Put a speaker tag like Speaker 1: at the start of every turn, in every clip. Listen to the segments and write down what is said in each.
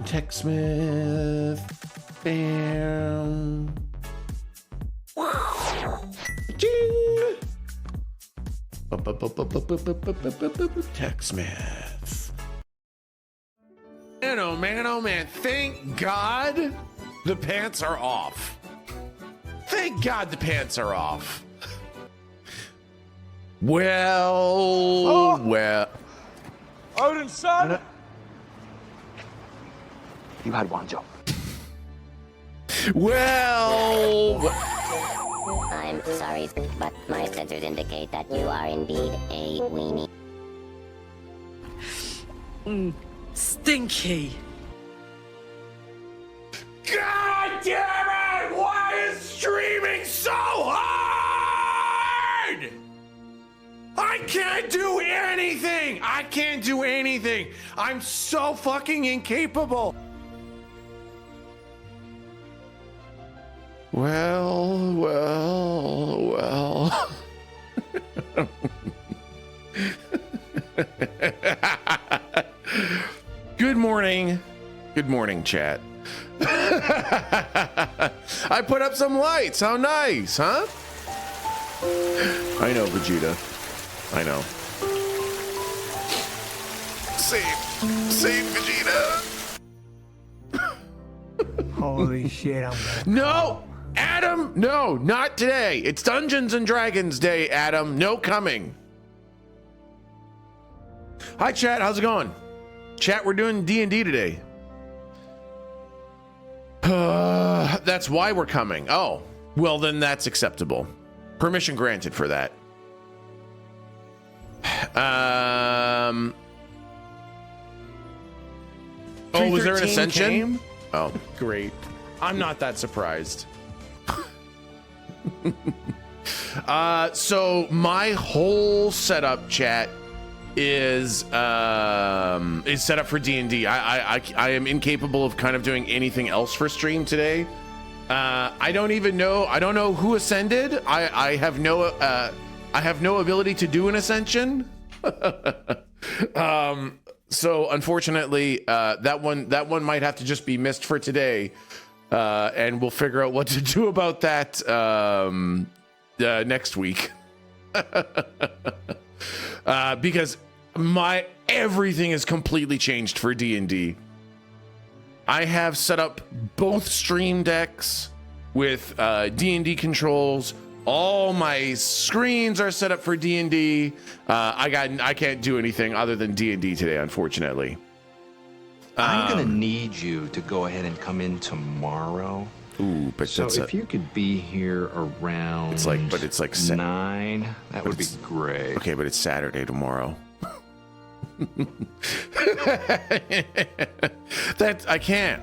Speaker 1: TechSmith. Bam. Ching. TechSmith. Man, oh man, oh man. Thank God the pants are off. Thank God the pants are off. Well.
Speaker 2: Odin's son!
Speaker 3: You had one job.
Speaker 1: Well.
Speaker 4: I'm sorry, but my sensors indicate that you are indeed a weenie.
Speaker 5: Stinky.
Speaker 1: God damn it! Why is streaming so hard? I can't do anything! I can't do anything! I'm so fucking incapable! Well. Good morning. Good morning, chat. I put up some lights. How nice, huh? I know, Vegeta. I know. Save Vegeta.
Speaker 2: Holy shit, I'm
Speaker 1: No, Adam, no, not today. It's Dungeons and Dragons Day, Adam. No coming. Hi, chat. How's it going? Chat, we're doing D&D today. That's why we're coming. Oh, well, then that's acceptable. Permission granted for that. Oh, was there an ascension?
Speaker 6: Came?
Speaker 1: Oh,
Speaker 6: Great. I'm not that surprised.
Speaker 1: So my whole setup, chat, is set up for D&D. I am incapable of kind of doing anything else for stream today. I don't even know. I don't know who ascended. I have no ability to do an ascension. So unfortunately, that one might have to just be missed for today. And we'll figure out what to do about that next week. Because everything is completely changed for D&D. I have set up both stream decks with D&D controls. All my screens are set up for D&D. I can't do anything other than D&D today, unfortunately.
Speaker 3: I'm gonna need you to go ahead and come in tomorrow.
Speaker 1: Ooh, but
Speaker 3: so if you could be here around
Speaker 1: it's like
Speaker 3: 9, that would be great.
Speaker 1: Okay, but it's Saturday tomorrow. That I can't.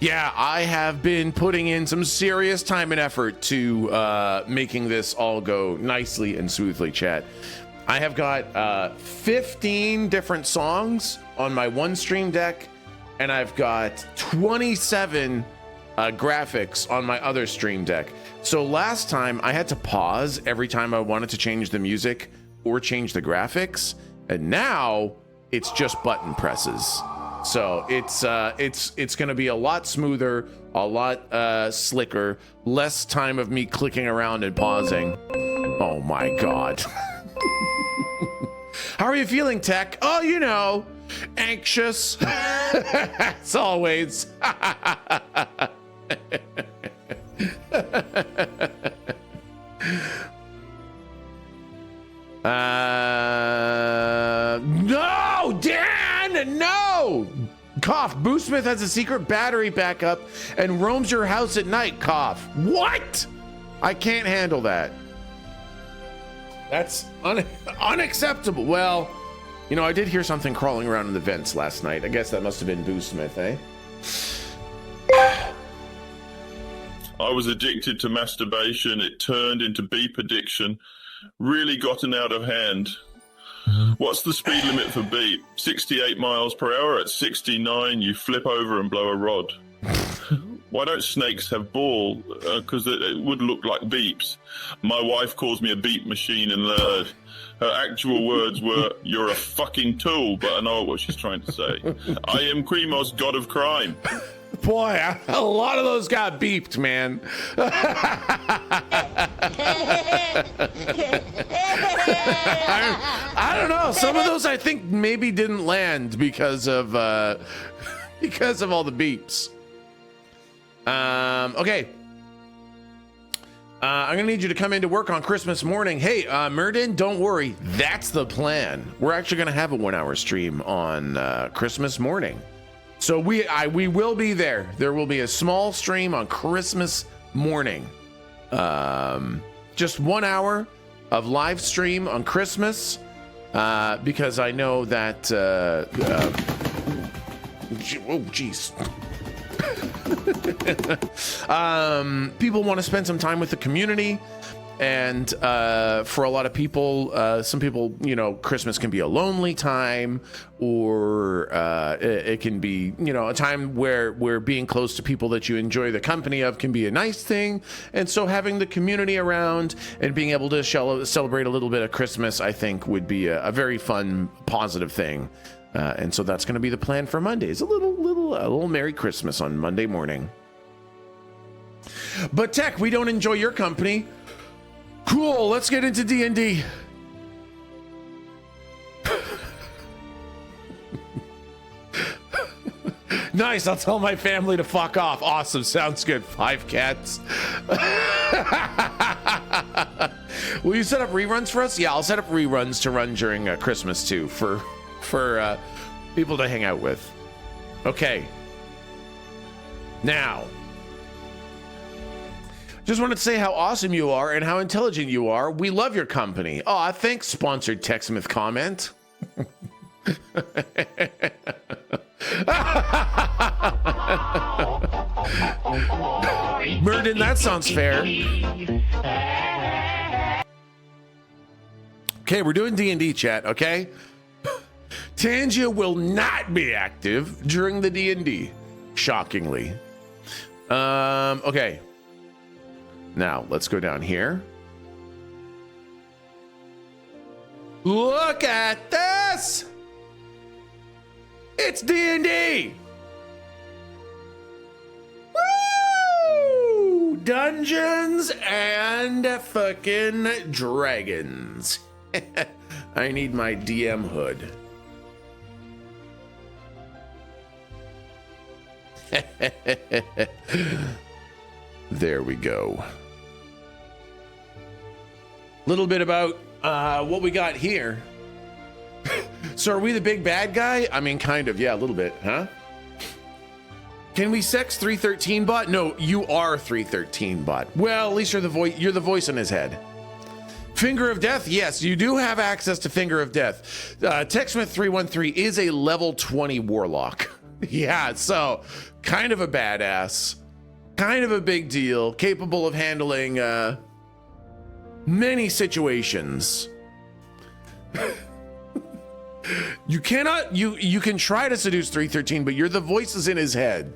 Speaker 1: Yeah, I have been putting in some serious time and effort to making this all go nicely and smoothly, chat. I have got 15 different songs on my one stream deck, and I've got 27 graphics on my other stream deck. So last time I had to pause every time I wanted to change the music or change the graphics, and now it's just button presses. So it's going to be a lot smoother, a lot slicker, less time of me clicking around and pausing. Oh my God. How are you feeling, Tech? Oh, you know, anxious. As always. No, Dan, no. Cough. Boosmith has a secret battery backup and roams your house at night. Cough. What? I can't handle that. That's unacceptable. Well, you know, I did hear something crawling around in the vents last night. I guess that must have been Boosmith, eh?
Speaker 7: I was addicted to masturbation. It turned into beep addiction. Really gotten out of hand. What's the speed limit for beep? 68 miles per hour. At 69, you flip over and blow a rod. Why don't snakes have ball? Because it would look like beeps. My wife calls me a beep machine, and her actual words were, "You're a fucking tool," but I know what she's trying to say. I am Kremos, god of crime.
Speaker 1: Boy, a lot of those got beeped, man. I don't know. Some of those I think maybe didn't land because of all the beeps. Okay. I'm gonna need you to come into work on Christmas morning. Hey, Murden, don't worry. That's the plan. We're actually gonna have a 1-hour stream on Christmas morning. So we will be there. There will be a small stream on Christmas morning. Just 1 hour of live stream on Christmas, because I know that. Oh, jeez. People want to spend some time with the community, and for a lot of people, some people, you know, Christmas can be a lonely time, or it can be, you know, a time where being close to people that you enjoy the company of can be a nice thing. And so having the community around and being able to celebrate a little bit of Christmas, I think would be a very fun, positive thing. And so that's going to be the plan for Mondays. A little Merry Christmas on Monday morning. But Tech, we don't enjoy your company. Cool, let's get into D&D. Nice, I'll tell my family to fuck off. Awesome, sounds good. 5 cats. Will you set up reruns for us? Yeah, I'll set up reruns to run during Christmas too, for people to hang out with. Okay. Now, just wanted to say how awesome you are and how intelligent you are. We love your company. Oh, thanks, sponsored TechSmith comment. Murden, that sounds fair. Okay, we're doing D&D chat, okay? Tangia will not be active during the D&D, shockingly. Okay. Now, let's go down here. Look at this! It's D&D! Woo! Dungeons and fucking Dragons. I need my DM hood. There we go. Little bit about what we got here. So are we the big bad guy? I mean, kind of, yeah, a little bit, huh? Can we sex 313 bot? No, you are 313 bot. Well, at least you're the voice in his head. Finger of Death, yes, you do have access to Finger of Death. TechSmith314 is a level 20 warlock. Yeah, so kind of a badass, kind of a big deal, capable of handling many situations. You cannot, you can try to seduce 313, but you're the voices in his head.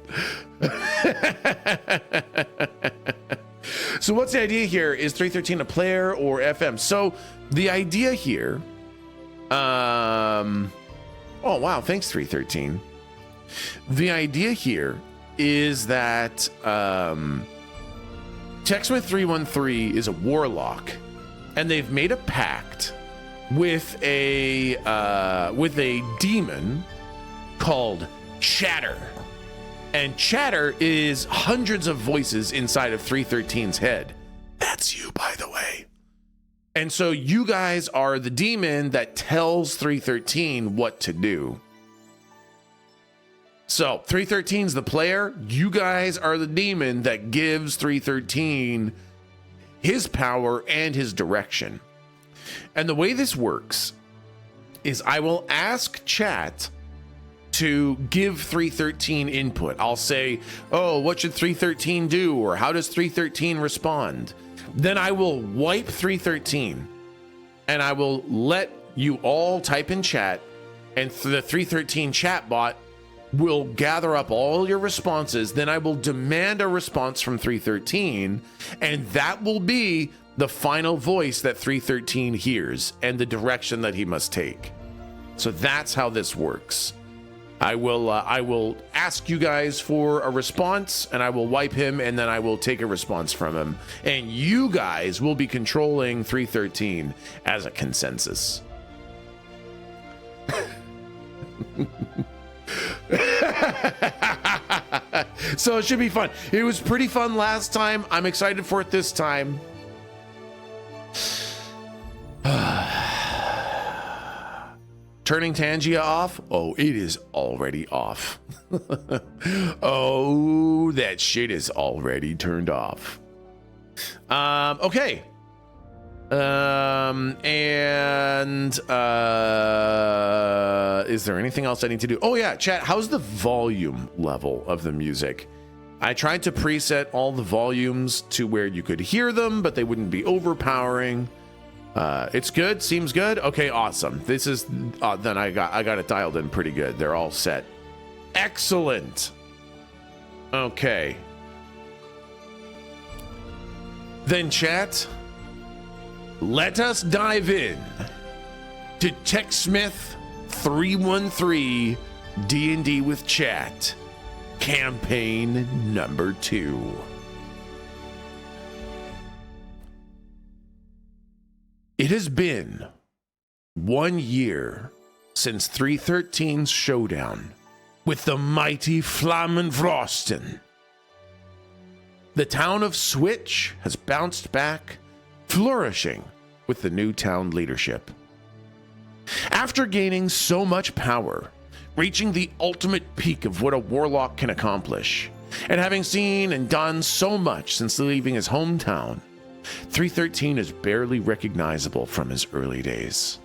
Speaker 1: So what's the idea here? Is 313 a player or FM? So the idea here, oh wow, thanks 313. The idea here is that TechSmith314 is a warlock, and they've made a pact with a demon called Chatter. And Chatter is hundreds of voices inside of 313's head. That's you, by the way. And so you guys are the demon that tells 313 what to do. So 313's the player. You guys are the demon that gives 313 his power and his direction. And the way this works is I will ask chat to give 313 input. I'll say, oh, what should 313 do? Or how does 313 respond? Then I will wipe 313 and I will let you all type in chat, and the 313 chat bot will gather up all your responses. Then I will demand a response from 313, and that will be the final voice that 313 hears and the direction that he must take. So that's how this works. I will ask you guys for a response, and I will wipe him, and then I will take a response from him. And you guys will be controlling 313 as a consensus. So it should be fun. It was pretty fun last time. I'm excited for it this time. Turning Tangia off? Oh, it is already off. Oh, that shit is already turned off. Okay. Is there anything else I need to do? Oh yeah, chat, how's the volume level of the music? I tried to preset all the volumes to where you could hear them, but they wouldn't be overpowering. It's good, seems good. Okay, awesome. This is then I got it dialed in pretty good. They're all set. Excellent. Okay. Then chat, let us dive in to TechSmith 313 D&D with Chat, campaign number 2. It has been 1 year since 313's showdown with the mighty Flammenfrosten. The town of Switch has bounced back, flourishing with the new town leadership. After gaining so much power, reaching the ultimate peak of what a warlock can accomplish, and having seen and done so much since leaving his hometown, 313 is barely recognizable from his early days.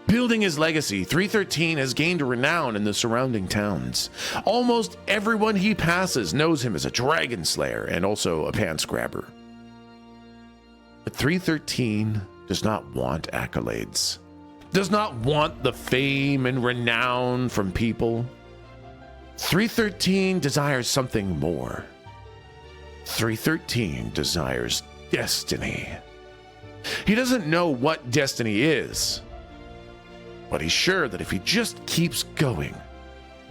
Speaker 1: Building his legacy, 313 has gained renown in the surrounding towns. Almost everyone he passes knows him as a dragon slayer and also a pants grabber. But 313 does not want accolades, does not want the fame and renown from people. 313 desires something more. 313 desires destiny. He doesn't know what destiny is, but he's sure that if he just keeps going,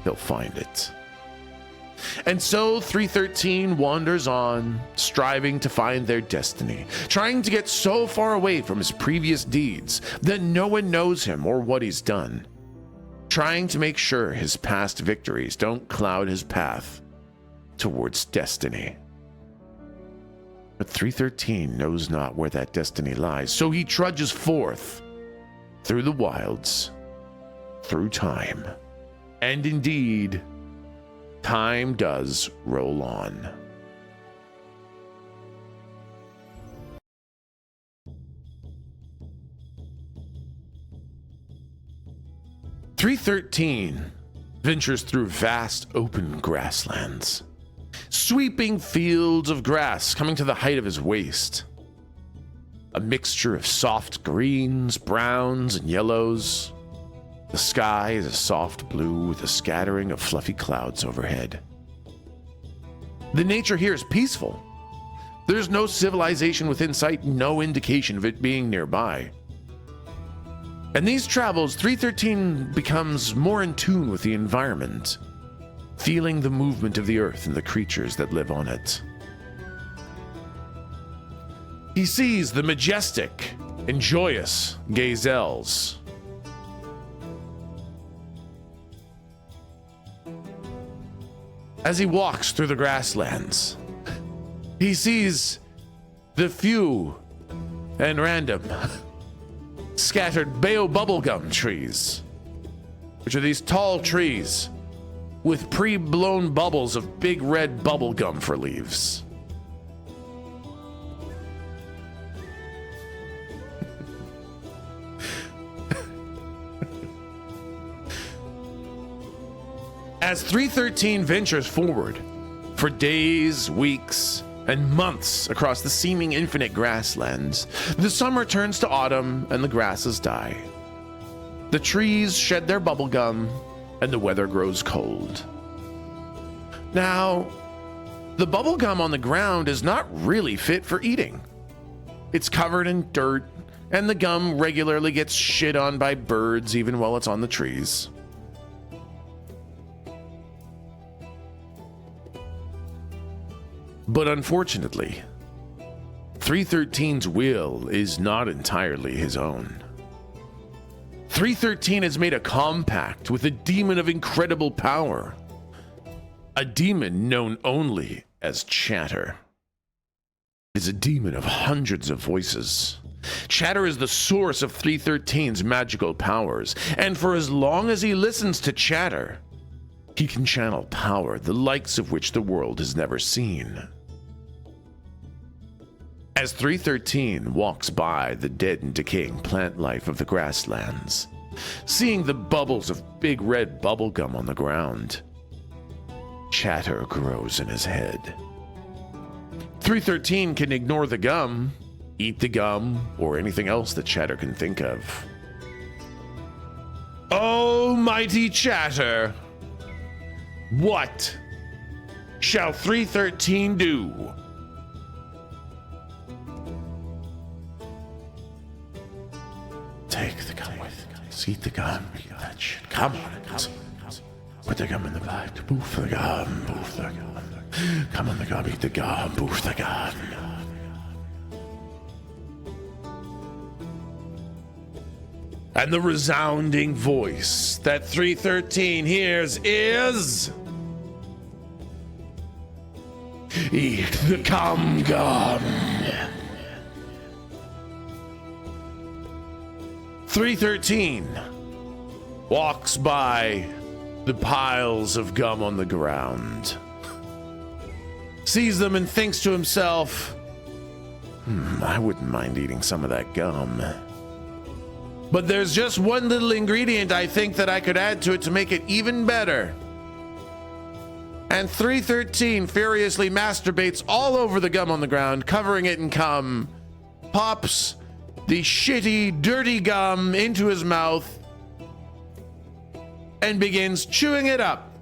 Speaker 1: he'll find it. And so 313 wanders on, striving to find their destiny, trying to get so far away from his previous deeds that no one knows him or what he's done, trying to make sure his past victories don't cloud his path towards destiny. But 313 knows not where that destiny lies, so he trudges forth through the wilds, through time, and indeed, time does roll on. "313 ventures through vast open grasslands, sweeping fields of grass coming to the height of his waist. A mixture of soft greens, browns, and yellows. The sky is a soft blue with a scattering of fluffy clouds overhead. The nature here is peaceful. There's no civilization within sight, no indication of it being nearby. In these travels, 313 becomes more in tune with the environment, feeling the movement of the earth and the creatures that live on it. He sees the majestic and joyous gazelles. As he walks through the grasslands, he sees the few and random scattered Bayo bubblegum trees, which are these tall trees with pre-blown bubbles of big red bubblegum for leaves. As 313 ventures forward for days, weeks, and months across the seeming infinite grasslands, the summer turns to autumn and the grasses die. The trees shed their bubblegum, and the weather grows cold. Now, the bubble gum on the ground is not really fit for eating. It's covered in dirt, and the gum regularly gets shit on by birds even while it's on the trees. But unfortunately, 313's will is not entirely his own. 313 has made a compact with a demon of incredible power. A demon known only as Chatter. Is a demon of hundreds of voices. Chatter is the source of 313's magical powers, and for as long as he listens to Chatter, he can channel power the likes of which the world has never seen. As 313 walks by the dead and decaying plant life of the grasslands, seeing the bubbles of big red bubblegum on the ground, Chatter grows in his head. 313 can ignore the gum, eat the gum, or anything else that Chatter can think of. Oh, mighty Chatter! What shall 313 do? Take the gum with you. Eat the gum. Eat that shit. Come on. Put the gum in the bag. Boof the gum. Boof the gum. Come on the gum. Eat the gum. Boof the gum. And the resounding voice that 313 hears is... Eat the gum. 313 walks by the piles of gum on the ground, sees them and thinks to himself, I wouldn't mind eating some of that gum. But there's just one little ingredient I think that I could add to it to make it even better. And 313 furiously masturbates all over the gum on the ground, covering it in cum, pops the shitty, dirty gum into his mouth, and begins chewing it up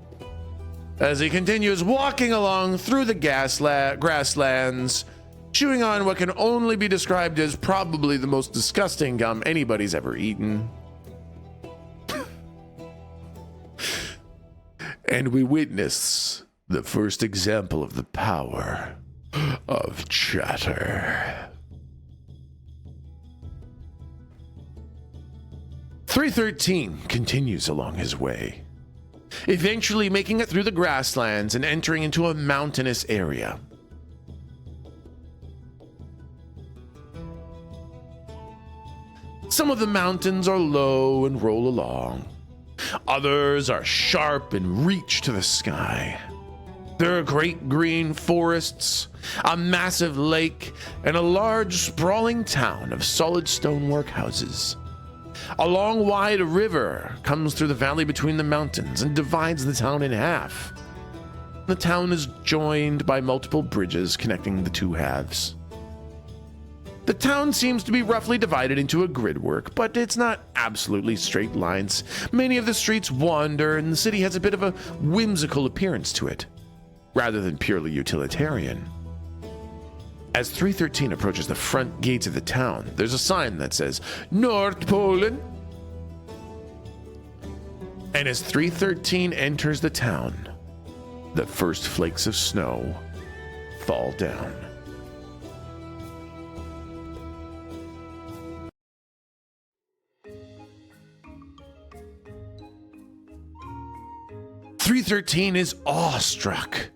Speaker 1: as he continues walking along through the grasslands, chewing on what can only be described as probably the most disgusting gum anybody's ever eaten. And we witness the first example of the power of Chatter. 313 continues along his way, eventually making it through the grasslands and entering into a mountainous area. Some of the mountains are low and roll along. Others are sharp and reach to the sky. There are great green forests, a massive lake, and a large sprawling town of solid stonework houses. A long, wide river comes through the valley between the mountains and divides the town in half. The town is joined by multiple bridges connecting the two halves. The town seems to be roughly divided into a gridwork, but it's not absolutely straight lines. Many of the streets wander, and the city has a bit of a whimsical appearance to it, rather than purely utilitarian. As 313 approaches the front gates of the town, there's a sign that says, North Poland. And as 313 enters the town, the first flakes of snow fall down. .313 is awestruck.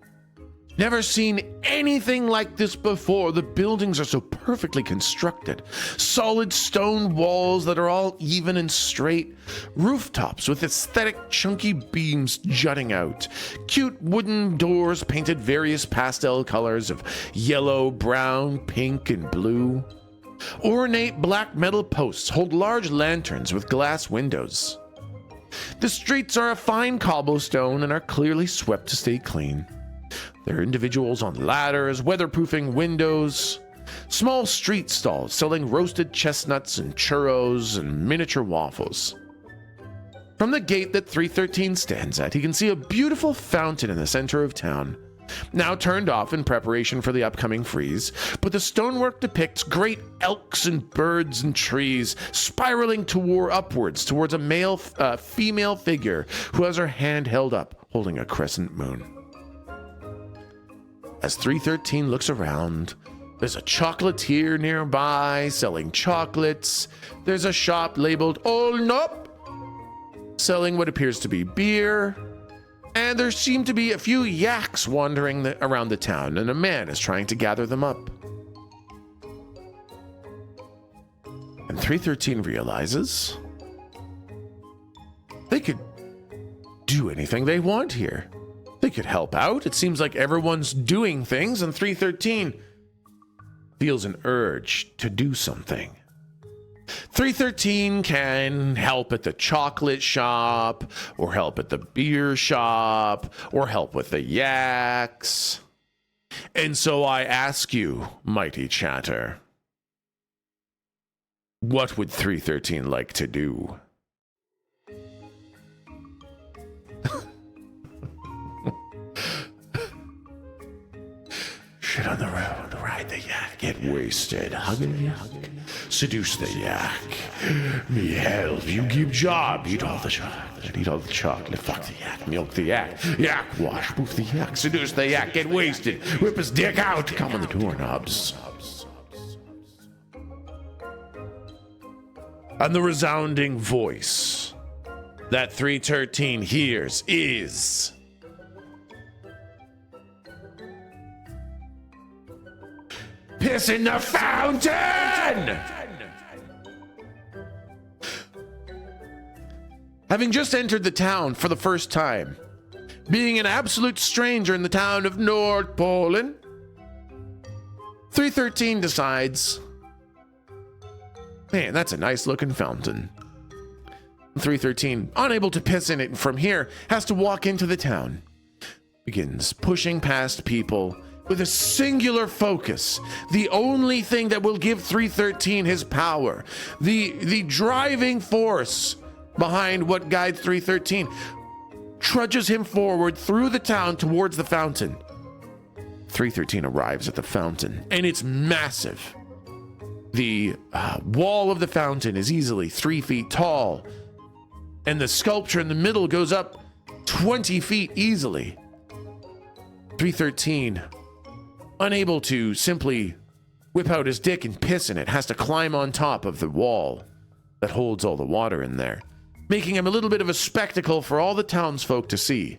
Speaker 1: Never seen anything like this before. The buildings are so perfectly constructed. Solid stone walls that are all even and straight. Rooftops with aesthetic chunky beams jutting out. Cute wooden doors painted various pastel colors of yellow, brown, pink, and blue. Ornate black metal posts hold large lanterns with glass windows. The streets are a fine cobblestone and are clearly swept to stay clean. There are individuals on ladders, weatherproofing windows, small street stalls selling roasted chestnuts and churros and miniature waffles. From the gate that 313 stands at, he can see a beautiful fountain in the center of town, now turned off in preparation for the upcoming freeze, but the stonework depicts great elks and birds and trees spiraling upwards towards a female figure who has her hand held up, holding a crescent moon. As 313 looks around, there's a chocolatier nearby selling chocolates. There's a shop labeled Old Nope, selling what appears to be beer. And there seem to be a few yaks wandering around the town, and a man is trying to gather them up. And 313 realizes they could do anything they want here. They could help out. It seems like everyone's doing things, and 313 feels an urge to do something. 313 can help at the chocolate shop, or help at the beer shop, or help with the yaks. And so I ask you, mighty chatter, what would 313 like to do? Shit on the road, ride the yak, get wasted, hug a yak, seduce the yak. Me help, you give job, eat all the chocolate, fuck the yak, milk the yak, yak wash, move the yak, seduce the yak, get wasted, whip his dick out, come on the doorknobs. And the resounding voice that 313 hears is... piss in the fountain! Having just entered the town for the first time, being an absolute stranger in the town of North Poland, 313 decides, man, that's a nice looking fountain. 313, unable to piss in it from here, has to walk into the town. Begins pushing past people with a singular focus, the only thing that will give 313 his power, the driving force behind what guides 313, trudges him forward through the town towards the fountain. 313 arrives at the fountain, and it's massive. The wall of the fountain is easily 3 feet tall, and the sculpture in the middle goes up 20 feet easily. 313, unable to simply whip out his dick and piss in it, has to climb on top of the wall that holds all the water in there, making him a little bit of a spectacle for all the townsfolk to see.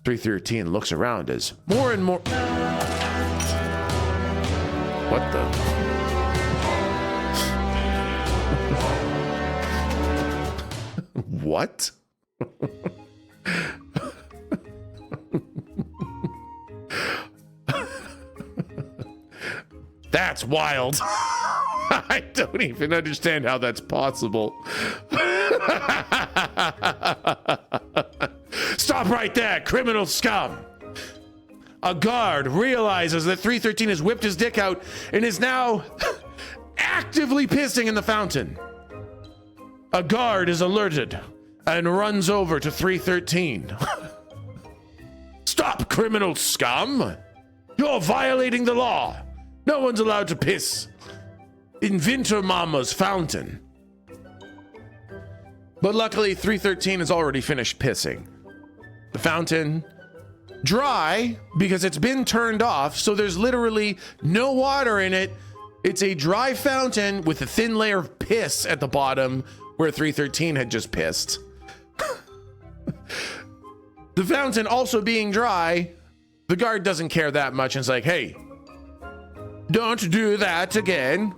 Speaker 1: 313 looks around as more and more... What the... What? That's wild. I don't even understand how that's possible. Stop right there, criminal scum. A guard realizes that 313 has whipped his dick out and is now actively pissing in the fountain. A guard is alerted and runs over to 313. Stop, criminal scum! You're violating the law. No one's allowed to piss in Winter Mama's fountain. But luckily, 313 has already finished pissing. The fountain, dry because it's been turned off, so there's literally no water in it. It's a dry fountain with a thin layer of piss at the bottom where 313 had just pissed. The fountain also being dry, the guard doesn't care that much and is like, hey, don't do that again.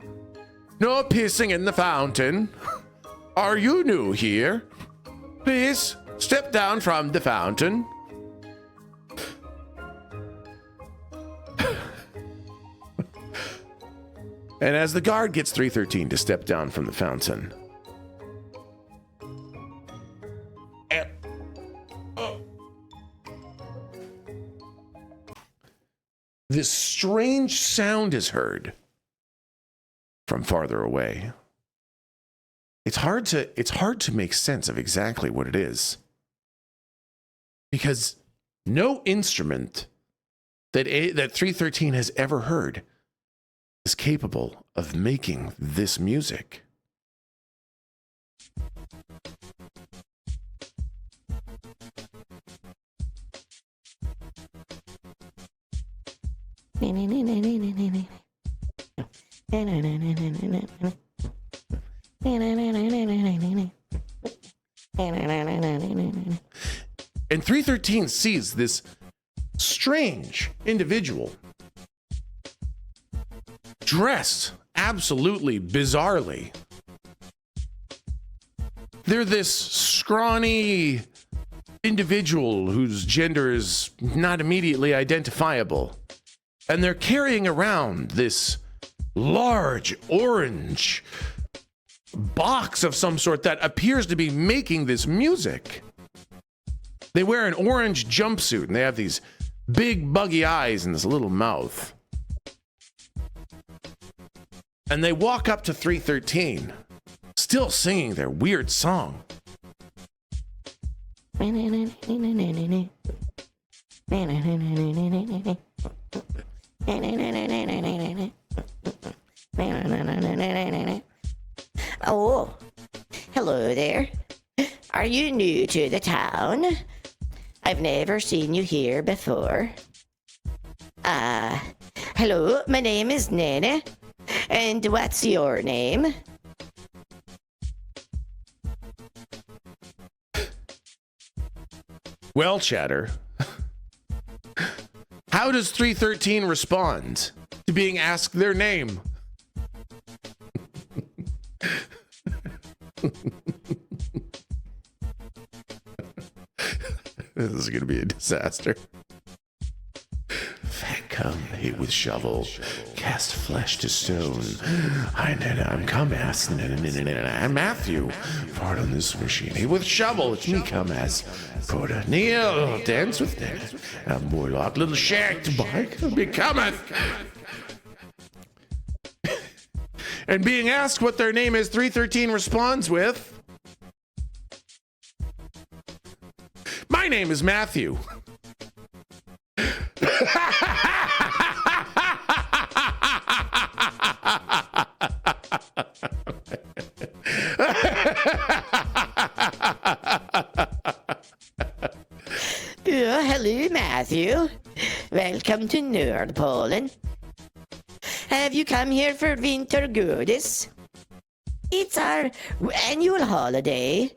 Speaker 1: No pissing in the fountain. Are you new here? Please step down from the fountain. And as the guard gets 313 to step down from the fountain, this strange sound is heard from farther away. it's hard to make sense of exactly what it is. Because no instrument that 313 has ever heard is capable of making this music. And 313 sees this strange individual dressed absolutely bizarrely. They're this scrawny individual whose gender is not immediately identifiable. And they're carrying around this large orange box of some sort that appears to be making this music. They wear an orange jumpsuit and they have these big buggy eyes and this little mouth. And they walk up to 313, still singing their weird song.
Speaker 5: Oh, hello there. Are you new to the town? I've never seen you here before. Hello, my name is Nene. And what's your name?
Speaker 1: Well, Chatter, how does 313 respond to being asked their name? This is going to be a disaster. Come with shovel, cast flesh to stone. I'm Come-Ass, I'm Matthew. Part on this machine. With shovel, it's me, Come-Ass. Put a Neil, dance with them. I'm Warlock, little shack to bike. Be cometh. And being asked what their name is, 313 responds with, my name is Matthew.
Speaker 5: Hello, Matthew. Welcome to Nordpolen. Have you come here for winter goodies? It's our annual holiday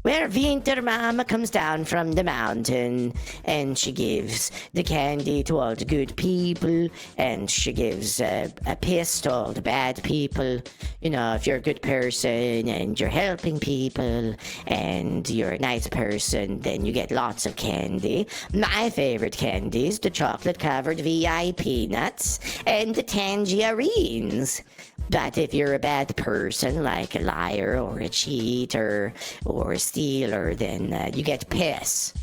Speaker 5: where Winter Mama comes down from the mountain and she gives the candy to all the good people and she gives a piss to all the bad people. You know, if you're a good person and you're helping people and you're a nice person, then you get lots of candy. My favorite candy is the chocolate-covered VIP nuts and the tangerines. But if you're a bad person, like a liar or a cheater or a stealer, then you get piss.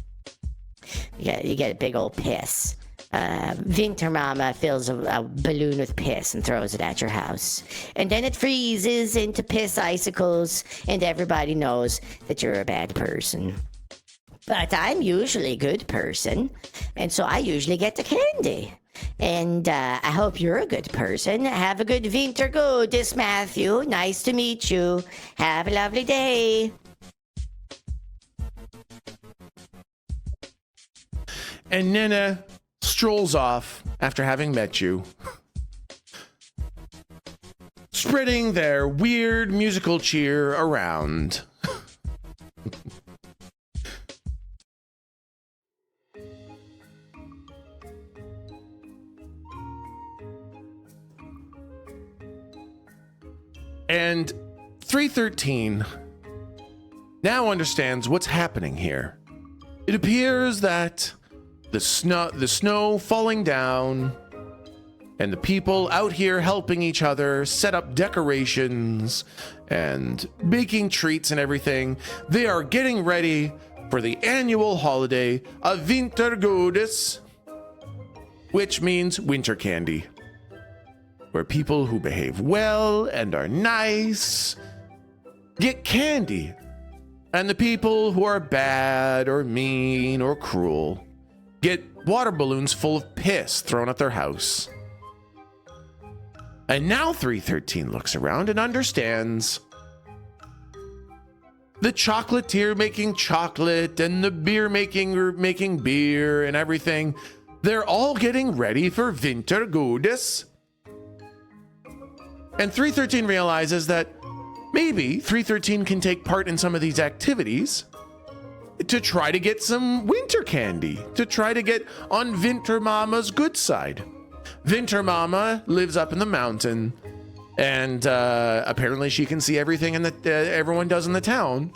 Speaker 5: You get a big old piss. Winter Mama fills a balloon with piss and throws it at your house. And then it freezes into piss icicles, and everybody knows that you're a bad person. But I'm usually a good person, and so I usually get the candy. And I hope you're a good person. Have a good winter goodies, Matthew. Nice to meet you. Have a lovely day.
Speaker 1: And Nina strolls off after having met you, spreading their weird musical cheer around. And 313 now understands what's happening here. It appears that the snow falling down and the people out here helping each other set up decorations and baking treats and everything, they are getting ready for the annual holiday of Wintergodis, which means winter candy, where people who behave well and are nice get candy. And the people who are bad or mean or cruel get water balloons full of piss thrown at their house. And now 313 looks around and understands the chocolatier making chocolate and the beer making beer and everything. They're all getting ready for Wintergodis. And 313 realizes that maybe 313 can take part in some of these activities to try to get some winter candy, to try to get on Winter Mama's good side. Winter Mama lives up in the mountain, and apparently she can see everything in everyone does in the town.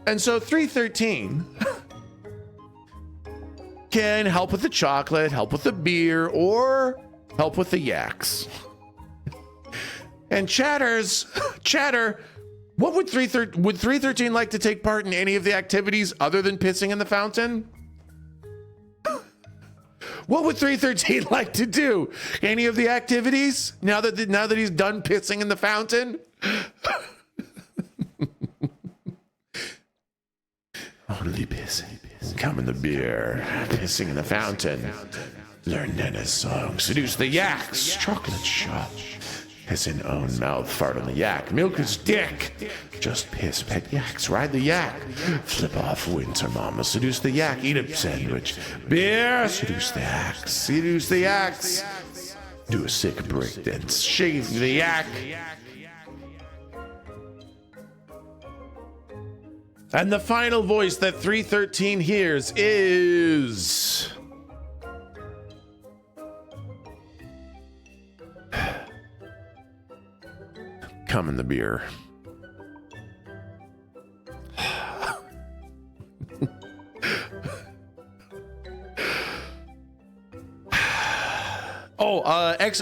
Speaker 1: And so 313 can help with the chocolate, help with the beer, or help with the yaks. And Chatter, what would 313 like to take part in any of the activities other than pissing in the fountain? What would 313 like to do? Any of the activities now that he's done pissing in the fountain? Only pissing. Come in the beer, pissing in the fountain. Learn Nana's song, seduce the yaks, chocolate shop. Piss in own mouth, fart on the yak, milk his dick. Just piss, pet yaks, ride the yak. Flip off Winter Mama, seduce the yak, eat a sandwich. Beer, seduce the yaks, seduce the yaks. Do a sick break dance, shave the yak. And the final voice that 313 hears is... Come in the beer.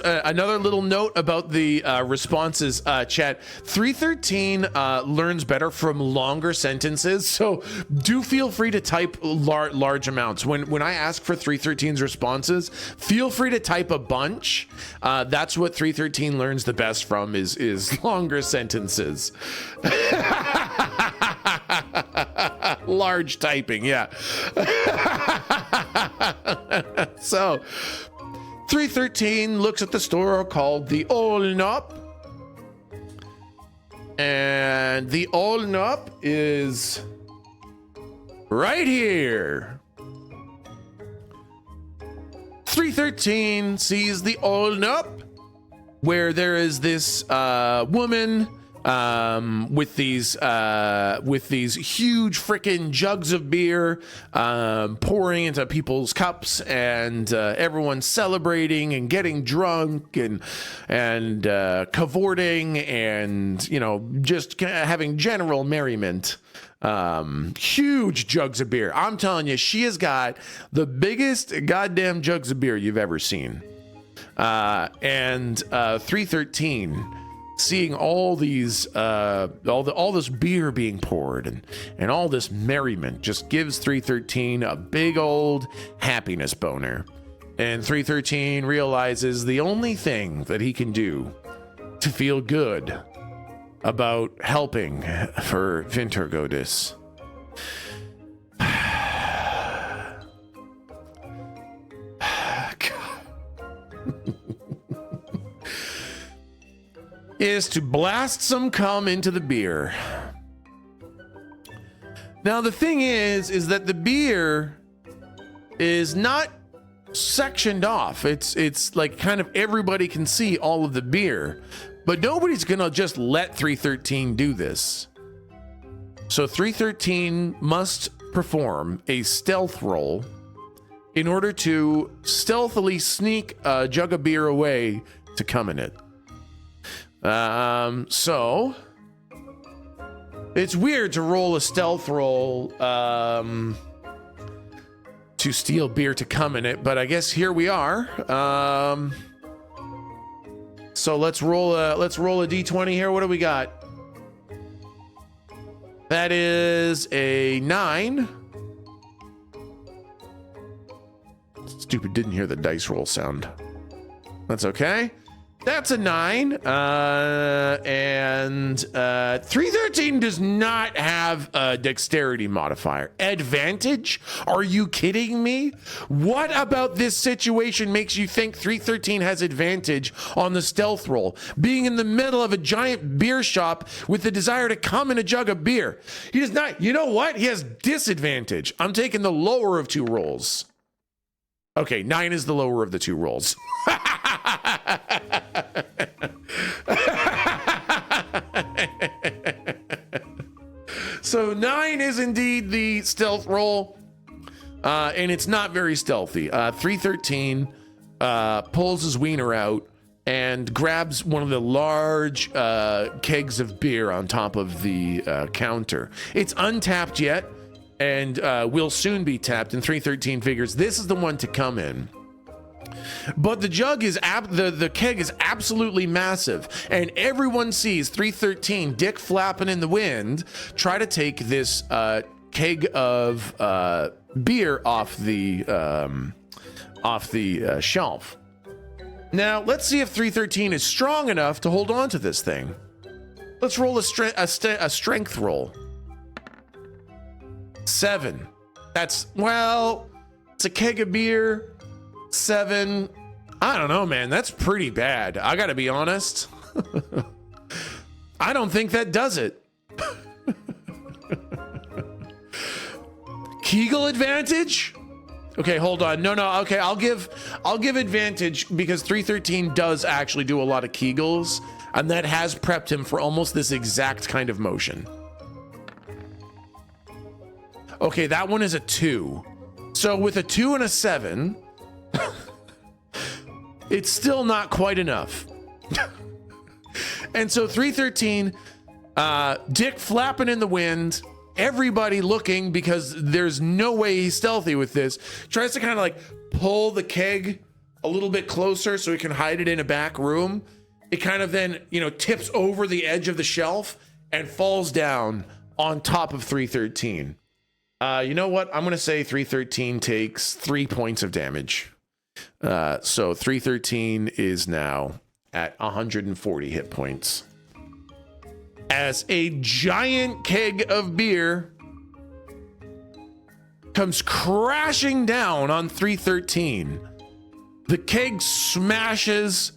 Speaker 1: Another little note about the responses, chat. 313 learns better from longer sentences, so do feel free to type large amounts. When I ask for 313's responses, feel free to type a bunch. That's what 313 learns the best from is longer sentences. Large typing, yeah. So 313 looks at the store called the Olnup. And the Olnup is right here. 313 sees the Olnup, where there is this woman with these huge frickin' jugs of beer pouring into people's cups, and everyone's celebrating and getting drunk and cavorting and, you know, just having general merriment. Huge jugs of beer. I'm telling you, she has got the biggest goddamn jugs of beer you've ever seen. And 313, seeing all these all this beer being poured and all this merriment, just gives 313 a big old happiness boner. And 313 realizes the only thing that he can do to feel good about helping for Wintergodis is to blast some cum into the beer. Now the thing is that the beer is not sectioned off. It's like kind of everybody can see all of the beer, but nobody's gonna just let 313 do this. So 313 must perform a stealth roll in order to stealthily sneak a jug of beer away to cum in it. So it's weird to roll a stealth roll to steal beer to come in it, but I guess here we are. So let's roll a d20 here. What do we got? That is a 9. Stupid, didn't hear the dice roll sound. That's okay. That's a 9. And 313 does not have a dexterity modifier. Advantage? Are you kidding me? What about this situation makes you think 313 has advantage on the stealth roll? Being in the middle of a giant beer shop with the desire to come in a jug of beer. He does not. You know what? He has disadvantage. I'm taking the lower of 2 rolls. Okay, 9 is the lower of the 2 rolls. So 9 is indeed the stealth roll, and it's not very stealthy. 313 pulls his wiener out and grabs one of the large kegs of beer on top of the counter. It's untapped yet, and will soon be tapped, and 313 figures this is the one to come in. But the jug is the keg is absolutely massive, and everyone sees 313 dick flapping in the wind try to take this keg of beer off the shelf. Now let's see if 313 is strong enough to hold on to this thing. Let's roll a strength roll. 7. That's, well, it's a keg of beer. 7. I don't know, man. That's pretty bad. I gotta be honest. I don't think that does it. Kegel advantage? Okay, hold on. No. Okay, I'll give advantage because 313 does actually do a lot of Kegels, and that has prepped him for almost this exact kind of motion. Okay, that one is a 2. So with a 2 and a 7, it's still not quite enough. And so 313, dick flapping in the wind, everybody looking because there's no way he's stealthy with this, tries to kind of like pull the keg a little bit closer so he can hide it in a back room. It kind of then, tips over the edge of the shelf and falls down on top of 313. You know what? I'm going to say 313 takes 3 points of damage. So 313 is now at 140 hit points. As a giant keg of beer comes crashing down on 313. The keg smashes,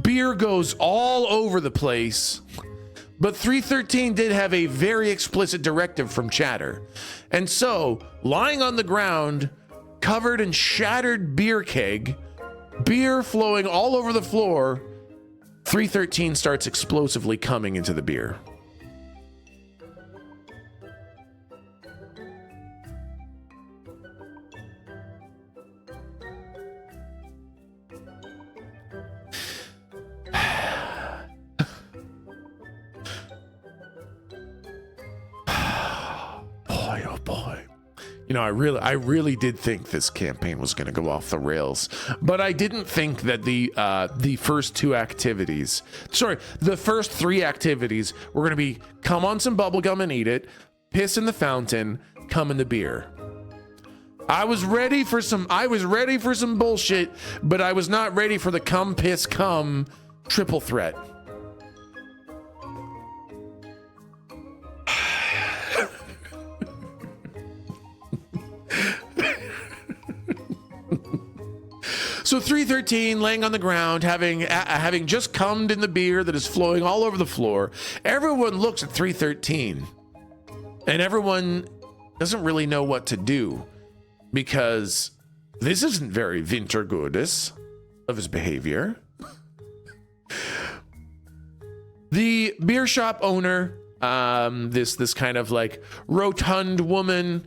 Speaker 1: beer goes all over the place. But 313 did have a very explicit directive from Chatter. And so, lying on the ground, covered in shattered beer keg, beer flowing all over the floor, 313 starts explosively coming into the beer. Boy, oh boy. I really did think this campaign was going to go off the rails, but I didn't think that the first 3 activities were going to be come on some bubblegum and eat it, piss in the fountain, come in the beer. I was ready for some bullshit, but I was not ready for the come, piss, come triple threat. So 313 laying on the ground, having just cummed in the beer that is flowing all over the floor. Everyone looks at 313, and everyone doesn't really know what to do because this isn't very Wintergutes of his behavior. The beer shop owner, this kind of like rotund woman,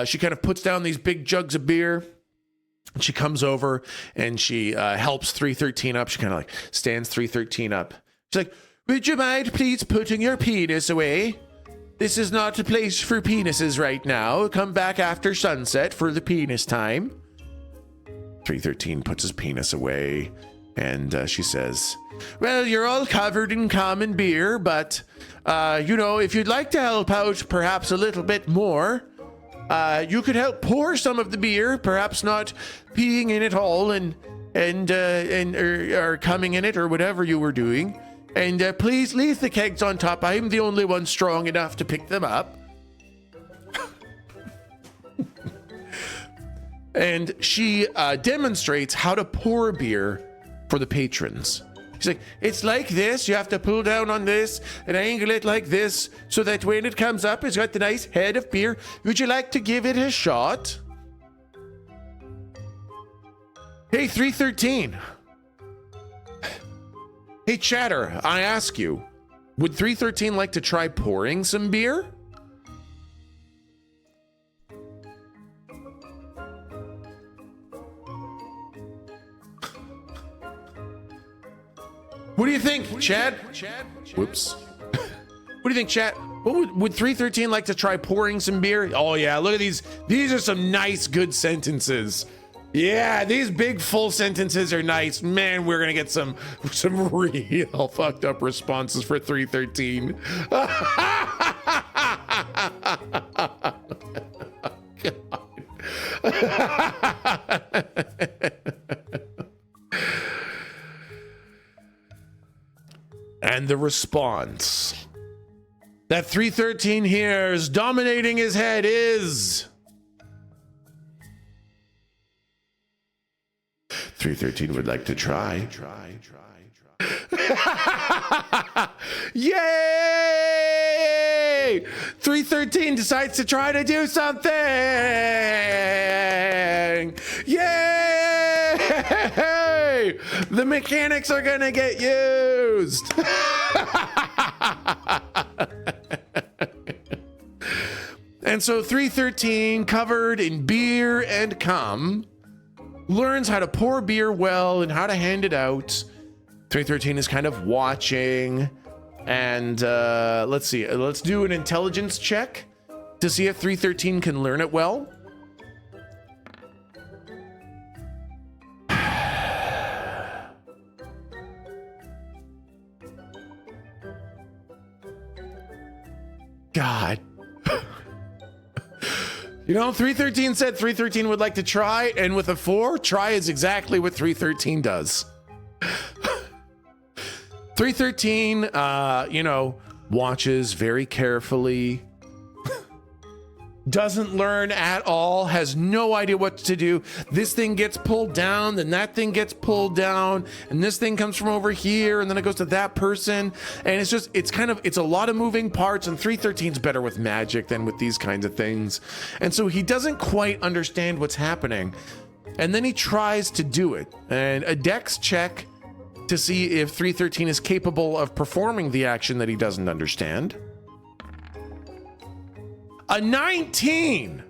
Speaker 1: she kind of puts down these big jugs of beer. She comes over and she helps 313 up. She kind of like stands 313 up. She's like, would you mind please putting your penis away? This is not a place for penises right now. Come back after sunset for the penis time. 313 puts his penis away and she says, well, you're all covered in common beer, but, if you'd like to help out perhaps a little bit more, you could help pour some of the beer, perhaps not peeing in it all or coming in it or whatever you were doing. And please leave the kegs on top. I'm the only one strong enough to pick them up. And she demonstrates how to pour beer for the patrons. She's like, it's like this. You have to pull down on this and angle it like this so that when it comes up, it's got the nice head of beer. Would you like to give it a shot? Hey, 313. Hey, Chatter, I ask you, would 313 like to try pouring some beer? What do you think, Chad? Whoops. What do you think, Chad? Would 313 like to try pouring some beer? Oh yeah, look at these. These are some nice, good sentences. Yeah, these big full sentences are nice. Man, we're gonna get some real fucked up responses for 313. And the response that 313 hears dominating his head is 313 would like to try. Yay! 313 decides to try to do something. Yay! The mechanics are gonna get used. And so 313, covered in beer and cum, learns how to pour beer well and how to hand it out. 313 is kind of watching. And let's see. Let's do an intelligence check to see if 313 can learn it well. God. You know, 313 said 313 would like to try, and with a 4, try is exactly what 313 does. 313, watches very carefully, doesn't learn at all, has no idea what to do. This thing gets pulled down, then that thing gets pulled down, and this thing comes from over here, and then it goes to that person. And it's a lot of moving parts, and 313's better with magic than with these kinds of things. And so he doesn't quite understand what's happening. And then he tries to do it. And a dex check to see if 313 is capable of performing the action that he doesn't understand. A 19.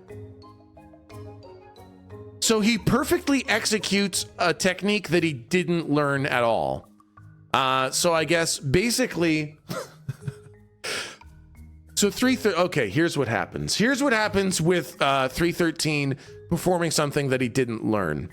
Speaker 1: So he perfectly executes a technique that he didn't learn at all. So I guess basically, okay, here's what happens. Here's what happens with 313 performing something that he didn't learn.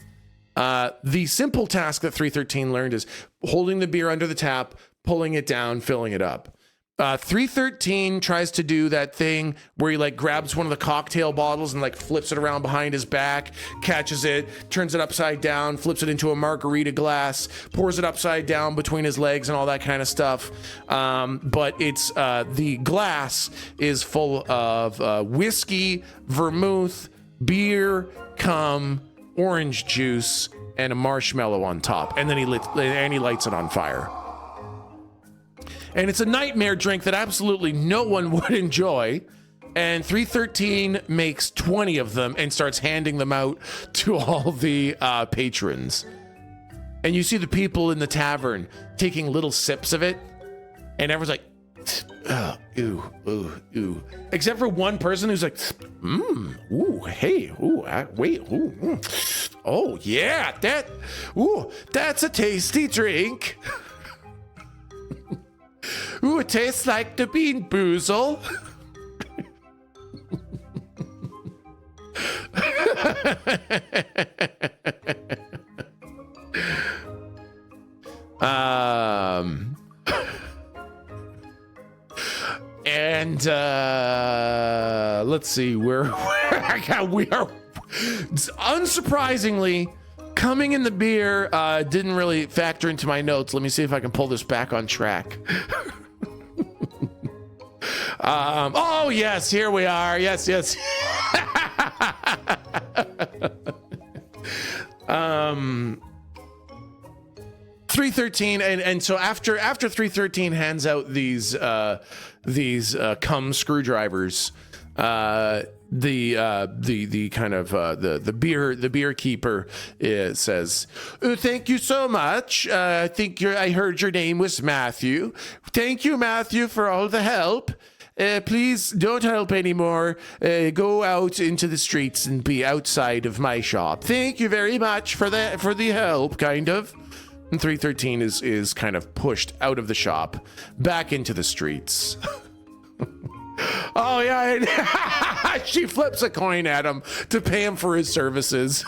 Speaker 1: The simple task that 313 learned is holding the beer under the tap, pulling it down, filling it up. 313 tries to do that thing where he grabs one of the cocktail bottles and flips it around behind his back, catches it, turns it upside down, flips it into a margarita glass, pours it upside down between his legs and all that kind of stuff. But it's the glass is full of whiskey, vermouth, beer, cum, orange juice, and a marshmallow on top. And then he lights it on fire. And it's a nightmare drink that absolutely no one would enjoy. And 313 makes 20 of them and starts handing them out to all the patrons. And you see the people in the tavern taking little sips of it. And everyone's like, oh, ooh, ooh, ooh. Except for one person who's like, ooh, hey, ooh, wait, ooh, oh, yeah, that's a tasty drink. Ooh, it tastes like the bean boozle. let's see, we are unsurprisingly coming in the beer. Didn't really factor into my notes. Let me see if I can pull this back on track. Oh yes, here we are. Yes. 313, and so after 313 hands out these cum screwdrivers, the kind of the beer keeper says, "Thank you so much. I heard your name was Matthew. Thank you, Matthew, for all the help. Please don't help anymore. Go out into the streets and be outside of my shop. Thank you very much for the help." Kind of. And 313 is kind of pushed out of the shop back into the streets. Oh yeah, she flips a coin at him to pay him for his services.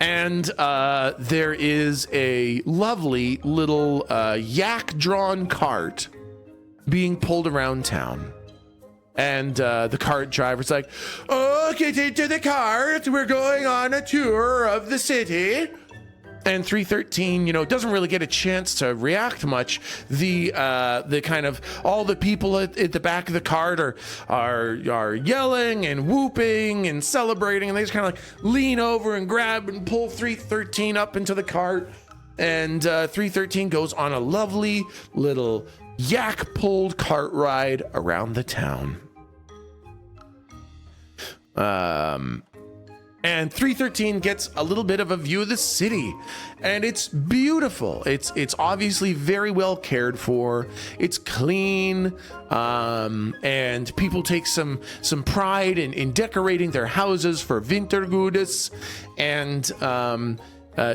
Speaker 1: And there is a lovely little yak-drawn cart being pulled around town. And the cart driver's like, "Oh, get into the cart. We're going on a tour of the city." And 313, doesn't really get a chance to react much. The kind of all the people at the back of the cart are yelling and whooping and celebrating, and they just kind of like lean over and grab and pull 313 up into the cart. And 313 goes on a lovely little yak-pulled cart ride around the town. And 313 gets a little bit of a view of the city, and it's beautiful. It's obviously very well cared for. It's clean, and people take some pride in decorating their houses for Wintergudes. And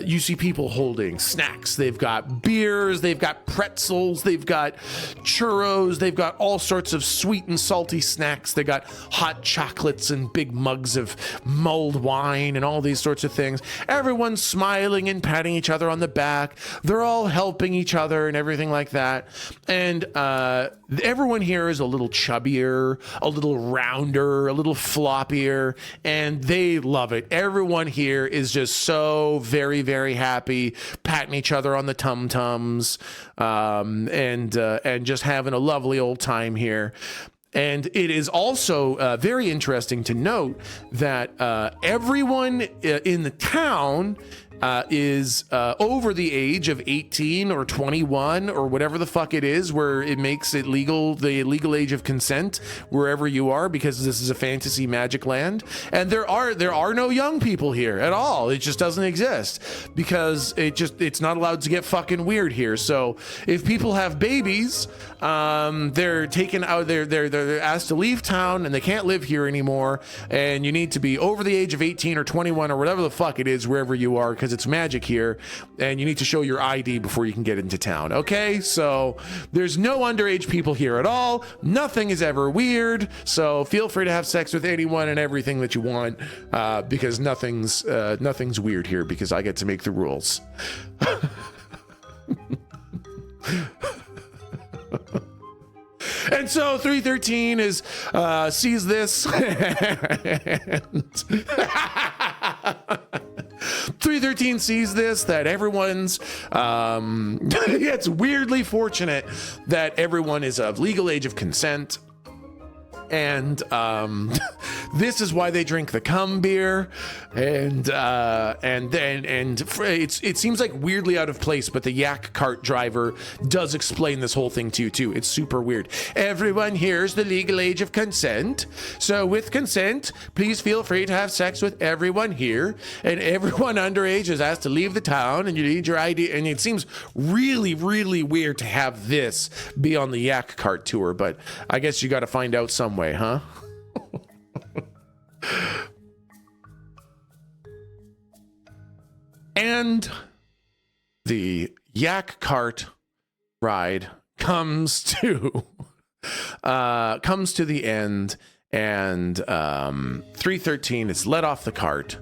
Speaker 1: you see people holding snacks. They've got beers, they've got pretzels, they've got churros, they've got all sorts of sweet and salty snacks. They got hot chocolates and big mugs of mulled wine and all these sorts of things. Everyone's smiling and patting each other on the back. They're all helping each other and everything like that. And everyone here is a little chubbier, a little rounder, a little floppier, and they love it. Everyone here is just so very, very happy, patting each other on the tum-tums, and just having a lovely old time here. And it is also very interesting to note that everyone in the town is over the age of 18 or 21 or whatever the fuck it is, where it makes it legal, the legal age of consent wherever you are, because this is a fantasy magic land. And there are no young people here at all. It just doesn't exist because it's not allowed to get fucking weird here. So if people have babies, they're taken out, they're asked to leave town and they can't live here anymore. And you need to be over the age of 18 or 21 or whatever the fuck it is wherever you are, because it's magic here, and you need to show your ID before you can get into town. Okay, so there's no underage people here at all. Nothing is ever weird, so feel free to have sex with anyone and everything that you want, because nothing's weird here, because I get to make the rules. And so 313 sees this, and 313 sees this, that everyone's it's weirdly fortunate that everyone is of legal age of consent. And this is why they drink the cum beer, and it seems like weirdly out of place, but the yak cart driver does explain this whole thing to you too. It's super weird. Everyone here's the legal age of consent, so with consent, please feel free to have sex with everyone here, and everyone underage is asked to leave the town, and you need your ID. And it seems really, really weird to have this be on the yak cart tour, but I guess you got to find out some way, huh? And the yak cart ride comes to the end, and 313 is let off the cart,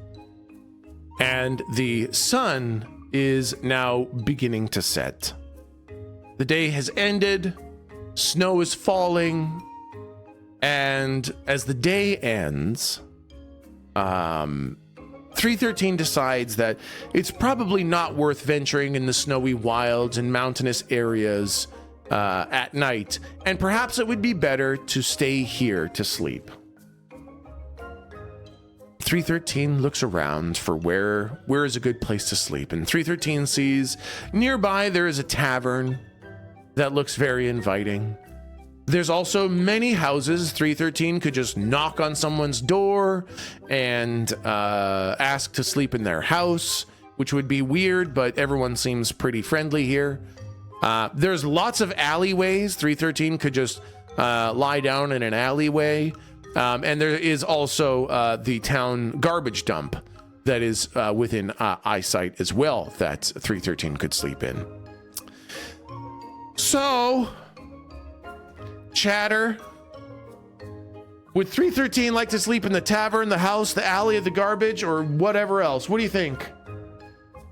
Speaker 1: and the sun is now beginning to set. The day has ended. Snow is falling, and as the day ends, 313 decides that it's probably not worth venturing in the snowy wilds and mountainous areas at night, and perhaps it would be better to stay here to sleep. 313 looks around for where is a good place to sleep, and 313 sees nearby there is a tavern that looks very inviting. There's also many houses. 313 could just knock on someone's door and ask to sleep in their house, which would be weird, but everyone seems pretty friendly here. There's lots of alleyways. 313 could just lie down in an alleyway. And there is also the town garbage dump that is within eyesight as well that 313 could sleep in. So, Chatter, would 313 like to sleep in the tavern, the house, the alley, the garbage, or whatever else? What do you think?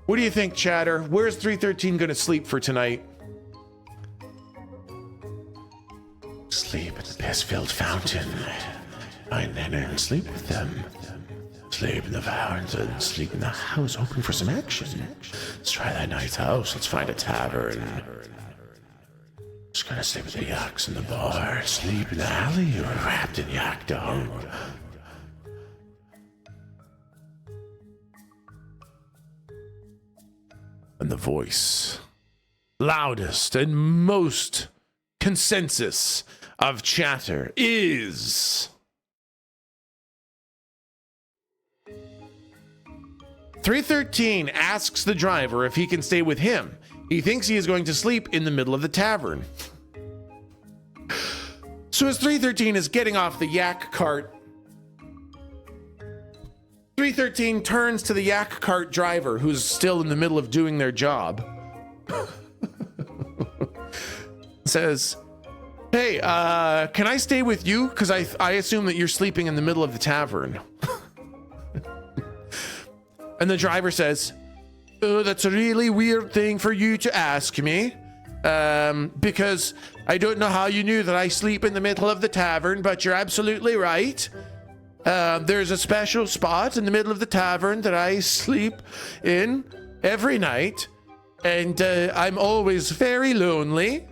Speaker 1: What do you think, Chatter? Where's 313 going to sleep for tonight? Sleep at the piss-filled fountain. Find dinner and sleep with them. Sleep in the fountain, sleep in the house, hoping for some action. Let's try that nice house. Let's find a tavern. Just gonna sleep with the yaks in the bar. Sleep in the alley or wrapped in yak dung. And the voice, loudest and most consensus of Chatter is 313 asks the driver if he can stay with him. He thinks he is going to sleep in the middle of the tavern. So as 313 is getting off the yak cart, 313 turns to the yak cart driver, who's still in the middle of doing their job. Says, hey, can I stay with you? Because I assume that you're sleeping in the middle of the tavern. And the driver says, oh, that's a really weird thing for you to ask me. Because I don't know how you knew that I sleep in the middle of the tavern, but you're absolutely right. There's a special spot in the middle of the tavern that I sleep in every night. And I'm always very lonely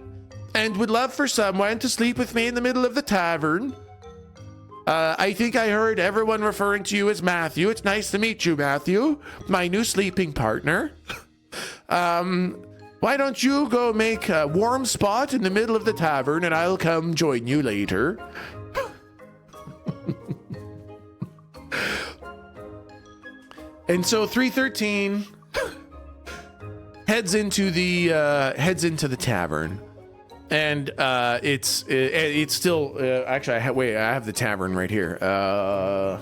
Speaker 1: and would love for someone to sleep with me in the middle of the tavern. I think I heard everyone referring to you as Matthew. It's nice to meet you, Matthew, my new sleeping partner. Why don't you go make a warm spot in the middle of the tavern and I'll come join you later. And so 313 heads into the tavern. And it's still actually I have the tavern right here. There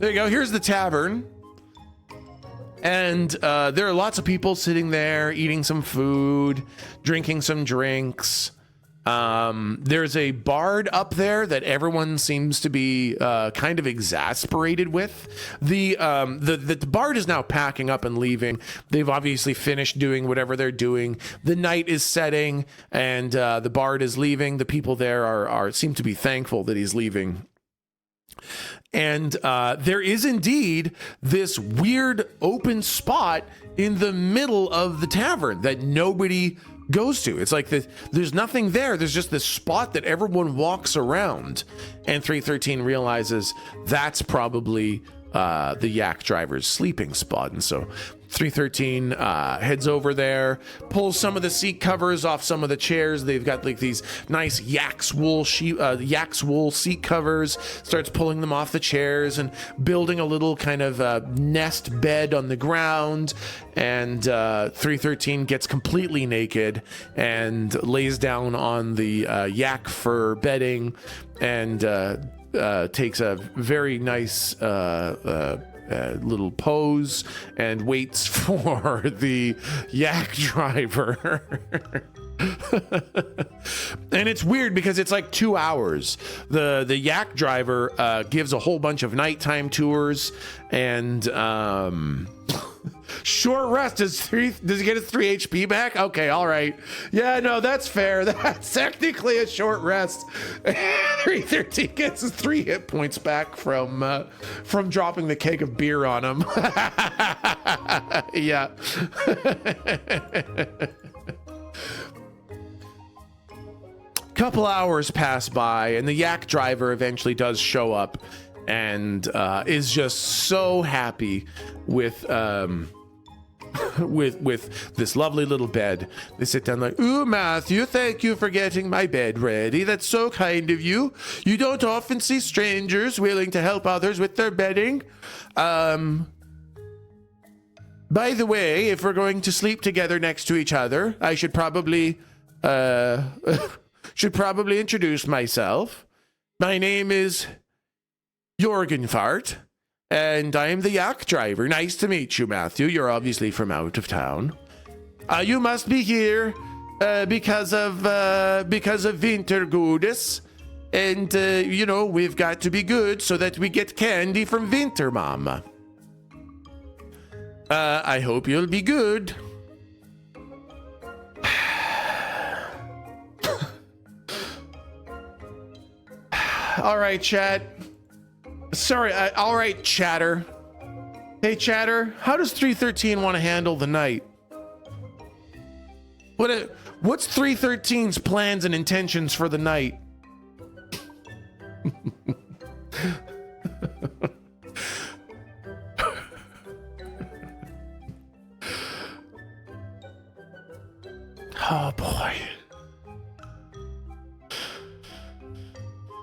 Speaker 1: you go. Here's the tavern, and there are lots of people sitting there eating some food, drinking some drinks. There's a bard up there that everyone seems to be kind of exasperated with. The bard is now packing up and leaving. They've obviously finished doing whatever they're doing. The night is setting, and the bard is leaving. The people there seem to be thankful that he's leaving. And there is indeed this weird open spot in the middle of the tavern that nobody goes to. It's like there's nothing there. There's just this spot that everyone walks around. And 313 realizes that's probably the yak driver's sleeping spot. And so 313 heads over there, pulls some of the seat covers off some of the chairs. They've got like these nice yak's wool seat covers, starts pulling them off the chairs and building a little kind of nest bed on the ground. And 313 gets completely naked and lays down on the yak fur bedding and takes a very nice little pose and waits for the yak driver. And it's weird because it's like 2 hours. The yak driver gives a whole bunch of nighttime tours, and Short rest is 3. Does he get his 3 HP back? Okay, all right. Yeah, no, that's fair. That's technically a short rest. 313 gets his 3 hit points back from dropping the keg of beer on him. Yeah. Couple hours pass by, and the yak driver eventually does show up, and is just so happy with with this lovely little bed. They sit down like, "Ooh, Matthew, thank you for getting my bed ready. That's so kind of you. You don't often see strangers willing to help others with their bedding. By the way, if we're going to sleep together next to each other, I should probably introduce myself. My name is Jorgenfart, and I am the yak driver. Nice to meet you, Matthew. You're obviously from out of town. You must be here because of Wintergoodis, and you know, we've got to be good so that we get candy from Winter Mama. I hope you'll be good." All right, chat. Sorry, all right, chatter. Hey, chatter, how does 313 want to handle the night? What's 313's plans and intentions for the night? Oh, boy.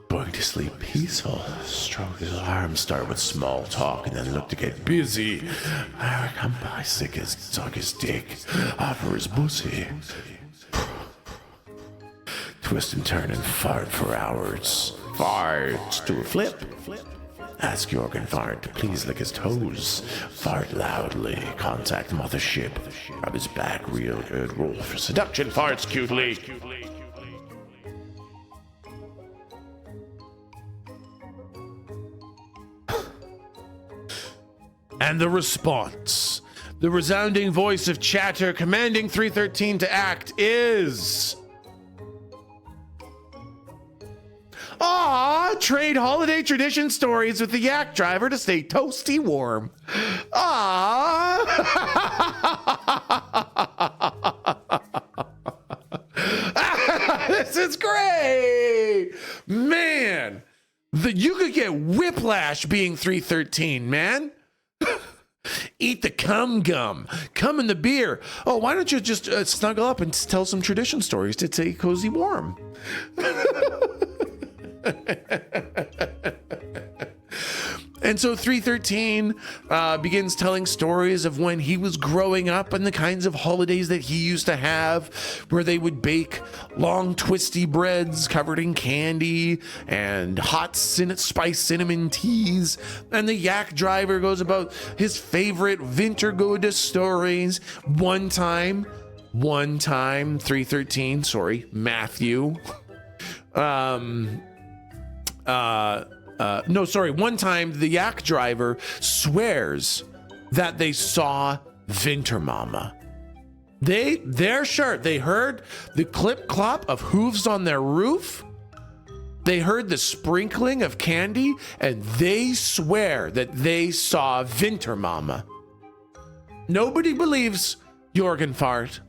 Speaker 1: Going to sleep peaceful. Stroke his arms, start with small talk, and then look to get busy. Come by, sick as suck his dick, offer his pussy. Twist and turn and fart for hours. Fart to a flip. Ask Jorgenfart to please lick his toes. Fart loudly. Contact mothership. Rub his back real good. Roll for seduction. Farts cutely. And the response, the resounding voice of chatter commanding 313 to act is... "Aw, trade holiday tradition stories with the yak driver to stay toasty warm. Aw." This is great. Man, you could get whiplash being 313, man. Eat the cum gum. Cum in the beer. Oh, why don't you just snuggle up and tell some tradition stories to stay cozy warm? And so 313 begins telling stories of when he was growing up and the kinds of holidays that he used to have, where they would bake long twisty breads covered in candy and hot spiced cinnamon teas. And the yak driver goes about his favorite Wintergoodis stories. One time, 313, Matthew. One time the yak driver swears that they saw Winter Mama. They're sure they heard the clip clop of hooves on their roof. They heard the sprinkling of candy, and they swear that they saw Winter Mama. Nobody believes Jorgenfart,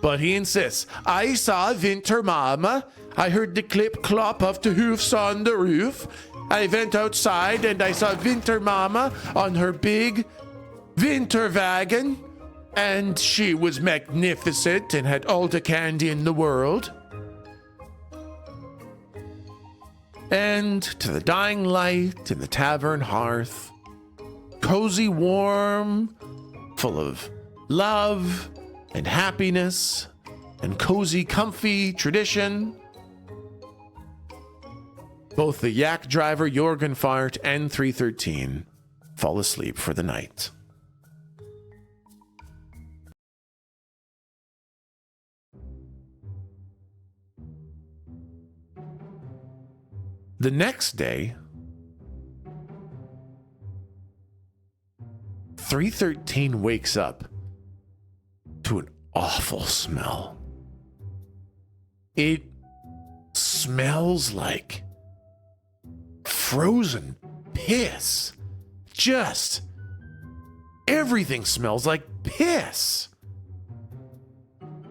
Speaker 1: but he insists. "I saw Winter Mama. I heard the clip clop of the hoofs on the roof. I went outside and I saw Winter Mama on her big winter wagon, and she was magnificent and had all the candy in the world." And to the dying light in the tavern hearth, cozy warm, full of love and happiness and cozy comfy tradition, both the yak driver Jorgenfart and 313 fall asleep for the night. The next day, 313 wakes up to an awful smell. It smells like frozen piss. Just everything smells like piss.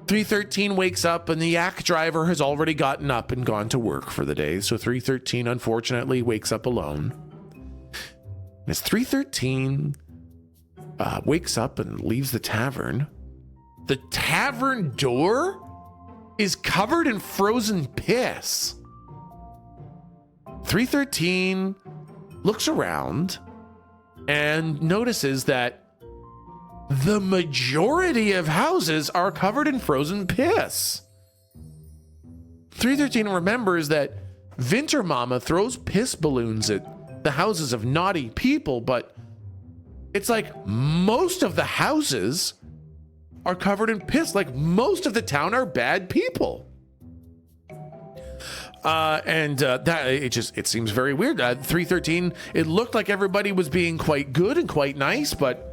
Speaker 1: 313 wakes up and the yak driver has already gotten up and gone to work for the day. So 313 unfortunately wakes up alone. As 313 wakes up and leaves the tavern door is covered in frozen piss. 313 looks around and notices that the majority of houses are covered in frozen piss. 313 remembers that Winter Mama throws piss balloons at the houses of naughty people, but it's like most of the houses are covered in piss. Like most of the town are bad people. It seems very weird. 313, it looked like everybody was being quite good and quite nice, but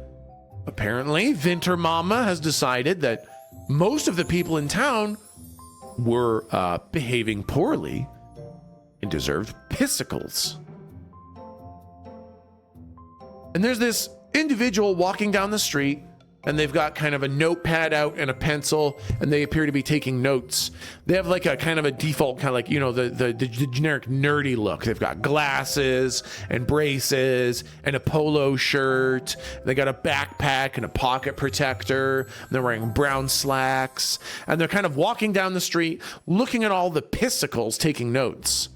Speaker 1: apparently Winter Mama has decided that most of the people in town were behaving poorly and deserved pissicles. And there's this individual walking down the street, and they've got kind of a notepad out and a pencil, and they appear to be taking notes. They have like a kind of a default, kind of like, you know, the generic nerdy look. They've got glasses and braces and a polo shirt. They got a backpack and a pocket protector. And they're wearing brown slacks, and they're kind of walking down the street, looking at all the pissicles, taking notes.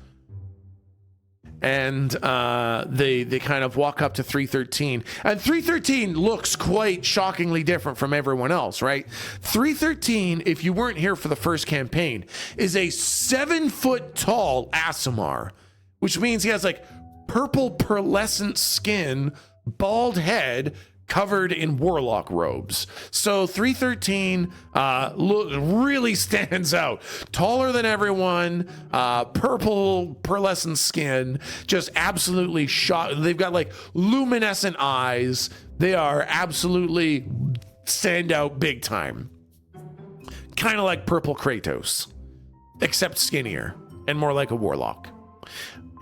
Speaker 1: And they kind of walk up to 313. And 313 looks quite shockingly different from everyone else, right? 313, if you weren't here for the first campaign, is a 7-foot tall Aasimar, which means he has like purple pearlescent skin, bald head, covered in warlock robes. So 313 really stands out. Taller than everyone, purple pearlescent skin, just absolutely shot. They've got like luminescent eyes. They are absolutely stand out big time. Kind of like purple Kratos, except skinnier and more like a warlock.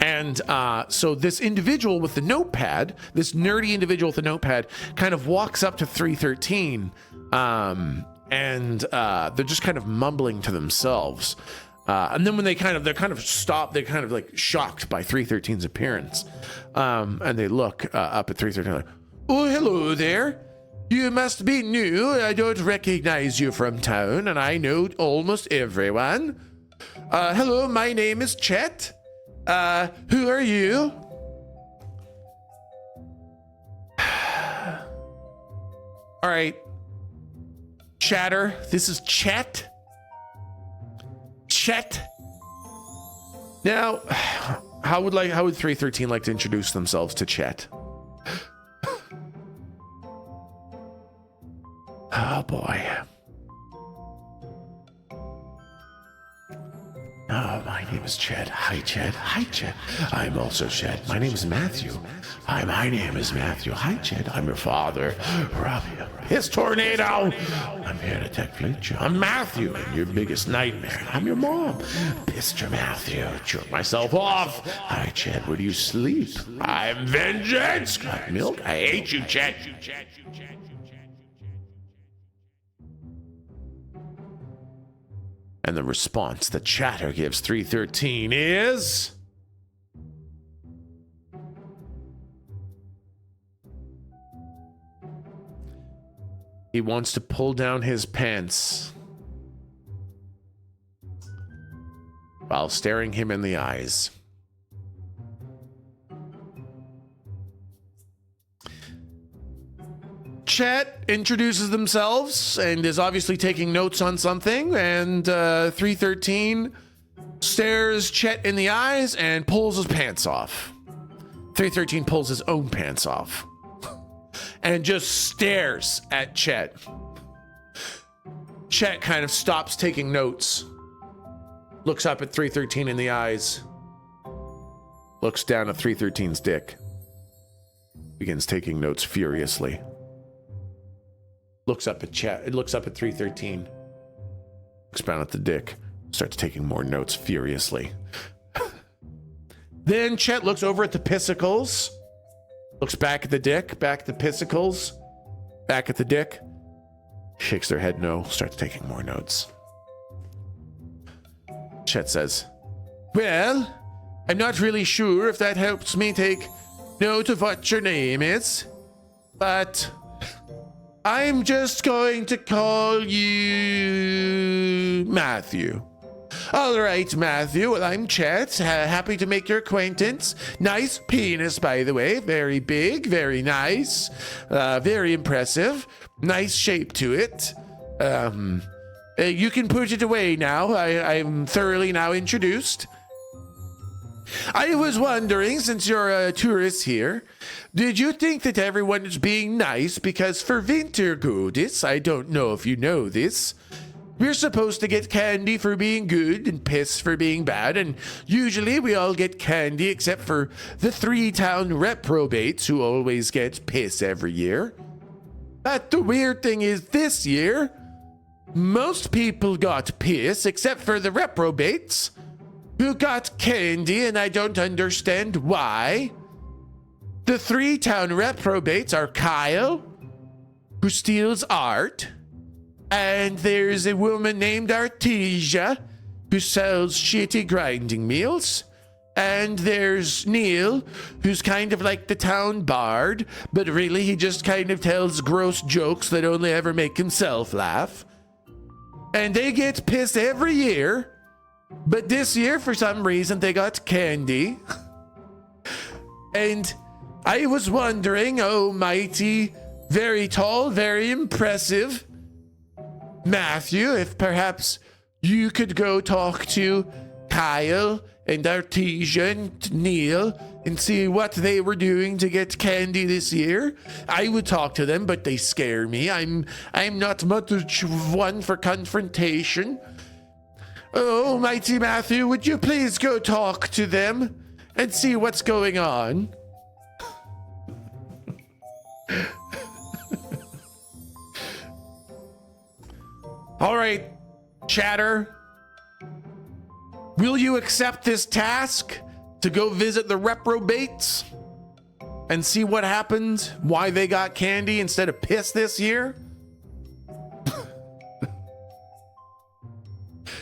Speaker 1: And so this individual with the notepad, this nerdy individual with the notepad, kind of walks up to 313, and they're just kind of mumbling to themselves. And then when they're kind of stopped, they're kind of like shocked by 313's appearance, and they look up at 313 like, "Oh, hello there. You must be new. I don't recognize you from town, and I know almost everyone. Hello, my name is Chet. Who are you?" All right, chatter. This is Chet. Chet. Now, how would 313 like to introduce themselves to Chet? Oh boy. Oh, my name is Chet. Hi, Chet. Hi, Chet. I'm also Chet. My name is Matthew. Hi, my name is Matthew. Hi, Chet. I'm your father. Robbie, piss tornado. I'm here to take you. I'm Matthew, your biggest nightmare. I'm your mom. Mr. Matthew. Jerk myself off. Hi, Chet. Where do you sleep? I'm vengeance. Got milk? I hate you, Chet. And the response the chatter gives 313 is... he wants to pull down his pants while staring him in the eyes. Chet introduces themselves and is obviously taking notes on something, and 313 stares Chet in the eyes and pulls his pants off. 313 pulls his own pants off and just stares at Chet. Chet kind of stops taking notes, looks up at 313 in the eyes, looks down at 313's dick, begins taking notes furiously. looks up at chat. It looks up at 313. Looks down at the dick. Starts taking more notes furiously. Then Chet looks over at the pissicles. Looks back at the dick, back at the pissicles, back at the dick. Shakes their head no, starts taking more notes. Chet says, well, I'm not really sure if that helps me take note of what your name is, but I'm just going to call you Matthew. All right, Matthew. Well, I'm Chet. Happy to make your acquaintance. Nice penis, by the way. Very big, very nice, very impressive. Nice shape to it. You can put it away now. I'm thoroughly now introduced. I was wondering, since you're a tourist here, did you think that everyone is being nice? Because for Wintergodis, I don't know if you know this, we're supposed to get candy for being good and piss for being bad, and usually we all get candy except for the 3-town reprobates who always get piss every year. But the weird thing is this year, most people got piss except for the reprobates who got candy, and I don't understand why. The 3-town reprobates are Kyle, who steals art, and there's a woman named Artesia, who sells shitty grinding meals, and there's Neil, who's kind of like the town bard, but really he just kind of tells gross jokes that only ever make himself laugh. And they get pissed every year, but this year, for some reason, they got candy. And I was wondering, oh mighty, very tall, very impressive Matthew, if perhaps you could go talk to Kyle and Artesia and Neil and see what they were doing to get candy this year. I would talk to them, but they scare me. I'm not much of one for confrontation. Oh, mighty Matthew, would you please go talk to them and see what's going on? All right, chatter. Will you accept this task to go visit the reprobates and see what happened, why they got candy instead of piss this year?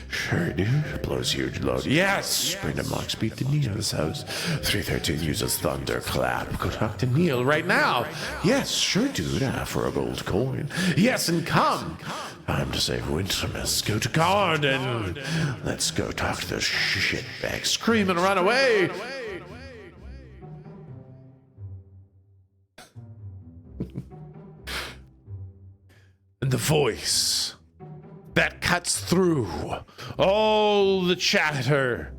Speaker 1: Sure do. Blows huge load. Yes! Bring them Mock speed to Neil's house. 313 uses thunderclap. Go talk to Neil right now. Yes, sure dude. For a gold coin. Yes, and come. Time to save Wintermas. Go to garden. Let's go talk to the shitbag. Scream and run away. And the voice that cuts through all the chatter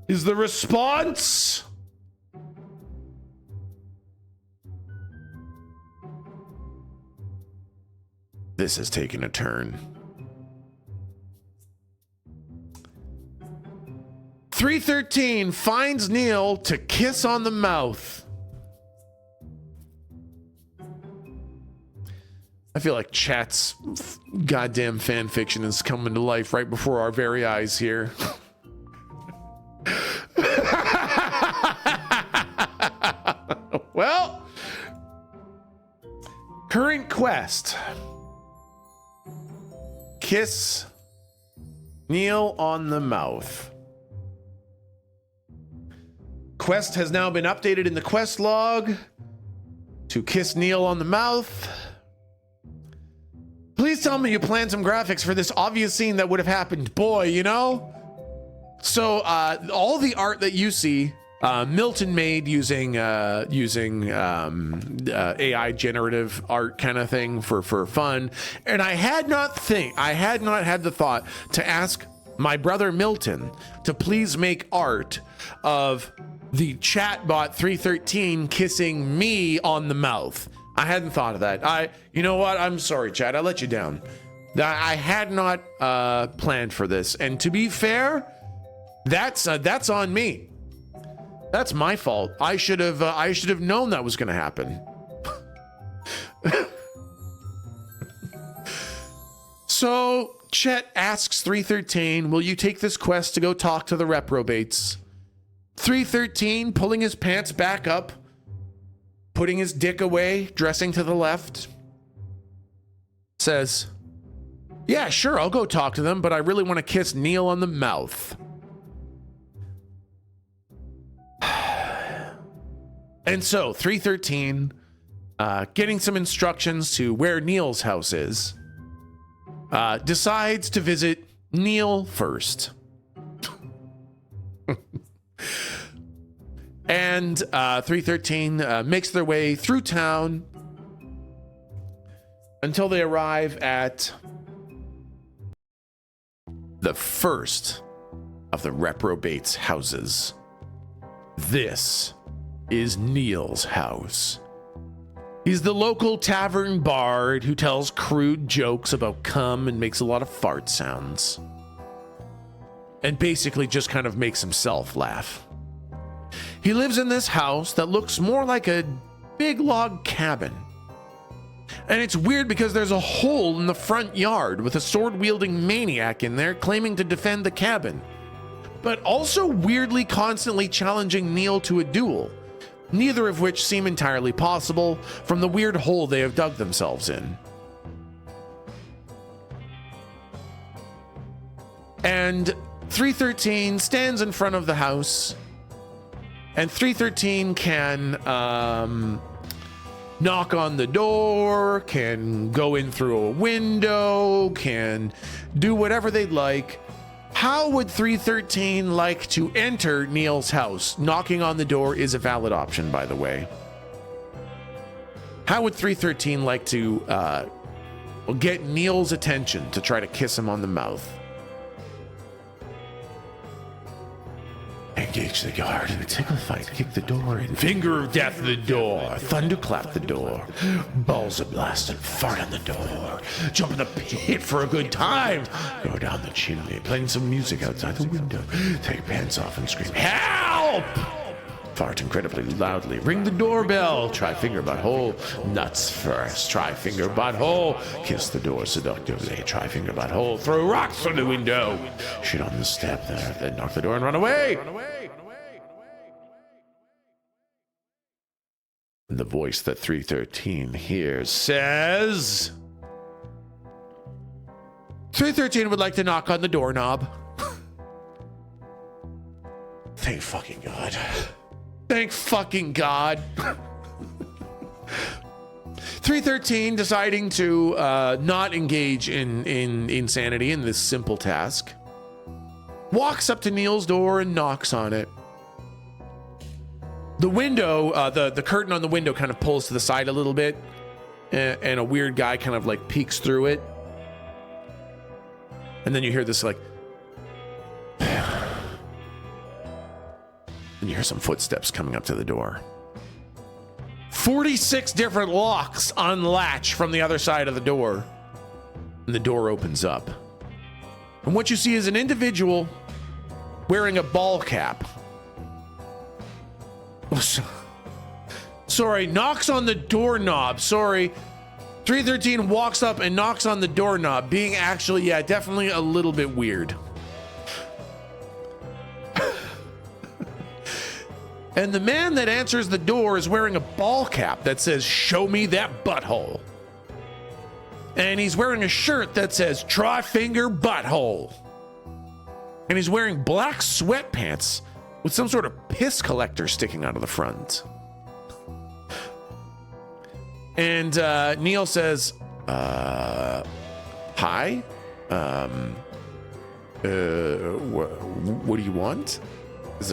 Speaker 1: is the response. This has taken a turn. 313 finds Neil to kiss on the mouth. I feel like chat's goddamn fan fiction is coming to life right before our very eyes here. Well, current quest. Kiss Neil on the mouth. Quest has now been updated in the quest log to kiss Neil on the mouth. Please tell me you planned some graphics for this obvious scene that would have happened. Boy, you know? So, all the art that you see, Milton made using AI generative art kind of thing for fun. And I had not had the thought to ask my brother Milton to please make art of the chatbot 313 kissing me on the mouth. I hadn't thought of that. You know what? I'm sorry, chat. I let you down. I had not planned for this. And to be fair, that's on me. That's my fault. I should have known that was going to happen. So Chet asks 313, will you take this quest to go talk to the reprobates? 313, pulling his pants back up, putting his dick away, dressing to the left, says, yeah, sure, I'll go talk to them, but I really want to kiss Neil on the mouth. And so 313, getting some instructions to where Neil's house is, decides to visit Neil first. And 313 makes their way through town until they arrive at the first of the reprobates' houses. This is Neil's house. He's the local tavern bard who tells crude jokes about cum and makes a lot of fart sounds. And basically just kind of makes himself laugh. He lives in this house that looks more like a big log cabin. And it's weird because there's a hole in the front yard with a sword-wielding maniac in there claiming to defend the cabin, but also weirdly constantly challenging Neil to a duel, neither of which seem entirely possible from the weird hole they have dug themselves in. And 313 stands in front of the house, and 313 can knock on the door, can go in through a window, can do whatever they'd like. How would 313 like to enter Neil's house? Knocking on the door is a valid option, by the way. How would 313 like to get Neil's attention to try to kiss him on the mouth? Engage the guard in a tickle fight. Kick the door in. Finger of death the door. Thunderclap the door. Balls of blast and fart on the door. Jump in the pit for a good time. Go down the chimney. Playing some music outside the window. Take pants off and scream, help! Fart incredibly loudly. Ring the doorbell. Try finger butthole. Nuts first. Try finger butthole. Kiss the door seductively. Try finger butthole. Throw rocks through the window. Shit on the step there. Then knock the door and run away. And the voice that 313 hears says, 313 would like to knock on the doorknob. Thank fucking God. Thank fucking God. 313 deciding to not engage in insanity in this simple task, walks up to Neil's door and knocks on it. The window, the curtain on the window kind of pulls to the side a little bit, and a weird guy kind of like peeks through it. And then you hear this like, and you hear some footsteps coming up to the door. 46 different locks unlatch from the other side of the door, and the door opens up. And what you see is an individual wearing a ball cap. Sorry, knocks on the doorknob. Sorry. 313 walks up and knocks on the doorknob, being actually, yeah, definitely a little bit weird. And the man that answers the door is wearing a ball cap that says, show me that butthole. And he's wearing a shirt that says, try finger butthole. And he's wearing black sweatpants with some sort of piss collector sticking out of the front. And Neil says, hi? What do you want? Is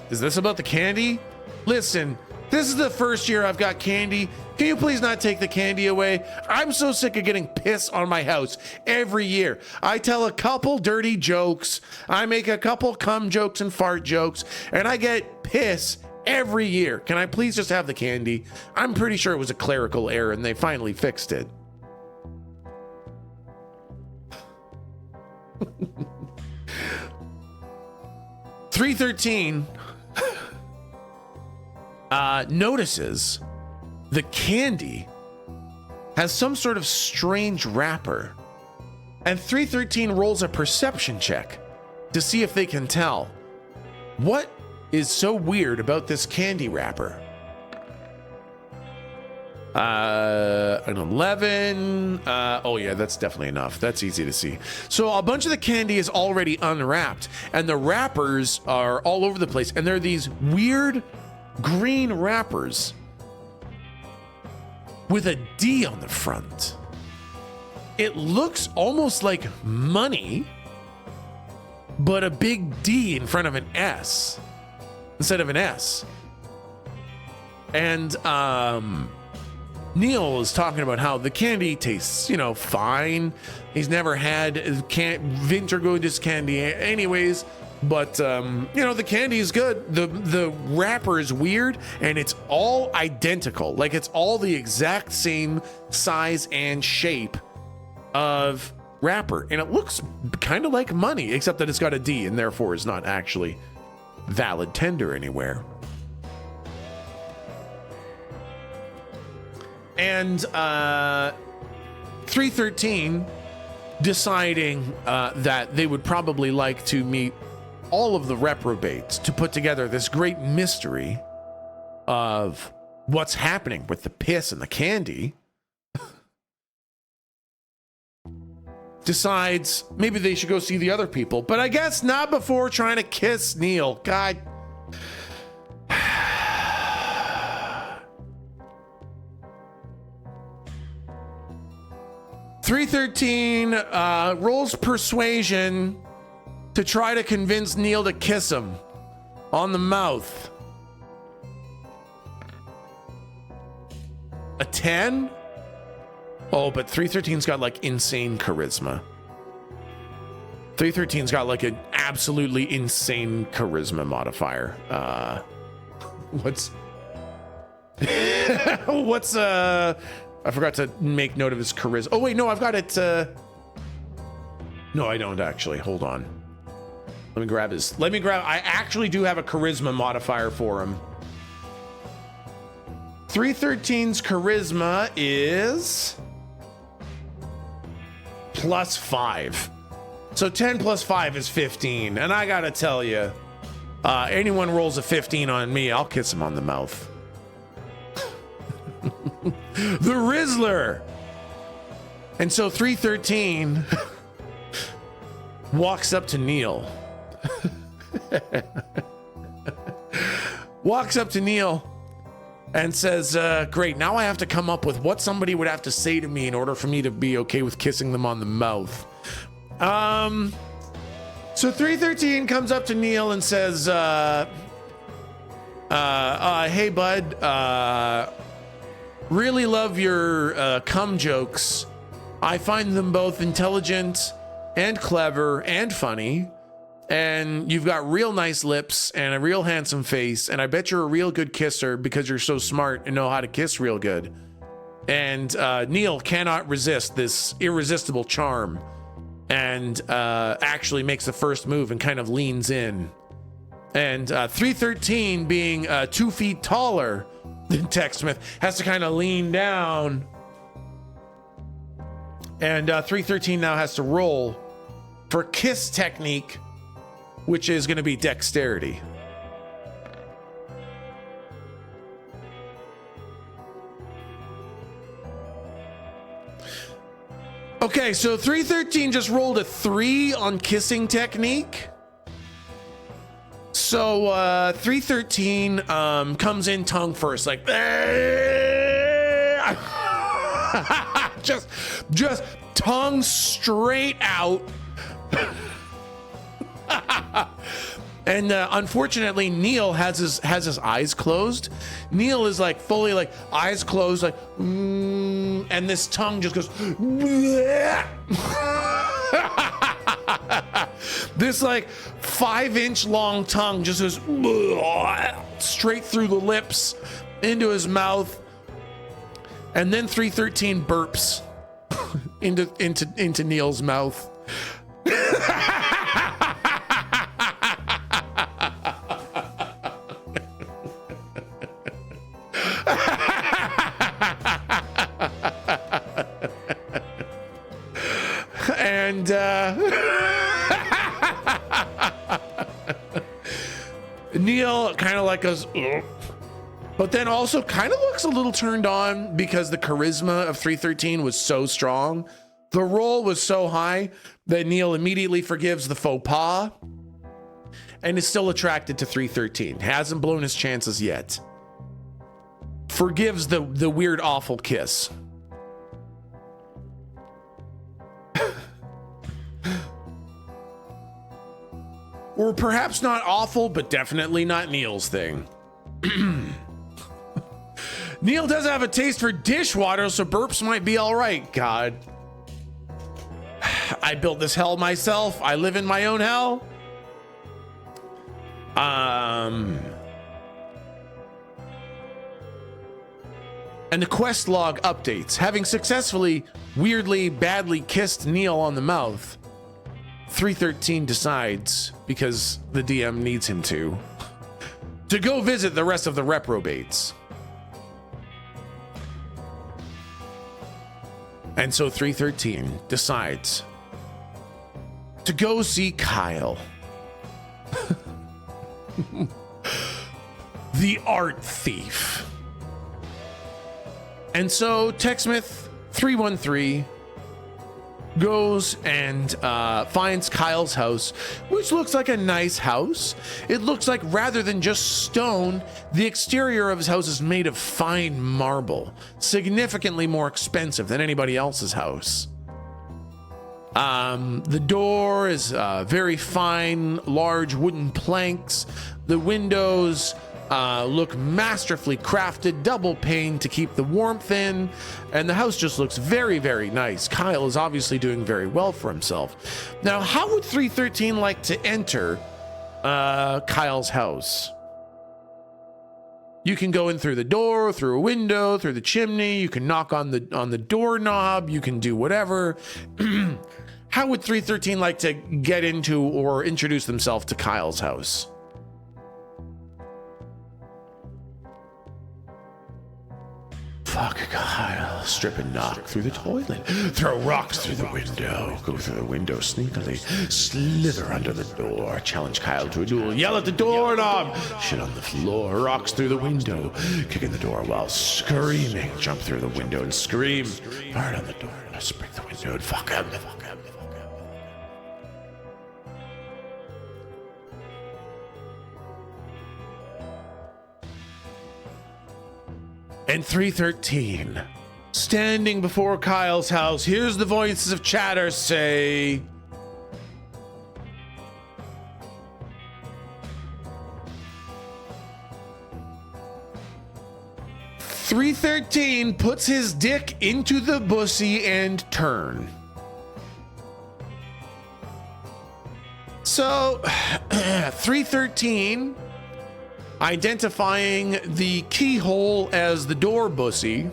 Speaker 1: this about the candy? Listen, this is the first year I've got candy. Can you please not take the candy away? I'm so sick of getting piss on my house every year. I tell a couple dirty jokes. I make a couple cum jokes and fart jokes, and I get piss every year. Can I please just have the candy? I'm pretty sure it was a clerical error and they finally fixed it. $313 notices the candy has some sort of strange wrapper And 313 rolls a perception check to see if they can tell what is so weird about this candy wrapper. An 11. Oh yeah, that's definitely enough. That's easy to see. So a bunch of the candy is already unwrapped, and the wrappers are all over the place, and they're these weird green wrappers with a D on the front. It looks almost like money, but a big D in front of an S instead of an S. And Neil is talking about how the candy tastes, fine. He's never had Wintergutes candy anyways, but the candy is good. The wrapper is weird, and it's all identical. Like, it's all the exact same size and shape of wrapper, and it looks kind of like money, except that it's got a D and therefore is not actually valid tender anywhere. And 313 deciding that they would probably like to meet all of the reprobates to put together this great mystery of what's happening with the piss and the candy, decides maybe they should go see the other people, but I guess not before trying to kiss Neil. God. 313 rolls persuasion to try to convince Neil to kiss him on the mouth. A 10? Oh, but 313's got like insane charisma. 313's got like an absolutely insane charisma modifier. What's I forgot to make note of his charisma. Oh wait, no, I've got it. No, I don't actually. Hold on. Let me grab. I actually do have a charisma modifier for him. 313's charisma is +5. So 10 + 5 is 15. And I gotta tell you, anyone rolls a 15 on me, I'll kiss him on the mouth. The Rizzler. And so 313 walks up to Neil. Walks up to Neil and says, great, now I have to come up with what somebody would have to say to me in order for me to be okay with kissing them on the mouth. So 313 comes up to Neil and says, hey bud, really love your cum jokes. I find them both intelligent and clever and funny. And you've got real nice lips and a real handsome face. And I bet you're a real good kisser because you're so smart and know how to kiss real good. And Neil cannot resist this irresistible charm and actually makes the first move and kind of leans in. And 313, being 2 feet taller than TechSmith, has to kind of lean down. And 313 now has to roll for kiss technique, which is going to be dexterity. Okay, so 313 just rolled a 3 on kissing technique. So 313 comes in tongue first, like just tongue straight out. And unfortunately, Neil has his eyes closed. Neil is like fully like eyes closed, like, and this tongue just goes. This like 5-inch long tongue just goes straight through the lips into his mouth, and then 313 burps into Neil's mouth. And And Neil kind of like goes, ugh, but then also kind of looks a little turned on because the charisma of 313 was so strong. The roll was so high that Neil immediately forgives the faux pas and is still attracted to 313. Hasn't blown his chances yet. Forgives the weird, awful kiss. Or perhaps not awful, but definitely not Neil's thing. Neil does have a taste for dishwater, so burps might be all right. God. I built this hell myself. I live in my own hell. And the quest log updates. Having successfully, weirdly, badly kissed Neil on the mouth, 313 decides, because the DM needs him to go visit the rest of the reprobates. And so 313 decides to go see Kyle, the art thief. And so TechSmith 313 goes and finds Kyle's house, which looks like a nice house. It looks like, rather than just stone, the exterior of his house is made of fine marble, significantly more expensive than anybody else's house. The door is very fine, large wooden planks. The windows look masterfully crafted, double pane to keep the warmth in, and the house just looks very, very nice. Kyle is obviously doing very well for himself. Now, how would 313 like to enter Kyle's house? You can go in through the door, through a window, through the chimney. You can knock on the doorknob. You can do whatever. How would 313 like to get into or introduce themselves to Kyle's house? Fuck Kyle. Strip and knock through the toilet. Throw rocks through the window. Go through the window sneakily. Slither under the door. Challenge Kyle to a duel. Yell at the doorknob. Shit on the floor. Rocks through the window. Kick in the door while screaming. Jump through the window and scream. Fart on the door. Let's break the window and fuck him. Fuck him. And 313, standing before Kyle's house, hears the voices of chatter say, "313 puts his dick into the bussy and turn." So, 313, identifying the keyhole as the door bussy,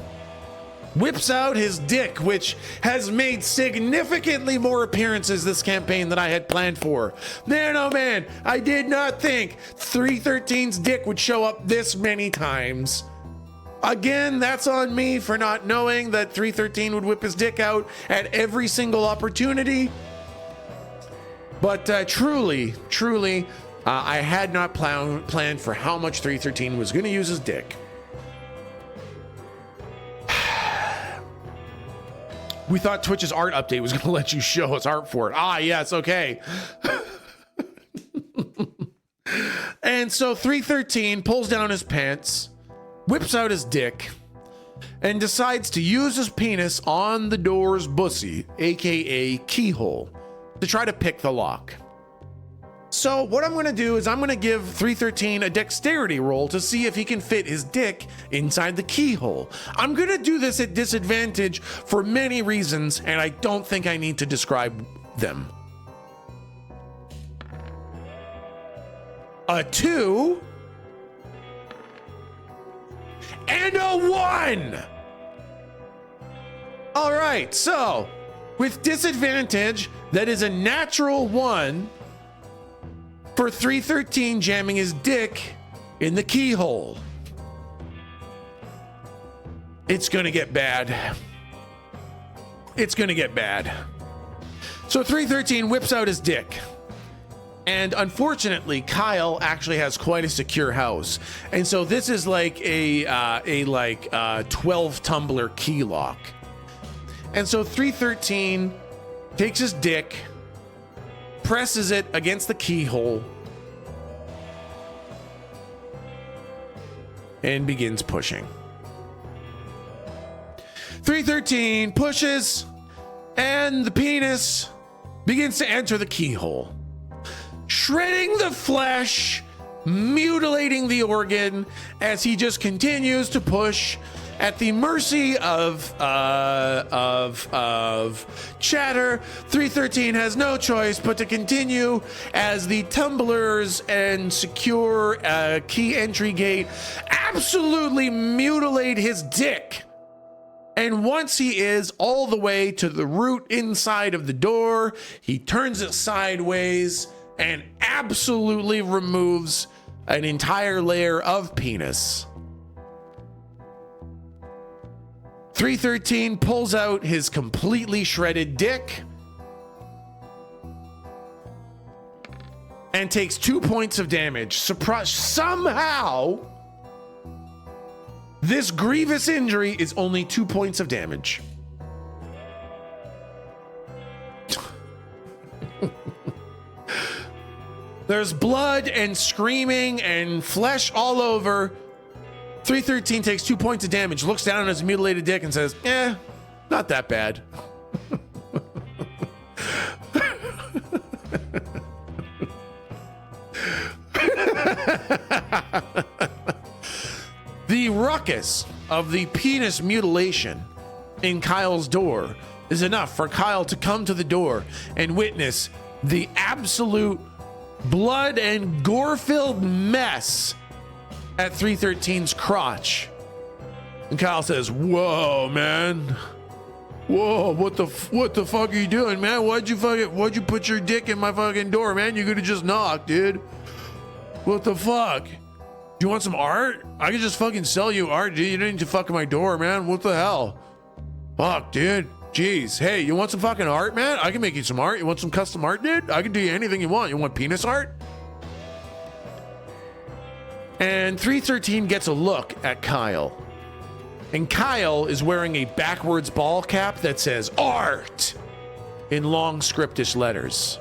Speaker 1: whips out his dick, which has made significantly more appearances this campaign than I had planned for. Man, oh man, I did not think 313's dick would show up this many times. Again, that's on me for not knowing that 313 would whip his dick out at every single opportunity. But truly, I had not planned for how much 313 was going to use his dick. We thought Twitch's art update was going to let you show us art for it. Ah, yes, okay. And so 313 pulls down his pants, whips out his dick, and decides to use his penis on the door's bussy, aka keyhole, to try to pick the lock. So what I'm going to do is I'm going to give 313 a dexterity roll to see if he can fit his dick inside the keyhole. I'm going to do this at disadvantage for many reasons, and I don't think I need to describe them. A 2 and a 1. All right, so with disadvantage, that is a natural 1 for 313 jamming his dick in the keyhole. It's gonna get bad. It's gonna get bad. So 313 whips out his dick. And unfortunately, Kyle actually has quite a secure house. And so this is like a 12 tumbler key lock. And so 313 takes his dick, presses it against the keyhole, and begins pushing. 313 pushes, and the penis begins to enter the keyhole, shredding the flesh, mutilating the organ as he just continues to push at the mercy of chatter. 313 has no choice but to continue as the tumblers and secure key entry gate absolutely mutilate his dick. And once he is all the way to the root inside of the door, he turns it sideways and absolutely removes an entire layer of penis. 313 pulls out his completely shredded dick and takes 2 points of damage. Surprise! Somehow, this grievous injury is only 2 points of damage. There's blood and screaming and flesh all over. 313 takes 2 points of damage, looks down on his mutilated dick and says, not that bad. The ruckus of the penis mutilation in Kyle's door is enough for Kyle to come to the door and witness the absolute blood and gore-filled mess at 313's crotch. And Kyle says, "Whoa, man. Whoa, what the fuck are you doing, man? Why'd you put your dick in my fucking door, man? You could have just knocked, dude. What the fuck? Do you want some art? I could just fucking sell you art, dude. You didn't need to fuck in my door, man. What the hell? Fuck, dude. Jeez. Hey, you want some fucking art, man? I can make you some art. You want some custom art, dude? I can do you anything you want. You want penis art?" And 313 gets a look at Kyle. And Kyle is wearing a backwards ball cap that says art in long scriptish letters.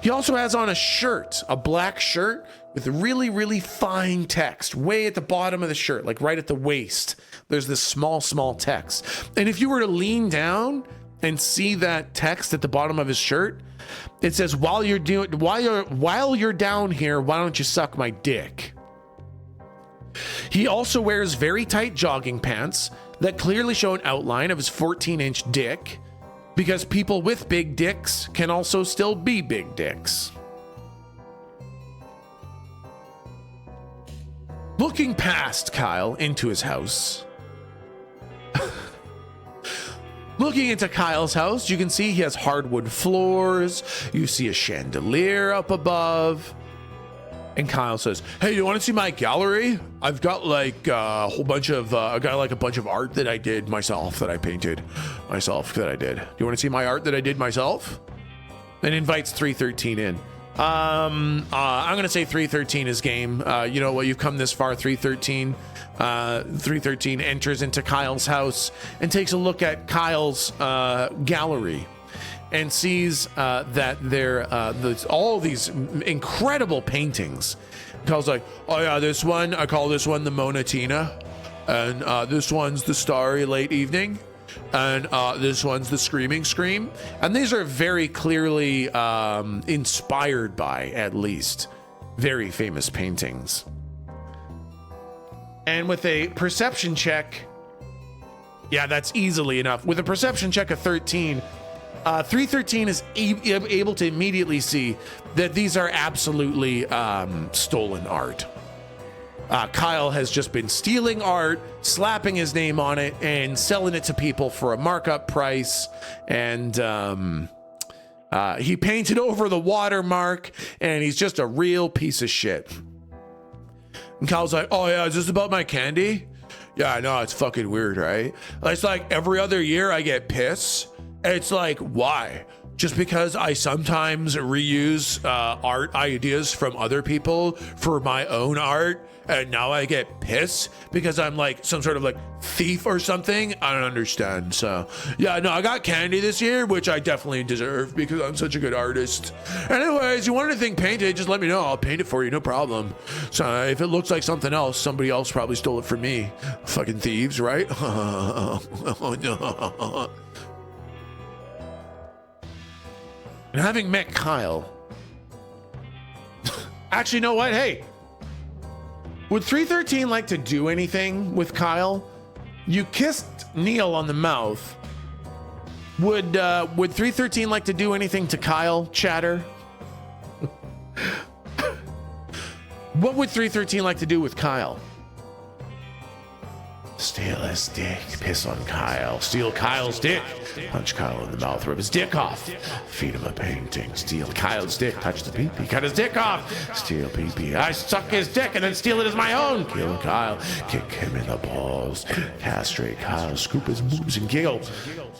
Speaker 1: He also has on a shirt, a black shirt with really, really fine text way at the bottom of the shirt, like right at the waist. There's this small text. And if you were to lean down and see that text at the bottom of his shirt, it says, while you're down here, why don't you suck my dick? He also wears very tight jogging pants that clearly show an outline of his 14-inch dick, because people with big dicks can also still be big dicks. Looking past Kyle into his house. Looking into Kyle's house, you can see he has hardwood floors. You see a chandelier up above. And Kyle says, "Hey, you want to see my gallery? I've got like a whole bunch of art that I did myself, that I painted myself, that I did. Do you want to see my art that I did myself?" And invites 313 in. I'm gonna say 313 is game. You know what? You've come this far, 313. 313 enters into Kyle's house and takes a look at Kyle's gallery, and sees that there's all these incredible paintings. Kyle's like, "Oh yeah, this one, I call this one the Mona Tina, and this one's the Starry Late Evening, and this one's the Screaming Scream." And these are very clearly inspired by, at least, very famous paintings. And with a perception check, yeah, that's easily enough. With a perception check of 13, 313 is able to immediately see that these are absolutely stolen art. Kyle has just been stealing art, slapping his name on it, and selling it to people for a markup price. And he painted over the watermark, and he's just a real piece of shit. And Kyle's like, "Oh yeah, is this about my candy? Yeah, I know, it's fucking weird, right? It's like every other year I get piss. It's like, why? just because I sometimes reuse art ideas from other people for my own art, and now I get pissed because I'm like some sort of like thief or something. I don't understand. So yeah, no, I got candy this year, which I definitely deserve because I'm such a good artist. Anyways, you want anything painted, just let me know. I'll paint it for you, no problem. So if it looks like something else, somebody else probably stole it from me. Fucking thieves, right? Oh, no. And having met Kyle, actually, you know what? Hey, would 313 like to do anything with Kyle? You kissed Neil on the mouth. Would 313 like to do anything to Kyle, chatter? What would 313 like to do with Kyle? Steal his dick, piss on Kyle, steal Kyle's dick, punch Kyle in the mouth, rip his dick off, feed him a painting, steal Kyle's dick, touch the pee-pee, cut his dick off, steal pee-pee, I suck his dick and then steal it as my own, kill Kyle, kick him in the balls, castrate Kyle, scoop his boobs and giggle,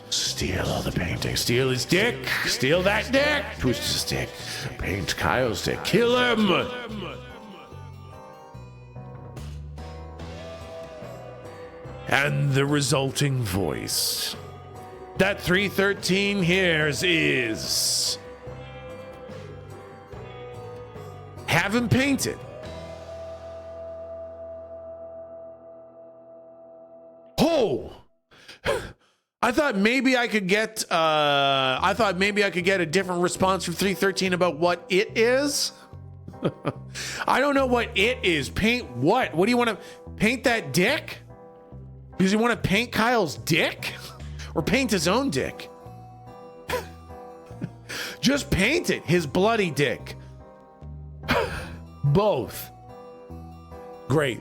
Speaker 1: steal all the paintings, steal his dick, steal that dick, twist his dick, paint Kyle's dick, kill him. And the resulting voice that 313 hears is, have him painted. Oh, I thought maybe I could get a different response from 313 about what it is. I don't know what it is. Paint what? What do you want to paint that dick? Does he want to paint Kyle's dick or paint his own dick? Just paint it, his bloody dick. Both. Great.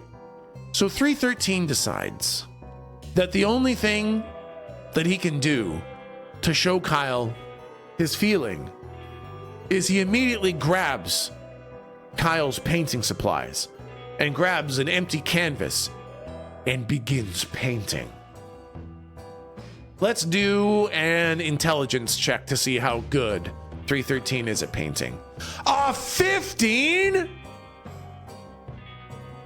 Speaker 1: So 313 decides that the only thing that he can do to show Kyle his feeling is he immediately grabs Kyle's painting supplies and grabs an empty canvas and begins painting. Let's do an intelligence check to see how good 313 is at painting. 15?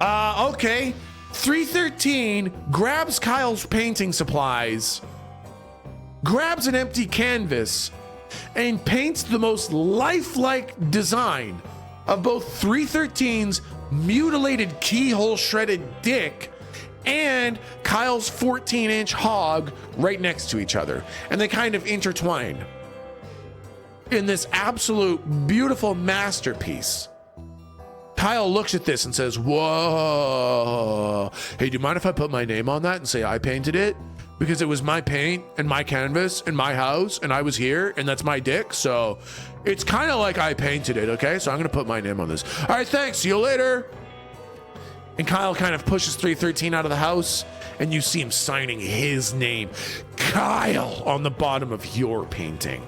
Speaker 1: Okay. 313 grabs Kyle's painting supplies, grabs an empty canvas, and paints the most lifelike design of both 313's mutilated keyhole shredded dick and Kyle's 14-inch hog right next to each other. And they kind of intertwine in this absolute beautiful masterpiece. Kyle looks at this and says, whoa, hey, do you mind if I put my name on that and say I painted it? Because it was my paint and my canvas and my house and I was here and that's my dick. So it's kind of like I painted it, okay? So I'm going to put my name on this. All right, thanks. See you later. And Kyle kind of pushes 313 out of the house, and you see him signing his name, Kyle, on the bottom of your painting.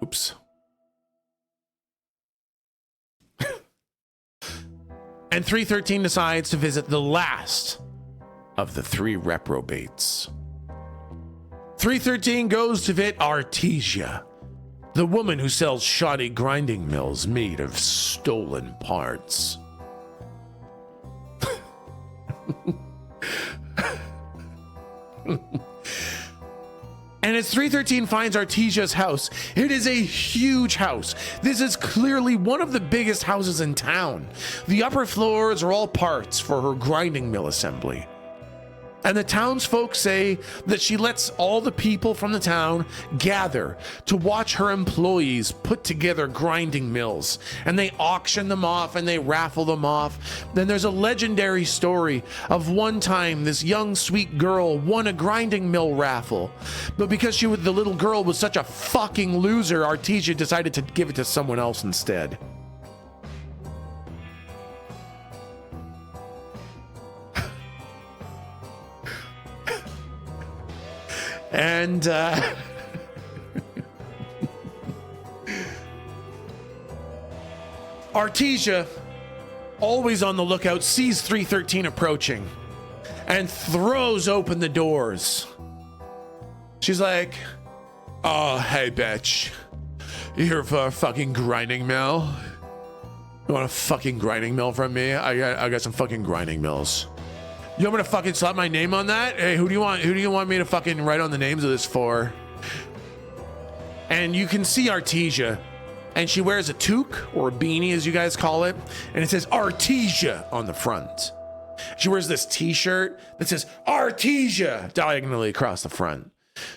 Speaker 1: Oops. And 313 decides to visit the last of the 3 reprobates. 313 goes to visit Artesia, the woman who sells shoddy grinding mills made of stolen parts. And as 313 finds Artesia's house, it is a huge house. This is clearly one of the biggest houses in town. The upper floors are all parts for her grinding mill assembly. And the townsfolk say that she lets all the people from the town gather to watch her employees put together grinding mills. And they auction them off and they raffle them off. Then there's a legendary story of one time this young sweet girl won a grinding mill raffle. But because the little girl was such a fucking loser, Artesia decided to give it to someone else instead. And Artesia, always on the lookout, sees 313 approaching and throws open the doors She's like, oh, hey, bitch. You here for a fucking grinding mill? You want a fucking grinding mill from me? I got some fucking grinding mills. You want me to fucking slap my name on that? Hey, who do you want me to fucking write on the names of this for? And you can see Artesia, and she wears a toque or a beanie, as you guys call it, and it says Artesia on the front. She wears this t-shirt that says Artesia diagonally across the front.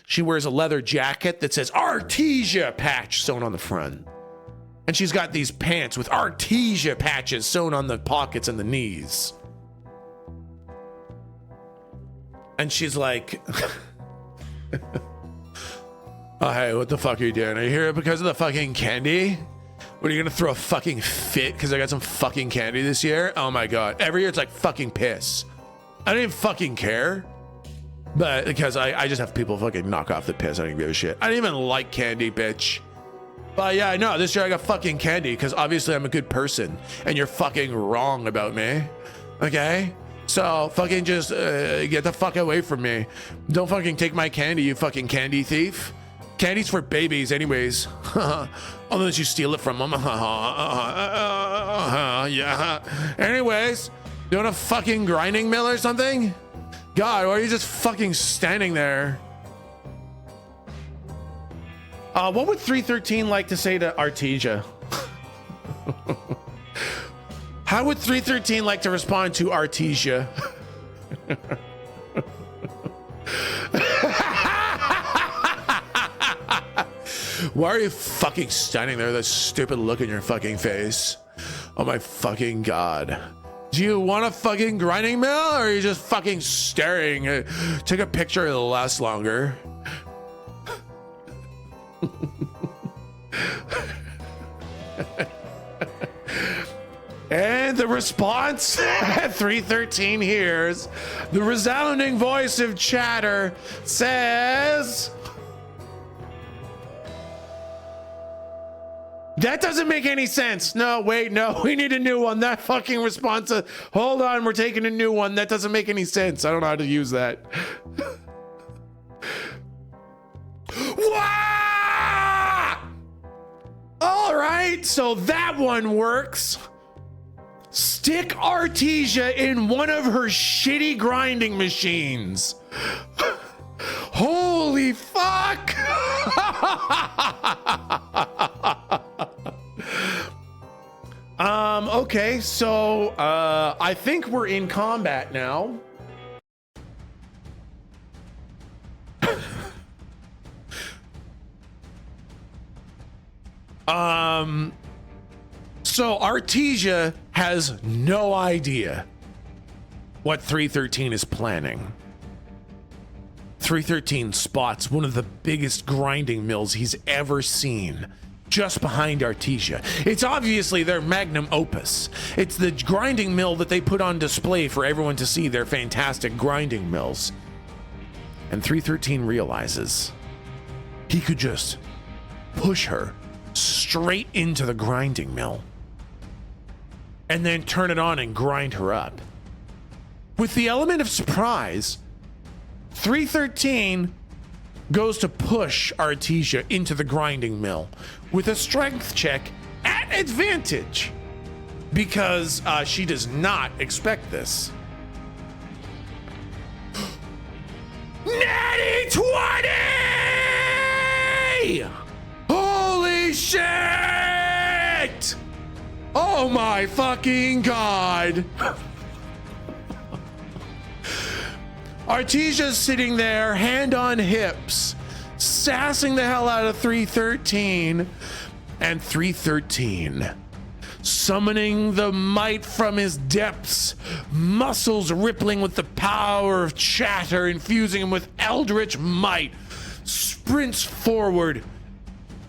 Speaker 1: She wears a leather jacket that says Artesia patch sewn on the front. And she's got these pants with Artesia patches sewn on the pockets and the knees. And she's like, oh, hey, what the fuck are you doing? Are you here because of the fucking candy? What, are you gonna throw a fucking fit because I got some fucking candy this year? Oh my God. Every year it's like fucking piss. I don't even fucking care. But because I just have people fucking knock off the piss. I don't give a shit. I don't even like candy, bitch. But yeah, no, this year I got fucking candy because obviously I'm a good person and you're fucking wrong about me. Okay? So fucking just get the fuck away from me. Don't fucking take my candy, you fucking candy thief. Candy's for babies anyways. Unless you steal it from them. Yeah. Anyways, you want a fucking grinding mill or something? God, why are you just fucking standing there? What would 313 like to say to Artesia? How would 313 like to respond to Artesia? Why are you fucking standing there with that stupid look in your fucking face? Oh my fucking God. Do you want a fucking grinding mill or are you just fucking staring? Take a picture, it'll last longer. And the response 313 hears the resounding voice of Chatter says, that doesn't make any sense. No, wait, no, we need a new one. That fucking response. Hold on, we're taking a new one. That doesn't make any sense. I don't know how to use that. All right, so that one works. Stick Artesia in one of her shitty grinding machines. Holy fuck! Okay, so I think we're in combat now. So Artesia has no idea what 313 is planning. 313 spots one of the biggest grinding mills he's ever seen just behind Artesia. It's obviously their magnum opus. It's the grinding mill that they put on display for everyone to see their fantastic grinding mills. And 313 realizes he could just push her straight into the grinding mill and then turn it on and grind her up. With the element of surprise, 313 goes to push Artesia into the grinding mill with a strength check at advantage because she does not expect this. Natty 20! Holy shit! Oh my fucking God! Artesia's sitting there, hand on hips, sassing the hell out of 313, and 313, summoning the might from his depths, muscles rippling with the power of Chatter, infusing him with eldritch might, sprints forward,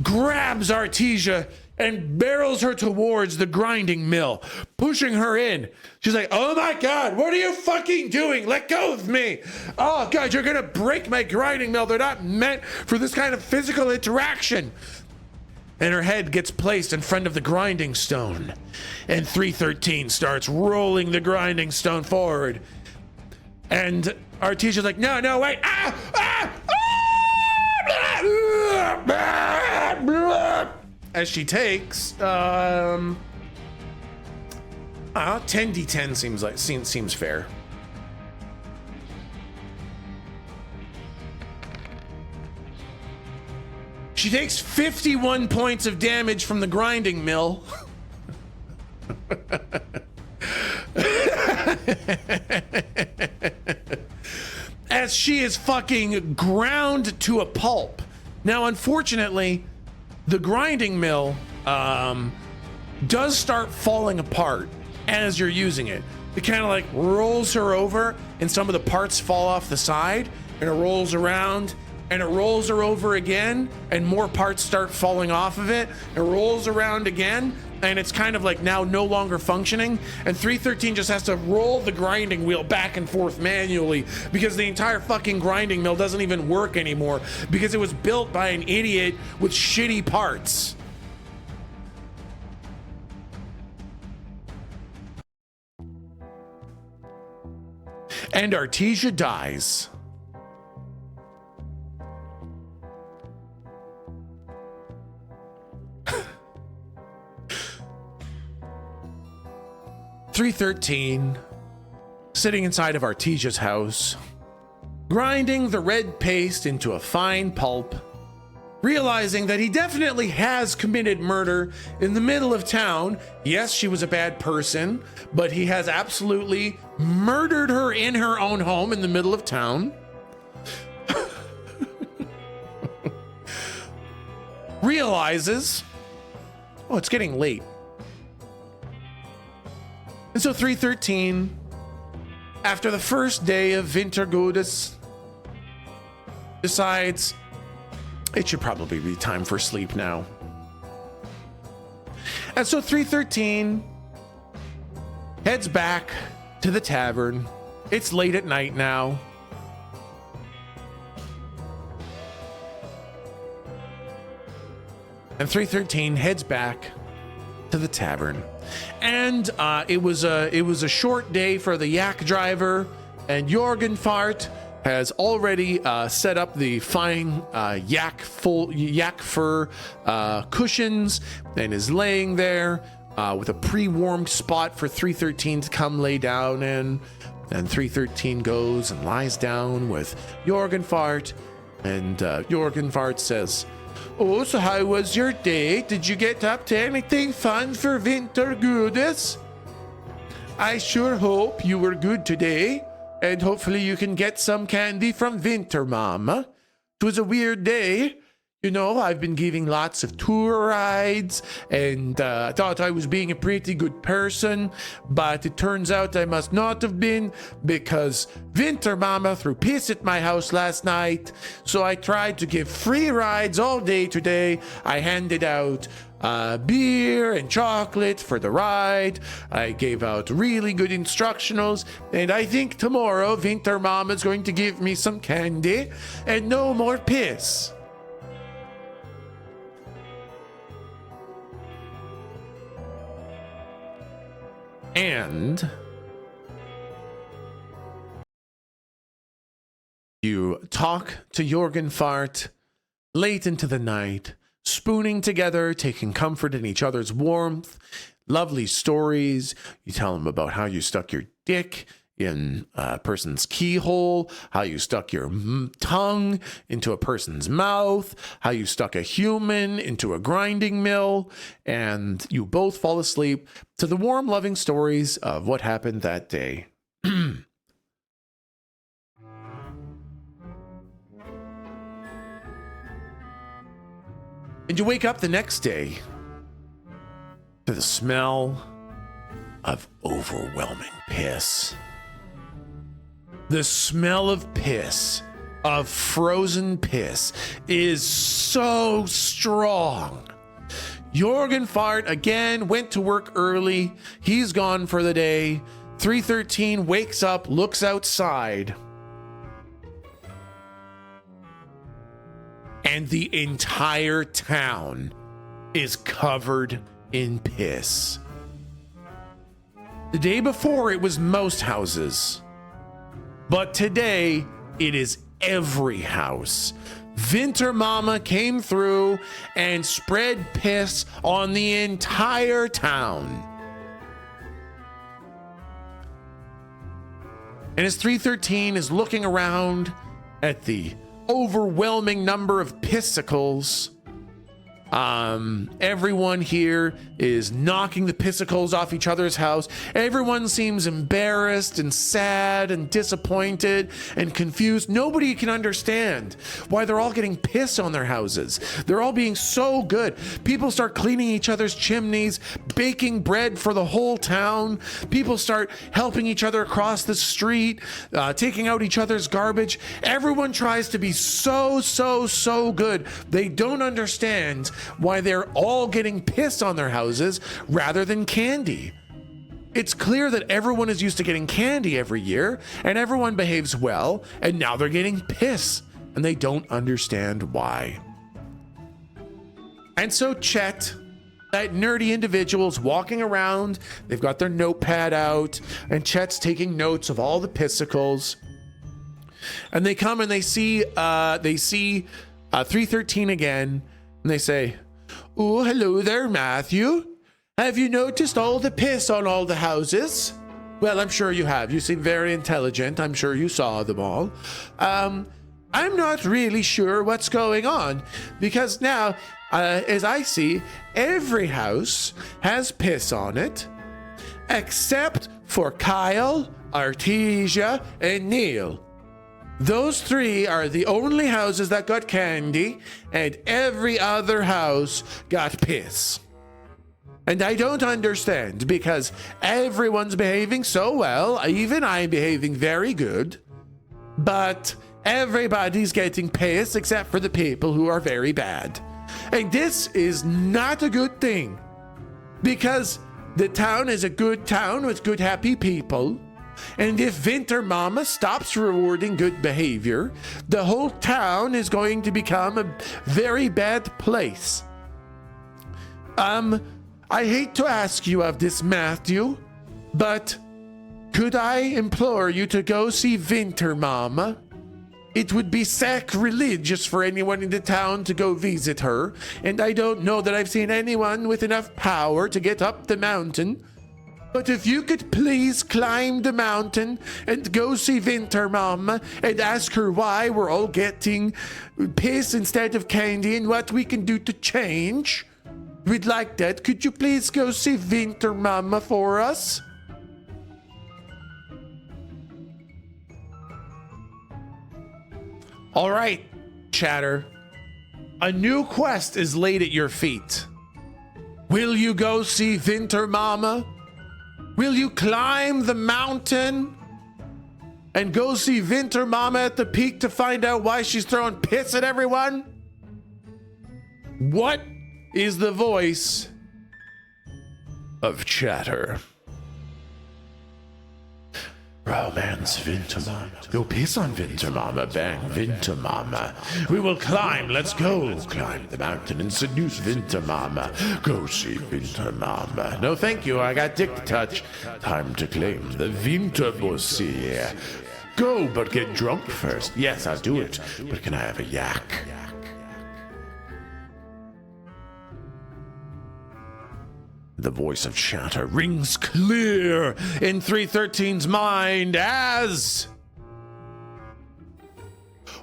Speaker 1: grabs Artesia, and barrels her towards the grinding mill, pushing her in. She's like, oh my God, what are you fucking doing? Let go of me. Oh God, you're gonna break my grinding mill. They're not meant for this kind of physical interaction. And her head gets placed in front of the grinding stone. And 313 starts rolling the grinding stone forward. And Artesia's like, no, wait. as she takes 10d10 seems fair. She takes 51 points of damage from the grinding mill. As she is fucking ground to a pulp. Now, unfortunately, the grinding mill does start falling apart as you're using it. It kind of like rolls her over, and some of the parts fall off the side, and it rolls around, and it rolls her over again, and more parts start falling off of it. It rolls around again, and it's kind of like now no longer functioning, and 313 just has to roll the grinding wheel back and forth manually because the entire fucking grinding mill doesn't even work anymore because it was built by an idiot with shitty parts. And Artesia dies. .313, sitting inside of Artesia's house, grinding the red paste into a fine pulp, realizing that he definitely has committed murder in the middle of town. Yes, she was a bad person, but he has absolutely murdered her in her own home in the middle of town. Realizes, oh, it's getting late. And so 313, after the first day of Wintergudis, decides it should probably be time for sleep now. And so 313 heads back to the tavern. It's late at night now. And 313 heads back to the tavern. And it was a short day for the yak driver, and Jorgenfart has already set up the fine yak fur cushions and is laying there with a pre-warmed spot for 313 to come lay down in. And 313 goes and lies down with Jorgenfart, and Jorgenfart says, "Oh, so how was your day? Did you get up to anything fun for Wintergudis? I sure hope you were good today, and hopefully you can get some candy from Winter Mama. It was a weird day. You know, I've been giving lots of tour rides, and I thought I was being a pretty good person, but it turns out I must not have been, because Winter Mama threw piss at my house last night. So I tried to give free rides all day today. I handed out beer and chocolate for the ride. I gave out really good instructionals, and I think tomorrow Winter Mama is going to give me some candy and no more piss." And you talk to Jorgenfart late into the night, spooning together, taking comfort in each other's warmth, lovely stories. You tell him about how you stuck your dick in a person's keyhole, how you stuck your tongue into a person's mouth, how you stuck a human into a grinding mill, and you both fall asleep to the warm, loving stories of what happened that day. And you wake up the next day to the smell of overwhelming piss. The smell of piss, of frozen piss, is so strong. Jorgenfart again went to work early. He's gone for the day. 313 wakes up, looks outside, and the entire town is covered in piss. The day before, it was most houses. But today, it is every house. Winter Mama came through and spread piss on the entire town. And as 313 is looking around at the overwhelming number of pissicles, everyone here is knocking the pissicles off each other's house. Everyone seems embarrassed and sad and disappointed and confused. Nobody can understand why they're all getting piss on their houses. They're all being so good. People start cleaning each other's chimneys, baking bread for the whole town. People start helping each other across the street, taking out each other's garbage. Everyone tries to be so good. They don't understand why they're all getting piss on their houses rather than candy. It's clear that everyone is used to getting candy every year and everyone behaves well, and now they're getting piss and they don't understand why. And so Chet, that nerdy individual's walking around, they've got their notepad out, and Chet's taking notes of all the pissicles. And they come and they see 313 again. And they say, "Oh, hello there, Matthew. Have you noticed all the piss on all the houses?" "Well, I'm sure you have. You seem very intelligent. I'm sure you saw them all. I'm not really sure what's going on, because now, as I see, every house has piss on it, except for Kyle, Artesia, and Neil. Those three are the only houses that got candy, and every other house got piss. And I don't understand, because everyone's behaving so well, even I'm behaving very good, but everybody's getting piss except for the people who are very bad. And this is not a good thing, because the town is a good town with good, happy people. And if Winter Mama stops rewarding good behavior, the whole town is going to become a very bad place. I hate to ask you of this, Matthew, but could I implore you to go see Winter Mama? It would be sacrilegious for anyone in the town to go visit her, and I don't know that I've seen anyone with enough power to get up the mountain. But if you could please climb the mountain and go see Winter Mama and ask her why we're all getting piss instead of candy and what we can do to change, we'd like that. Could you please go see Winter Mama for us?" All right, Chatter. A new quest is laid at your feet. Will you go see Winter Mama? Will you climb the mountain and go see Winter Mama at the peak to find out why she's throwing piss at everyone? What is the voice of Chatter? Romance Winter Mama. Go piss on Winter Mama. Bang Winter Mama. We will climb. Let's go. Climb the mountain and seduce Winter Mama. Go see Winter Mama. No, thank you. I got dick to touch. Time to claim the Winter Pussy. Go, but get drunk first. Yes, I'll do it. But can I have a yak? The voice of Chatter rings clear in 313's mind as...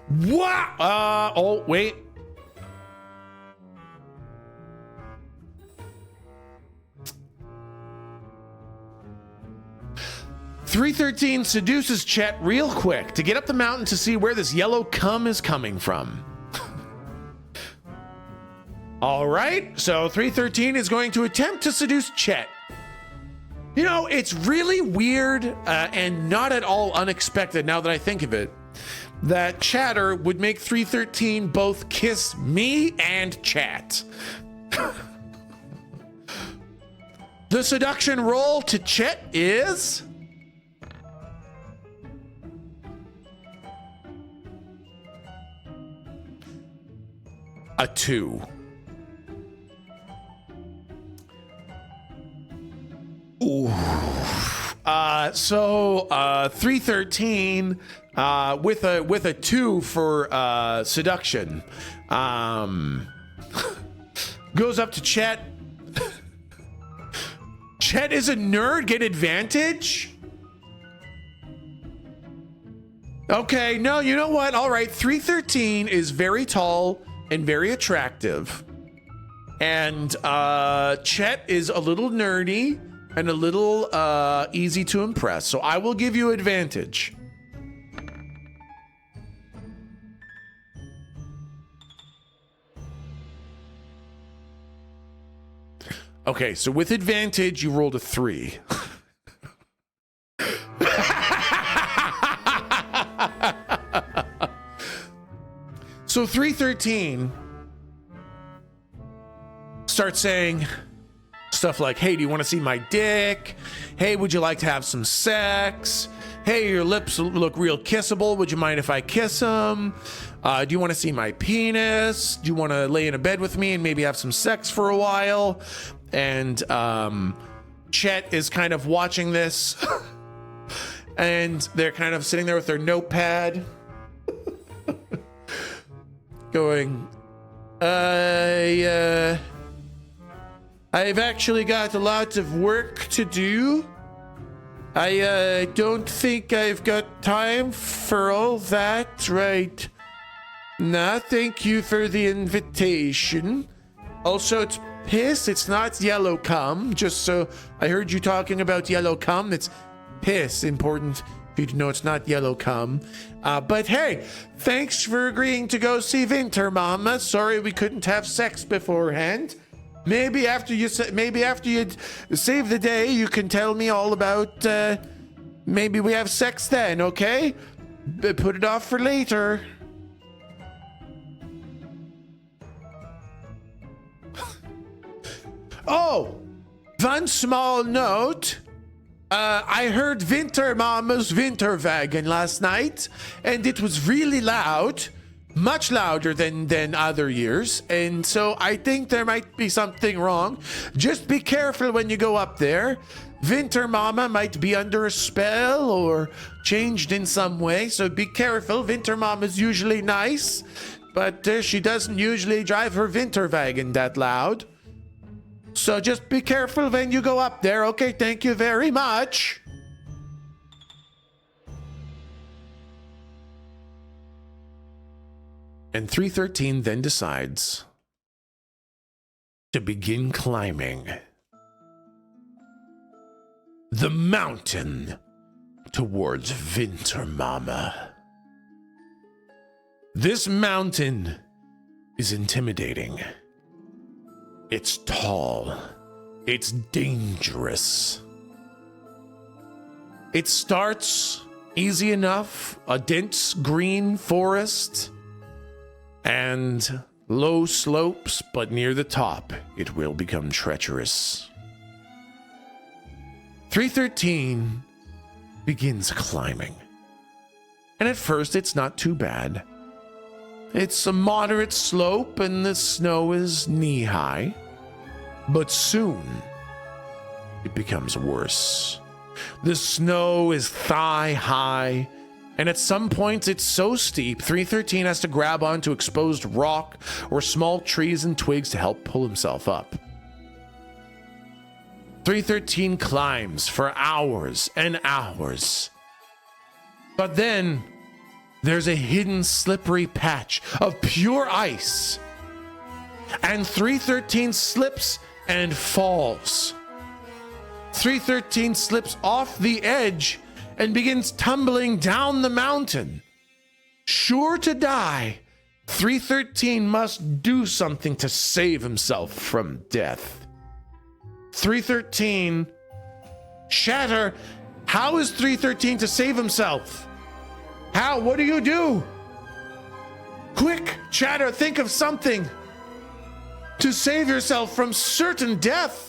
Speaker 1: What? Oh, wait. .313 seduces Chet real quick to get up the mountain to see where this yellow cum is coming from. All right, so 313 is going to attempt to seduce Chet. You know, it's really weird and not at all unexpected, now that I think of it, that Chatter would make 313 both kiss me and Chat. The seduction roll to Chet is... a 2. Ooh. So 313 with a 2 for seduction goes up to Chet. Chet is a nerd. Get advantage. Okay, no, you know what? All right, 313 is very tall and very attractive. And Chet is a little nerdy and a little easy to impress. So I will give you advantage. Okay, so with advantage, you rolled a 3. So 313 starts saying stuff like, hey, do you want to see my dick? Hey, would you like to have some sex? Hey, your lips look real kissable. Would you mind if I kiss them? Do you want to see my penis? Do you want to lay in a bed with me and maybe have some sex for a while? And Chet is kind of watching this and they're kind of sitting there with their notepad going, I've actually got a lot of work to do. I don't think I've got time for all that right now. Thank you for the invitation. Also, it's piss. It's not yellow cum. Just so I heard you talking about yellow cum. It's piss. Important for you to know it's not yellow cum. But hey, thanks for agreeing to go see Winter Mama. Sorry we couldn't have sex beforehand. Maybe after you save the day, you can tell me all about. Maybe we have sex then, okay? Put it off for later. Oh, one small note. I heard Winter Mama's Winterwagen last night, and it was really loud. Much louder than other years, and so I think there might be something wrong. Just be careful when you go up there. Winter Mama might be under a spell or changed in some way, so be careful. Winter Mama's usually nice, but she doesn't usually drive her Winterwagen that loud. So just be careful when you go up there. Okay, thank you very much. And 313 then decides to begin climbing the mountain towards Winter Mama. This mountain is intimidating. It's tall. It's dangerous. It starts easy enough, a dense green forest and low slopes, but near the top, it will become treacherous. 313 begins climbing. And at first, it's not too bad. It's a moderate slope and the snow is knee-high. But soon, it becomes worse. The snow is thigh-high. And at some points, it's so steep, 313 has to grab onto exposed rock or small trees and twigs to help pull himself up. 313 climbs for hours and hours. But then, there's a hidden slippery patch of pure ice. And 313 slips and falls. 313 slips off the edge and begins tumbling down the mountain. Sure to die, 313 must do something to save himself from death. 313, Shatter, how is 313 to save himself? How? What do you do? Quick, Chatter, think of something to save yourself from certain death.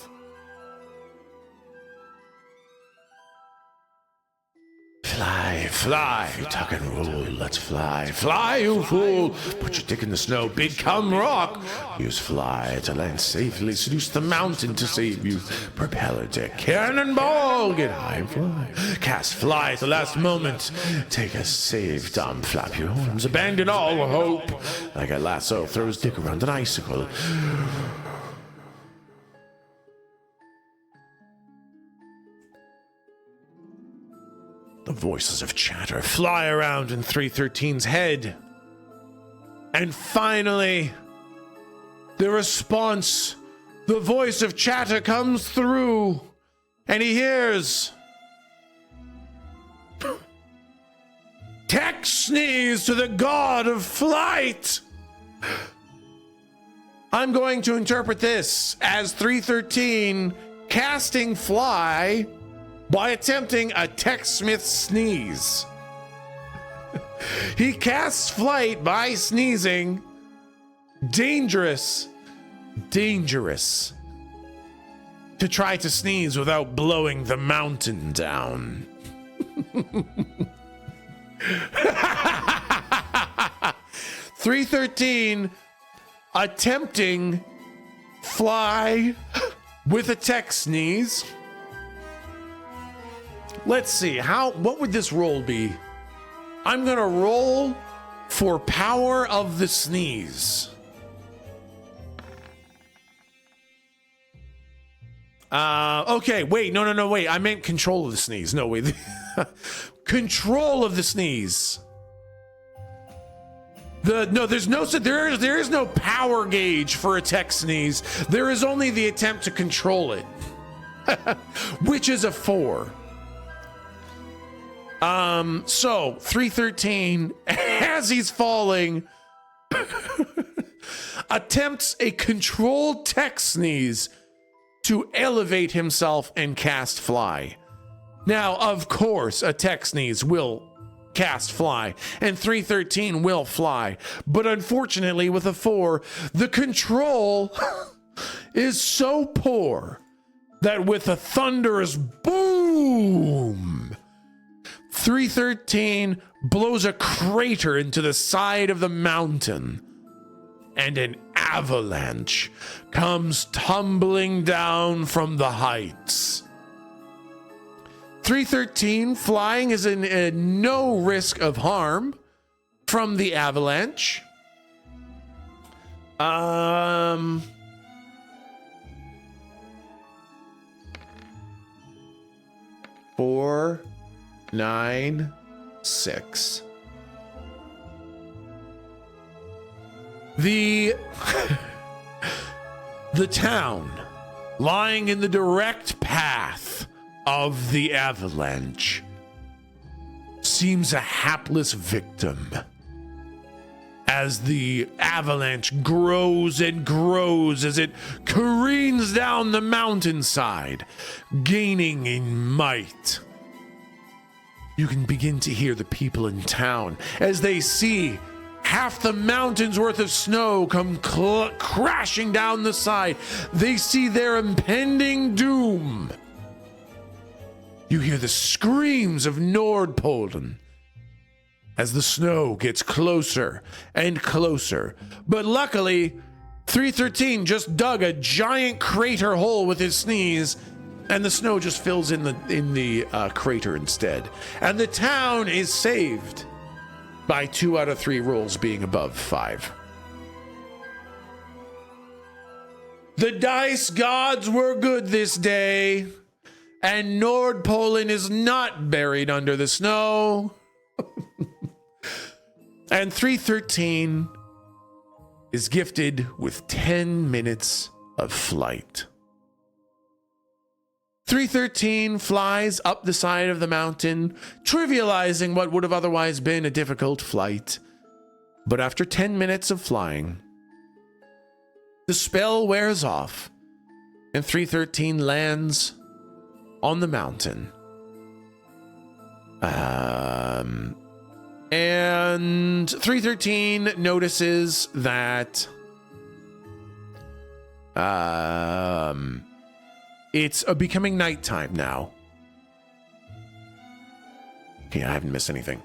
Speaker 1: Fly, fly, tuck and roll, let's fly. Fly, you fool! Put your dick in the snow, big cum rock! Use fly to land safely, seduce the mountain to save you. Propeller dick, cannonball, get high and fly. Cast fly at the last moment. Take a save, dumb, flap your arms, abandon all hope. Like a lasso, throws dick around an icicle. The voices of chatter fly around in 313's head. And finally, the response, the voice of chatter comes through, and he hears, Tech sneeze to the god of flight. I'm going to interpret this as 313 casting fly by attempting a TechSmith sneeze. He casts flight by sneezing. Dangerous. Dangerous. To try to sneeze without blowing the mountain down. 313 attempting fly with a tech sneeze. Let's see, what would this roll be? I'm gonna roll for power of the sneeze. Okay, wait, no, wait. I meant control of the sneeze. No, wait. Control of the sneeze. There is no power gauge for a tech sneeze. There is only the attempt to control it, which is a 4. So 313, as he's falling, attempts a controlled tech sneeze to elevate himself and cast fly. Now, of course, a tech sneeze will cast fly, and 313 will fly. But unfortunately, with a 4, the control is so poor that with a thunderous boom, 313 blows a crater into the side of the mountain, and an avalanche comes tumbling down from the heights. 313 flying is in no risk of harm from the avalanche. 4, 9, 6. The town lying in the direct path of the avalanche seems a hapless victim as the avalanche grows and grows as it careens down the mountainside, gaining in might. You can begin to hear the people in town as they see half the mountain's worth of snow come crashing down the side. They see their impending doom. You hear the screams of Nordpolen as the snow gets closer and closer. But luckily, 313 just dug a giant crater hole with his sneeze, and the snow just fills in the crater instead. And the town is saved by 2 out of 3 rolls being above 5. The dice gods were good this day, and Nordpolen is not buried under the snow. And 313 is gifted with 10 minutes of flight. 313 flies up the side of the mountain, trivializing what would have otherwise been a difficult flight. But after 10 minutes of flying, the spell wears off, and 313 lands on the mountain. And 313 notices that it's becoming nighttime now. Okay, I haven't missed anything.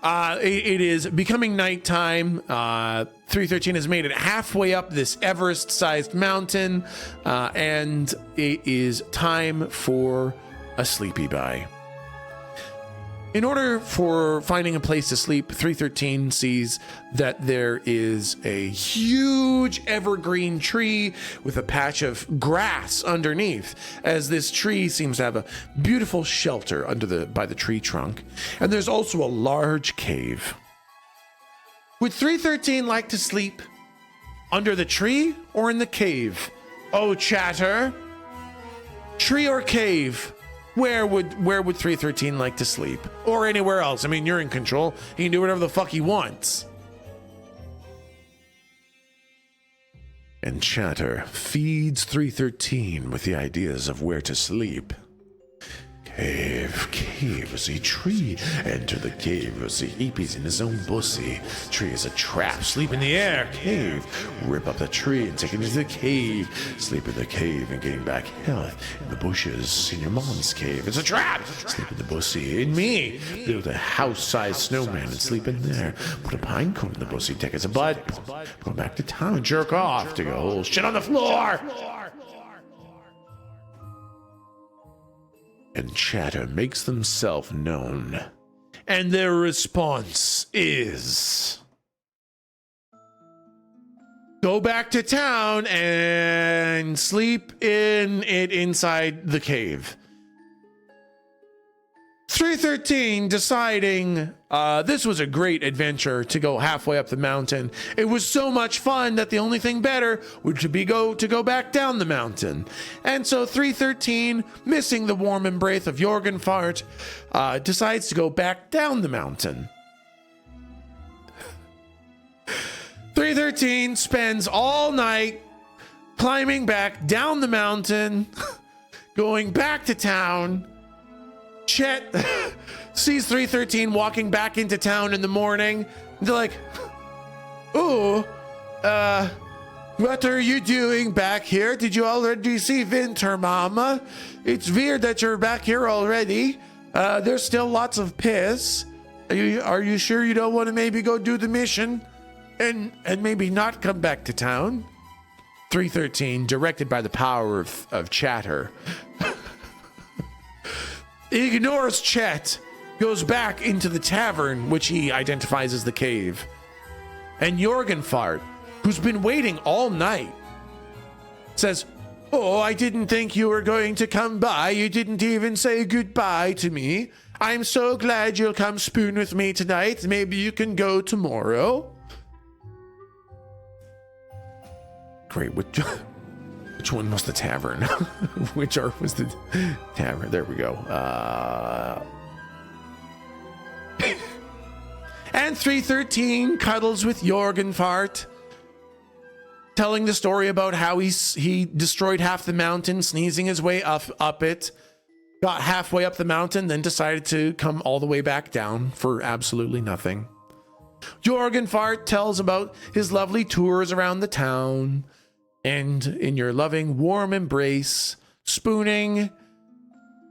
Speaker 1: It is becoming nighttime. 313 has made it halfway up this Everest-sized mountain, and it is time for a sleepy bye. In order for finding a place to sleep, 313 sees that there is a huge evergreen tree with a patch of grass underneath, as this tree seems to have a beautiful shelter by the tree trunk. And there's also a large cave. Would 313 like to sleep under the tree or in the cave? Oh, chatter. Tree or cave? Where would 313 like to sleep? Or anywhere else? I mean, you're in control. He can do whatever the fuck he wants. And Chatter feeds 313 with the ideas of where to sleep. Cave is a tree. Enter the cave, was he's in his own bussy. Tree is a trap. Sleep in the air. Cave. Rip up the tree and take it into the cave. Sleep in the cave and gain back health. In the bushes, in your mom's cave. It's a trap. Sleep in the bussy. In me. Build a house-sized snowman and sleep in there. Put a pine cone in the bussy. Take as a bud. Go back to town. Jerk off. Dig a hole. Shit on the floor. And Chatter makes themselves known. And their response is... go back to town and sleep in it inside the cave. 313 deciding this was a great adventure to go halfway up the mountain. It was so much fun that the only thing better would be to go back down the mountain. And so 313, missing the warm embrace of Jorgenfart, decides to go back down the mountain. 313 spends all night climbing back down the mountain, going back to town. Chet sees 313 walking back into town in the morning. They're like, "Ooh, what are you doing back here? Did you already see Winter Mama? It's weird that you're back here already. There's still lots of piss. Are you sure you don't want to maybe go do the mission and maybe not come back to town?" 313, directed by the power of Chatter, ignores Chet, goes back into the tavern, which he identifies as the cave. And Jorgenfart, who's been waiting all night, says, "Oh, I didn't think you were going to come by. You didn't even say goodbye to me. I'm so glad you'll come spoon with me tonight. Maybe you can go tomorrow." Great. Which one was the tavern? Which was the tavern? There we go. And 313 cuddles with Jorgenfart, telling the story about how he destroyed half the mountain, sneezing his way up it, got halfway up the mountain, then decided to come all the way back down for absolutely nothing. Jorgenfart tells about his lovely tours around the town, and in your loving, warm embrace, spooning,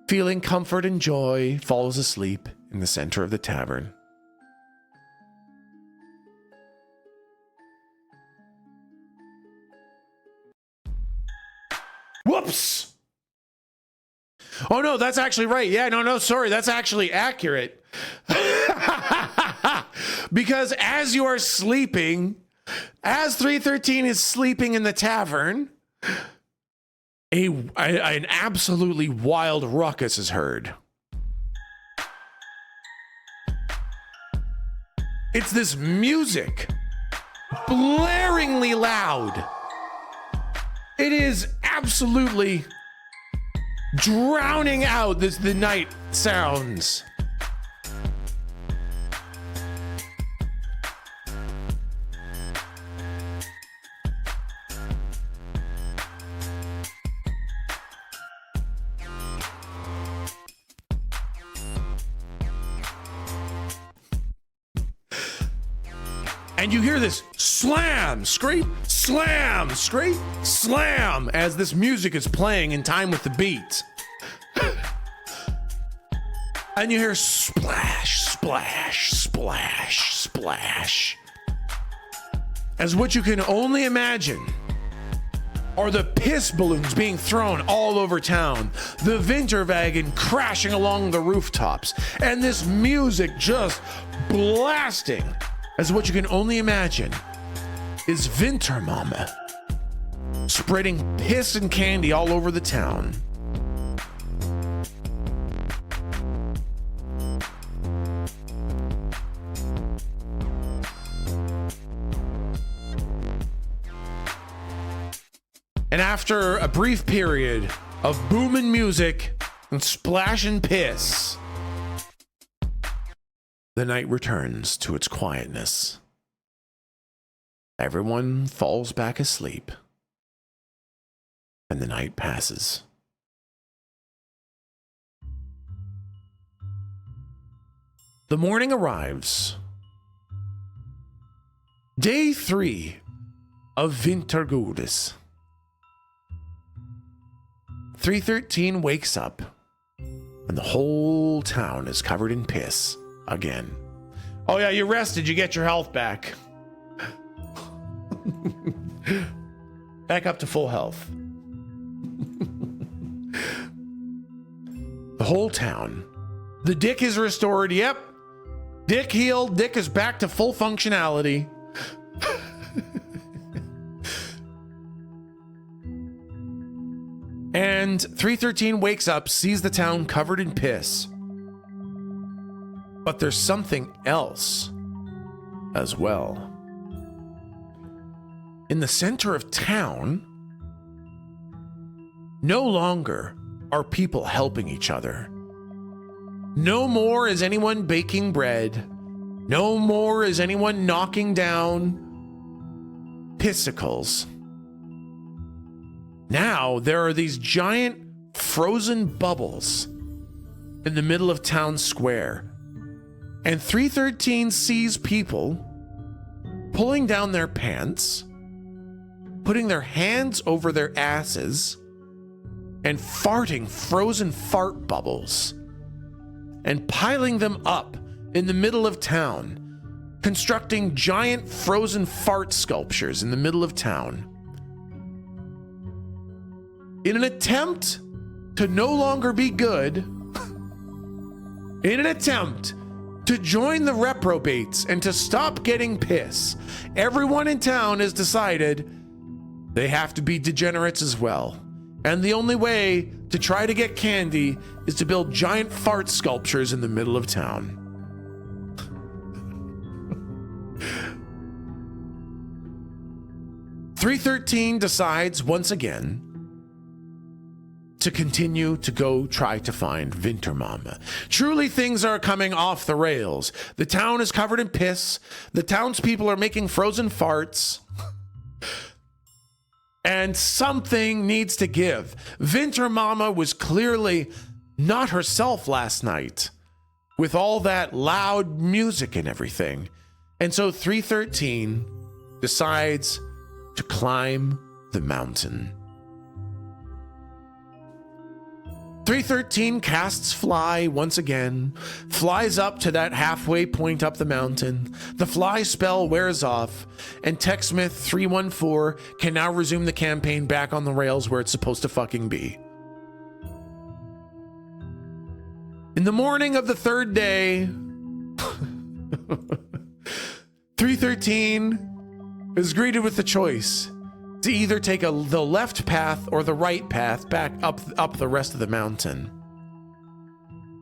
Speaker 1: feeling comfort and joy, falls asleep in the center of the tavern. Whoops! Oh no, that's actually right. Yeah, no, sorry, that's actually accurate. Because as you are sleeping, as 313 is sleeping in the tavern, an absolutely wild ruckus is heard. It's this music, blaringly loud. It is absolutely drowning out the night sounds. And you hear this slam, scrape, slam, scrape, slam as this music is playing in time with the beat. And you hear splash, splash, splash, splash. As what you can only imagine are the piss balloons being thrown all over town, the Winterwagen crashing along the rooftops, and this music just blasting. As what you can only imagine is Wintermama spreading piss and candy all over the town. And after a brief period of booming music and splashing piss, the night returns to its quietness. Everyone falls back asleep, and the night passes. The morning arrives. Day 3 of Wintergutes. 313 wakes up, and the whole town is covered in piss again. Oh yeah, you rested, you get your health back. Back up to full health. The whole town. The dick is restored, yep. Dick healed, dick is back to full functionality. And 313 wakes up, sees the town covered in piss. But there's something else as well. In the center of town, no longer are people helping each other. No more is anyone baking bread. No more is anyone knocking down pissicles. Now there are these giant frozen bubbles in the middle of town square. And 313 sees people pulling down their pants, putting their hands over their asses, and farting frozen fart bubbles, and piling them up in the middle of town, constructing giant frozen fart sculptures in the middle of town. In an attempt to no longer be good, in an attempt to join the reprobates and to stop getting piss, everyone in town has decided they have to be degenerates as well. And the only way to try to get candy is to build giant fart sculptures in the middle of town. .313 decides once again to continue to go try to find Wintermama. Truly, things are coming off the rails. The town is covered in piss. The townspeople are making frozen farts. And something needs to give. Wintermama was clearly not herself last night with all that loud music and everything. And so 313 decides to climb the mountain. 313 casts fly once again, flies up to that halfway point up the mountain. The fly spell wears off, and TechSmith 314 can now resume the campaign back on the rails where it's supposed to fucking be. In the morning of the third day, 313 is greeted with the choice to either take the left path or the right path back up the rest of the mountain.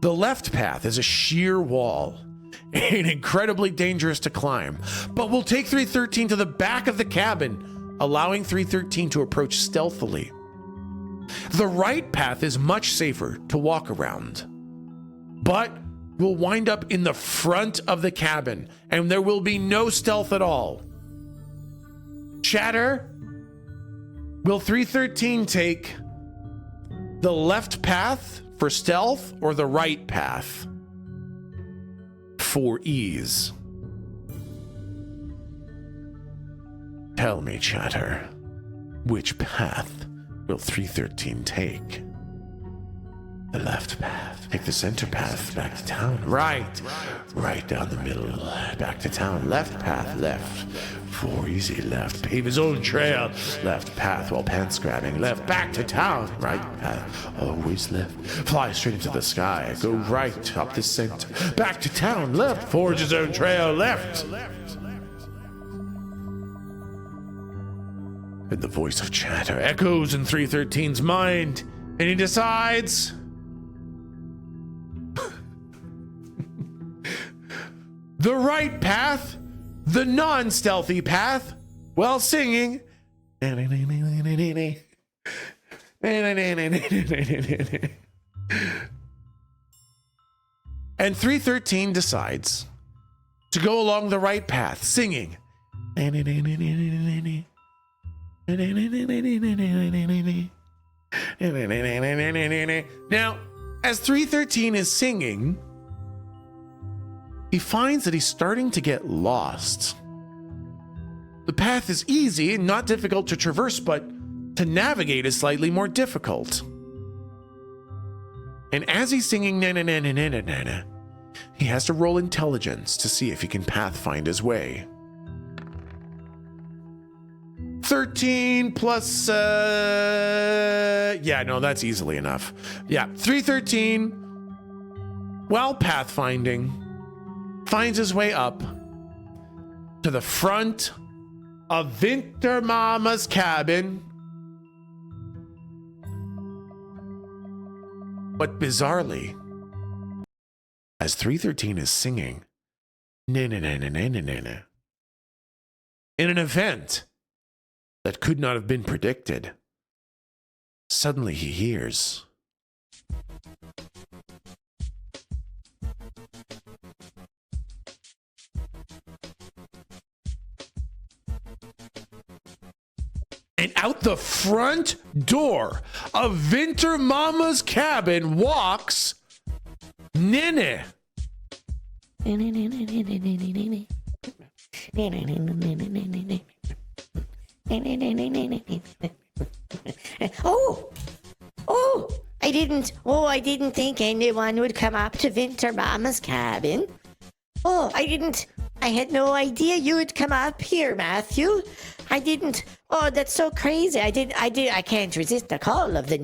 Speaker 1: The left path is a sheer wall and incredibly dangerous to climb, but we'll take 313 to the back of the cabin, allowing 313 to approach stealthily. The right path is much safer to walk around, but we'll wind up in the front of the cabin and there will be no stealth at all. Chatter, will 313 take the left path for stealth or the right path for ease? Tell me, Chatter, which path will 313 take? The left path. Take the center path back to town. Right. Right down the middle. Back to town. Left path. Left. 4 easy. Left. Pave his own trail. Left path while pants grabbing. Left. Back to town. Right path. Always left. Fly straight into the sky. Go right up the center. Back to town. Left. Forge his own trail. Left. And the voice of chatter echoes in 313's mind, and he decides the right path, the non-stealthy path, while singing. And 313 decides to go along the right path, singing. Now, as 313 is singing, he finds that he's starting to get lost. The path is easy and not difficult to traverse, but to navigate is slightly more difficult. And as he's singing na na na na na na na, he has to roll intelligence to see if he can pathfind his way. 13 plus, yeah, no, that's easily enough. Yeah, 313, while pathfinding, finds his way up to the front of Winter Mama's cabin. But bizarrely, as 313 is singing, na na na na na na na, in an event that could not have been predicted, suddenly he hears and out the front door of Winter Mama's cabin walks Nene.
Speaker 5: I didn't think anyone would come up to Winter Mama's cabin. I had no idea you would come up here, Matthew. That's so crazy. I can't resist the call of the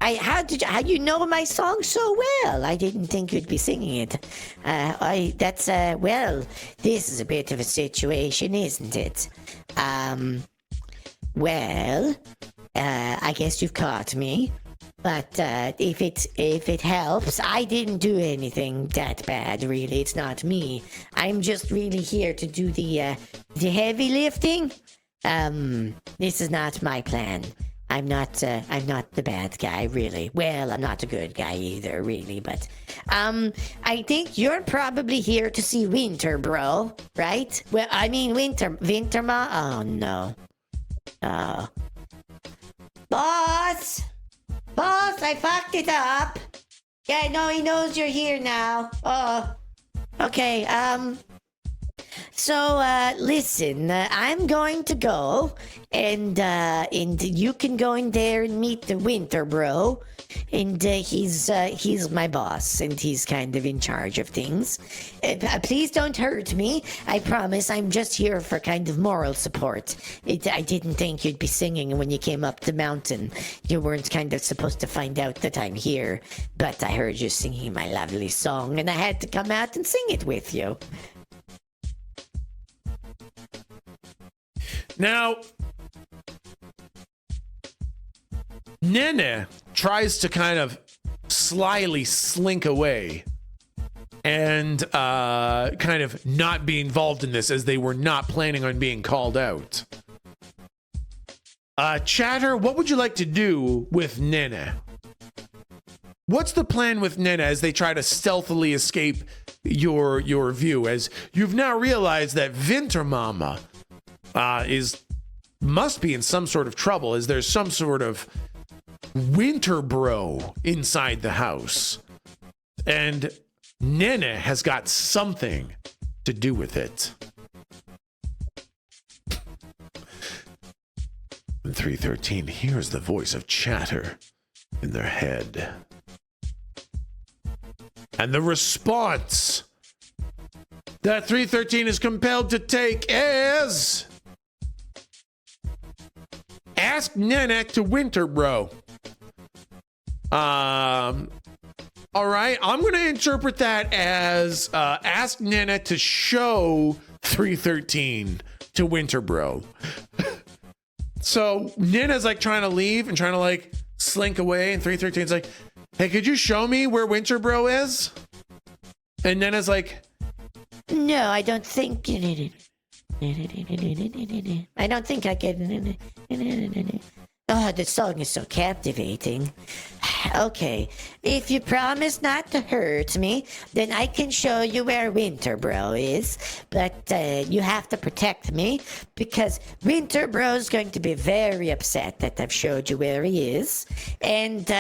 Speaker 5: how you know my song so well? I didn't think you'd be singing it. This is a bit of a situation, isn't it? I guess you've caught me. But if it helps, I didn't do anything that bad, really. It's not me. I'm just really here to do the heavy lifting. This is not my plan. I'm not the bad guy, really. Well, I'm not a good guy either, really. But I think you're probably here to see Winter, bro, right? Well, I mean Winter Ma. Oh no. Oh. Boss, I fucked it up. Yeah, no, he knows you're here now. Oh, okay. So, listen, I'm going to go, and you can go in there and meet the Winter Bro, and he's my boss, and he's kind of in charge of things. Please don't hurt me. I promise I'm just here for kind of moral support. I didn't think you'd be singing when you came up the mountain. You weren't kind of supposed to find out that I'm here, but I heard you singing my lovely song, and I had to come out and sing it with you.
Speaker 1: Now, Nene tries to kind of slyly slink away and kind of not be involved in this, as they were not planning on being called out. Chatter, what would you like to do with Nene? What's the plan with Nene as they try to stealthily escape your view, as you've now realized that Winter Mama must be in some sort of trouble, as there's some sort of Winter Bro inside the house, and Nene has got something to do with it. And 313 hears the voice of Chatter in their head. And the response that 313 is compelled to take is ask Nenek to winter bro. All right, I'm going to interpret that as ask Nenek to show 313 to winter bro. So Nina's like trying to leave and trying to like slink away, and 313's like, hey, could you show me where winter bro is? And Nina's like,
Speaker 5: No, I don't think. I don't think I can. Oh, the song is so captivating. Okay, if you promise not to hurt me, then I can show you where Winterbro is. But you have to protect me, because Winterbro's going to be very upset that I've showed you where he is. And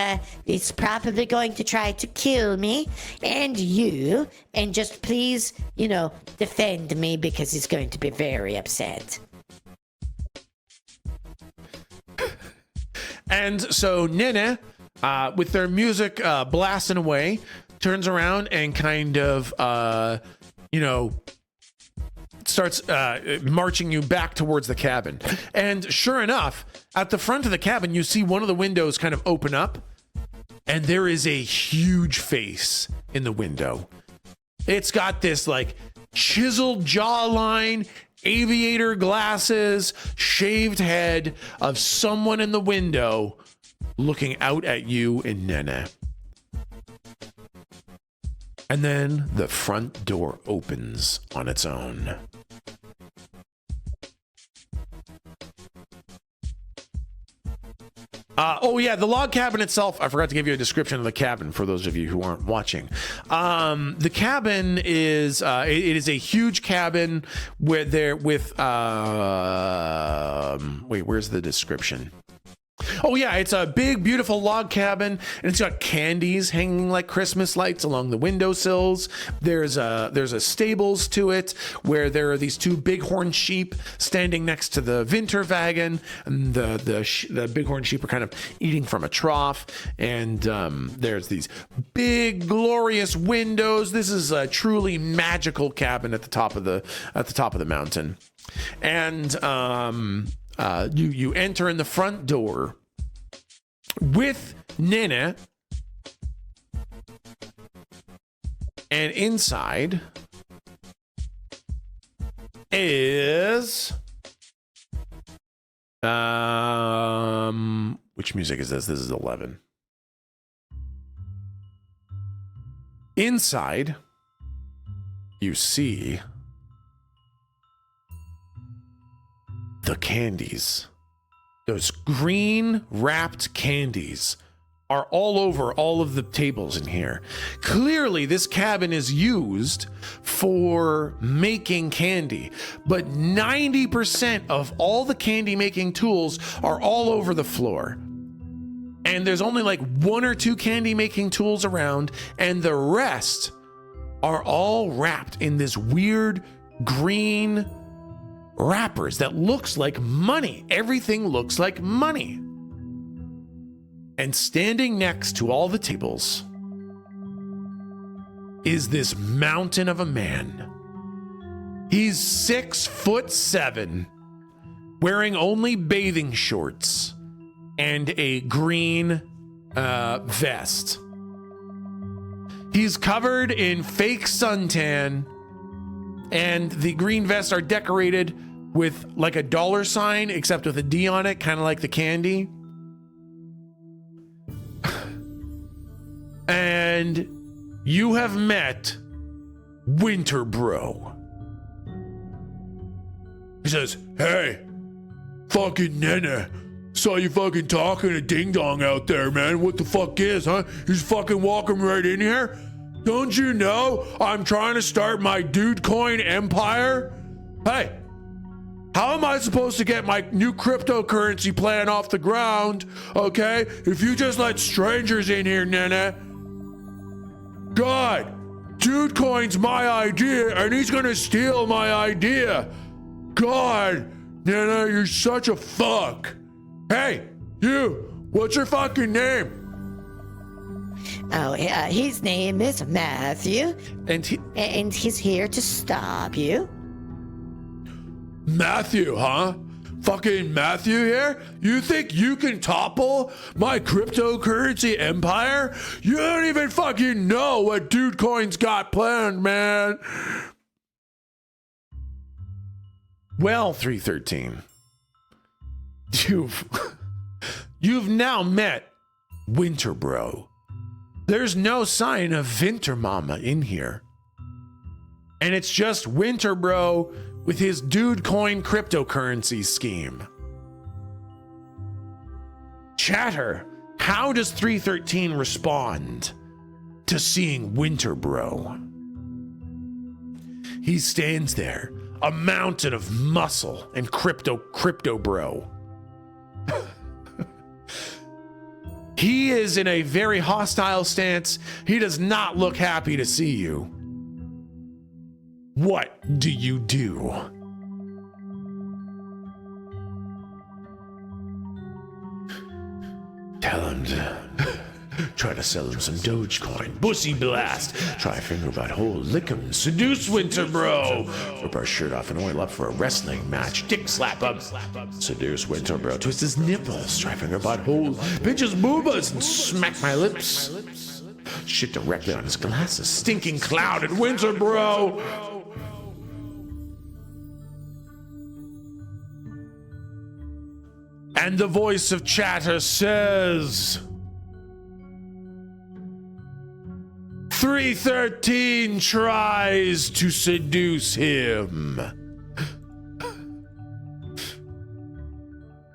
Speaker 5: he's probably going to try to kill me and you. And just please, defend me, because he's going to be very upset.
Speaker 1: and so Nene, with their music blasting away, turns around and kind of, starts marching you back towards the cabin. And sure enough, at the front of the cabin, you see one of the windows kind of open up, and there is a huge face in the window. It's got this like chiseled jawline, aviator glasses, shaved head of someone in the window looking out at you and Nene. And then the front door opens on its own. The log cabin itself, I forgot to give you a description of the cabin for those of you who aren't watching. The cabin is, it is a huge cabin where where's the description? Oh yeah, it's a big, beautiful log cabin, and it's got candies hanging like Christmas lights along the windowsills. There's a stables to it where there are these two bighorn sheep standing next to the Winterwagen, and the bighorn sheep are kind of eating from a trough. And there's these big, glorious windows. This is a truly magical cabin at the top of the mountain, and you enter in the front door with Nene, and inside is which music is this? This is 11. Inside you see the candies. Those green wrapped candies are all over all of the tables in here. Clearly, this cabin is used for making candy, but 90% of all the candy making tools are all over the floor. And there's only like one or two candy making tools around, and the rest are all wrapped in this weird green wrappers that looks like money. Everything looks like money. And standing next to all the tables is this mountain of a man. He's 6'7", wearing only bathing shorts and a green vest. He's covered in fake suntan, and the green vests are decorated with like a dollar sign, except with a D on it, kind of like the candy. And you have met Winter Bro. He says, hey, fucking Nene, saw you fucking talking to Ding Dong out there, man. What the fuck is, huh? He's fucking walking right in here. Don't you know I'm trying to start my dude coin empire? Hey, how am I supposed to get my new cryptocurrency plan off the ground, okay, if you just let strangers in here, Nene? God, dude coin's my idea, and he's gonna steal my idea. God, Nene, you're such a fuck. Hey, you, what's your fucking name?
Speaker 5: His name is Matthew,
Speaker 1: And
Speaker 5: and he's here to stop you.
Speaker 1: Matthew, huh? Fucking Matthew here? You think you can topple my cryptocurrency empire? You don't even fucking know what Dude Coin's got planned, man. Well, 313, you've now met Winter Bro. There's no sign of Winter Mama in here. And it's just Winter Bro with his Dude Coin cryptocurrency scheme. Chatter, how does 313 respond to seeing Winter Bro? He stands there, a mountain of muscle and crypto bro. He is in a very hostile stance. He does not look happy to see you. What do you do? Tell him to try to sell him some Dogecoin. Bussy blast. Try finger butt hole. Lick him. Seduce Winter Bro. Rip our shirt off and oil up for a wrestling match. Dick slap up. Seduce Winter Bro. Twist his nipples. Try finger butt hole. Pinch his boobas and smack my lips. Shit directly on his glasses. Stinking cloud at Winter Bro. And the voice of Chatter says, 313 tries to seduce him.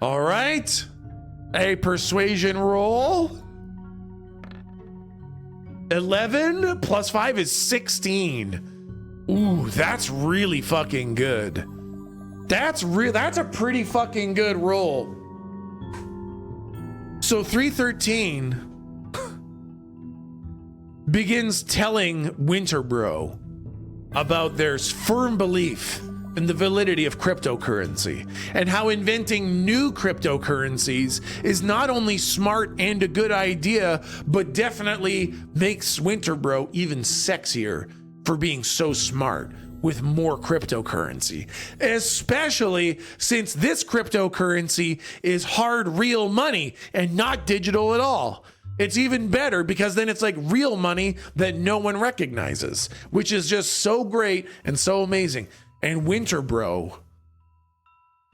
Speaker 1: All right, a persuasion roll. 11 plus 5 is 16. Ooh, that's really fucking good. That's a pretty fucking good roll. So 313 begins telling Winter Bro about their firm belief in the validity of cryptocurrency and how inventing new cryptocurrencies is not only smart and a good idea, but definitely makes Winter Bro even sexier for being so smart with more cryptocurrency, especially since this cryptocurrency is hard, real money and not digital at all. It's even better because then it's like real money that no one recognizes, which is just so great and so amazing. And Winter Bro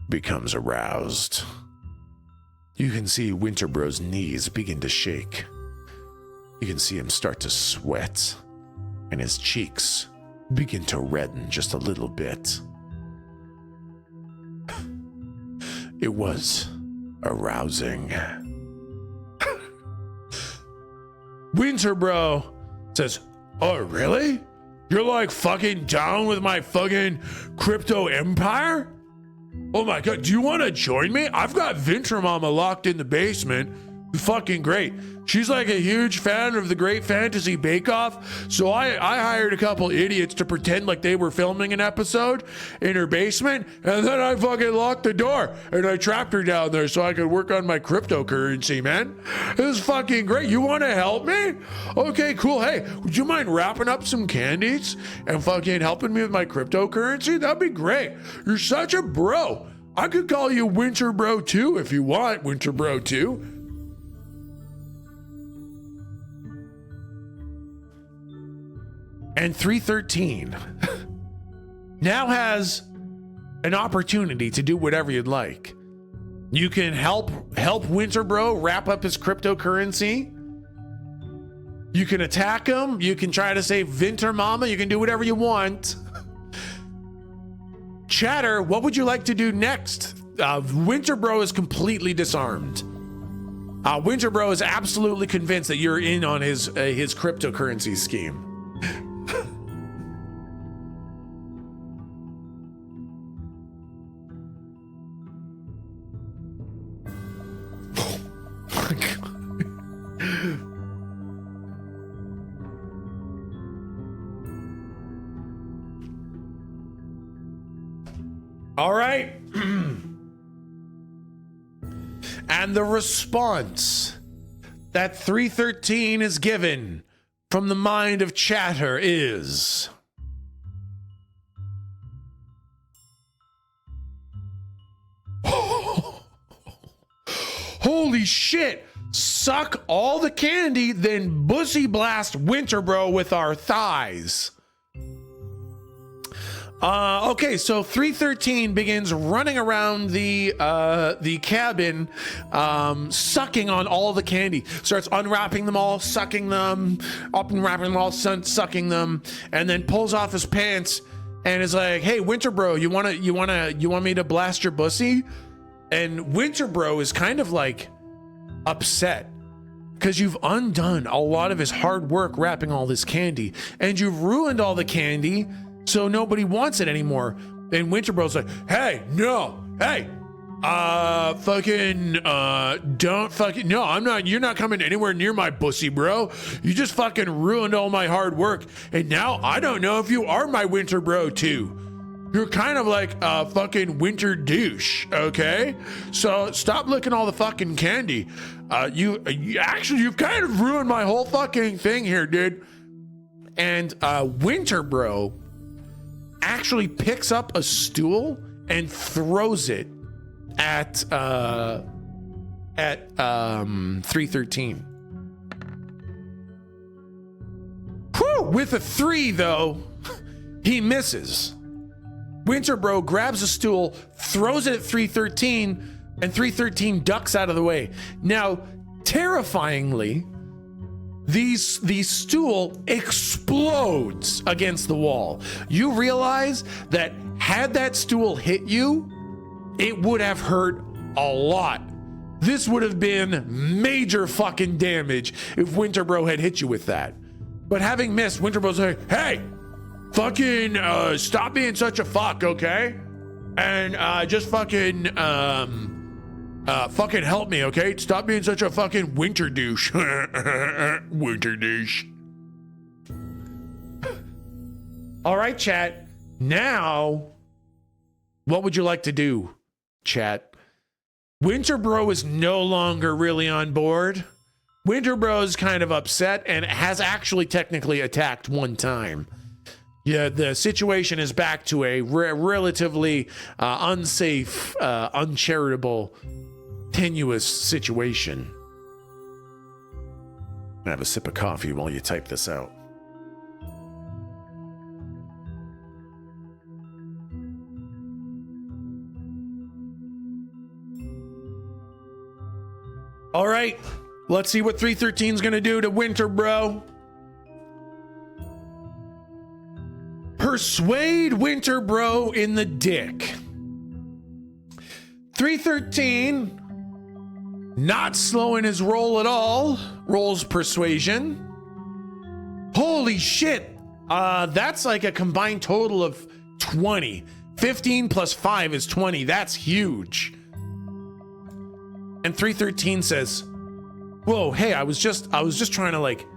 Speaker 1: becomes aroused. You can see Winter Bro's knees begin to shake. You can see him start to sweat, and his cheeks begin to redden just a little bit. It was arousing. Winter Bro says, "Oh, really? You're like fucking down with my fucking crypto empire? Oh my God, do you want to join me? I've got Winter Mama locked in the basement. Fucking great. She's like a huge fan of the Great Fantasy Bake Off, so I hired a couple idiots to pretend like they were filming an episode in her basement, and then I fucking locked the door, and I trapped her down there so I could work on my cryptocurrency, man. This is fucking great. You want to help me? Okay, cool. Hey, would you mind wrapping up some candies and fucking helping me with my cryptocurrency? That'd be great. You're such a bro. I could call you Winter Bro 2 if you want, Winter Bro 2. And 313 now has an opportunity to do whatever you'd like. You can help Winter Bro wrap up his cryptocurrency. You can attack him. You can try to save Winter Mama. You can do whatever you want. Chatter, what would you like to do next? Winter Bro is completely disarmed. Winter Bro is absolutely convinced that you're in on his cryptocurrency scheme. All right. And the response that 313 is given from the mind of Chatter is... Holy shit! Suck all the candy, then bussy blast Winterbro with our thighs. Okay, so 313 begins running around the cabin, sucking on all the candy. Starts unwrapping them all, sucking them, unwrapping them all, sucking them, and then pulls off his pants and is like, "Hey, Winterbro, you want me to blast your bussy?" And Winterbro is kind of like upset because you've undone a lot of his hard work wrapping all this candy, and you've ruined all the candy, so nobody wants it anymore. And Winterbro's like, "Hey, no, hey, don't fucking, no, I'm not, you're not coming anywhere near my pussy, bro. You just fucking ruined all my hard work, and now I don't know if you are my Winterbro too. You're kind of like a fucking winter douche, okay? So stop licking all the fucking candy. You've kind of ruined my whole fucking thing here, dude." And Winterbro actually picks up a stool and throws it at 313. Whew, with a 3 though, he misses. Winterbro grabs a stool, throws it at 313, and 313 ducks out of the way. Now, terrifyingly, the stool explodes against the wall. You realize that had that stool hit you, it would have hurt a lot. This would have been major fucking damage if Winterbro had hit you with that. But having missed, Winterbro's like, "Hey, fucking stop being such a fuck, okay? And just fucking help me, okay? Stop being such a fucking winter douche." Winter douche. All right, chat. Now, what would you like to do, chat? Winterbro is no longer really on board. Winterbro is kind of upset and has actually technically attacked one time. Yeah, the situation is back to a relatively unsafe, uncharitable, tenuous situation. I'm gonna have a sip of coffee while you type this out. All right, let's see what 313 is gonna do to Winterbro. Persuade Winterbro in the dick. 313, not slowing his roll at all, rolls persuasion. Holy shit. That's like a combined total of 20. 15 plus 5 is 20. That's huge. And 313 says, "Whoa, hey, I was just trying to like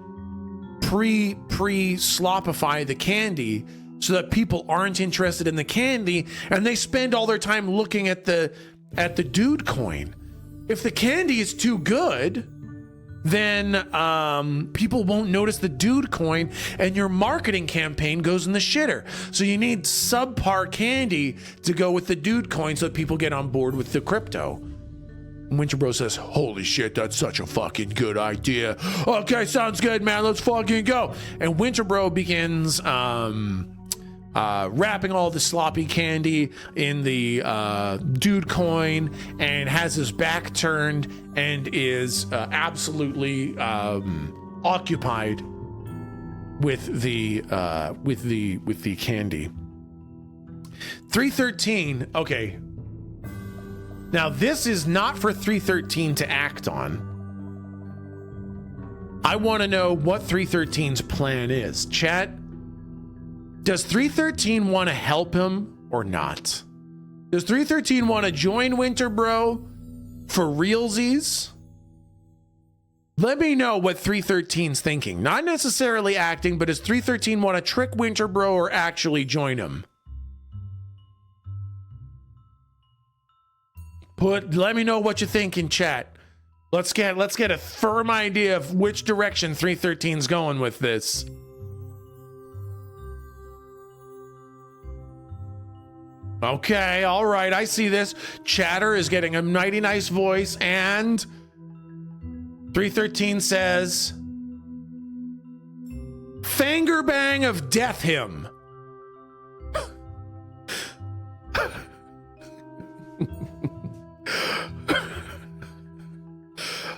Speaker 1: pre-slopify the candy so that people aren't interested in the candy and they spend all their time looking at the dude coin. If the candy is too good, then people won't notice the dude coin and your marketing campaign goes in the shitter. So you need subpar candy to go with the dude coin so that people get on board with the crypto." Winterbro says, "Holy shit, that's such a fucking good idea. Okay, sounds good, man. Let's fucking go." And Winterbro begins wrapping all the sloppy candy in the dude coin and has his back turned and is absolutely occupied with the candy. 313, okay. Now, this is not for 313 to act on. I want to know what 313's plan is. Chat, does 313 want to help him or not? Does 313 want to join Winterbro for realsies? Let me know what 313's thinking. Not necessarily acting, but does 313 want to trick Winterbro or actually join him? Let me know what you think in chat. Let's get a firm idea of which direction 313's going with this. Okay, all right, I see this. Chatter is getting a mighty nice voice, and 313 says, Fingerbang of Death Him.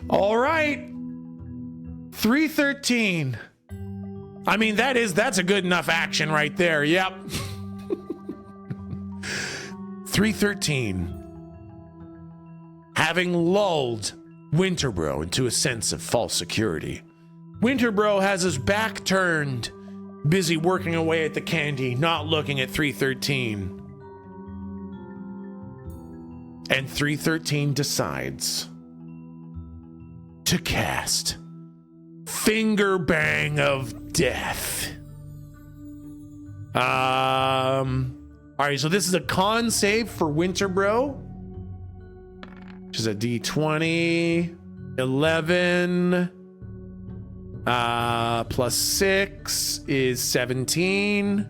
Speaker 1: All right, 313. I mean, that's a good enough action right there. Yep. 313, having lulled Winterbro into a sense of false security. Winterbro has his back turned, busy working away at the candy, not looking at 313. And 313 decides to cast Fingerbang of Death. All right, so this is a con save for Winterbro, which is a D20, 11, plus 6 is 17.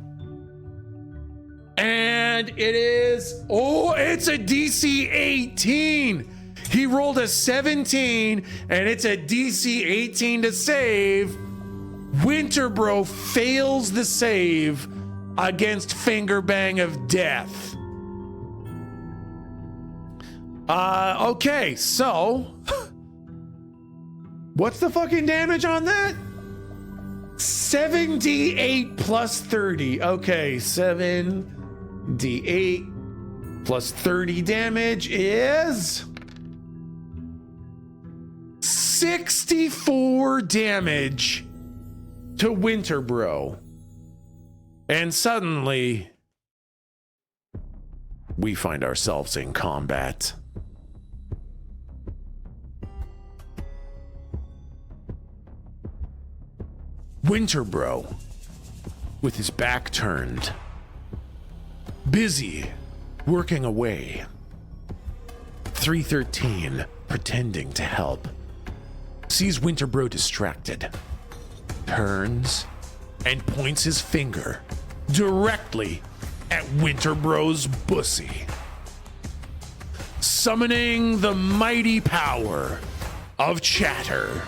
Speaker 1: And it is, it's a DC 18. He rolled a 17, and it's a DC 18 to save. Winterbro fails the save against Fingerbang of Death. Okay, so what's the fucking damage on that? 7d8 plus 30. Okay, 7d8 plus 30 damage is 64 damage to Winterbro. And suddenly, we find ourselves in combat. Winterbro, with his back turned, busy working away. 313, pretending to help, sees Winterbro distracted, turns, and points his finger directly at Winterbro's bussy, summoning the mighty power of Chatter.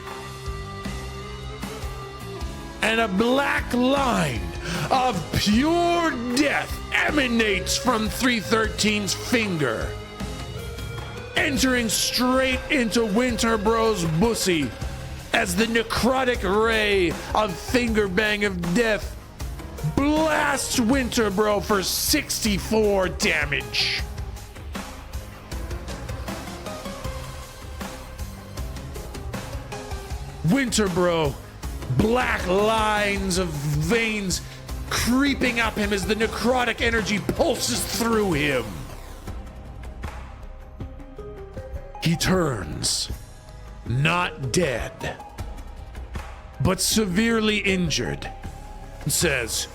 Speaker 1: And a black line of pure death emanates from 313's finger, entering straight into Winterbro's bussy as the necrotic ray of Fingerbang of Death blasts Winterbro for 64 damage. Winterbro, black lines of veins creeping up him as the necrotic energy pulses through him. He turns, not dead, but severely injured, and says,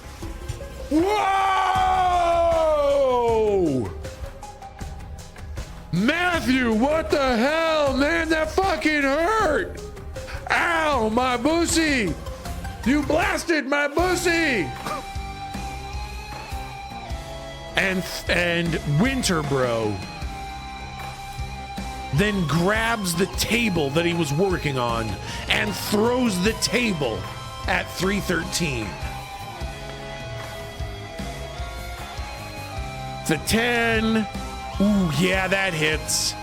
Speaker 1: "Whoa! Matthew, what the hell, man? That fucking hurt! Ow, my bussy! You blasted my bussy!" And Winterbro then grabs the table that he was working on and throws the table at 313. It's a 10. Ooh, yeah, that hits.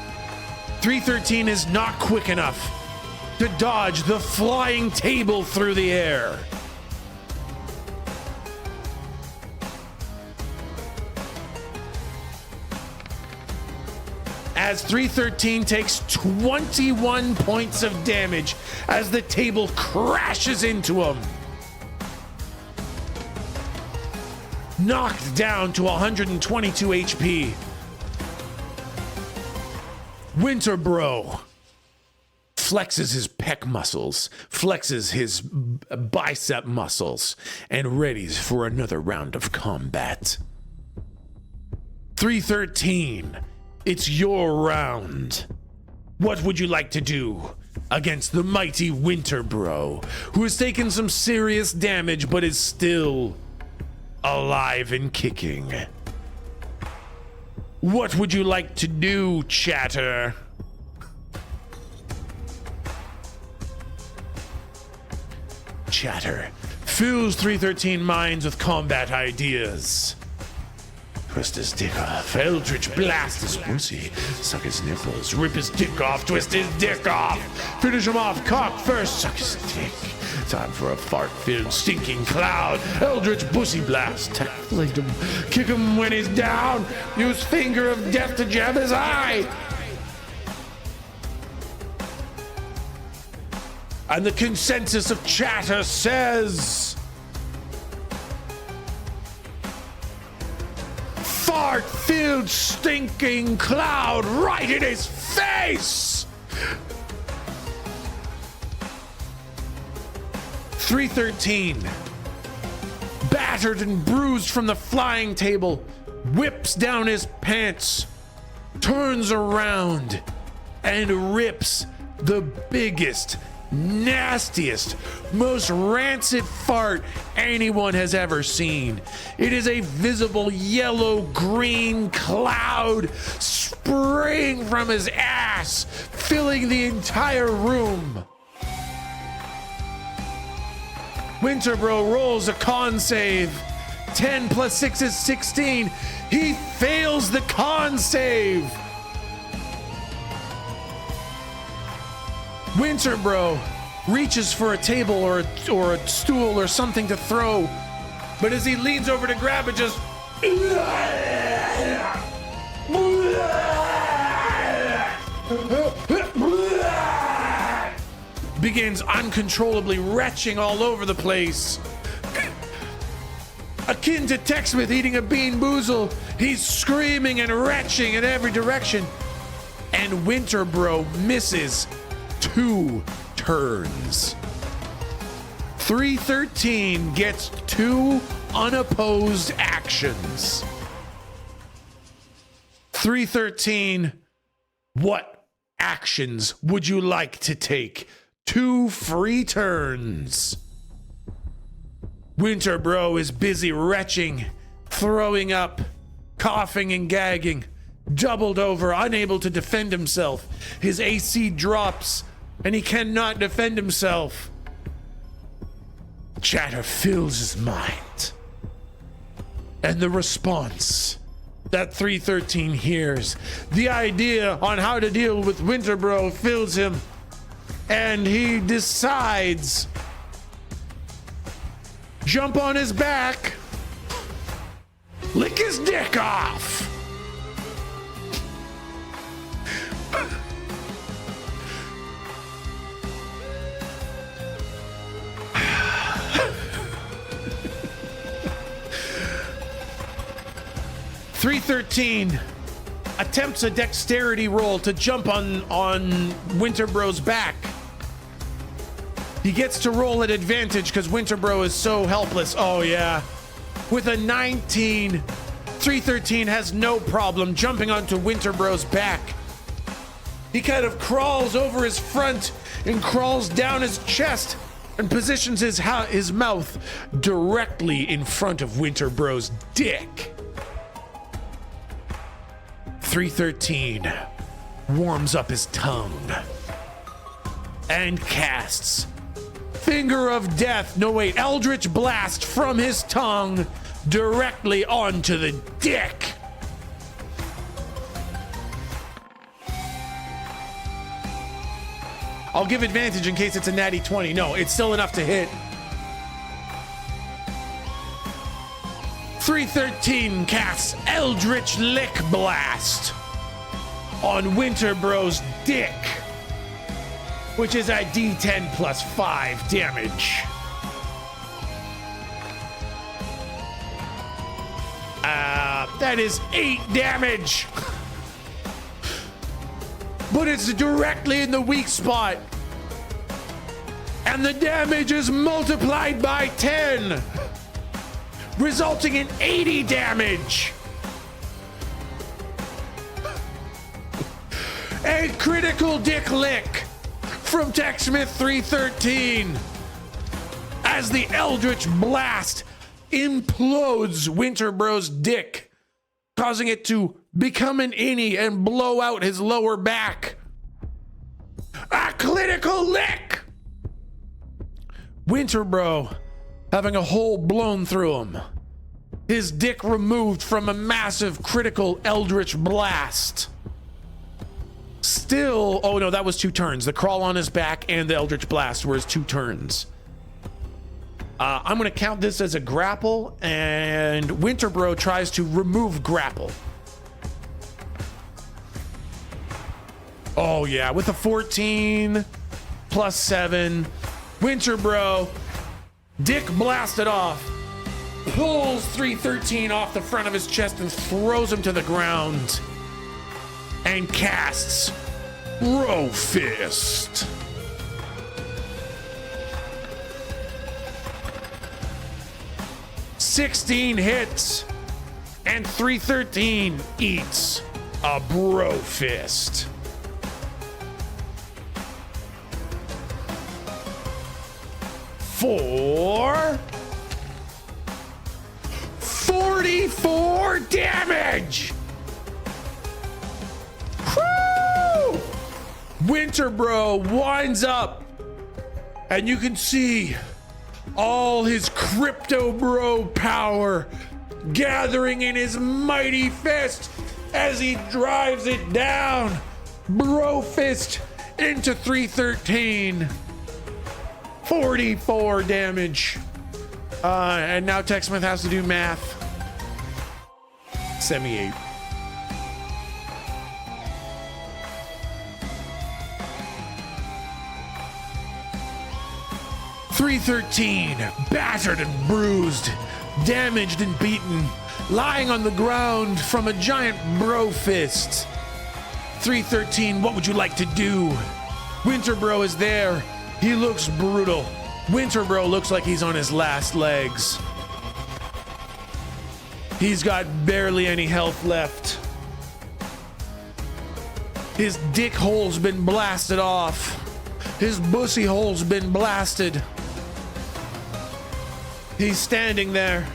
Speaker 1: 313 is not quick enough to dodge the flying table through the air. As 313 takes 21 points of damage as the table crashes into him. Knocked down to 122 HP. Winterbro flexes his pec muscles, flexes his bicep muscles, and readies for another round of combat. 313, it's your round. What would you like to do against the mighty Winterbro, who has taken some serious damage but is still alive and kicking? What would you like to do, Chatter? Chatter fills 313 minds with combat ideas. Twist his dick off, Eldritch blast his pussy, suck his nipples, rip his dick off, twist his dick off, finish him off, cock first, suck his dick. Time for a fart-filled stinking cloud, Eldritch pussy blast, tackling him, kick him when he's down, use finger of death to jab his eye. And the consensus of Chatter says... fart-filled stinking cloud right in his face! 313, battered and bruised from the flying table, whips down his pants, turns around, and rips the biggest, nastiest, most rancid fart anyone has ever seen. It is a visible yellow-green cloud spraying from his ass, filling the entire room. Winterbro rolls a con save. 10 plus 6 is 16. He fails the con save. Winterbro reaches for a table or a stool or something to throw, but as he leans over to grab it, just begins uncontrollably retching all over the place. Akin to Texsmith eating a bean boozle, he's screaming and retching in every direction, and Winterbro misses 2 turns. 313 gets 2 unopposed actions. 313, what actions would you like to take? 2 free turns. Winterbro is busy retching, throwing up, coughing and gagging, doubled over, unable to defend himself. His AC drops, and he cannot defend himself. Chatter fills his mind. And the response that 313 hears, the idea on how to deal with Winterbro fills him, and he decides, jump on his back, lick his dick off. .313 attempts a dexterity roll to jump on Winterbro's back. He gets to roll at advantage because Winterbro is so helpless. Oh yeah. With a 19, 313 has no problem jumping onto Winterbro's back. He kind of crawls over his front and crawls down his chest and positions his mouth directly in front of Winterbro's dick. 313 warms up his tongue and casts Finger of Death, no wait, Eldritch Blast from his tongue directly onto the dick. I'll give advantage in case it's a natty 20. No, it's still enough to hit. 313 casts Eldritch Lick Blast on Winterbro's dick, which is a D10 plus 5 damage. That is 8 damage. But it's directly in the weak spot. And the damage is multiplied by 10, resulting in 80 damage. A critical dick lick from TechSmith313 as the Eldritch Blast implodes Winterbro's dick, causing it to become an innie and blow out his lower back. A critical lick! Winterbro having a hole blown through him. His dick removed from a massive critical Eldritch Blast. Still, oh no, that was 2 turns. The crawl on his back and the Eldritch Blast were his 2 turns. I'm gonna count this as a grapple, and Winterbro tries to remove grapple. Oh yeah, with a 14 plus 7, Winterbro, dick blasted off, pulls 313 off the front of his chest and throws him to the ground, and casts Bro Fist. $16 hits, and 313 eats a Bro Fist. For 44 damage. Woo! Winterbro winds up, and you can see all his crypto bro power gathering in his mighty fist as he drives it down. Bro Fist into 313. 44 damage. And now TechSmith has to do math. Semi-8. .313, battered and bruised, damaged and beaten, lying on the ground from a giant bro fist. 313, what would you like to do? Winterbro is there. He looks brutal. Winterbro looks like he's on his last legs. He's got barely any health left. His dick hole's been blasted off. His bussy hole's been blasted. He's standing there.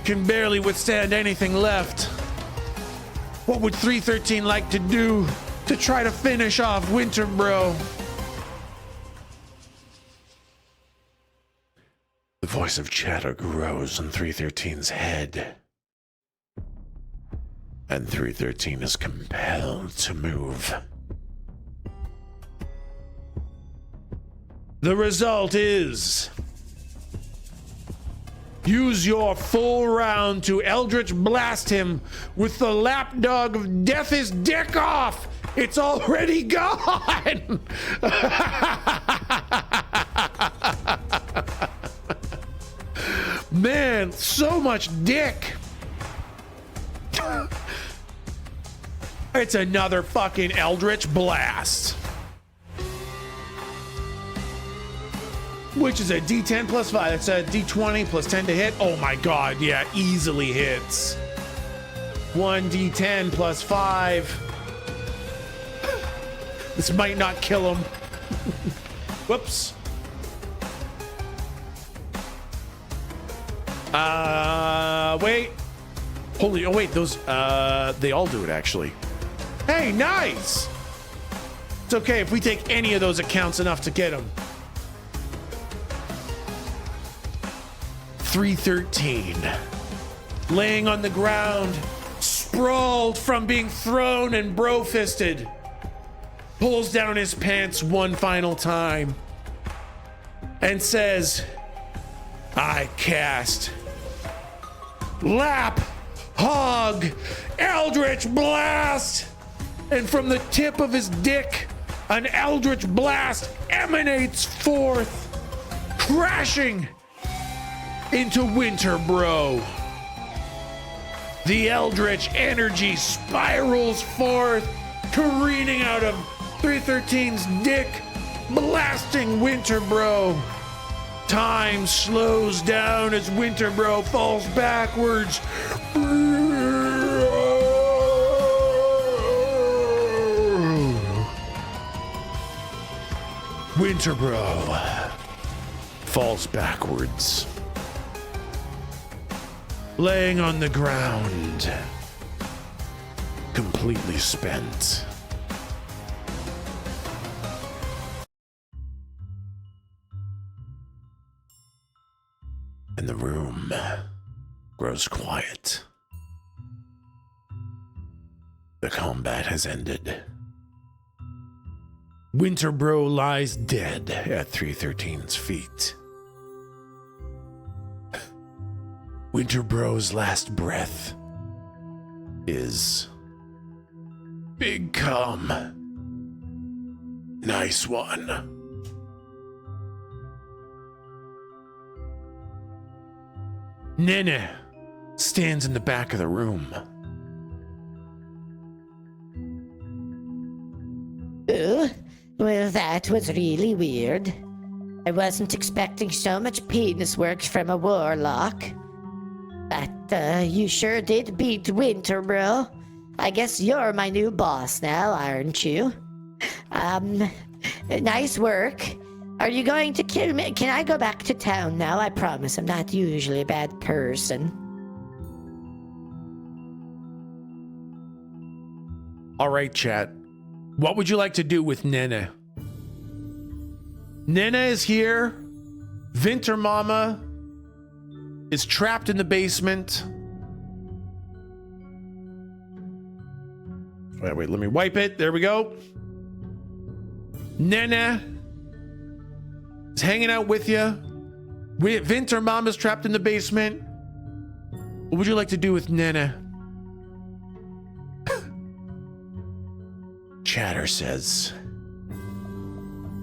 Speaker 1: Can barely withstand anything left. What would 313 like to do to try to finish off Winterbro? The voice of chatter grows in 313's head, and 313 is compelled to move. The result is, use your full round to Eldritch Blast him with the lapdog of death his dick off. It's already gone. Man, so much dick. It's another fucking Eldritch Blast. Which is a D10 plus 5. That's a D20 plus 10 to hit. Oh my god, yeah, easily hits. 1d10 plus 5. This might not kill him. Whoops. Wait. Holy, oh wait, those, they all do it actually. Hey, nice! It's okay if we take any of those accounts enough to get them. 313. Laying on the ground, sprawled from being thrown and bro-fisted. Pulls down his pants one final time and says, I cast Lap Hog Eldritch Blast! And from the tip of his dick, an Eldritch Blast emanates forth, crashing into Winterbro. The Eldritch energy spirals forth, careening out of 313's dick, blasting Winterbro. Time slows down as Winterbro falls backwards. Winterbro falls backwards, laying on the ground, completely spent. And the room grows quiet. The combat has ended. Winterbro lies dead at 313's feet. Winterbro's last breath is big cum. Nice one. Nene stands in the back of the room.
Speaker 5: Oh, well, that was really weird. I wasn't expecting so much penis work from a warlock. But, you sure did beat Winterbro. I guess you're my new boss now, aren't you? Nice work. Are you going to kill me? Can I go back to town now? I promise I'm not usually a bad person.
Speaker 1: All right, chat. What would you like to do with Nene? Nene is here. Winter Mama is trapped in the basement. Wait, let me wipe it. There we go. Nene is hanging out with you. Winter Mama's trapped in the basement. What would you like to do with Nene? Chatter says,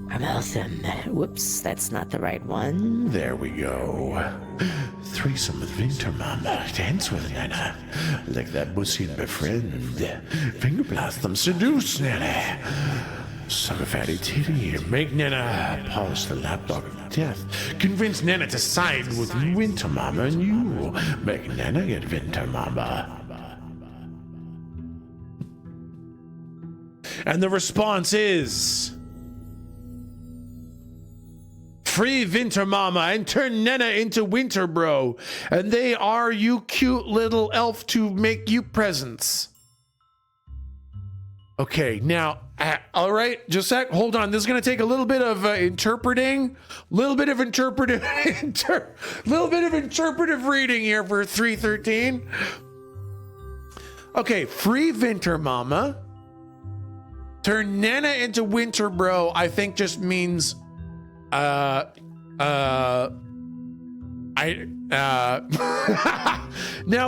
Speaker 5: I'm awesome. Whoops, that's not the right one.
Speaker 1: there we go. Threesome with Winter Mama. Dance with Nana. Lick that pussy and befriend. Finger blast them. Seduce Nana. Suck a fatty titty. Make Nana polish the lapdog of death. Convince Nana to side with Winter Mama and you. Make Nana get Winter Mama. And the response is... free Winter Mama and turn Nena into Winterbro. And they are you cute little elf to make you presents. Okay, now, all right, just a sec, hold on. This is going to take a little bit of interpreting, little bit of interpretive reading here for 313. Okay, free Winter Mama. Turn Nana into Winterbro, I think just means, now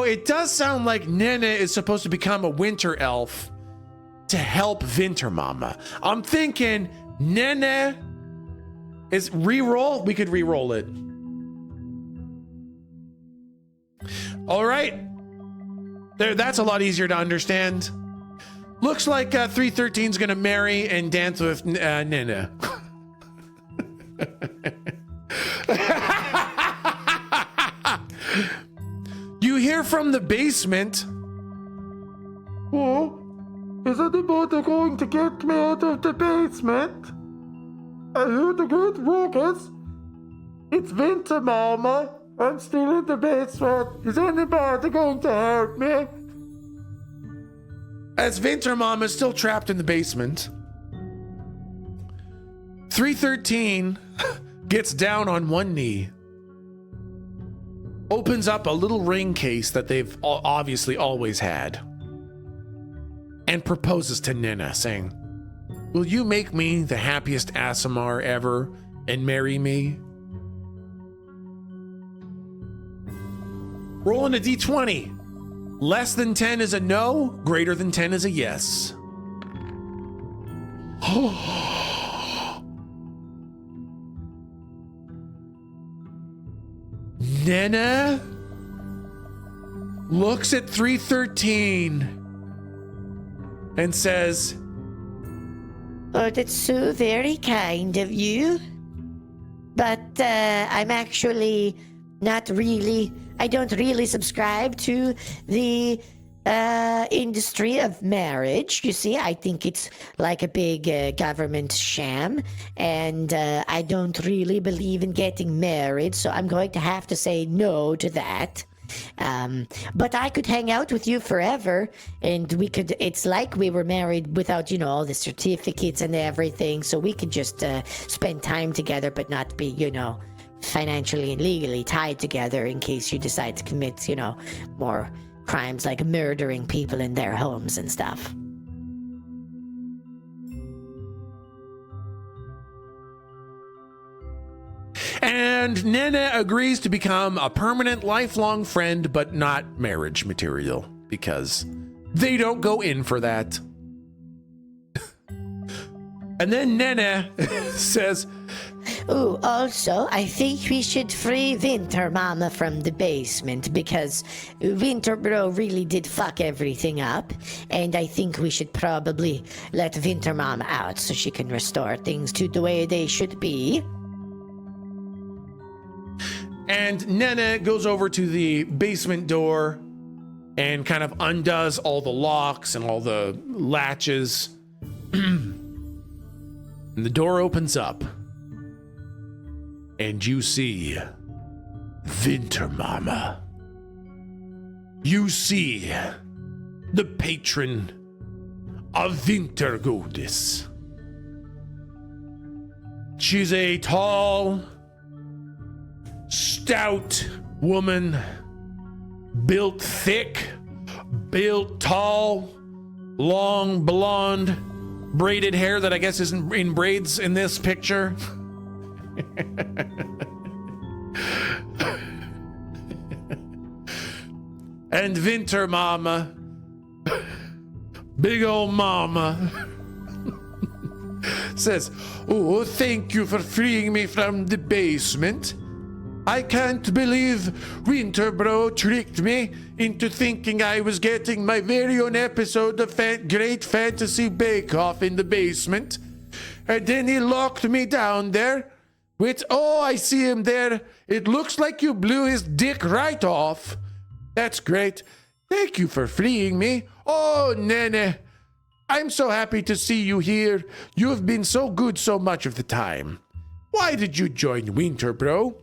Speaker 1: it does sound like Nana is supposed to become a winter elf to help Winter Mama. I'm thinking Nana is re-roll. We could re-roll it. All right. There, that's a lot easier to understand. Looks like 313's gonna marry and dance with Nana. You hear from the basement.
Speaker 2: Oh, is anybody going to get me out of the basement? I heard a good ruckus. It's Winter Mama. I'm still in the basement. Is anybody going to help me?
Speaker 1: As Winter Mama is still trapped in the basement, 313 gets down on one knee, opens up a little ring case that they've obviously always had, and proposes to Nina, saying, will you make me the happiest Aasimar ever and marry me? Rolling a d20. Less than 10 is a no, greater than 10 is a yes. Nana looks at 313 and says,
Speaker 5: Oh, that's so very kind of you. But I'm actually not really, I don't really subscribe to the industry of marriage. You see, I think it's like a big government sham, and I don't really believe in getting married, so I'm going to have to say no to that. But I could hang out with you forever, and it's like we were married without, all the certificates and everything, so we could just spend time together but not be, financially and legally tied together in case you decide to commit, more crimes like murdering people in their homes and stuff.
Speaker 1: And Nene agrees to become a permanent lifelong friend, but not marriage material, because they don't go in for that. And then Nene says,
Speaker 5: Ooh, also, I think we should free Winter Mama from the basement, because Winter Bro really did fuck everything up, and I think we should probably let Winter Mama out so she can restore things to the way they should be.
Speaker 1: and Nene goes over to the basement door and kind of undoes all the locks and all the latches. And the door opens up, and you see Winter Mama. You see the patron of Winter Goddess. She's a tall, stout woman, built thick, built tall, long blonde, braided hair that I guess isn't in braids in this picture. And Winter Mama, big old mama, says, "Oh, thank you for freeing me from the basement. I can't believe Winter Bro tricked me into thinking I was getting my very own episode of Great Fantasy Bake Off in the basement. And then he locked me down there with, oh, I see him there. It looks like you blew his dick right off. That's great. Thank you for freeing me. Oh, Nene, I'm so happy to see you here. You have been so good so much of the time. Why did you join Winter Bro?"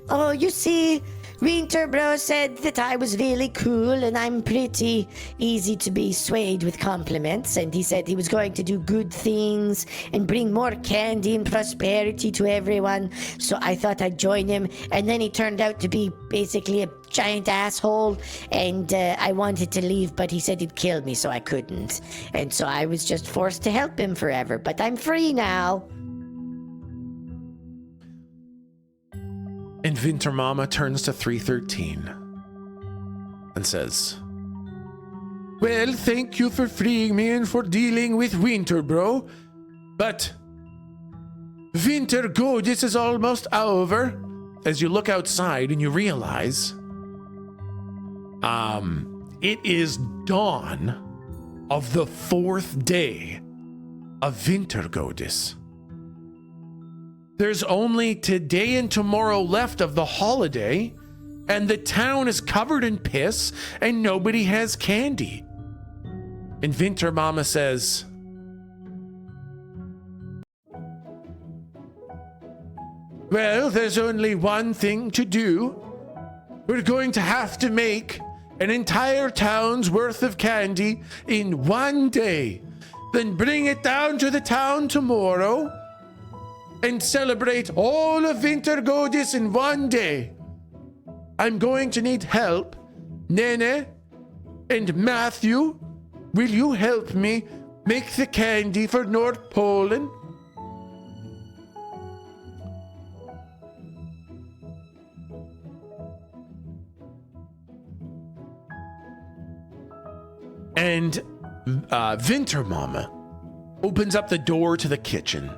Speaker 5: Oh, you see, Winter Bro said that I was really cool and I'm pretty easy to be swayed with compliments, and he said he was going to do good things and bring more candy and prosperity to everyone, so I thought I'd join him, and then he turned out to be basically a giant asshole, and I wanted to leave, but he said he'd kill me, so I couldn't, and so I was just forced to help him forever, but I'm free now.
Speaker 1: And Winter Mama turns to 313 and says, "Well, thank you for freeing me and for dealing with Winter Bro, but Winter Goddess is almost over." As you look outside and you realize, it is dawn of the 4th day of Winter Goddess. There's only today and tomorrow left of the holiday, and the town is covered in piss, and nobody has candy. And Winter Mama says, "Well, there's only one thing to do. We're going to have to make an entire town's worth of candy in one day, then bring it down to the town tomorrow, and celebrate all of Winter Goddess in one day. I'm going to need help. Nene and Matthew, will you help me make the candy for North Poland?" And Winter Mama opens up the door to the kitchen,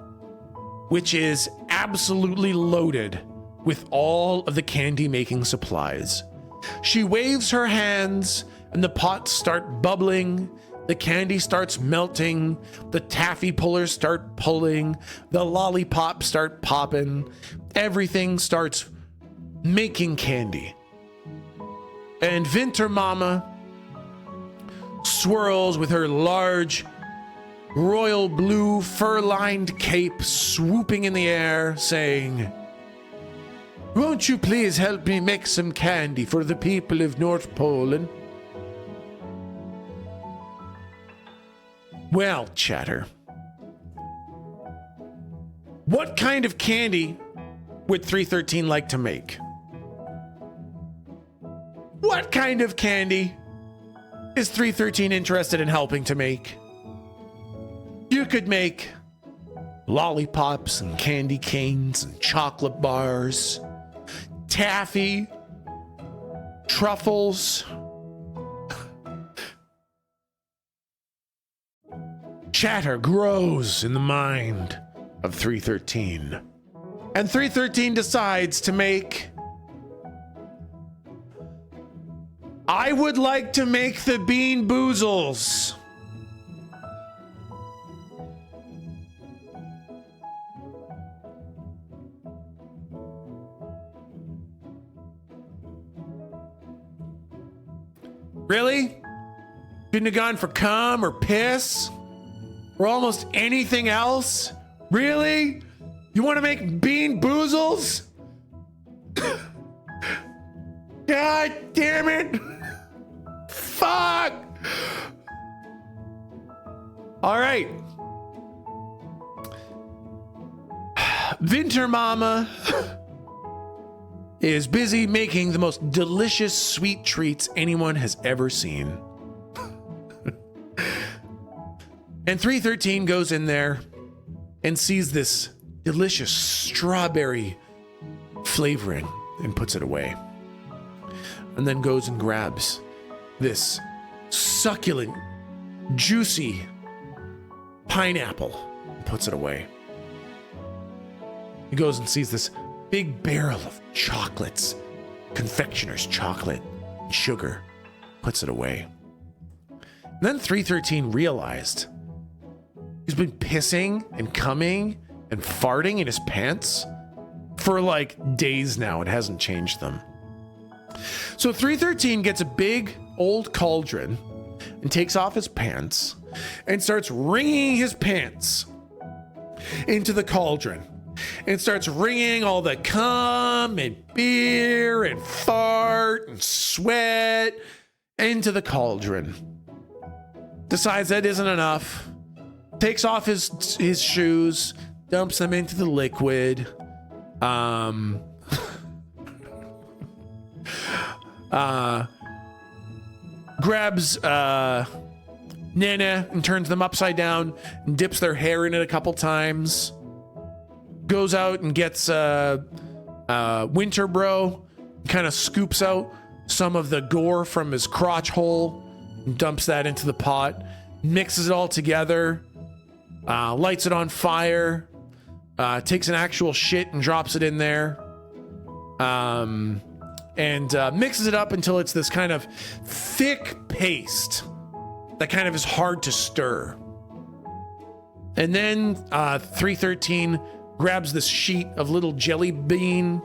Speaker 1: which is absolutely loaded with all of the candy making supplies. She waves her hands and the pots start bubbling, the candy starts melting, the taffy pullers start pulling, the lollipops start popping, everything starts making candy. And Winter Mama swirls with her large royal blue fur-lined cape swooping in the air, saying, "Won't you please help me make some candy for the people of North Poland?" Well, Chatter, what kind of candy would 313 like to make? What kind of candy is 313 interested in helping to make? You could make lollipops and candy canes and chocolate bars, taffy, truffles. Chatter grows in the mind of 313. And 313 decides to make... I would like to make the Bean Boozles. Really? Couldn't have gone for cum or piss or almost anything else? Really? You want to make Bean Boozles? God damn it! Fuck! All right. Winter Mama is busy making the most delicious sweet treats anyone has ever seen. And 313 goes in there and sees this delicious strawberry flavoring and puts it away. And then goes and grabs this succulent, juicy pineapple and puts it away. He goes and sees this big barrel of chocolates, confectioner's chocolate and sugar, puts it away. And then 313 realized he's been pissing and coming and farting in his pants for like days now. It hasn't changed them. So 313 gets a big old cauldron and takes off his pants and starts wringing his pants into the cauldron and starts wringing all the cum and beer and fart and sweat into the cauldron. Decides that isn't enough. Takes off his shoes, dumps them into the liquid. Grabs Nana and turns them upside down and dips their hair in it a couple times. Goes out and gets Winter Bro, kind of scoops out some of the gore from his crotch hole and dumps that into the pot, mixes it all together, lights it on fire, takes an actual shit and drops it in there, and mixes it up until it's this kind of thick paste that kind of is hard to stir. And then 313 grabs this sheet of little jelly bean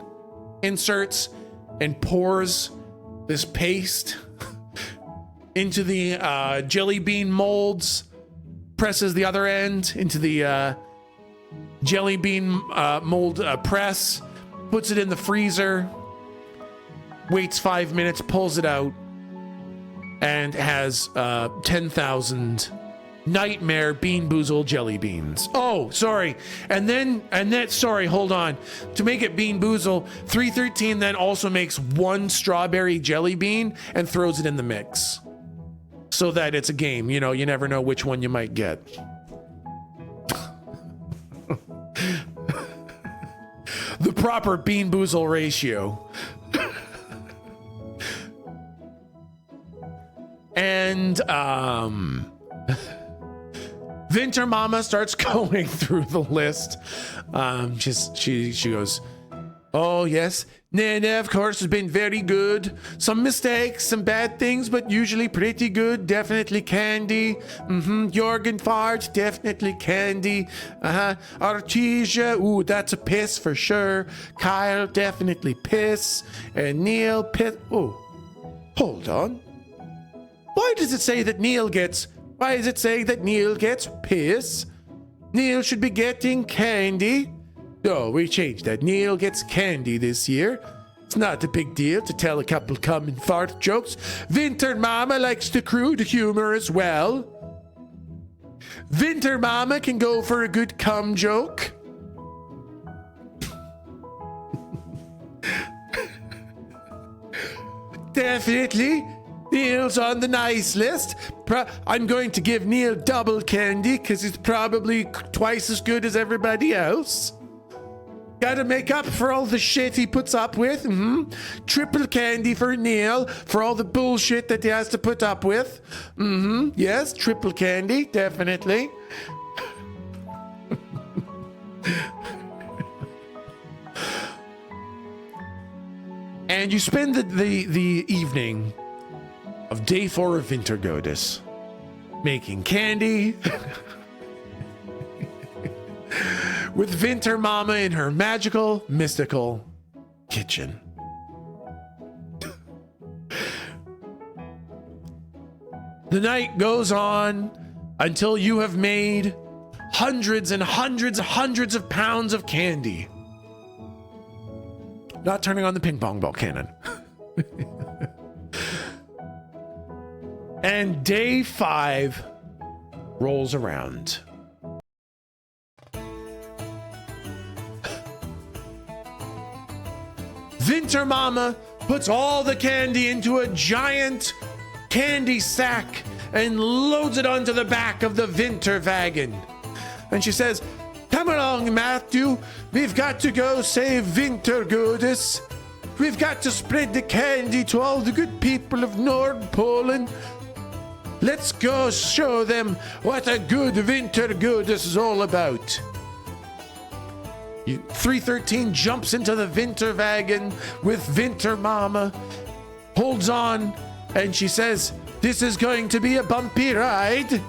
Speaker 1: inserts and pours this paste into the jelly bean molds, presses the other end into the jelly bean mold press, puts it in the freezer, waits 5 minutes, pulls it out, and has 10,000 nightmare Bean Boozle jelly beans. Oh, sorry. And then, sorry, hold on. To make it Bean Boozle, 313 then also makes one strawberry jelly bean and throws it in the mix. So that it's a game, you know, you never know which one you might get. The proper Bean Boozle ratio. And, Winter Mama starts going through the list. She goes, "Oh yes, Nana of course has been very good. Some mistakes, some bad things, but usually pretty good. Definitely candy. Jorgen fart, definitely candy. Artesia, ooh, that's a piss for sure. Kyle, definitely piss. And Neil, piss. Oh, Hold on. Why does it say that Neil gets... Why is it saying that Neil gets piss? Neil should be getting candy. No, we changed that. Neil gets candy this year. It's not a big deal to tell a couple cum and fart jokes. Winter Mama likes the crude humor as well. Winter Mama can go for a good cum joke. Definitely. Neil's on the nice list. I'm going to give Neil double candy because he's probably twice as good as everybody else. Gotta make up for all the shit he puts up with. Triple candy for Neil for all the bullshit that he has to put up with. Yes, triple candy, definitely. And you spend the evening of day 4 of Winter Goddess making candy with Winter Mama in her magical, mystical kitchen. The night goes on until you have made hundreds and hundreds of pounds of candy. Not turning on the ping pong ball cannon. And day 5 rolls around. Winter Mama puts all the candy into a giant candy sack and loads it onto the back of the winter wagon. And she says, "Come along, Matthew. We've got to go save Winter Goddess. We've got to spread the candy to all the good people of Nord Poland. Let's go show them what a good Winter Goddess is all about." 313 jumps into the winter wagon with Winter Mama, holds on, and she says, "This is going to be a bumpy ride."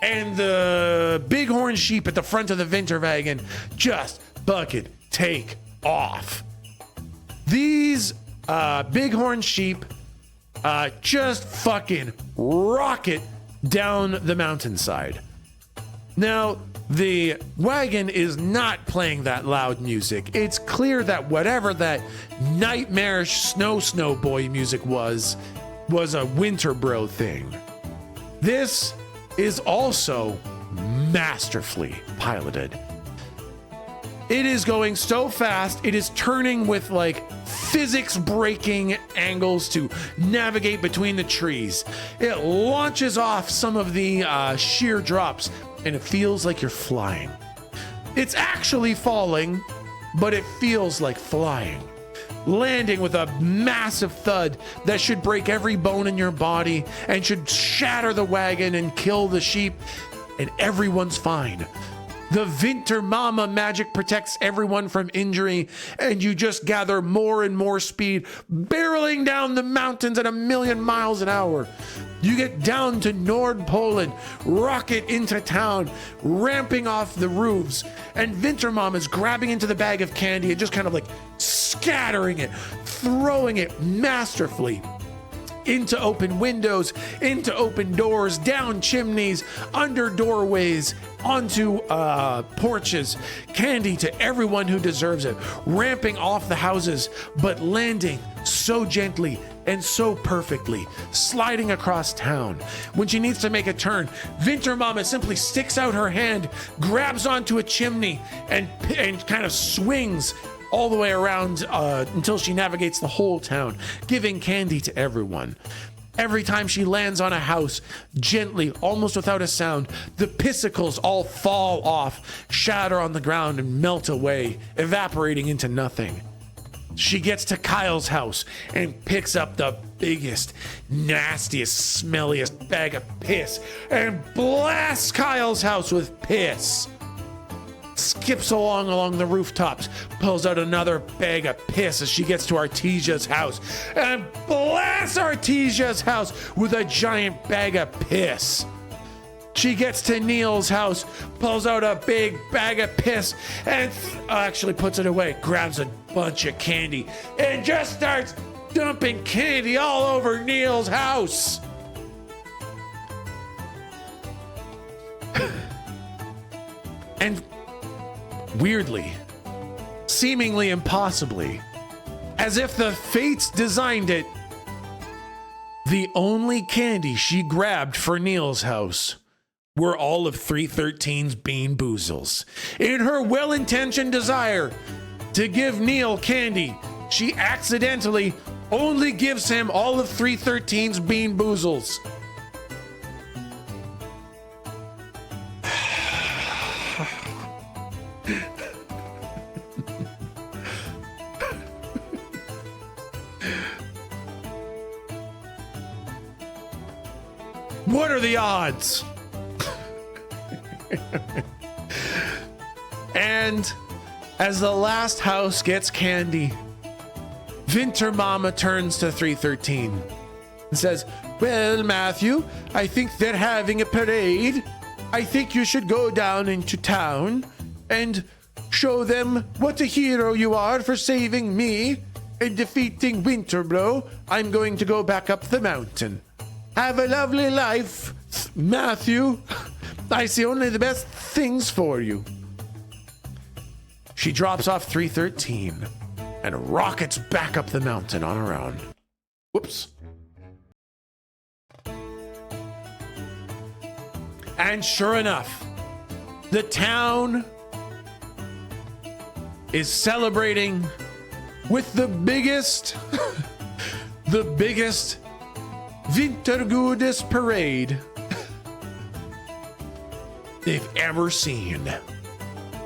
Speaker 1: And the bighorn sheep at the front of the winter wagon just fucking take off. These bighorn sheep just fucking rocket down the mountainside. Now, the wagon is not playing that loud music. It's clear that whatever that nightmarish snow boy music was a winter bro thing. This is also masterfully piloted. It is going so fast, it is turning with like physics breaking angles to navigate between the trees. It launches off some of the sheer drops, and it feels like you're flying. It's actually falling, but it feels like flying. Landing with a massive thud that should break every bone in your body and should shatter the wagon and kill the sheep, and everyone's fine. The Winter Mama magic protects everyone from injury, and you just gather more and more speed, barreling down the mountains at 1,000,000 miles an hour. You get down to Nord Poland, rocket into town, ramping off the roofs, and Winter Mama's grabbing into the bag of candy and just kind of like scattering it, throwing it masterfully into open windows, into open doors, down chimneys, under doorways, onto porches, candy to everyone who deserves it, ramping off the houses, but landing so gently and so perfectly, sliding across town. When she needs to make a turn, Winter Mama simply sticks out her hand, grabs onto a chimney, and kind of swings all the way around until she navigates the whole town, giving candy to everyone. Every time she lands on a house, gently, almost without a sound, the pissicles all fall off, shatter on the ground, and melt away, evaporating into nothing. She gets to Kyle's house and picks up the biggest, nastiest, smelliest bag of piss and blasts Kyle's house with piss. Skips along the rooftops, pulls out another bag of piss as she gets to Artesia's house and blasts Artesia's house with a giant bag of piss. She gets to Neil's house, pulls out a big bag of piss and actually puts it away, grabs a bunch of candy and just starts dumping candy all over Neil's house. And weirdly, seemingly impossibly, as if the fates designed it, the only candy she grabbed for Neil's house were all of 313's Bean Boozles. In her well-intentioned desire to give Neil candy, she accidentally only gives him all of 313's Bean Boozles. What are the odds? And as the last house gets candy, Winter Mama turns to 313 and says, "Well, Matthew, I think they're having a parade. I think you should go down into town and show them what a hero you are for saving me and defeating Winterbro. I'm going to go back up the mountain. Have a lovely life, Matthew. I see only the best things for you." She drops off 313 and rockets back up the mountain on her own. Whoops. And sure enough, the town is celebrating with the biggest Wintergudes parade they've ever seen.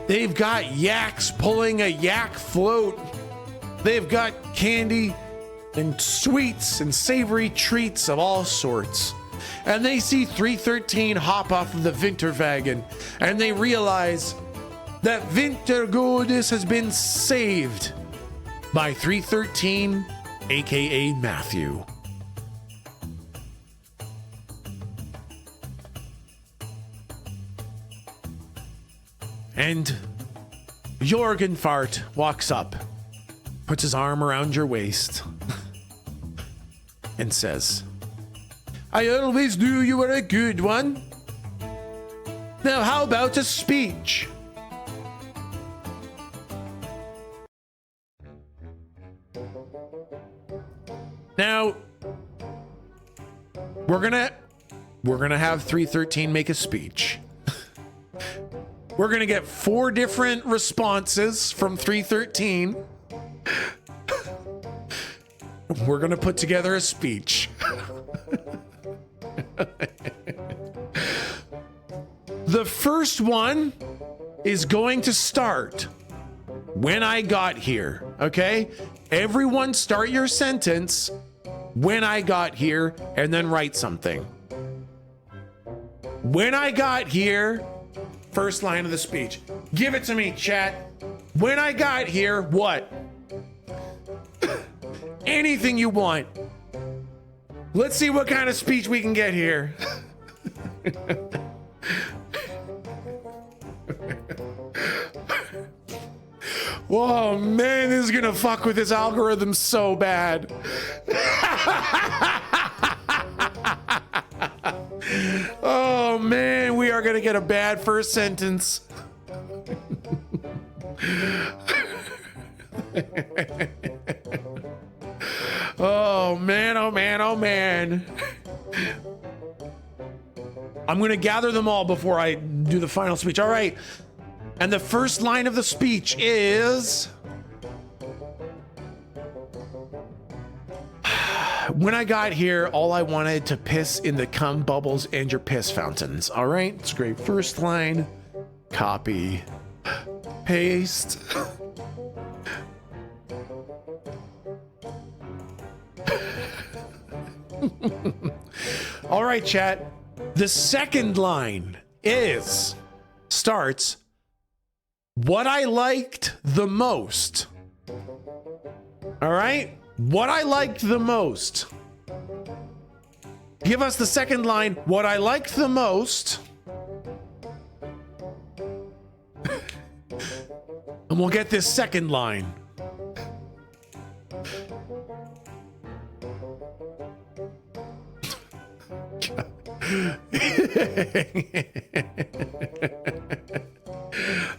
Speaker 1: They've got yaks pulling a yak float. They've got candy and sweets and savory treats of all sorts. And they see 313 hop off of the Winterwagen, and they realize that Wintergudes has been saved by 313, aka Matthew. And Jorgenfart walks up, puts his arm around your waist, and says, "I always knew you were a good one. Now how about a speech?" Now, we're gonna have 313 make a speech. We're gonna get 4 different responses from 313. We're gonna put together a speech. The first one is going to start when I got here, okay? Everyone start your sentence when I got here and then write something. When I got here, first line of the speech. Give it to me, chat. When I got here, what? Anything you want. Let's see what kind of speech we can get here. Whoa, man, this is gonna fuck with this algorithm so bad. Oh man, we are gonna get a bad first sentence. Oh man, oh man, oh man. I'm gonna gather them all before I do the final speech. All right. And the first line of the speech is, when I got here, all I wanted to piss in the cum bubbles and your piss fountains. All right, it's great. First line, copy, paste. All right, chat. The second line starts, what I liked the most. All right? What I liked the most. Give us the second line, what I liked the most. And we'll get this second line.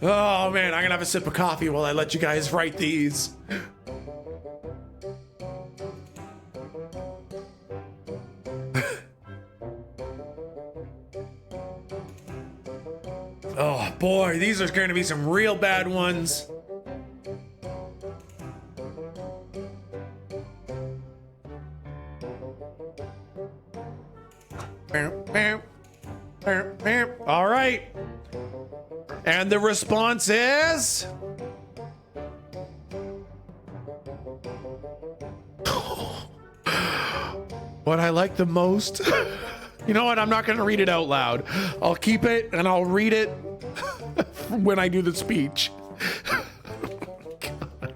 Speaker 1: Oh man, I'm gonna have a sip of coffee while I let you guys write these. Oh boy, these are going to be some real bad ones. All right. And the response is... What I like the most... You know what? I'm not going to read it out loud. I'll keep it and I'll read it when I do the speech. God.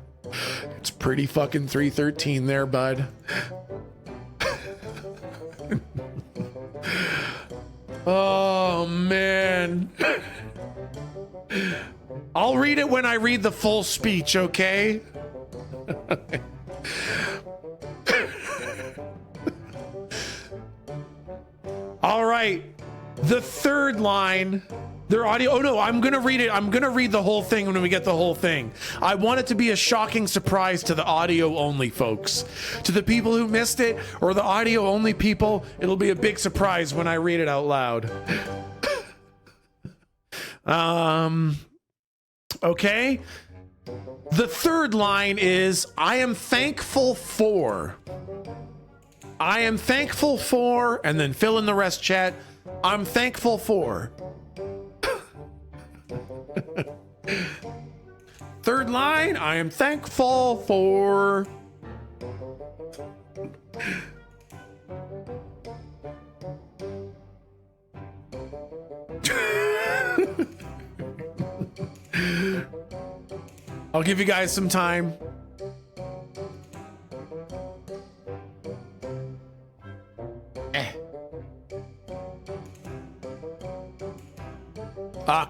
Speaker 1: It's pretty fucking 313 there, bud. Oh, man. I'll read it when I read the full speech, okay? All right, the third line, their audio. Oh no, I'm gonna read it. I'm gonna read the whole thing when we get the whole thing. I want it to be a shocking surprise to the audio only folks. To the people who missed it or the audio only people, it'll be a big surprise when I read it out loud. Okay. The third line is, I am thankful for. I am thankful for, and then fill in the rest, chat. I'm thankful for. Third line, I am thankful for. I'll give you guys some time.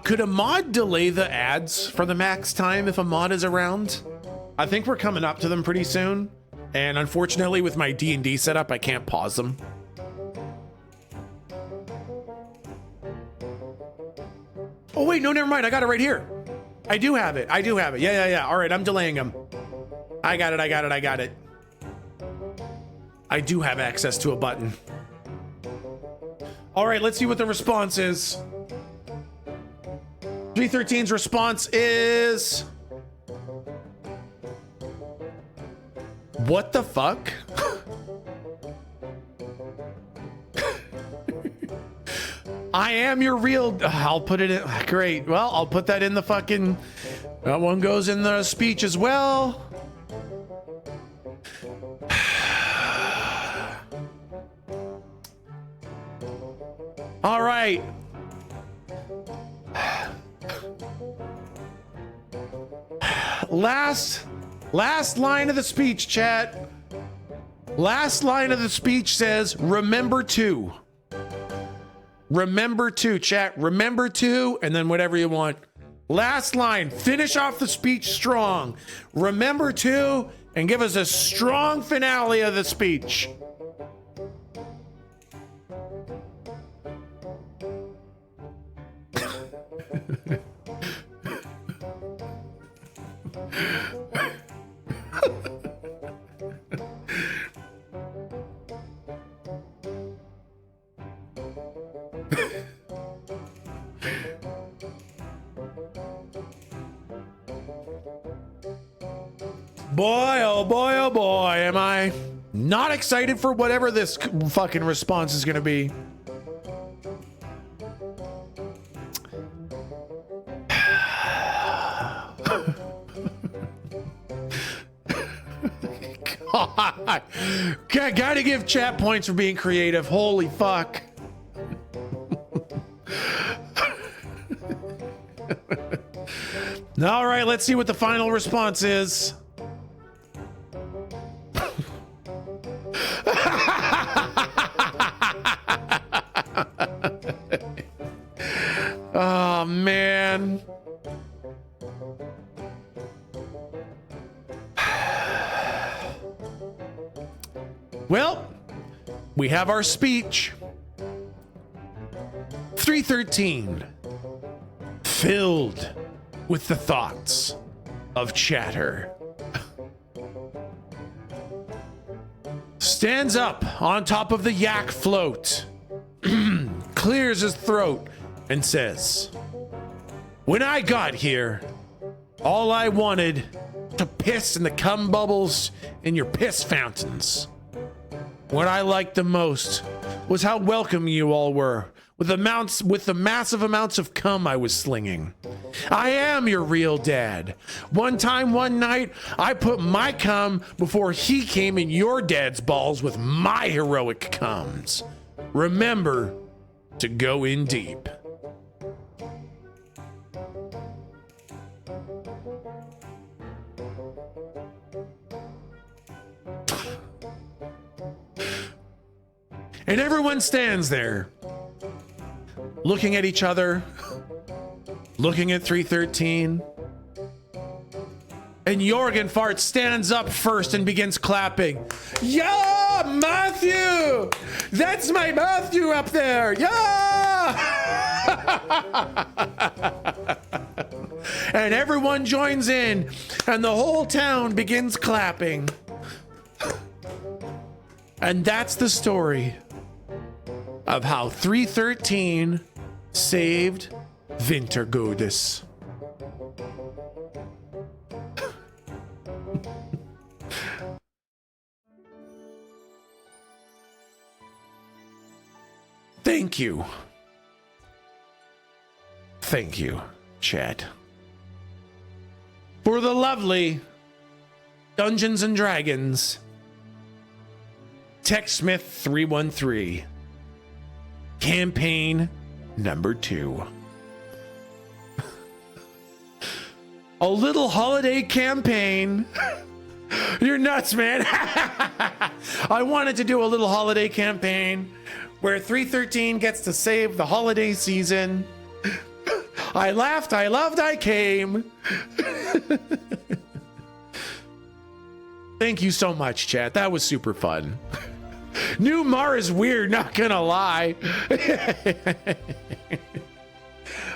Speaker 1: Could a mod delay the ads for the max time if a mod is around? I think we're coming up to them pretty soon. And unfortunately with my D&D setup, I can't pause them. Oh wait, no, never mind. I got it right here. I do have it. Yeah. All right, I'm delaying them. I got it. I do have access to a button. All right, let's see what the response is. 313's response is... What the fuck? I am your real... I'll put it in... Great. Well, I'll put that in the fucking... That one goes in the speech as well. All right. Last line of the speech, chat. Last line of the speech says, remember to. Remember to, chat. Remember to, and then whatever you want. Last line. Finish off the speech strong. Remember to, and give us a strong finale of the speech. Boy, oh boy, am I not excited for whatever this fucking response is gonna be. God. Gotta give chat points for being creative. Holy fuck. All right, let's see what the final response is. Oh, man. Well, we have our speech. 313, filled with the thoughts of chatter, stands up on top of the yak float, clears his throat, and says, "When I got here, all I wanted to piss in the cum bubbles in your piss fountains. What I liked the most was how welcome you all were with the massive amounts of cum I was slinging. I am your real dad. One time, one night, I put my cum before he came in your dad's balls with my heroic cums. Remember to go in deep." And everyone stands there, looking at each other, looking at 313. And Jorgen Fart stands up first and begins clapping. "Yeah, Matthew! That's my Matthew up there! Yeah!" And everyone joins in, and the whole town begins clapping. And that's the story of how 313 saved Wintergodis. Thank you. Thank you, chat, for the lovely Dungeons and Dragons TechSmith 313 campaign number 2. A little holiday campaign. You're nuts, man. I wanted to do a little holiday campaign where 313 gets to save the holiday season. I laughed, I loved, I came. Thank you so much, chat. That was super fun. New Mar is weird, not gonna lie.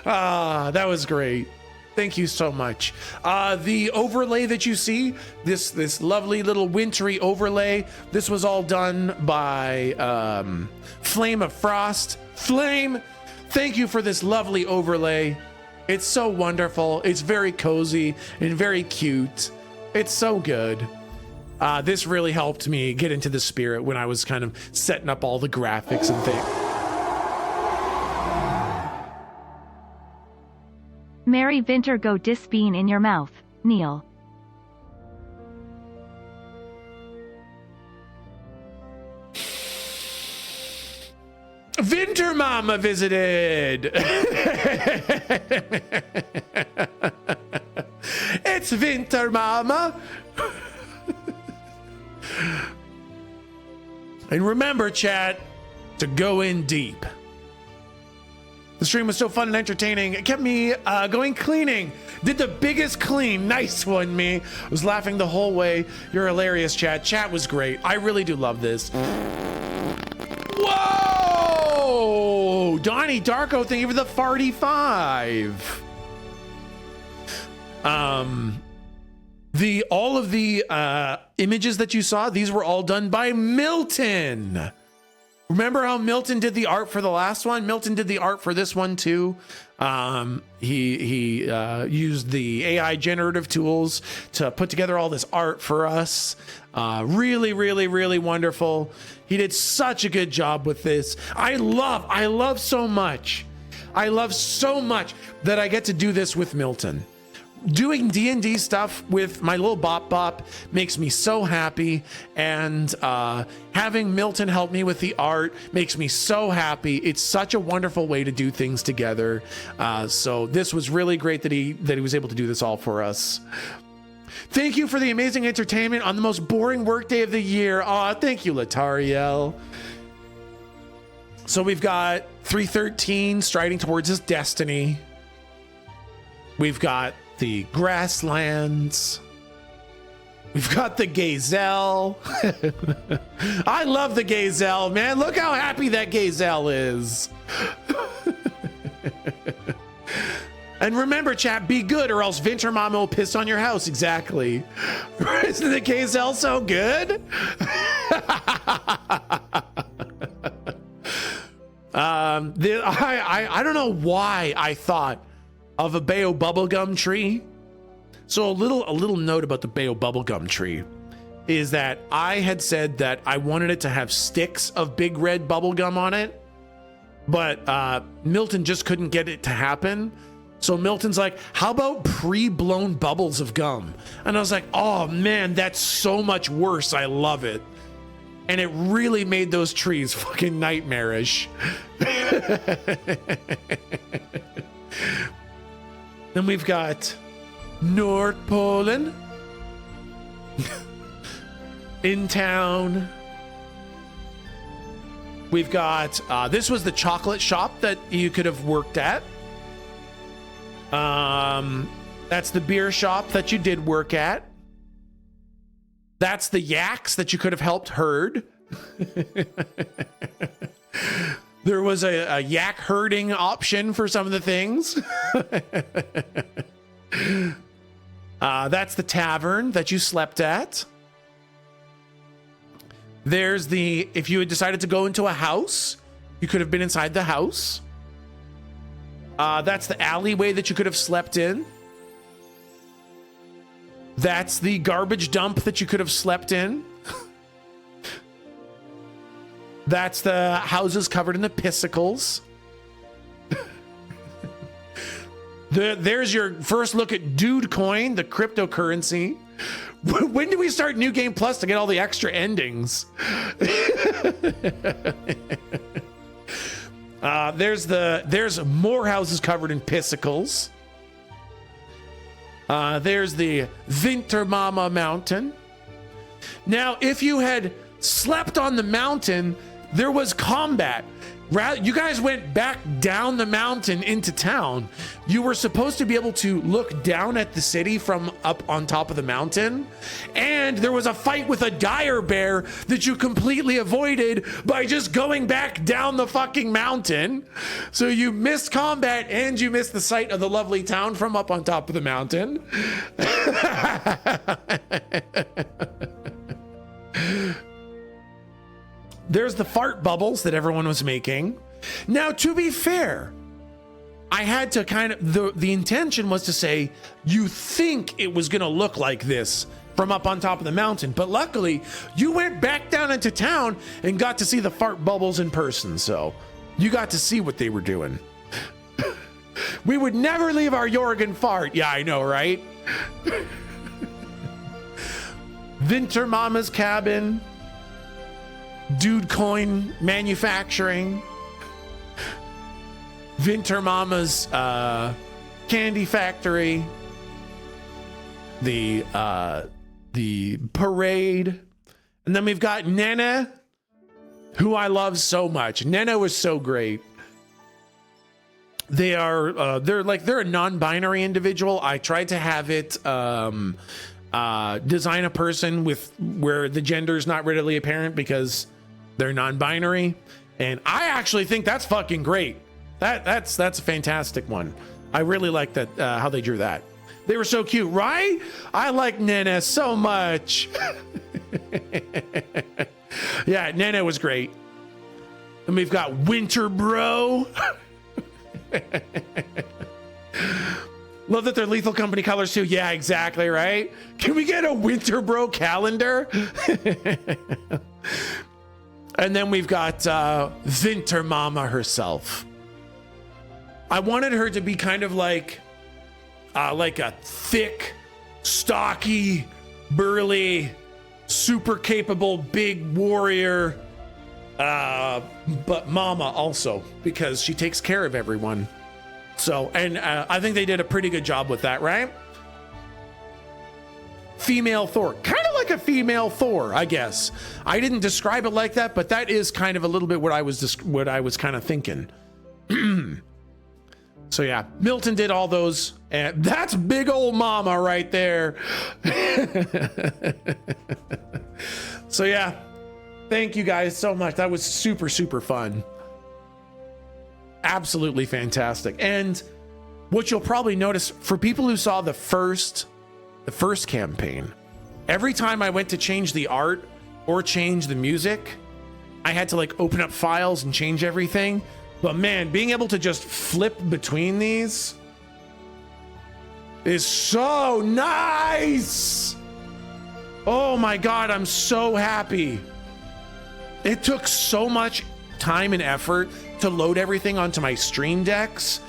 Speaker 1: That was great. Thank you so much. The overlay that you see, this lovely little wintry overlay, this was all done by Flame of Frost. Flame, thank you for this lovely overlay. It's so wonderful. It's very cozy and very cute. It's so good. This really helped me get into the spirit when I was kind of setting up all the graphics and things.
Speaker 8: Merry Winter go dis bean in your mouth, Neil.
Speaker 1: Winter Mama visited. It's Winter Mama. And remember, chat, to go in deep. The stream was so fun and entertaining. It kept me going cleaning. Did the biggest clean. Nice one, me. I was laughing the whole way. You're hilarious, chat. Chat was great. I really do love this. Whoa! Donnie Darko, thank you for the 45. All of the images that you saw, these were all done by Milton. Remember how Milton did the art for the last one? Milton did the art for this one too. He used the AI generative tools to put together all this art for us. Really, really, really wonderful. He did such a good job with this. I love so much. I love so much that I get to do this with Milton. Doing D&D stuff with my little Bop makes me so happy, and having Milton help me with the art makes me so happy. It's such a wonderful way to do things together. So this was really great that he was able to do this all for us. Thank you for the amazing entertainment on the most boring workday of the year. Aw, thank you, Latariel. So we've got 313 striding towards his destiny. We've got the grasslands. We've got the gazelle. I love the gazelle, man. Look how happy that gazelle is. And remember, chat, be good or else Vinter Mama will piss on your house. Exactly. Isn't the KSL so good? I don't know why I thought of a Bayo bubblegum tree. So a little note about the Bayo bubblegum tree is that I had said that I wanted it to have sticks of big red bubblegum on it, but Milton just couldn't get it to happen. So Milton's like, how about pre-blown bubbles of gum? And I was like, oh man, that's so much worse. I love it. And it really made those trees fucking nightmarish. Then we've got North Poland in town. We've got, this was the chocolate shop that you could have worked at. That's the beer shop that you did work at. That's the yaks that you could have helped herd. There was a yak herding option for some of the things. That's the tavern that you slept at. There's if you had decided to go into a house, you could have been inside the house. That's the alleyway that you could have slept in. That's the garbage dump that you could have slept in. That's the houses covered in the pissicles. There's your first look at Dude Coin, the cryptocurrency. When do we start New Game Plus to get all the extra endings? There's more houses covered in pissicles. There's the Vinter Mama Mountain. Now, if you had slept on the mountain, there was combat. You guys went back down the mountain into town. You were supposed to be able to look down at the city from up on top of the mountain. And there was a fight with a dire bear that you completely avoided by just going back down the fucking mountain. So you missed combat and you missed the sight of the lovely town from up on top of the mountain. There's the fart bubbles that everyone was making. Now, to be fair, I had to kind of, the intention was to say, you think it was going to look like this from up on top of the mountain. But luckily, you went back down into town and got to see the fart bubbles in person. So you got to see what they were doing. We would never leave our Jorgen fart. Yeah, I know, right? Vinter Mama's cabin. Dude Coin manufacturing. Vinter Mama's candy factory. The parade. And then we've got Nena, who I love so much. Nena was so great. They're a non-binary individual. I tried to have it design a person with where the gender is not readily apparent because they're non-binary, and I actually think that's fucking great. That's a fantastic one. I really like that how they drew that. They were so cute, right? I like Nena so much. Yeah, Nena was great. And we've got Winter Bro. Love that they're Lethal Company colors too. Yeah, exactly, right? Can we get a Winter Bro calendar? And then we've got Vinter Mama herself. I wanted her to be kind of like a thick, stocky, burly, super capable, big warrior. But Mama also, because she takes care of everyone. So, and I think they did a pretty good job with that, right? Female Thor, kind of like a female Thor, I guess. I didn't describe it like that, but that is kind of a little bit what I was kind of thinking. So yeah, Milton did all those, and that's big old Mama right there. So yeah, thank you guys so much. That was super, super fun. Absolutely fantastic. And what you'll probably notice for people who saw the first campaign, every time I went to change the art or change the music, I had to like open up files and change everything. But man, being able to just flip between these is so nice. Oh my God, I'm so happy. It took so much time and effort to load everything onto my stream decks,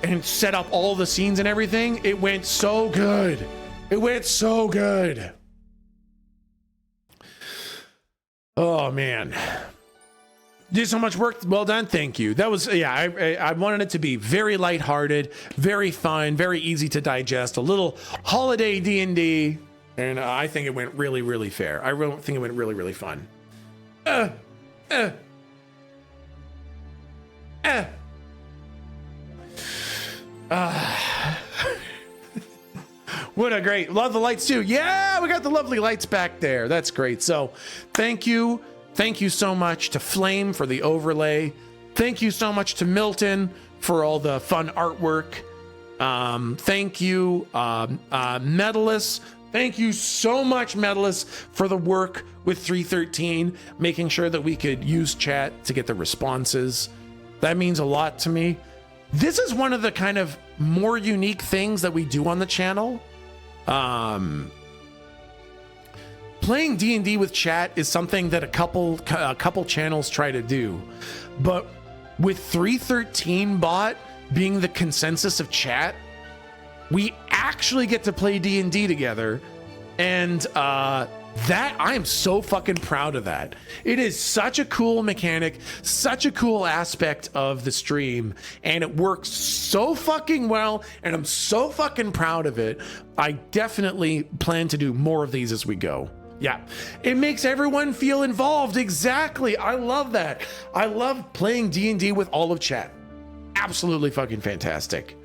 Speaker 1: and set up all the scenes and everything. It went so good. It went so good. Oh man. Did so much work. Well done. Thank you. That was, yeah, I wanted it to be very lighthearted, very fun, very easy to digest, a little holiday D&D. And I think it went really, really fair. I really think it went really, really fun. What a great, love the lights too. Yeah, we got the lovely lights back there. That's great. So thank you. Thank you so much to Flame for the overlay. Thank you so much to Milton for all the fun artwork. Thank you, Medalist. Thank you so much, Medalist, for the work with 313, making sure that we could use chat to get the responses. That means a lot to me. This is one of the kind of more unique things that we do on the channel. Playing D&D with chat is something that a couple channels try to do, but with 313 bot being the consensus of chat, we actually get to play D&D together, and that I am so fucking proud of that. It is such a cool mechanic, such a cool aspect of the stream, and it works so fucking well, and I'm so fucking proud of it. I definitely plan to do more of these as we go. Yeah, it makes everyone feel involved. Exactly. I love that. I love playing D&D with all of chat. Absolutely fucking fantastic.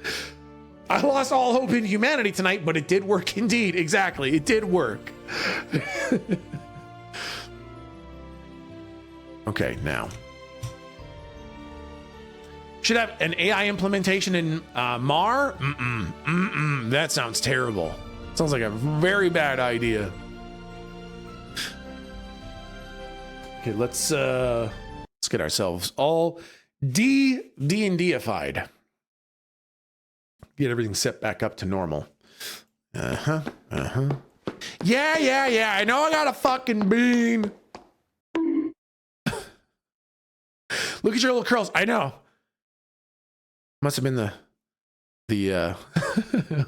Speaker 1: I lost all hope in humanity tonight, but it did work indeed. Exactly. It did work. Okay, now. Should have an AI implementation in Mar? That sounds terrible. Sounds like a very bad idea. Okay, let's get ourselves all D&D-ified. Get everything set back up to normal. Yeah. I know I got a fucking bean. Look at your little curls. I know. Must have been the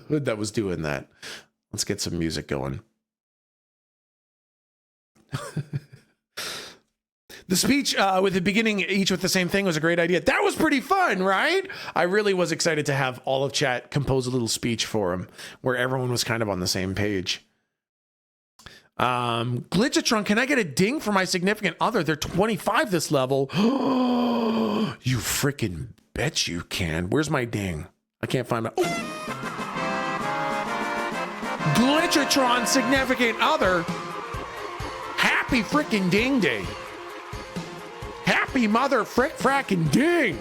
Speaker 1: hood that was doing that. Let's get some music going. The speech with the beginning each with the same thing was a great idea. That was pretty fun, right? I really was excited to have all of chat compose a little speech for him where everyone was kind of on the same page. Glitchatron, can I get a ding for my significant other? They're 25 this level. You freaking bet you can. Where's my ding? I can't find my... Oh. Glitchatron, significant other. Happy freaking ding day. Happy mother fracking ding!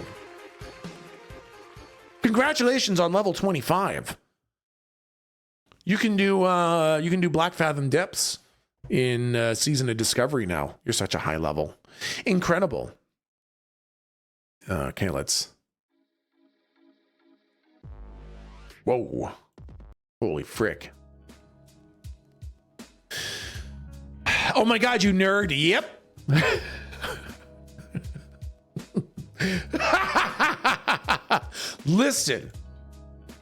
Speaker 1: Congratulations on level 25. You can do Black Fathom Depths in Season of Discovery now. You're such a high level. Incredible. Okay, let's. Whoa! Holy frick! Oh my God, you nerd! Yep. Listen,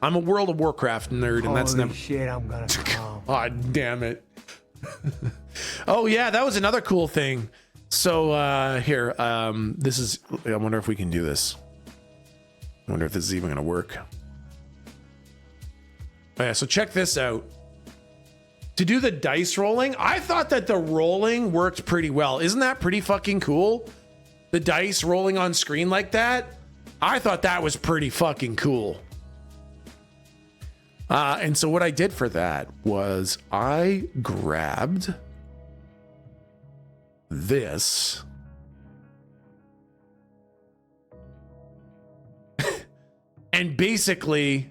Speaker 1: I'm a World of Warcraft nerd, and that's never.
Speaker 2: Shit, I'm gonna come.
Speaker 1: God damn it. Oh yeah, that was another cool thing. So here, this is. I wonder if we can do this. I wonder if this is even gonna work. Oh, yeah, so check this out. To do the dice rolling, I thought that the rolling worked pretty well. Isn't that pretty fucking cool? The dice rolling on screen like that, I thought that was pretty fucking cool. And so what I did for that was I grabbed this and basically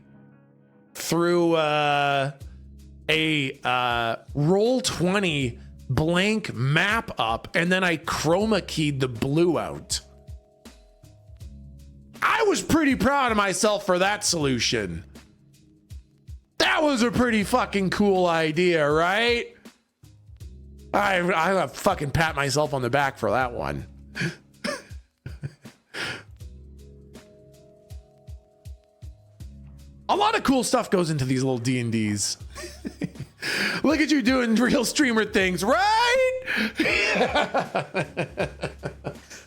Speaker 1: threw a roll 20 blank map up, and then I chroma keyed the blue out. I was pretty proud of myself for that solution. That was a pretty fucking cool idea, right? I fucking pat myself on the back for that one. A lot of cool stuff goes into these little D&Ds. Look at you doing real streamer things, right?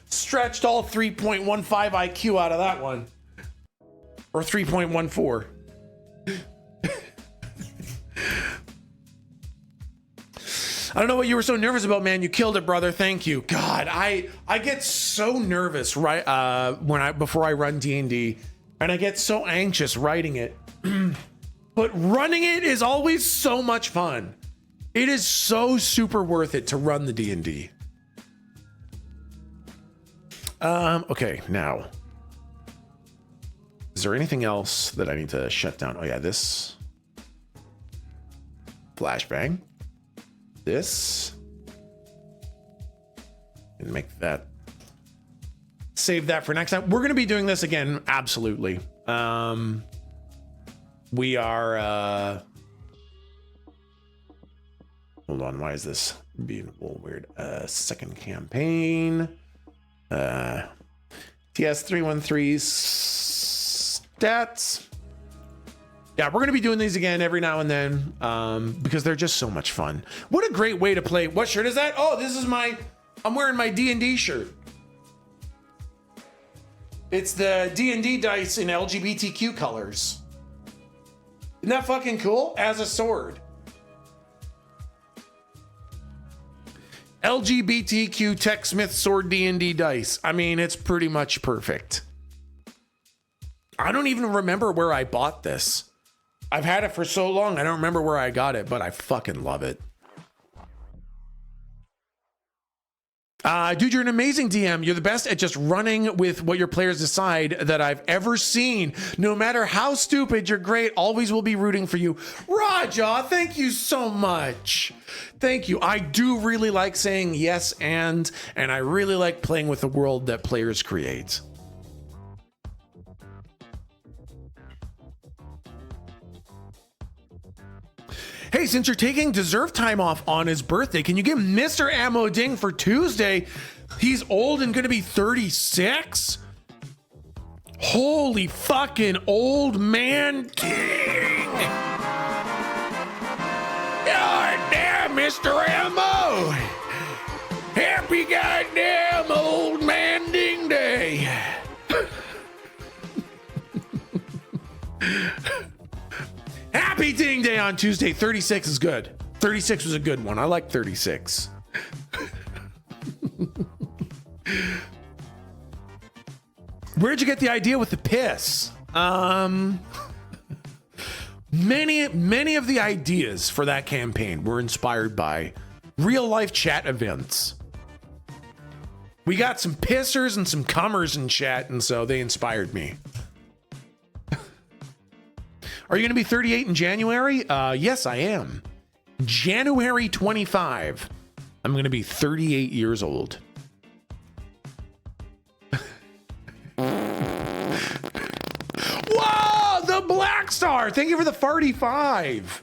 Speaker 1: Stretched all 3.15 IQ out of that one. Or 3.14. I don't know what you were so nervous about, man. You killed it, brother. Thank you. God, I get so nervous before I run D&D, and I get so anxious writing it. But running it is always so much fun. It is so super worth it to run the D&D. Okay, now. Is there anything else that I need to shut down? Oh yeah, this. Flashbang. This. And make that. Save that for next time. We're going to be doing this again, absolutely. We are, hold on, why is this being a little weird? Second campaign. TS314 stats. Yeah, we're going to be doing these again every now and then because they're just so much fun. What a great way to play. What shirt is that? Oh, this is I'm wearing my D&D shirt. It's the D&D dice in LGBTQ colors. Isn't that fucking cool? As a sword. LGBTQ TechSmith sword D&D dice. I mean, it's pretty much perfect. I don't even remember where I bought this. I've had it for so long, I don't remember where I got it, but I fucking love it. Dude, you're an amazing DM. You're the best at just running with what your players decide that I've ever seen. No matter how stupid, you're great. Always will be rooting for you. Raja, thank you so much. Thank you. I do really like saying yes and I really like playing with the world that players create. Hey, since you're taking deserved time off on his birthday, can you give Mr. Ammo Ding for Tuesday? He's old and gonna be 36? Holy fucking old man king! Goddamn, Mr. Ammo! Happy goddamn old man ding day! Happy Ding Day on Tuesday. 36 is good. 36 was a good one. I like 36. Where'd you get the idea with the piss? Many of the ideas for that campaign were inspired by real life chat events. We got some pissers and some cummers in chat, and so they inspired me. Are you going to be 38 in January? Yes, I am. January 25. I'm going to be 38 years old. Whoa, the Black Star. Thank you for the 45.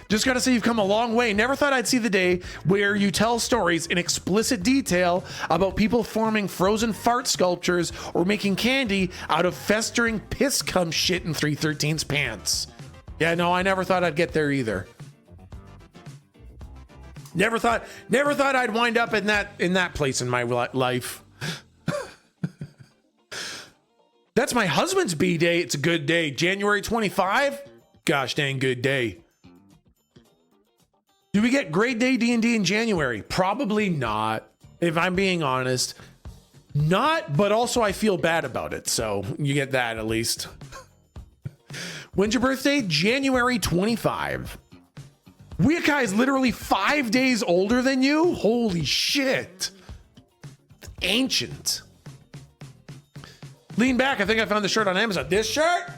Speaker 1: Just got to say you've come a long way. Never thought I'd see the day where you tell stories in explicit detail about people forming frozen fart sculptures or making candy out of festering piss cum shit in 313's pants. Yeah, no, I never thought I'd get there either. Never thought I'd wind up in that place in my life. That's my husband's B-day. It's a good day. January 25? Gosh dang good day. Do we get grade day D&D in January? Probably not, if I'm being honest. Not, but also I feel bad about it, so you get that at least. When's your birthday? January 25. Weakai is literally 5 days older than you? Holy shit. Ancient. Lean back. I think I found the shirt on Amazon. This shirt?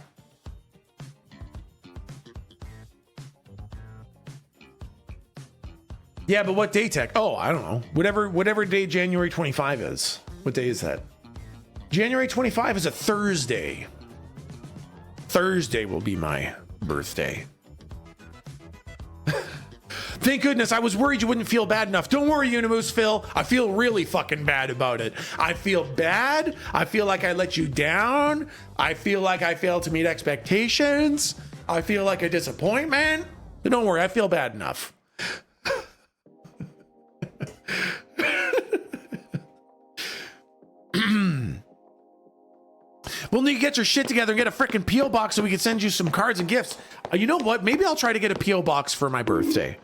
Speaker 1: Yeah, but what day, Tech? Oh, I don't know. Whatever day January 25 is. What day is that? January 25 is a Thursday. Thursday will be my birthday. Thank goodness. I was worried you wouldn't feel bad enough. Don't worry, Unimoose Phil. I feel really fucking bad about it. I feel bad. I feel like I let you down. I feel like I failed to meet expectations. I feel like a disappointment. But don't worry. I feel bad enough. We'll need to get your shit together and get a freaking P.O. box so we can send you some cards and gifts. You know what? Maybe I'll try to get a P.O. box for my birthday.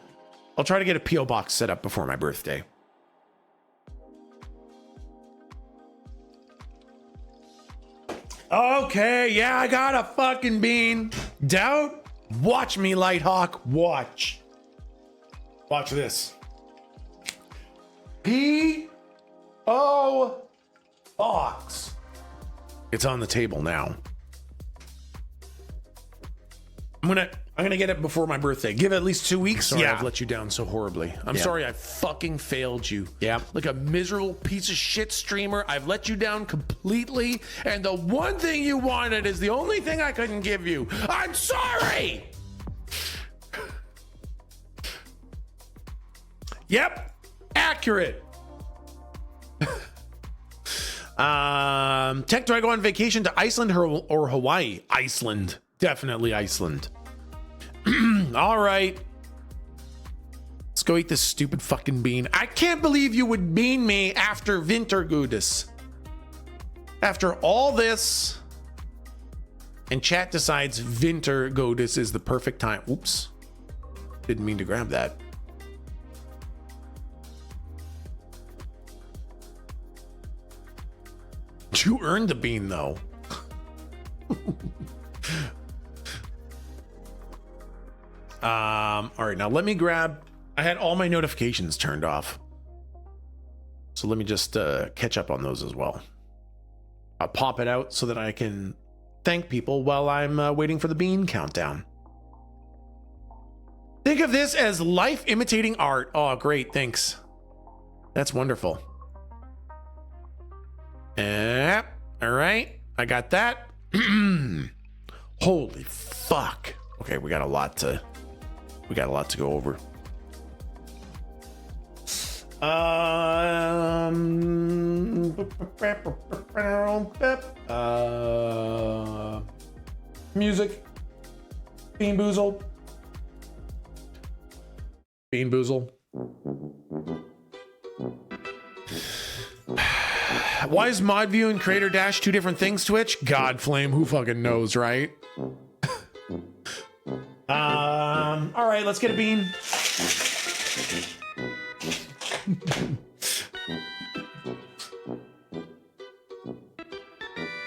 Speaker 1: I'll try to get a P.O. box set up before my birthday. Okay, yeah, I got a fucking bean. Doubt? Watch me, Lighthawk. Watch. Watch this. P.O. box. It's on the table now. I'm gonna get it before my birthday. Give it at least 2 weeks. Sorry, I've let you down so horribly. I'm sorry I fucking failed you. Yeah. Like a miserable piece of shit streamer. I've let you down completely. And the one thing you wanted is the only thing I couldn't give you. I'm sorry. Yep. Accurate. Tech, do I go on vacation to Iceland or Hawaii? Iceland. Definitely Iceland. All right. Let's go eat this stupid fucking bean. I can't believe you would bean me after Wintergudis. After all this, and chat decides Wintergudis is the perfect time. Oops. Didn't mean to grab that. You earned the bean, though. All right, now let me grab. I had all my notifications turned off, so let me just catch up on those as well. I'll pop it out so that I can thank people while I'm waiting for the bean countdown. Think of this as life imitating art. Oh, great, thanks. That's wonderful. All right, I got that. Holy fuck. Okay, we got a lot to go over. Music. Bean Boozle. Bean Boozle. Why is Mod View and Creator Dash two different things, Twitch? God Flame, who fucking knows, right? All right, let's get a bean.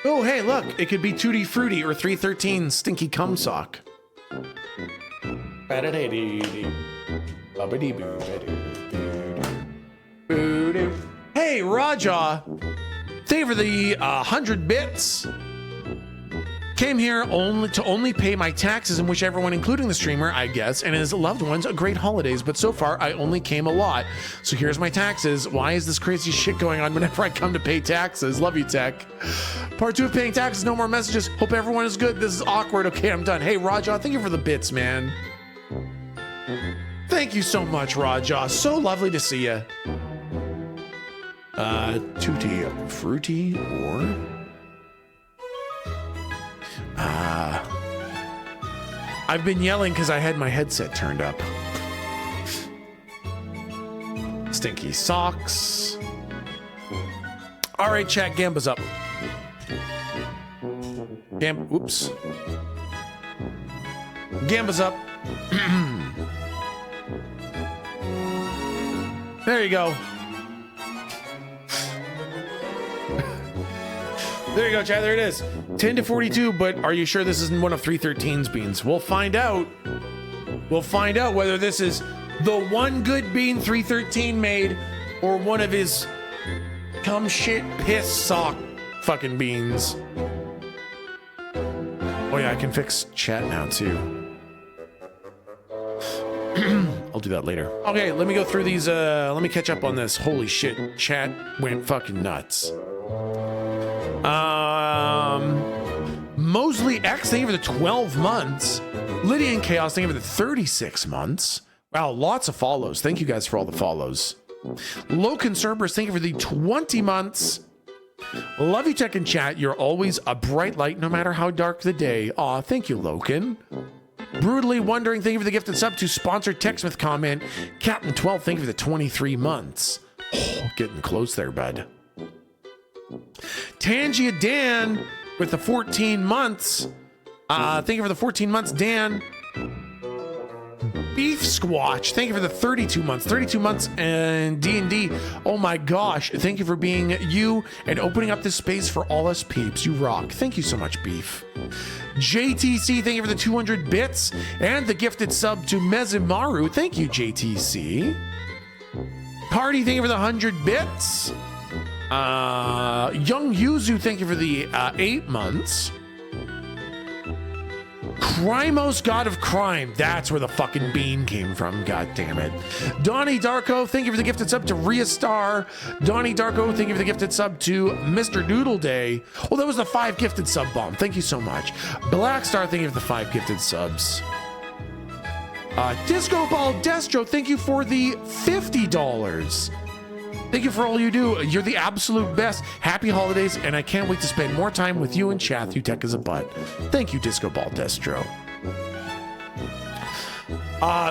Speaker 1: Oh, hey, look, it could be Tutti Frutti or 313 Stinky Cum Sock. Hey, Raja, thank you for the 100 bits. Came here only pay my taxes and wish everyone, including the streamer, I guess, and his loved ones, a great holidays. But so far, I only came a lot. So here's my taxes. Why is this crazy shit going on whenever I come to pay taxes? Love you, Tech. Part 2 of paying taxes. No more messages. Hope everyone is good. This is awkward. Okay, I'm done. Hey, Raja, thank you for the bits, man. Thank you so much, Raja. So lovely to see you. Tutti Frutti or... I've been yelling because I had my headset turned up. Stinky socks. All right, chat, Gamba's up. Oops. Gamba's up. There you go. There you go, chat. There it is. 10 to 42, but are you sure this isn't one of 313's beans? We'll find out. We'll find out whether this is the one good bean 313 made or one of his cum shit piss sock fucking beans. Oh yeah, I can fix chat now too. I'll do that later. Okay, let me go through these. Let me catch up on this. Holy shit, chat went fucking nuts. Mosley X, thank you for the 12 months. Lydia and Chaos, thank you for the 36 months. Wow, lots of follows. Thank you guys for all the follows. Loken Cerberus, thank you for the 20 months. Love you, Tech and Chat. You're always a bright light, no matter how dark the day. Aw, thank you, Loken. Brutally Wondering, thank you for the gifted sub to sponsored TechSmith comment. Captain 12, thank you for the 23 months. Oh, getting close there, bud. Tangia Dan with the 14 months. Thank you for the 14 months, Dan. Beef Squatch, thank you for the 32 months. 32 months and D&D. Oh my gosh, thank you for being you and opening up this space for all us peeps. You rock. Thank you so much, Beef. JTC, thank you for the 200 bits and the gifted sub to Mezimaru. Thank you, JTC. Party, thank you for the 100 bits. Young Yuzu, thank you for the 8 months. Crimos, God of Crime. That's where the fucking bean came from. God damn it. Donnie Darko, thank you for the gifted sub to Rhea Star. Donnie Darko, thank you for the gifted sub to Mr. Doodle Day. Oh, that was the 5 gifted sub bomb. Thank you so much. Black Star, thank you for the 5 gifted subs. Disco Ball Destro, thank you for the $50. Thank you for all you do. You're the absolute best. Happy holidays, and I can't wait to spend more time with you and chat. You tech as a butt. Thank you, Disco Ball Destro.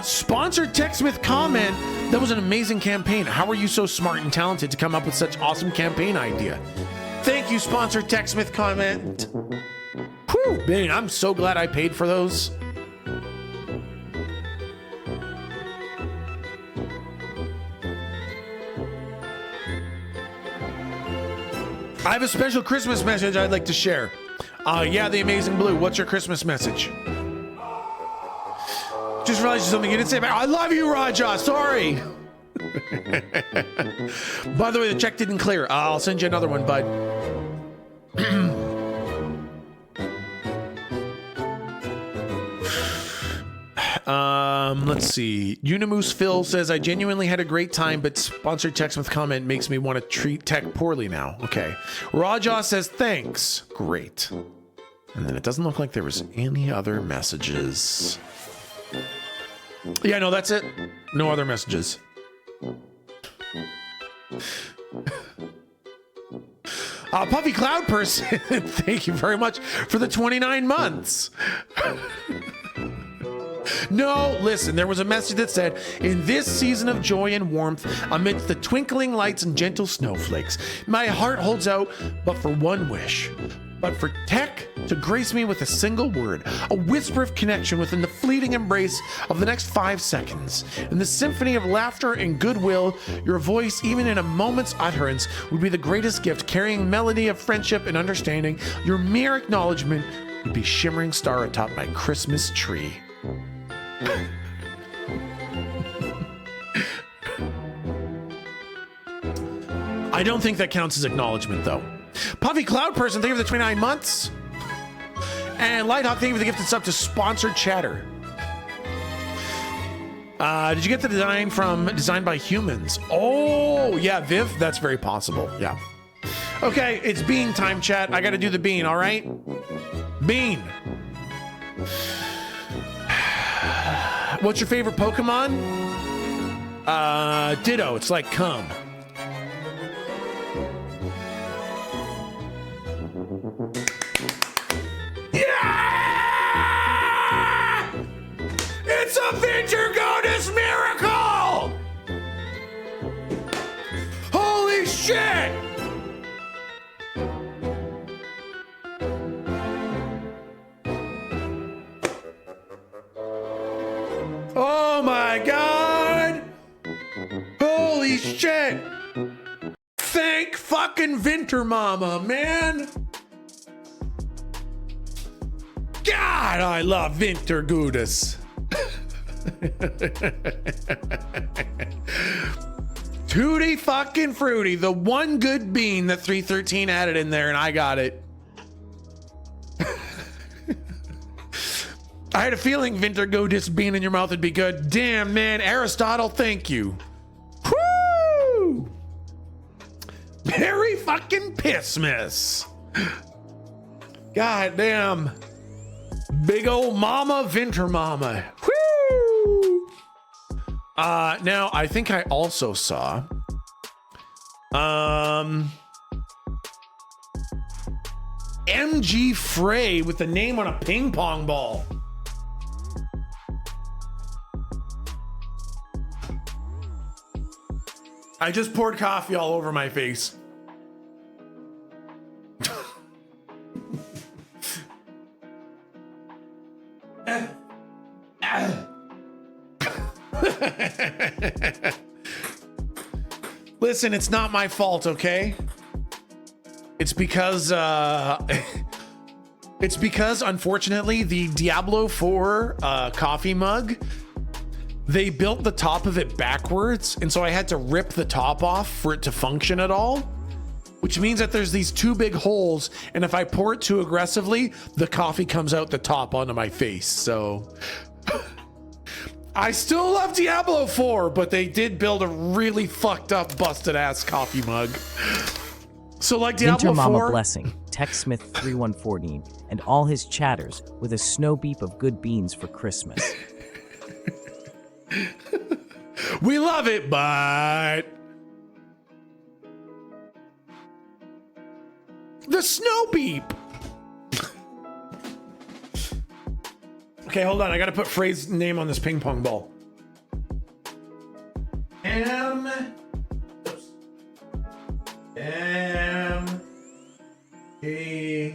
Speaker 1: Sponsored TechSmith comment. That was an amazing campaign. How are you so smart and talented to come up with such awesome campaign idea? Thank you, sponsored TechSmith comment. Whew, man, I'm so glad I paid for those. I have a special Christmas message I'd like to share. Yeah, the Amazing Blue. What's your Christmas message? Just realized something you didn't say back. I love you, Raja. Sorry. By the way, the check didn't clear. I'll send you another one, bud. Let's see. Unimoose Phil says, I genuinely had a great time, but sponsored text with comment makes me want to treat tech poorly now. Okay. Raja says, thanks. Great. And then it doesn't look like there was any other messages. Yeah, no, that's it. No other messages. Puffy Cloud Person, thank you very much for the 29 months. No, listen, there was a message that said, in this season of joy and warmth, amidst the twinkling lights and gentle snowflakes, my heart holds out but for one wish. But for tech to grace me with a single word, a whisper of connection within the fleeting embrace of the next 5 seconds. In the symphony of laughter and goodwill, your voice, even in a moment's utterance, would be the greatest gift, carrying melody of friendship and understanding. Your mere acknowledgement would be shimmering star atop my Christmas tree. I don't think that counts as acknowledgement, though. Puffy Cloud Person, thank you for the 29 months. And Lighthawk, thank you for the gifted sub to sponsored chatter. Did you get the design from Designed by Humans? Oh, yeah, Viv, that's very possible. Yeah. Okay, it's bean time, chat. I got to do the bean, all right? Bean. What's your favorite Pokemon? Ditto. It's like cum. Yeah! It's a Winter Goddess miracle! Holy shit! Oh my god! Holy shit! Thank fucking Winter Mama, man! God, I love Winter Goddess. Tutti fucking fruity. The one good bean that 313 added in there, and I got it. I had a feeling Vintergo just being in your mouth would be good. Damn, man. Aristotle, thank you. Woo! Merry fucking Pissmas. God damn. Big old mama, Vinter mama. Woo! Now, I think I also saw... MG Frey with the name on a ping pong ball. I just poured coffee all over my face. Listen, it's not my fault, okay? It's because unfortunately the Diablo 4 coffee mug, they built the top of it backwards, and so I had to rip the top off for it to function at all, which means that there's these two big holes, and if I pour it too aggressively, the coffee comes out the top onto my face. So I still love Diablo 4, but they did build a really fucked up, busted ass coffee mug. So like Diablo
Speaker 9: Winter
Speaker 1: 4,
Speaker 9: Mama Blessing, TechSmith 3114, and all his chatters with a snow beep of good beans for Christmas.
Speaker 1: we love it, but the snow beep. Okay, hold on. I gotta put Frey's name on this ping pong ball. M E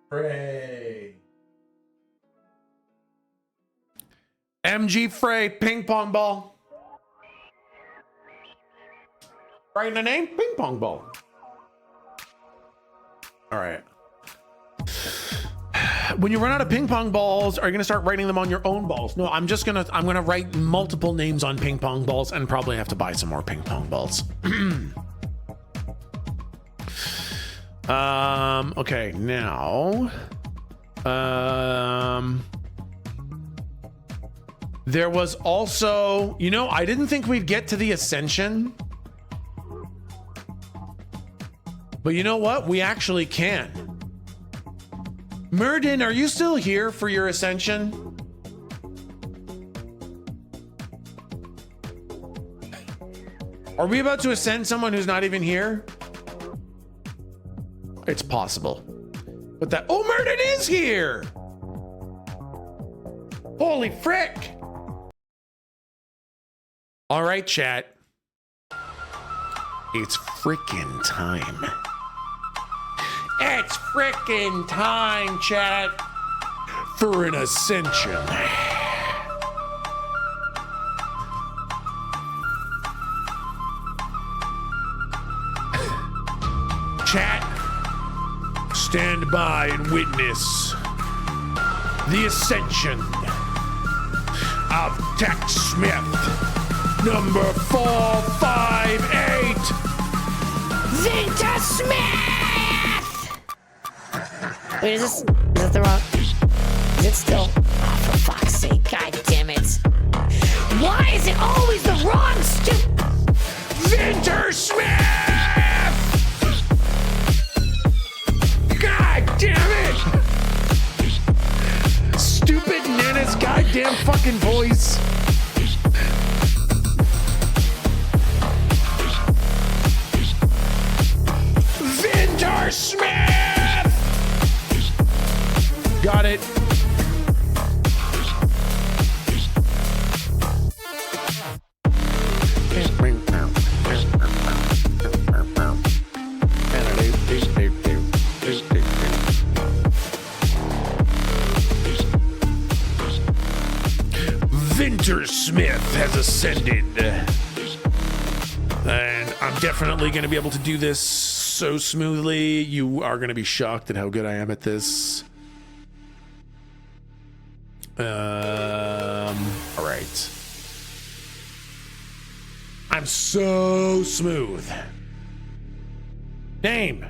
Speaker 1: Frey. MG Frey ping pong ball. Right in the name, ping pong ball. All right. When you run out of ping pong balls, are you gonna start writing them on your own balls? No, I'm gonna write multiple names on ping pong balls and probably have to buy some more ping pong balls. Okay, now, there was also, you know, I didn't think we'd get to the Ascension, but you know what? We actually can. Murden, are you still here for your Ascension? Are we about to ascend someone who's not even here? It's possible. But that, oh, Murden is here! Holy frick! All right, chat. It's frickin' time. It's frickin' time, chat, for an ascension. Chat, stand by and witness the ascension of Tech Smith. Number 458,
Speaker 5: Vinter Smith! Wait, is this the wrong? Is it still? Oh, for fuck's sake, god damn it. Why is it always the wrong
Speaker 1: Vinter Smith! God damn it! Stupid Nana's goddamn fucking voice. Vinter Smith! Got it. Vinter Smith has ascended. And I'm definitely going to be able to do this so smoothly. You are going to be shocked at how good I am at this. All right. I'm so smooth. Name.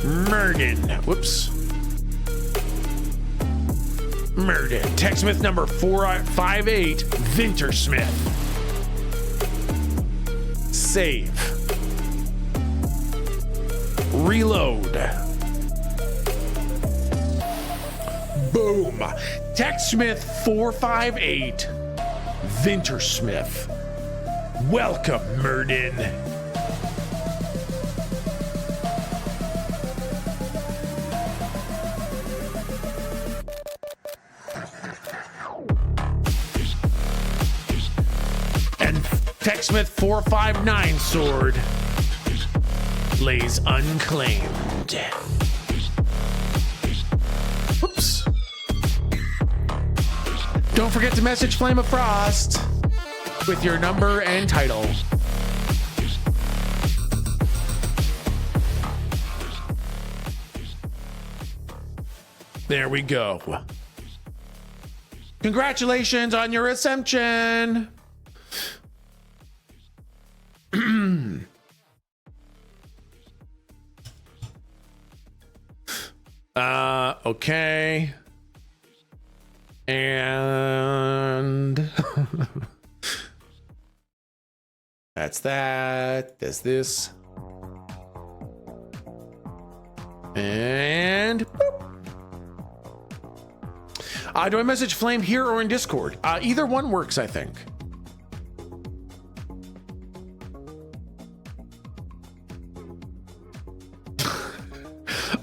Speaker 1: Murden. Whoops. Murden. TechSmith number 458, Vintersmith. Save. Reload. Boom. TechSmith 458, Vintersmith. Welcome, Murden. And TechSmith 459 sword lays unclaimed. Whoops. Don't forget to message Flame of Frost with your number and title. There we go. Congratulations on your ascension. Okay. And that's that. There's this. And boop. Do I message Flame here or in Discord? Either one works, I think.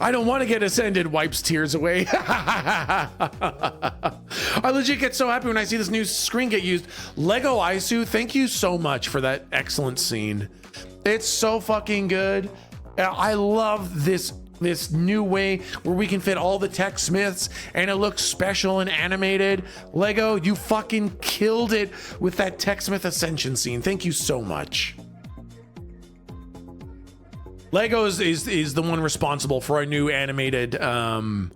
Speaker 1: I don't want to get ascended, wipes tears away. I legit get so happy when I see this new screen get used. Lego Isu, thank you so much for that excellent scene. It's so fucking good. I love this new way where we can fit all the tech smiths and it looks special and animated. Lego, you fucking killed it with that tech smith ascension scene. Thank you so much. Legos is the one responsible for our new animated infinite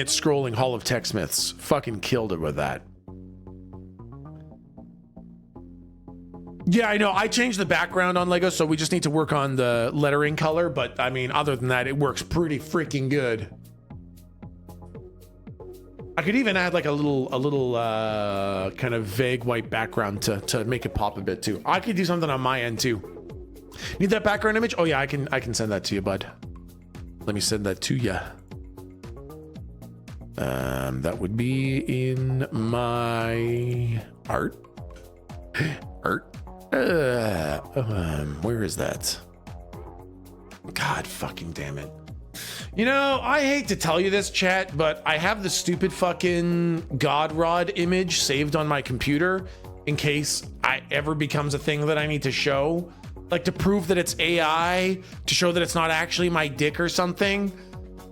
Speaker 1: scrolling Hall of Techsmiths. Fucking killed it with that. Yeah, I know. I changed the background on Lego, so we just need to work on the lettering color. But I mean, other than that, it works pretty freaking good. I could even add like a little kind of vague white background to make it pop a bit too. I could do something on my end too. Need that background image? Oh yeah, I can send that to you, bud. Let me send that to you. That would be in my art. Where is that? God fucking damn it. You know, I hate to tell you this, chat, but I have the stupid fucking God Rod image saved on my computer in case I ever becomes a thing that I need to show. Like to prove that it's AI, to show that it's not actually my dick or something.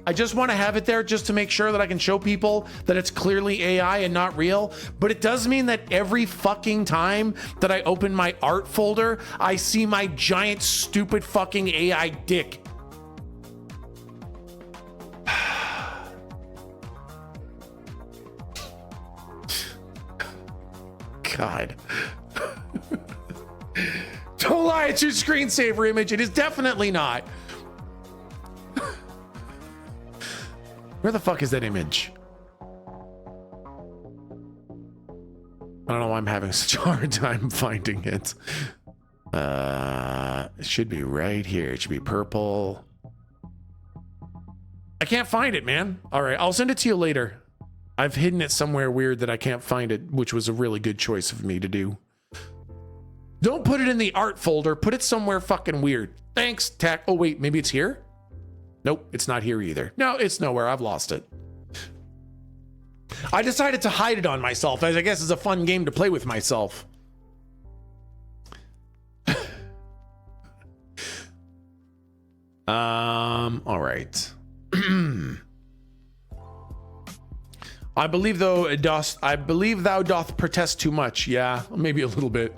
Speaker 1: I just want to have it there just to make sure that I can show people that it's clearly AI and not real. But it does mean that every fucking time that I open my art folder, I see my giant, stupid fucking AI dick. God. Don't lie, it's your screensaver image. It is definitely not. Where the fuck is that image? I don't know why I'm having such a hard time finding it. It should be right here. It should be purple. I can't find it, man. All right, I'll send it to you later. I've hidden it somewhere weird that I can't find it, which was a really good choice of me to do. Don't put it in the art folder. Put it somewhere fucking weird. Thanks, Tech. Oh, wait, maybe it's here? Nope, it's not here either. No, it's nowhere. I've lost it. I decided to hide it on myself, as I guess it's a fun game to play with myself. All right. I believe thou doth protest too much. Yeah, maybe a little bit.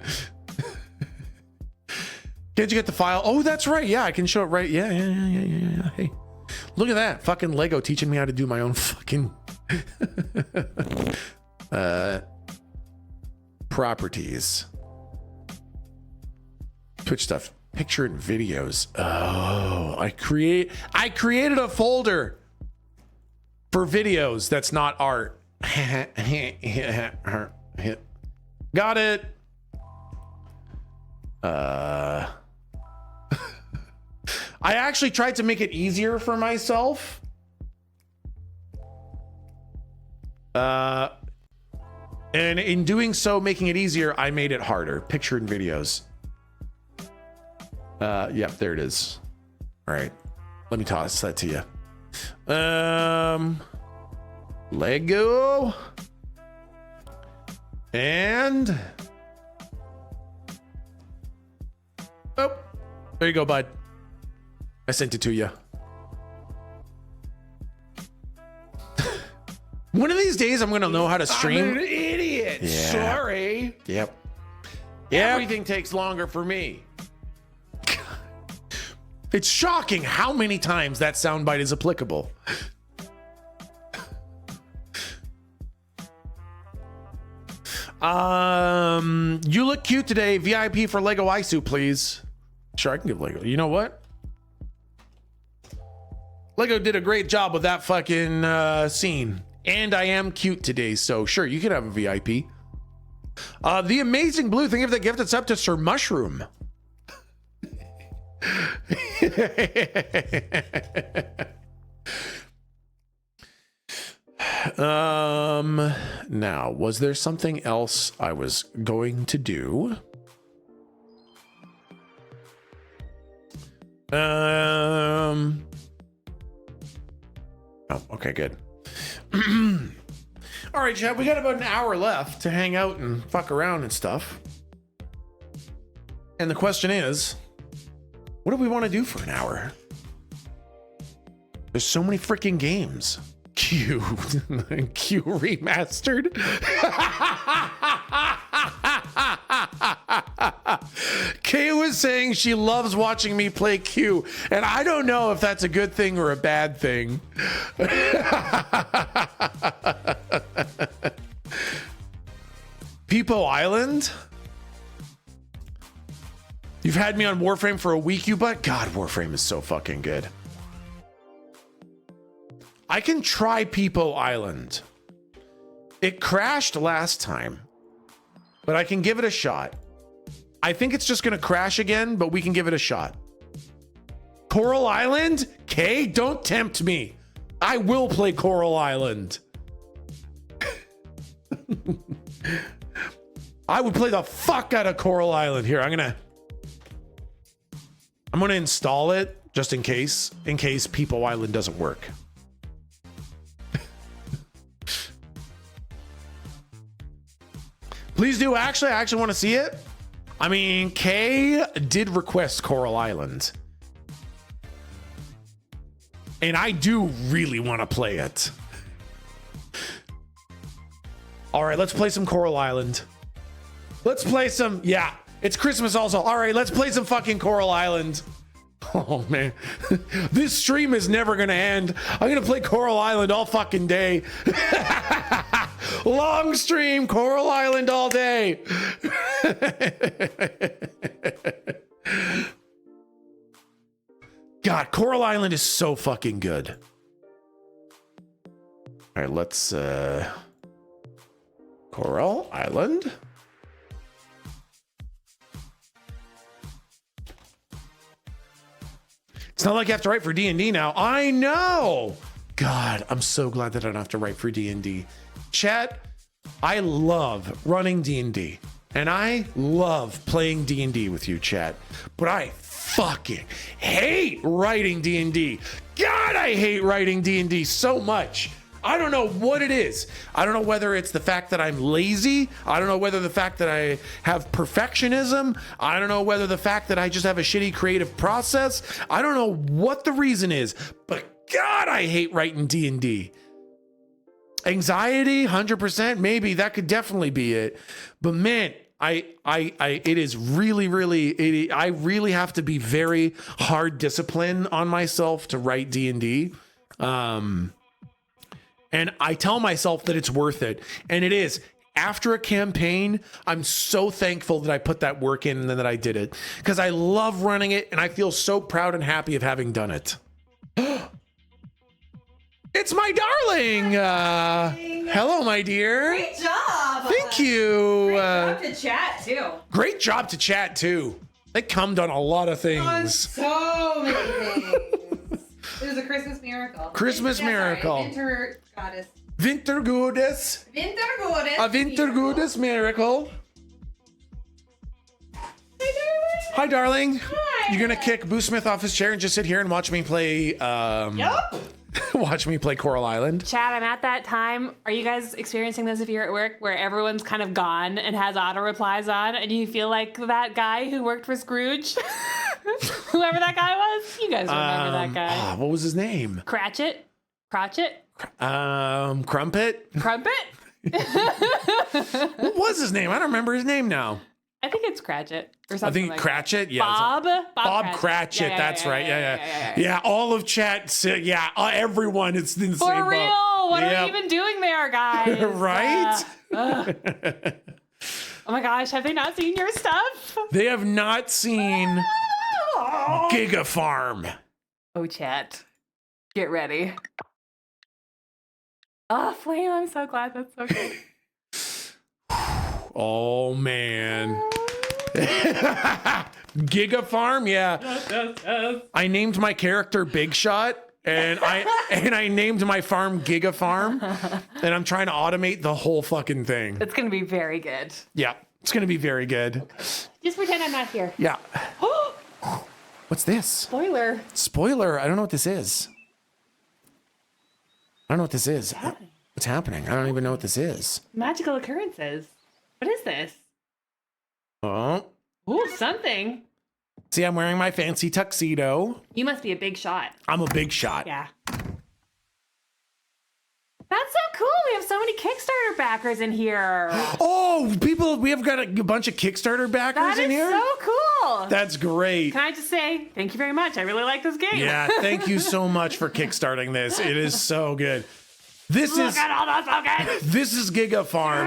Speaker 1: Can't you get the file? Oh, that's right. Yeah, I can show it right. Yeah. Hey, look at that. Fucking Lego teaching me how to do my own fucking Properties. Twitch stuff. Picture and videos. Oh, I created a folder for videos that's not art. Got it. I actually tried to make it easier for myself. And in doing so, making it easier, I made it harder. Picture and videos. Yeah, there it is. All right. Let me toss that to you. Lego. And oh, there you go, bud. I sent it to you. One of these days, I'm gonna know how to stream.
Speaker 6: I'm an idiot.
Speaker 1: Yeah.
Speaker 6: Sorry.
Speaker 1: Yep.
Speaker 6: Everything takes longer for me.
Speaker 1: It's shocking how many times that soundbite is applicable. You look cute today. VIP for Lego Isu, please. Sure, I can give Lego. You know what? Lego did a great job with that fucking scene. And I am cute today, so sure, you can have a VIP. The Amazing Blue, thank you for the gift. It's up to Sir Mushroom. Now, was there something else I was going to do? Oh, okay, good. All right, Chad, we got about an hour left to hang out and fuck around and stuff. And the question is, what do we want to do for an hour? There's so many freaking games. Q. Q remastered. Kay was saying she loves watching me play Q, and I don't know if that's a good thing or a bad thing. Peepo Island? You've had me on Warframe for a week, you butt? God, Warframe is so fucking good. I can try Peepo Island. It crashed last time, but I can give it a shot. I think it's just gonna crash again, but we can give it a shot. Coral Island? Kay, don't tempt me. I will play Coral Island. I would play the fuck out of Coral Island. Here, I'm gonna install it just in case Peepo Island doesn't work. Please do. Actually, I actually want to see it. I mean, Kay did request Coral Island. And I do really want to play it. All right, let's play some Coral Island. Let's play some, yeah, it's Christmas also. All right, let's play some fucking Coral Island. Oh, man. This stream is never going to end. I'm going to play Coral Island all fucking day. Long stream, Coral Island all day. God, Coral Island is so fucking good. All right, let's Coral Island. It's not like you have to write for D&D now. I know. God, I'm so glad that I don't have to write for D&D. Chat, I love running D&D. And I love playing D&D with you, chat. But I fucking hate writing D&D. God, I hate writing D&D so much. I don't know what it is. I don't know whether it's the fact that I'm lazy. I don't know whether the fact that I have perfectionism. I don't know whether the fact that I just have a shitty creative process. I don't know what the reason is, but God, I hate writing D&D. Anxiety, 100%, maybe that could definitely be it. But man, it is really, I really have to be very hard discipline on myself to write D&D. And I tell myself that it's worth it. And it is. After a campaign, I'm so thankful that I put that work in and then that I did it. Because I love running it and I feel so proud and happy of having done it. It's my darling. Hello, my dear.
Speaker 10: Great job.
Speaker 1: Thank you.
Speaker 10: Great job to chat, too.
Speaker 1: Great job to chat, too. They cummed on a lot of
Speaker 10: On
Speaker 1: things.
Speaker 10: so many things. It was a Christmas miracle.
Speaker 1: Christmas miracle.
Speaker 10: Sorry, winter goddess.
Speaker 1: Wintergodes.
Speaker 10: Wintergodes.
Speaker 1: A Wintergodes miracle. Hi, darling.
Speaker 10: Hi.
Speaker 1: You're gonna kick Boo Smith off his chair and just sit here and watch me play.
Speaker 10: Yup.
Speaker 1: Watch me play Coral Island.
Speaker 11: Chad, I'm at that time. Are you guys experiencing this if you're at work where everyone's kind of gone and has auto replies on and you feel like that guy who worked for Scrooge? Whoever that guy was? You guys remember that guy.
Speaker 1: What was his name?
Speaker 11: Cratchit? Crotchet?
Speaker 1: Crumpet?
Speaker 11: Crumpet?
Speaker 1: What was his name? I don't remember his name now.
Speaker 11: I think it's Cratchit or something.
Speaker 1: I think
Speaker 11: like
Speaker 1: Cratchit.
Speaker 11: that.
Speaker 1: Yeah.
Speaker 11: Bob
Speaker 1: Cratchit.
Speaker 11: Yeah,
Speaker 1: that's right.
Speaker 11: yeah.
Speaker 1: Yeah. All of chat. Yeah. Everyone. It's in the
Speaker 11: For
Speaker 1: same boat.
Speaker 11: real? What are
Speaker 1: Yep.
Speaker 11: we even doing there, guys?
Speaker 1: Right?
Speaker 11: Oh my gosh, have they not seen your stuff?
Speaker 1: They have not seen Giga Farm.
Speaker 11: Oh, chat. Get ready. Oh, Flame, I'm so glad that's so good.
Speaker 1: Oh man. Giga Farm, yeah. I named my character Big Shot and I named my farm Giga Farm and I'm trying to automate the whole fucking thing.
Speaker 11: It's gonna be very good.
Speaker 1: Yeah, it's gonna be very good.
Speaker 11: Okay. Just pretend I'm not here.
Speaker 1: Yeah. What's this?
Speaker 11: Spoiler.
Speaker 1: Spoiler, I don't know what this is. I don't know what this is. What's happening? I don't even know what this is.
Speaker 11: Magical occurrences. What is this?
Speaker 1: Oh.
Speaker 11: Ooh, something.
Speaker 1: See, I'm wearing my fancy tuxedo.
Speaker 11: You must be a big shot.
Speaker 1: I'm a big shot.
Speaker 11: Yeah. That's so cool. We have so many Kickstarter backers in here.
Speaker 1: Oh, people, we have got a bunch of Kickstarter backers in here.
Speaker 11: That is so cool.
Speaker 1: That's great.
Speaker 11: Can I just say thank you very much? I really like this game.
Speaker 1: Yeah, thank you so much for kickstarting this. It is so good. This
Speaker 11: Look at all those tokens.
Speaker 1: This is Giga Farm.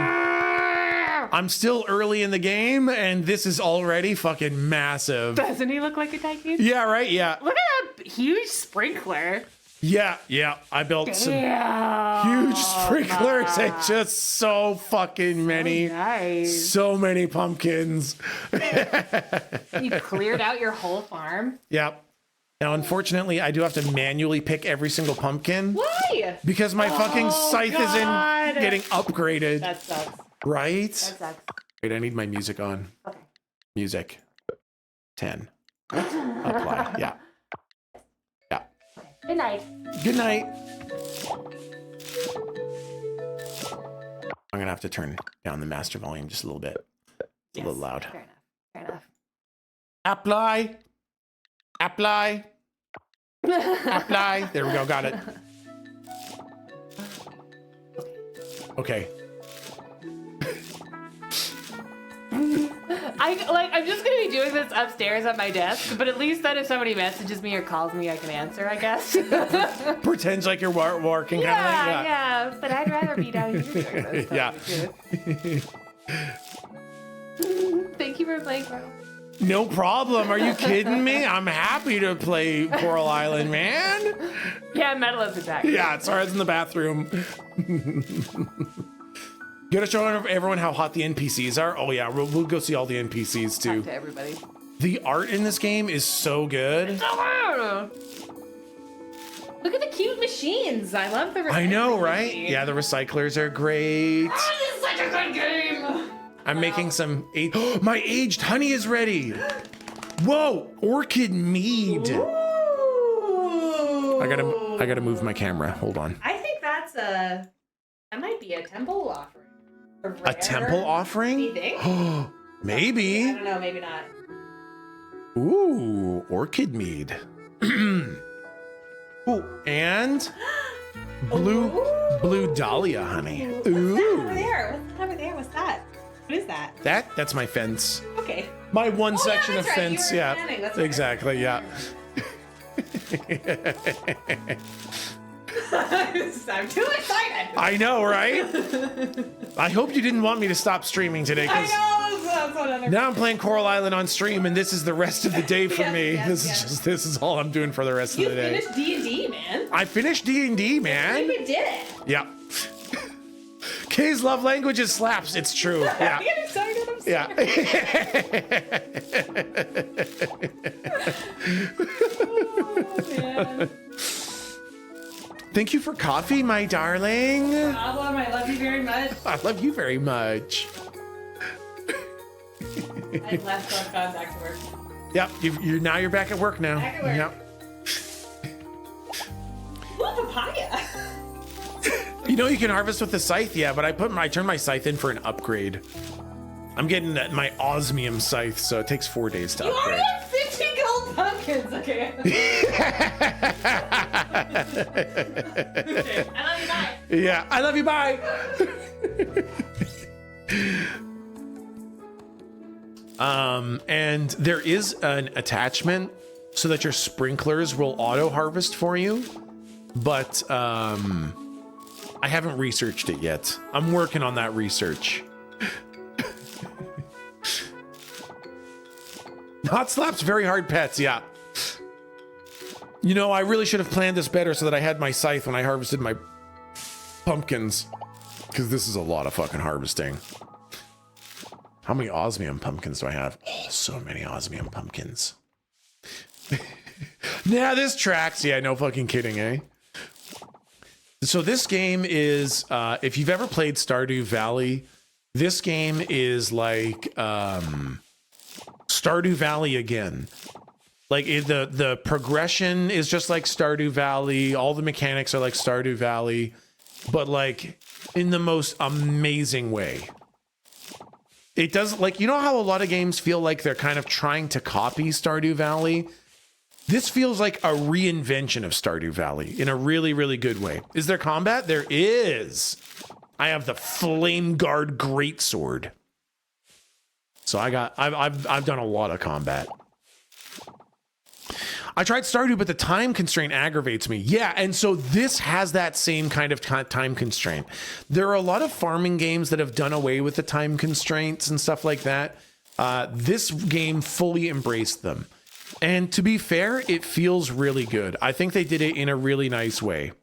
Speaker 1: I'm still early in the game, and this is already fucking massive.
Speaker 11: Doesn't he look like a tycoon?
Speaker 1: Yeah, right? Yeah.
Speaker 11: Look at that huge sprinkler.
Speaker 1: Yeah. I built some huge sprinklers and just so fucking many.
Speaker 11: Nice.
Speaker 1: So many pumpkins.
Speaker 11: You cleared out your whole farm?
Speaker 1: Yep. Now, unfortunately, I do have to manually pick every single pumpkin.
Speaker 11: Why?
Speaker 1: Because my fucking scythe
Speaker 11: God.
Speaker 1: isn't getting upgraded.
Speaker 11: That sucks.
Speaker 1: Right?
Speaker 11: That sucks.
Speaker 1: Wait, I need my music on.
Speaker 11: Okay.
Speaker 1: Music. 10. Apply. Yeah. Yeah.
Speaker 11: Good night.
Speaker 1: Good night. I'm gonna have to turn down the master volume just a little bit. It's a little loud.
Speaker 11: Fair enough. Fair enough.
Speaker 1: Apply. Apply. Apply. There we go. Got it. Okay.
Speaker 11: I'm just gonna be doing this upstairs at my desk, but at least then if somebody messages me or calls me, I can answer, I guess.
Speaker 1: Pretends like you're working kind of thing.
Speaker 11: Yeah, but I'd rather be down here.
Speaker 1: Yeah.
Speaker 11: Thank you for playing, Coral.
Speaker 1: No problem. Are you kidding me? I'm happy to play Coral Island, man.
Speaker 11: Yeah, metal is attack.
Speaker 1: Yeah, sorry, I was in the bathroom. You gotta show everyone how hot the NPCs are. Oh yeah, we'll go see all the NPCs too.
Speaker 11: Talk to everybody.
Speaker 1: The art in this game is so good.
Speaker 11: Look at the cute machines. I love the.
Speaker 1: I know, right?
Speaker 11: machines.
Speaker 1: Yeah, the recyclers are great.
Speaker 11: Oh, this is such a good game.
Speaker 1: I'm making some. My aged honey is ready. Whoa, orchid mead.
Speaker 11: Ooh.
Speaker 1: I gotta move my camera. Hold on.
Speaker 11: I think that might be a temple offering.
Speaker 1: A temple offering?
Speaker 11: You think?
Speaker 1: Maybe.
Speaker 11: I don't know. Maybe not.
Speaker 1: Ooh, orchid mead. Ooh, and blue dahlia honey. Ooh.
Speaker 11: What's that over there? What's that? What is that?
Speaker 1: That's my fence.
Speaker 11: Okay.
Speaker 1: My one section
Speaker 11: that's
Speaker 1: of
Speaker 11: right. You
Speaker 1: fence.
Speaker 11: were
Speaker 1: Yeah.
Speaker 11: planning. That's right.
Speaker 1: Exactly. Yeah.
Speaker 10: I'm too excited.
Speaker 1: I know, right? I hope you didn't want me to stop streaming today.
Speaker 10: I know. That's what
Speaker 1: Now I'm playing Coral Island on stream, and this is the rest of the day for me.
Speaker 10: Yes.
Speaker 1: This is all I'm doing for the rest
Speaker 10: You
Speaker 1: of the day.
Speaker 10: finished D&D, man.
Speaker 1: I finished D&D, man.
Speaker 10: You did it.
Speaker 1: Yeah. Kay's love language is slaps. It's true. Yeah.
Speaker 10: I get excited. I'm sorry.
Speaker 1: Yeah.
Speaker 10: Oh, man.
Speaker 1: Thank you for coffee, my darling.
Speaker 10: Problem, I love you very much.
Speaker 1: I love you very much.
Speaker 10: I left, so I've gone back to work.
Speaker 1: Yep, you're back at work now.
Speaker 10: Back at work.
Speaker 1: Yep.
Speaker 10: Ooh, papaya.
Speaker 1: You know you can harvest with the scythe, yeah, but I turned my scythe in for an upgrade. I'm getting my osmium scythe, so it takes 4 days to
Speaker 10: You
Speaker 1: upgrade.
Speaker 10: already have 50 gold pumpkins, okay? Okay, I love you, bye.
Speaker 1: Yeah, I love you, bye. And there is an attachment so that your sprinklers will auto harvest for you, but I haven't researched it yet. I'm working on that research. Hot slaps, very hard pets, yeah. You know, I really should have planned this better so that I had my scythe when I harvested my pumpkins, because this is a lot of fucking harvesting. How many osmium pumpkins do I have? Oh, so many osmium pumpkins. Nah, this tracks. Yeah, no fucking kidding, eh? So this game is, if you've ever played Stardew Valley, this game is like Stardew Valley again. Like the progression is just like Stardew Valley. All the mechanics are like Stardew Valley, but like in the most amazing way. It does, like, you know how a lot of games feel like they're kind of trying to copy Stardew Valley? This feels like a reinvention of Stardew Valley in a really, really good way. Is there combat? There is. I have the Flame Guard Greatsword. So I've done a lot of combat. I tried Stardew, but the time constraint aggravates me. Yeah, and so this has that same kind of time constraint. There are a lot of farming games that have done away with the time constraints and stuff like that. This game fully embraced them. And to be fair, it feels really good. I think they did it in a really nice way.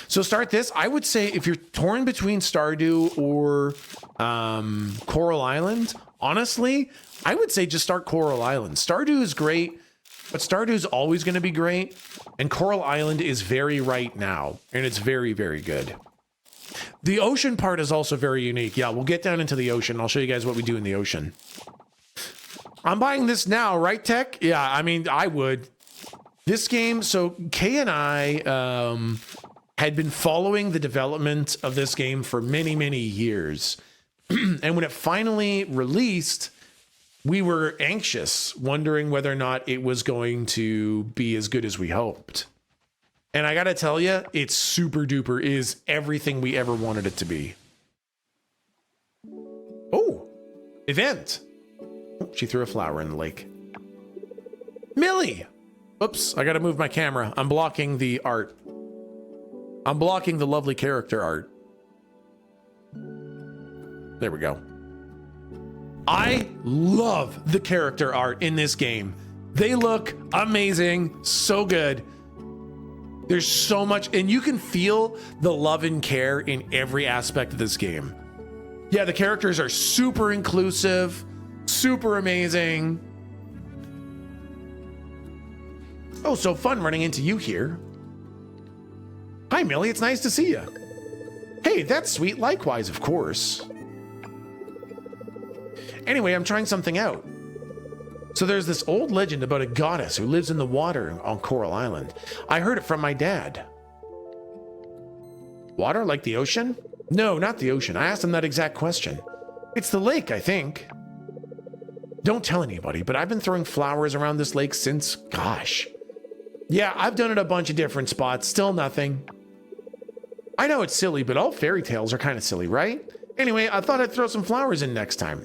Speaker 1: So start this. I would say if you're torn between Stardew or Coral Island, honestly, I would say just start Coral Island. Stardew is great. But Stardew's always going to be great, and Coral Island is very right now, and it's very, very good. The ocean part is also very unique. Yeah, we'll get down into the ocean. I'll show you guys what we do in the ocean. I'm buying this now, right, Tech? Yeah, I mean, I would. This game, so Kay and I had been following the development of this game for many, many years. And when it finally released, we were anxious, wondering whether or not it was going to be as good as we hoped. And I gotta tell you, it's super duper is everything we ever wanted it to be. Oh, event. Oh, she threw a flower in the lake. Millie! Oops, I gotta move my camera. I'm blocking the art. I'm blocking the lovely character art. There we go. I love the character art in this game. They look amazing, so good. There's so much, and you can feel the love and care in every aspect of this game. Yeah, the characters are super inclusive, super amazing. Oh, so fun running into you here. Hi, Millie, it's nice to see you. Hey, that's sweet, likewise, of course. Anyway, I'm trying something out. So there's this old legend about a goddess who lives in the water on Coral Island. I heard it from my dad. Water like the ocean? No, not the ocean. I asked him that exact question. It's the lake, I think. Don't tell anybody, but I've been throwing flowers around this lake since, gosh. Yeah, I've done it a bunch of different spots, still nothing. I know it's silly, but all fairy tales are kind of silly, right? Anyway, I thought I'd throw some flowers in next time.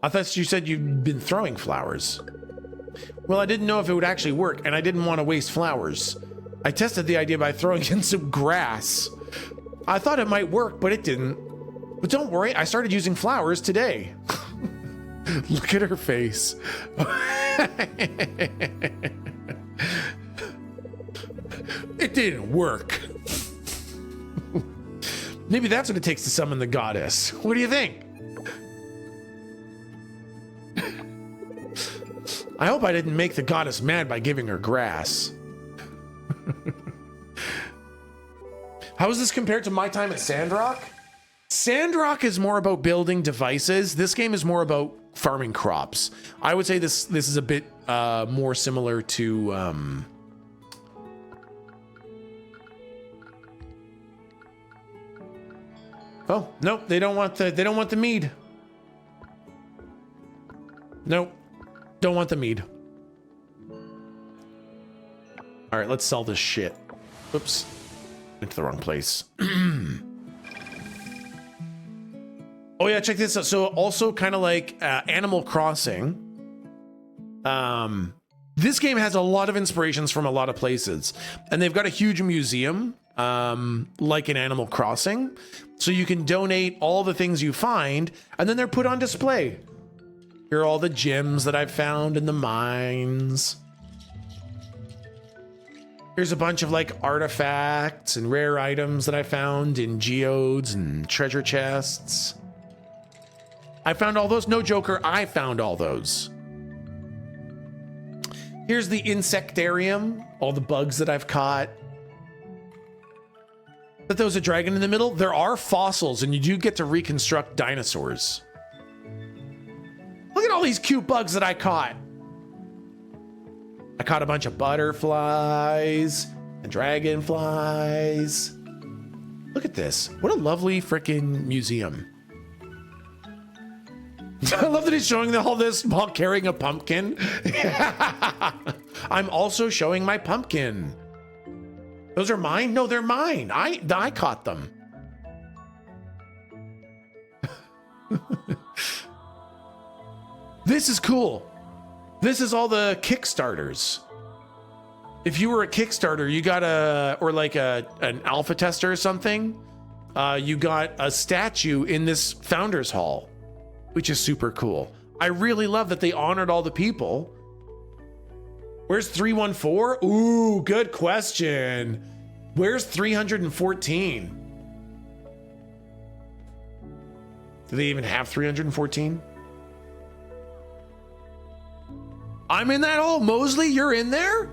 Speaker 1: I thought you said you'd been throwing flowers. Well, I didn't know if it would actually work, and I didn't want to waste flowers. I tested the idea by throwing in some grass. I thought it might work, but it didn't. But don't worry, I started using flowers today. Look at her face. It didn't work. Maybe that's what it takes to summon the goddess. What do you think? I hope I didn't make the goddess mad by giving her grass. How is this compared to my time at Sandrock? Sandrock is more about building devices. This game is more about farming crops. I would say this is a bit more similar to oh, nope, they don't want the mead. Nope. Don't want the mead. All right, let's sell this shit. Oops. Went to the wrong place. Oh yeah, check this out. So also kind of like Animal Crossing. This game has a lot of inspirations from a lot of places. And they've got a huge museum, like in Animal Crossing. So you can donate all the things you find, and then they're put on display. Here are all the gems that I've found in the mines. Here's a bunch of like artifacts and rare items that I found in geodes and treasure chests. I found all those. No joker, I found all those. Here's the insectarium, all the bugs that I've caught. But there was a dragon in the middle. There are fossils, and you do get to reconstruct dinosaurs. Look at all these cute bugs that I caught. I caught a bunch of butterflies and dragonflies. Look at this. What a lovely freaking museum. I love that he's showing all this while carrying a pumpkin. I'm also showing my pumpkin. Those are mine? No, they're mine. I caught them. This is cool. This is all the Kickstarters. If you were a Kickstarter, you got an alpha tester or something, you got a statue in this Founders Hall, which is super cool. I really love that they honored all the people. Where's 314? Ooh, good question. Where's 314? Do they even have 314? I'm in that hole. Mosley, you're in there?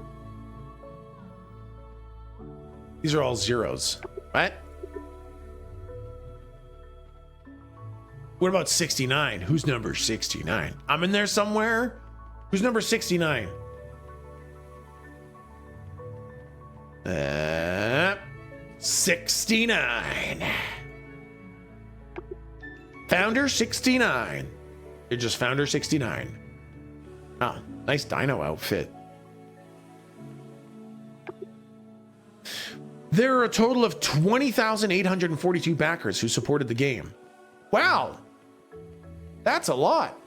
Speaker 1: These are all zeros, right? What about 69? Who's number 69? I'm in there somewhere. Who's number 69? 69. Founder 69. You're just Founder 69. Oh, nice dino outfit. There are a total of 20,842 backers who supported the game. Wow. That's a lot.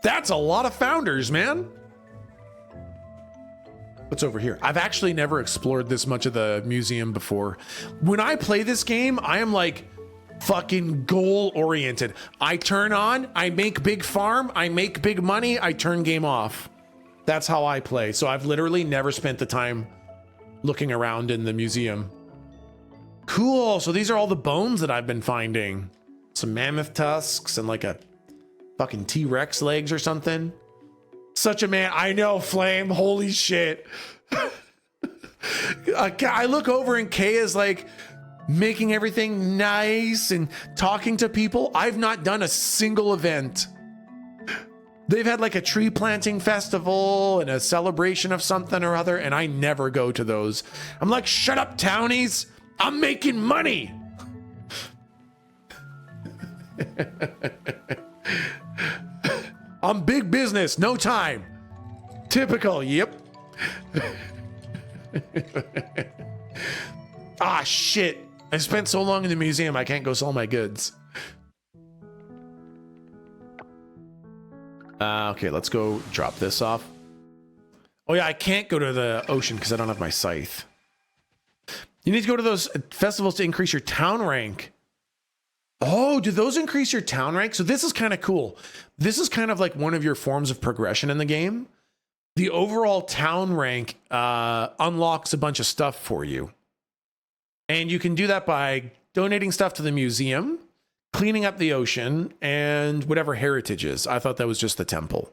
Speaker 1: That's a lot of founders, man. What's over here? I've actually never explored this much of the museum before. When I play this game, I am like fucking goal oriented. I turn on, I make big farm, I make big money, I turn game off. That's how I play. So I've literally never spent the time looking around in the museum. Cool. So these are all the bones that I've been finding. Some mammoth tusks and like a fucking T-Rex legs or something. Such a man. I know, Flame. Holy shit. I look over and Kay is like making everything nice and talking to people. I've not done a single event. They've had like a tree planting festival and a celebration of something or other, and I never go to those. I'm like, shut up, townies. I'm making money. I'm big business, no time. Typical, yep. Ah, shit. I spent so long in the museum, I can't go sell my goods. Okay, let's go drop this off. Oh yeah, I can't go to the ocean because I don't have my scythe. You need to go to those festivals to increase your town rank. Oh, do those increase your town rank? So this is kind of cool. This is kind of like one of your forms of progression in the game. The overall town rank unlocks a bunch of stuff for you. And you can do that by donating stuff to the museum, cleaning up the ocean, and whatever heritage is. I thought that was just the temple.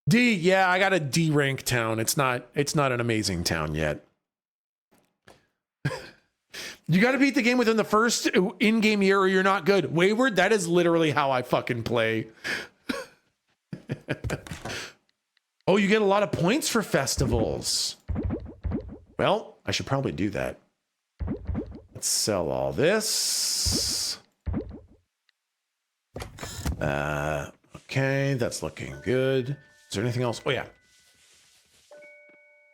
Speaker 1: D, yeah, I got a D rank town. It's not an amazing town yet. You got to beat the game within the first in-game year or you're not good. Wayward, that is literally how I fucking play. Oh, you get a lot of points for festivals. Well, I should probably do that. Let's sell all this. Okay, that's looking good. Is there anything else? Oh, yeah.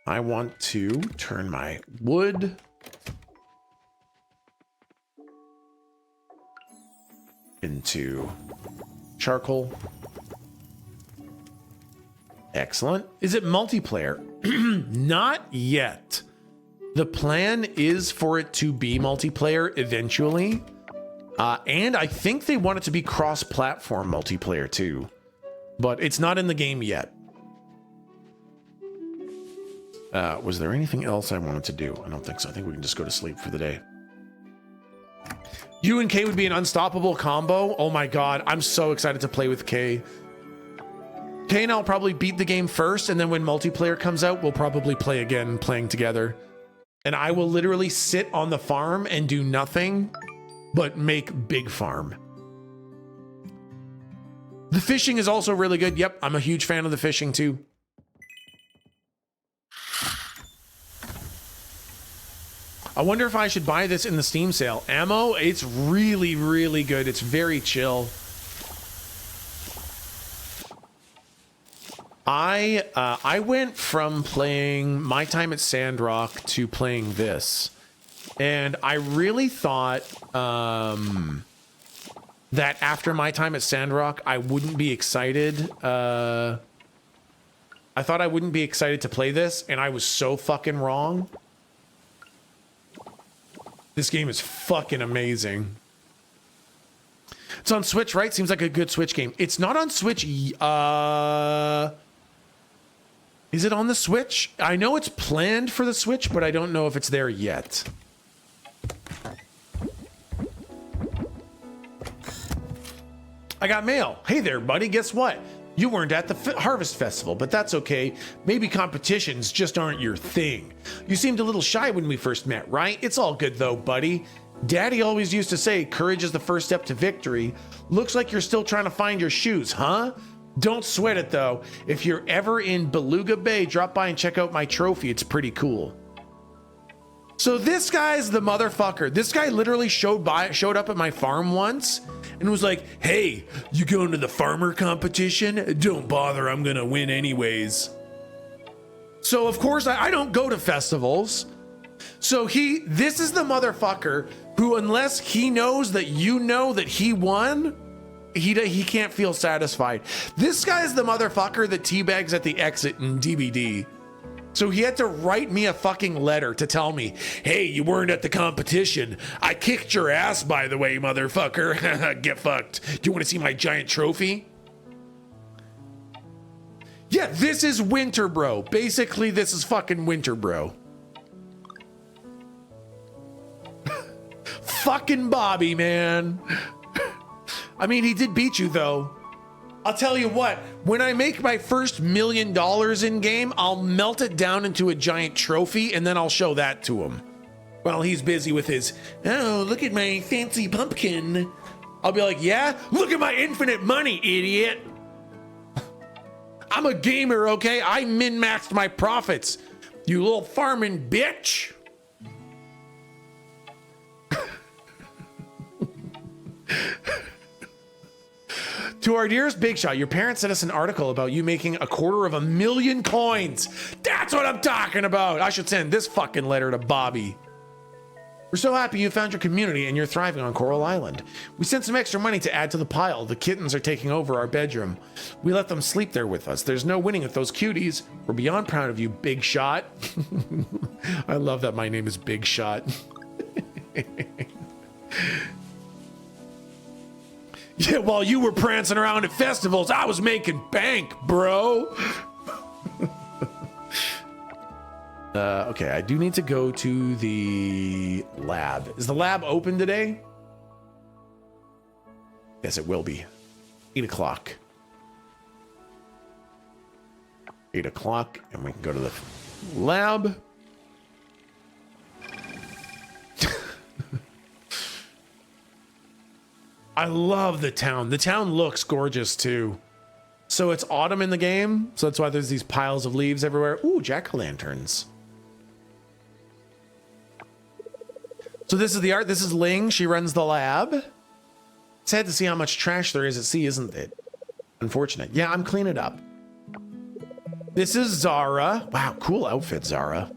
Speaker 1: I want to turn my wood into charcoal. Excellent. Is it multiplayer? Not yet. The plan is for it to be multiplayer eventually. And I think they want it to be cross-platform multiplayer too. But it's not in the game yet. Was there anything else I wanted to do? I don't think so. I think we can just go to sleep for the day. You and Kay would be an unstoppable combo. Oh my God. I'm so excited to play with Kay. Kay and I'll probably beat the game first, and then when multiplayer comes out, we'll probably play again, playing together. And I will literally sit on the farm and do nothing but make big farm. The fishing is also really good. Yep, I'm a huge fan of the fishing too. I wonder if I should buy this in the Steam sale. Ammo, it's really, really good. It's very chill. I went from playing My Time at Sandrock to playing this, and I really thought that after My Time at Sandrock I wouldn't be excited. I thought I wouldn't be excited to play this, and I was so fucking wrong. This game is fucking amazing. It's on Switch, right? Seems like a good Switch game. It's not on Switch. Is it on the Switch? I know it's planned for the Switch, but I don't know if it's there yet. I got mail. Hey there, buddy. Guess what? You weren't at the Harvest Festival, but that's okay. Maybe competitions just aren't your thing. You seemed a little shy when we first met, right? It's all good though, buddy. Daddy always used to say, courage is the first step to victory. Looks like you're still trying to find your shoes, huh? Don't sweat it though. If you're ever in Beluga Bay, drop by and check out my trophy. It's pretty cool. So this guy's the motherfucker. This guy literally showed up at my farm once and was like, hey, you going to the farmer competition? Don't bother, I'm gonna win anyways. So of course I don't go to festivals. So this is the motherfucker who, unless he knows that you know that he won, he can't feel satisfied. This guy is the motherfucker that teabags at the exit in DBD. So he had to write me a fucking letter to tell me, hey, you weren't at the competition. I kicked your ass, by the way, motherfucker. Get fucked. Do you want to see my giant trophy? Yeah, this is Winter Bro. Basically, this is fucking Winter Bro. Fucking Bobby, man. I mean, he did beat you, though. I'll tell you what, when I make my first $1 million in game, I'll melt it down into a giant trophy, and then I'll show that to him. While he's busy with his, oh, look at my fancy pumpkin. I'll be like, yeah, look at my infinite money, idiot. I'm a gamer, okay? I min-maxed my profits, you little farming bitch. To our dearest Big Shot, your parents sent us an article about you making 250,000 coins. That's what I'm talking about. I should send this fucking letter to Bobby. We're so happy you found your community and you're thriving on Coral Island. We sent some extra money to add to the pile. The kittens are taking over our bedroom. We let them sleep there with us. There's no winning with those cuties. We're beyond proud of you, Big Shot. I love that my name is Big Shot. Yeah, while you were prancing around at festivals, I was making bank, bro. Okay, I do need to go to the lab. Is the lab open today? Yes, it will be. 8 o'clock. 8 o'clock, and we can go to the lab. I love the town. The town looks gorgeous too. So it's autumn in the game, so that's why there's these piles of leaves everywhere. Ooh, jack-o'-lanterns. So this is the art. This is Ling. She runs the lab. Sad to see how much trash there is at sea, isn't it? Unfortunate. Yeah, I'm cleaning it up. This is Zara. Wow, cool outfit, Zara.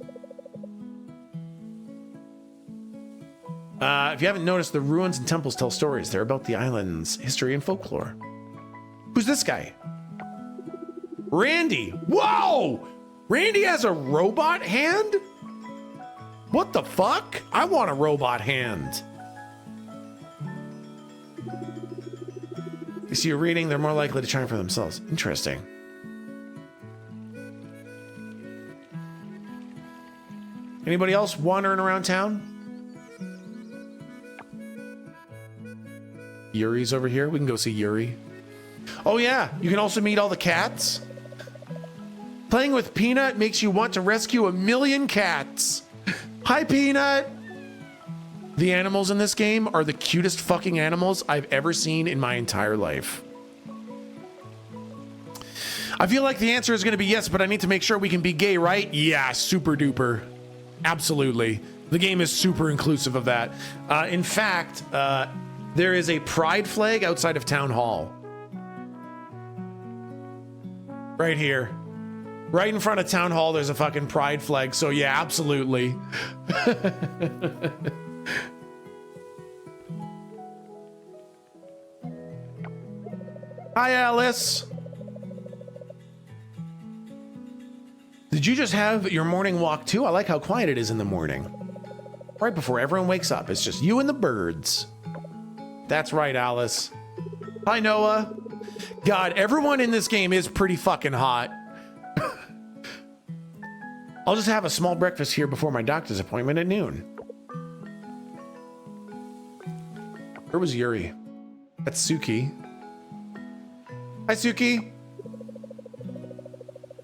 Speaker 1: If you haven't noticed, the ruins and temples tell stories. They're about the island's history and folklore. Who's this guy? Randy. Whoa! Randy has a robot hand? What the fuck? I want a robot hand. You see a reading, they're more likely to try for themselves. Interesting. Anybody else wandering around town? Yuri's over here. We can go see Yuri. Oh yeah, you can also meet all the cats. Playing with Peanut makes you want to rescue 1,000,000 cats. Hi, Peanut. The animals in this game are the cutest fucking animals I've ever seen in my entire life. I feel like the answer is going to be yes, but I need to make sure we can be gay, right? Yeah, super duper. Absolutely. The game is super inclusive of that. In fact, there is a pride flag outside of Town Hall. Right here. Right in front of Town Hall, there's a fucking pride flag. So yeah, absolutely. Hi, Alice. Did you just have your morning walk too? I like how quiet it is in the morning. Right before everyone wakes up, it's just you and the birds. That's right, Alice. Hi, Noah. God, everyone in this game is pretty fucking hot. I'll just have a small breakfast here before my doctor's appointment at noon. Where was Yuri? That's Suki. Hi, Suki.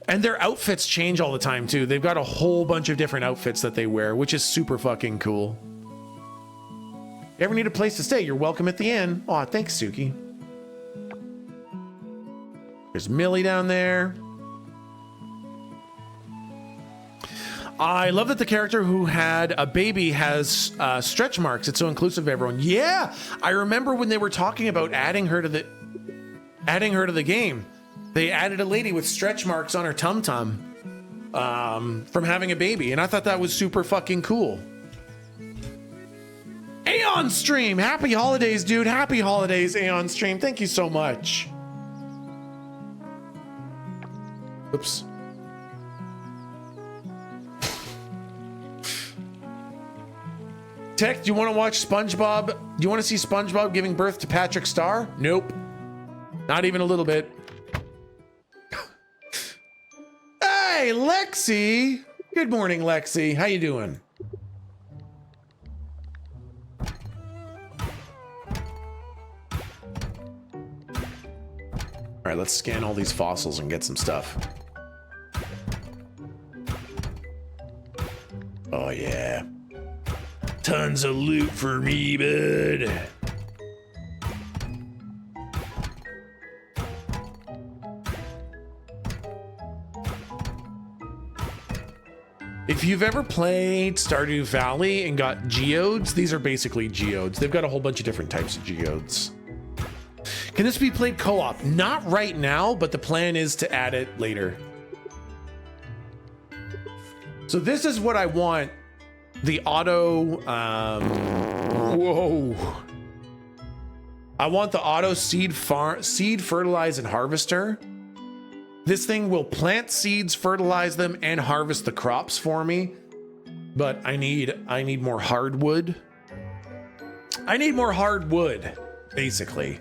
Speaker 1: And their outfits change all the time, too. They've got a whole bunch of different outfits that they wear, which is super fucking cool. You ever need a place to stay, you're welcome at the inn. Aw, thanks, Suki. There's Millie down there. I love that the character who had a baby has stretch marks. It's so inclusive of everyone. Yeah, I remember when they were talking about adding her to the game. They added a lady with stretch marks on her tum-tum from having a baby, and I thought that was super fucking cool. Aeon Stream, happy holidays, dude. Happy holidays, Aeon Stream. Thank you so much. Oops. Tech, do you want to watch SpongeBob? Do you want to see SpongeBob giving birth to Patrick Star? Nope. Not even a little bit. Hey, Lexi. Good morning, Lexi. How you doing? All right, let's scan all these fossils and get some stuff. Oh, yeah. Tons of loot for me, bud. If you've ever played Stardew Valley and got geodes, these are basically geodes. They've got a whole bunch of different types of geodes. Can this be played co-op? Not right now, but the plan is to add it later. So this is what I want the auto, whoa. I want the auto seed fertilize and harvester. This thing will plant seeds, fertilize them, and harvest the crops for me. But I need more hardwood. I need more hardwood, basically.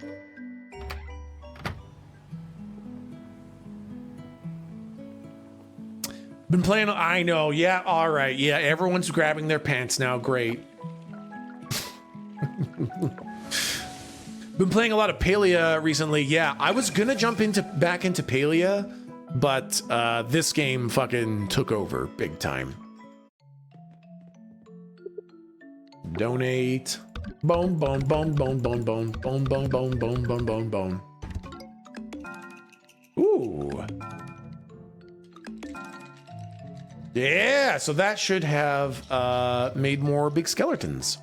Speaker 1: Been playing, I know, yeah, all right, yeah, everyone's grabbing their pants now, great. Been playing a lot of Palia recently, yeah, I was gonna jump back into Palia, but this game fucking took over big time. Donate. Boom, boom, boom, boom, boom, boom, boom, boom, boom, boom, boom, boom, boom. Ooh. Yeah, so that should have made more big skeletons.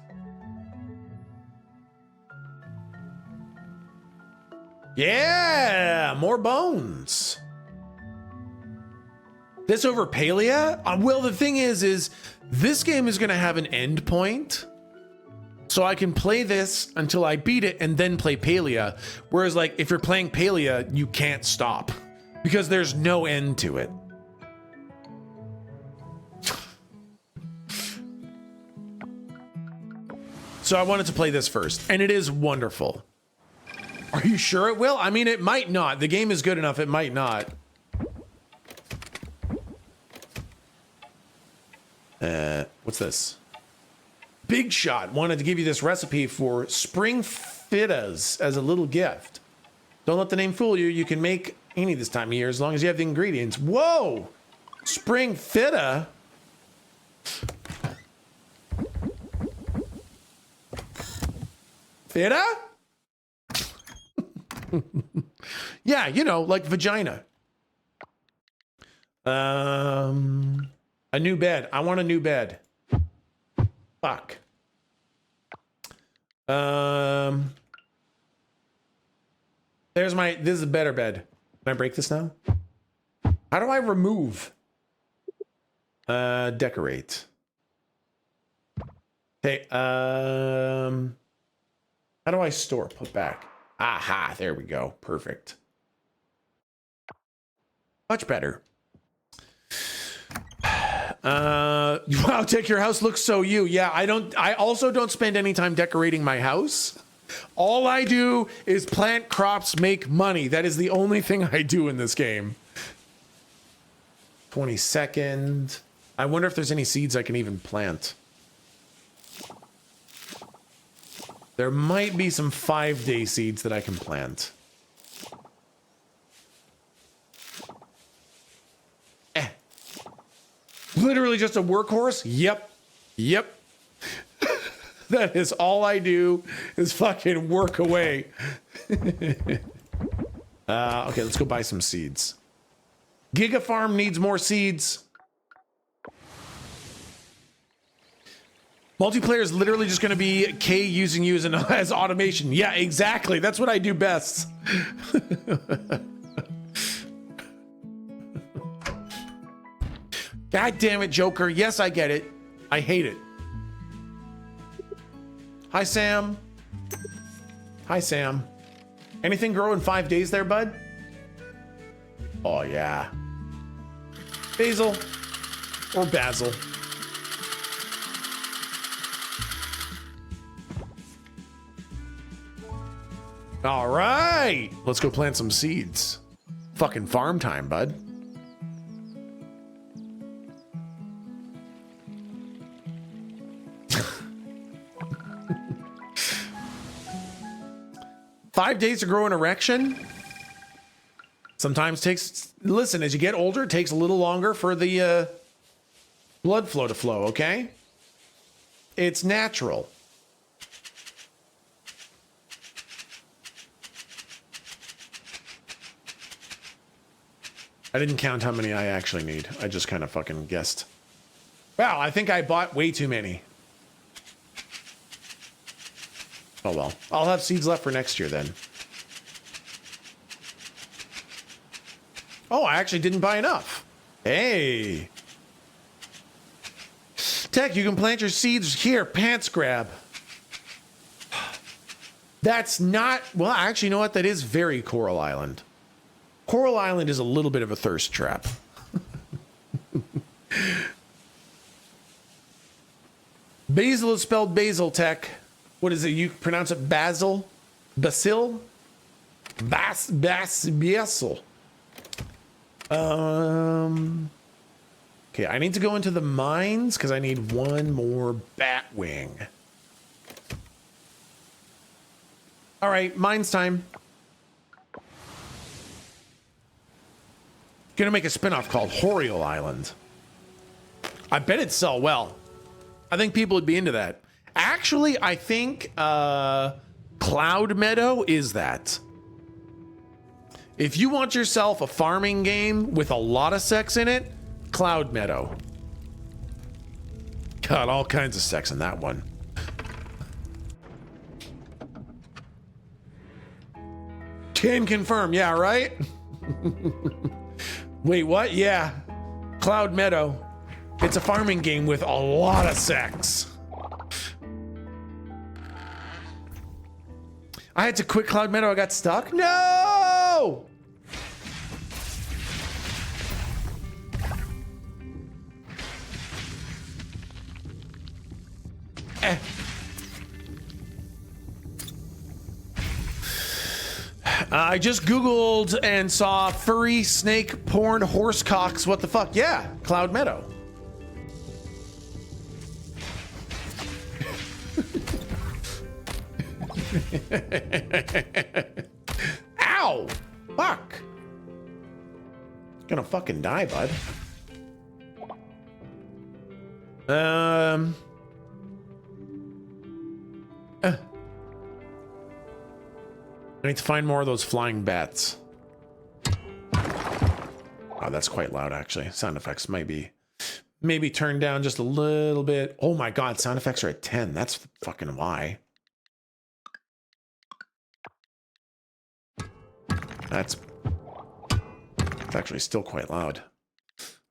Speaker 1: Yeah, more bones. This over Palia? Well, the thing is this game is gonna have an end point. So I can play this until I beat it and then play Palia. Whereas like if you're playing Palia, you can't stop because there's no end to it. So I wanted to play this first, and it is wonderful. Are you sure it will? I mean, it might not. The game is good enough, it might not. What's this? Big Shot wanted to give you this recipe for spring fitas as a little gift. Don't let the name fool you. You can make any this time of year as long as you have the ingredients. Whoa! Spring fita? Fita? Yeah, you know, like vagina. A new bed. I want a new bed. Fuck. This is a better bed. Can I break this now? How do I remove? Decorate. Okay, how do I store? Put back. Aha, there we go. Perfect. Much better. Wow, Dick, your house looks so you. Yeah, I also don't spend any time decorating my house. All I do is plant crops, make money. That is the only thing I do in this game. 22nd. I wonder if there's any seeds I can even plant. There might be some 5-day seeds that I can plant. Literally just a workhorse? Yep. Yep. That is all I do is fucking work away. Okay, let's go buy some seeds. Giga Farm needs more seeds. Multiplayer is literally just going to be K using you as automation. Yeah, exactly. That's what I do best. God damn it, Joker. Yes, I get it. I hate it. Hi, Sam. Hi, Sam. Anything grow in 5 days there, bud? Oh, yeah. Basil. Or basil. All right. Let's go plant some seeds. Fucking farm time, bud. Five days to grow an erection. Sometimes takes, listen, as you get older, it takes a little longer for the blood flow to flow, okay? It's natural. I didn't count how many I actually need. I just kind of fucking guessed. Wow, I think I bought way too many. Oh well, I'll have seeds left for next year then. Oh, I actually didn't buy enough. Hey. Tech, you can plant your seeds here. Pants grab. That's not... Well, actually, you know what? That is very Coral Island. Coral Island is a little bit of a thirst trap. Basil is spelled basil, Tech. What is it? You pronounce it basil? Basil? Basil. Okay, I need to go into the mines because I need one more bat wing. All right, mines time. Gonna make a spinoff called Horiel Island. I bet it'd sell well. I think people would be into that. Actually, I think Cloud Meadow is that. If you want yourself a farming game with a lot of sex in it, Cloud Meadow. Got all kinds of sex in that one. Can confirm, yeah, right? Wait, what? Yeah. Cloud Meadow. It's a farming game with a lot of sex. I had to quit Cloud Meadow. I got stuck. No! I just Googled and saw furry snake porn horse cocks. What the fuck? Yeah, Cloud Meadow. Ow! Fuck! Gonna fucking die, bud. I need to find more of those flying bats. Oh, that's quite loud, actually. Sound effects might be maybe turned down just a little bit. Oh my god, sound effects are at 10. That's fucking why. That's actually still quite loud.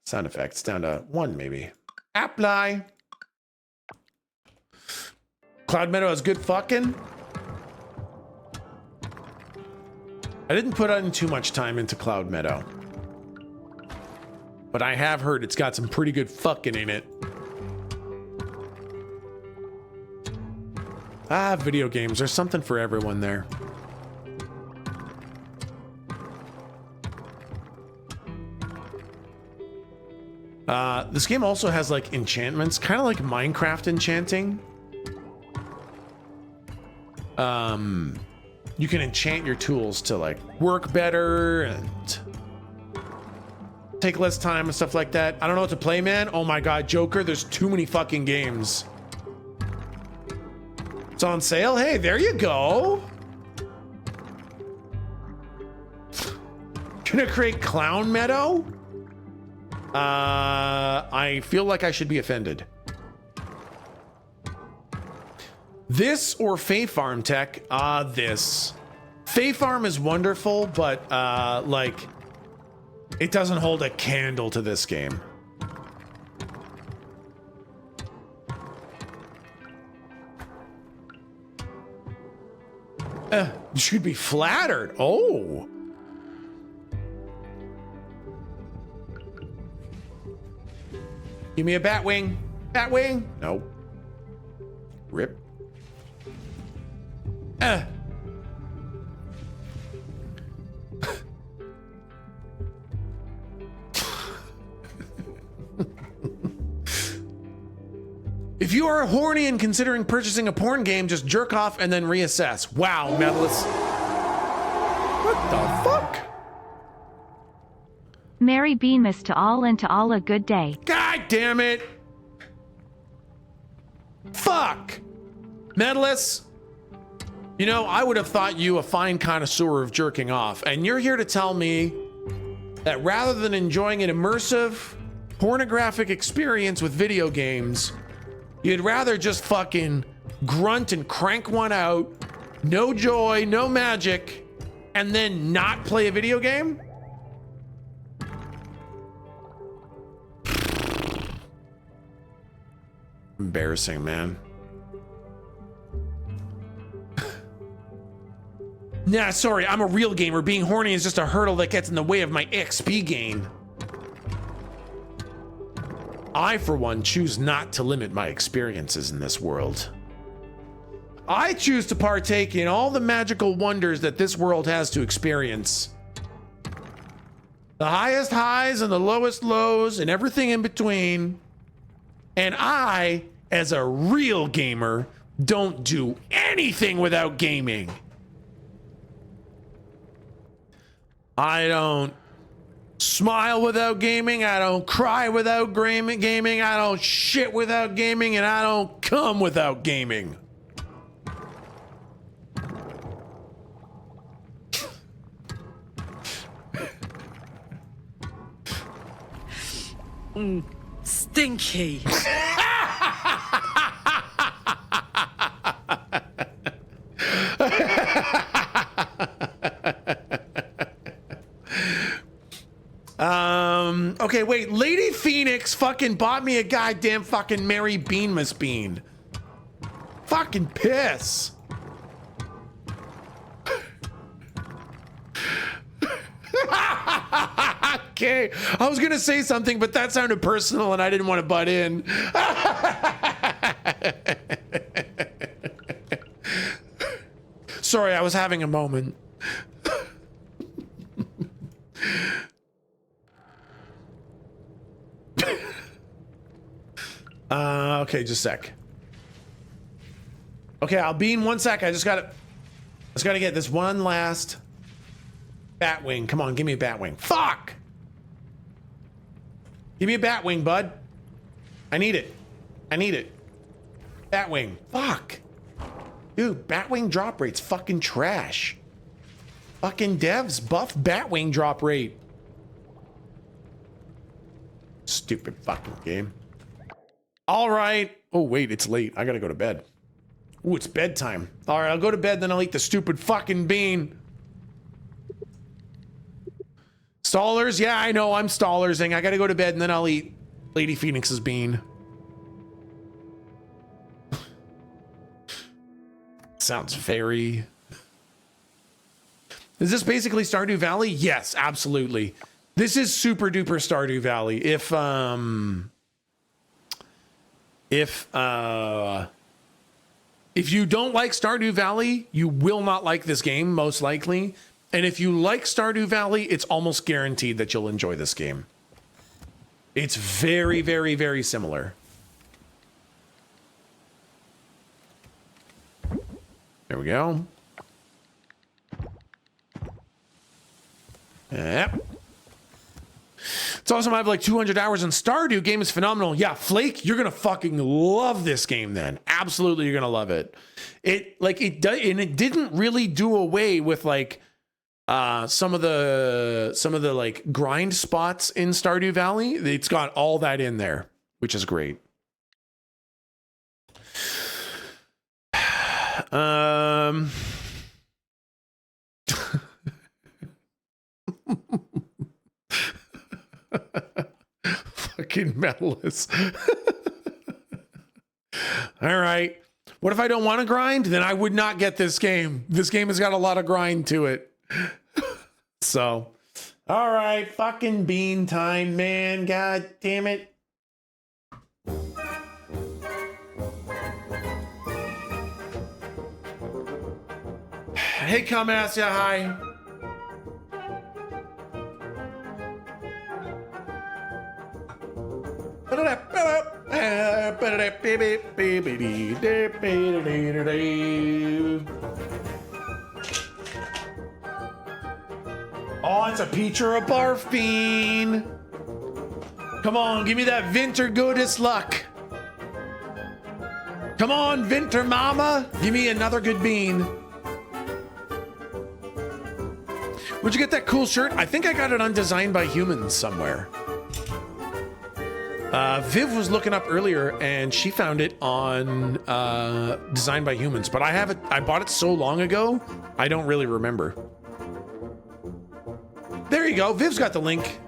Speaker 1: Sound effects down to 1, maybe. Apply. Cloud Meadow has good fucking. I didn't put in too much time into Cloud Meadow, but I have heard it's got some pretty good fucking in it. Ah, video games. There's something for everyone there. This game also has like enchantments, kind of like Minecraft enchanting. You can enchant your tools to like work better and take less time and stuff like that. I don't know what to play, man. Oh my god, Joker, there's too many fucking games. It's on sale. Hey, there you go. Gonna create Clown Meadow? I feel like I should be offended. This or Fae Farm, Tech? This. Fae Farm is wonderful, but like, it doesn't hold a candle to this game. You should be flattered. Oh. Give me a bat wing. Bat wing? No. Rip. If you are horny and considering purchasing a porn game, just jerk off and then reassess. Wow, Medalist. What the fuck?
Speaker 8: Merry Beamus to all and to all a good day.
Speaker 1: God damn it. Fuck. Medalist. You know, I would have thought you a fine connoisseur of jerking off, and you're here to tell me that rather than enjoying an immersive, pornographic experience with video games, you'd rather just fucking grunt and crank one out, no joy, no magic, and then not play a video game? Embarrassing, man. Nah, sorry, I'm a real gamer. Being horny is just a hurdle that gets in the way of my XP gain. I, for one, choose not to limit my experiences in this world. I choose to partake in all the magical wonders that this world has to experience. The highest highs and the lowest lows and everything in between. And I, as a real gamer, don't do anything without gaming. I don't smile without gaming. I don't cry without gaming. I don't shit without gaming. And I don't come without gaming.
Speaker 12: Stinky.
Speaker 1: Okay, wait. Lady Phoenix fucking bought me a goddamn fucking Mary Beanmas bean. Fucking piss. Okay, I was gonna say something, but that sounded personal and I didn't want to butt in. Sorry, I was having a moment. Okay, just a sec. Okay, I'll be in 1 sec. I just gotta get this one last Batwing. Come on, give me a Batwing. Fuck! Give me a Batwing, bud. I need it. I need it. Batwing. Fuck. Dude, Batwing drop rate's fucking trash. Fucking devs buff Batwing drop rate. Stupid fucking game. All right. Oh, wait, it's late. I gotta go to bed. Ooh, it's bedtime. All right, I'll go to bed, then I'll eat the stupid fucking bean. Stallers? Yeah, I know, I'm stallers-ing. I gotta go to bed, and then I'll eat Lady Phoenix's bean. Sounds very... Is this basically Stardew Valley? Yes, absolutely. This is super duper Stardew Valley. If you don't like Stardew Valley, you will not like this game, most likely. And if you like Stardew Valley, it's almost guaranteed that you'll enjoy this game. It's very, very, very similar. There we go. Yep. It's awesome. I have like 200 hours in Stardew. Game is phenomenal. Yeah, Flake, you're gonna fucking love this game then. Absolutely, you're gonna love it. It didn't really do away with like some of the like grind spots in Stardew Valley. It's got all that in there, which is great. Fucking metalist. All right. What if I don't want to grind? Then I would not get this game. This game has got a lot of grind to it. So, all right. Fucking bean time, man. God damn it. Hey, come ask ya hi. Oh, it's a peach or a barf bean. Come on, give me that Vinter goodest luck. Come on, Vinter mama. Give me another good bean. Where'd you get that cool shirt? I think I got it on Designed by Humans somewhere. Viv was looking up earlier and she found it on Designed by Humans, but I bought it so long ago, I don't really remember. There you go. Viv's got the link.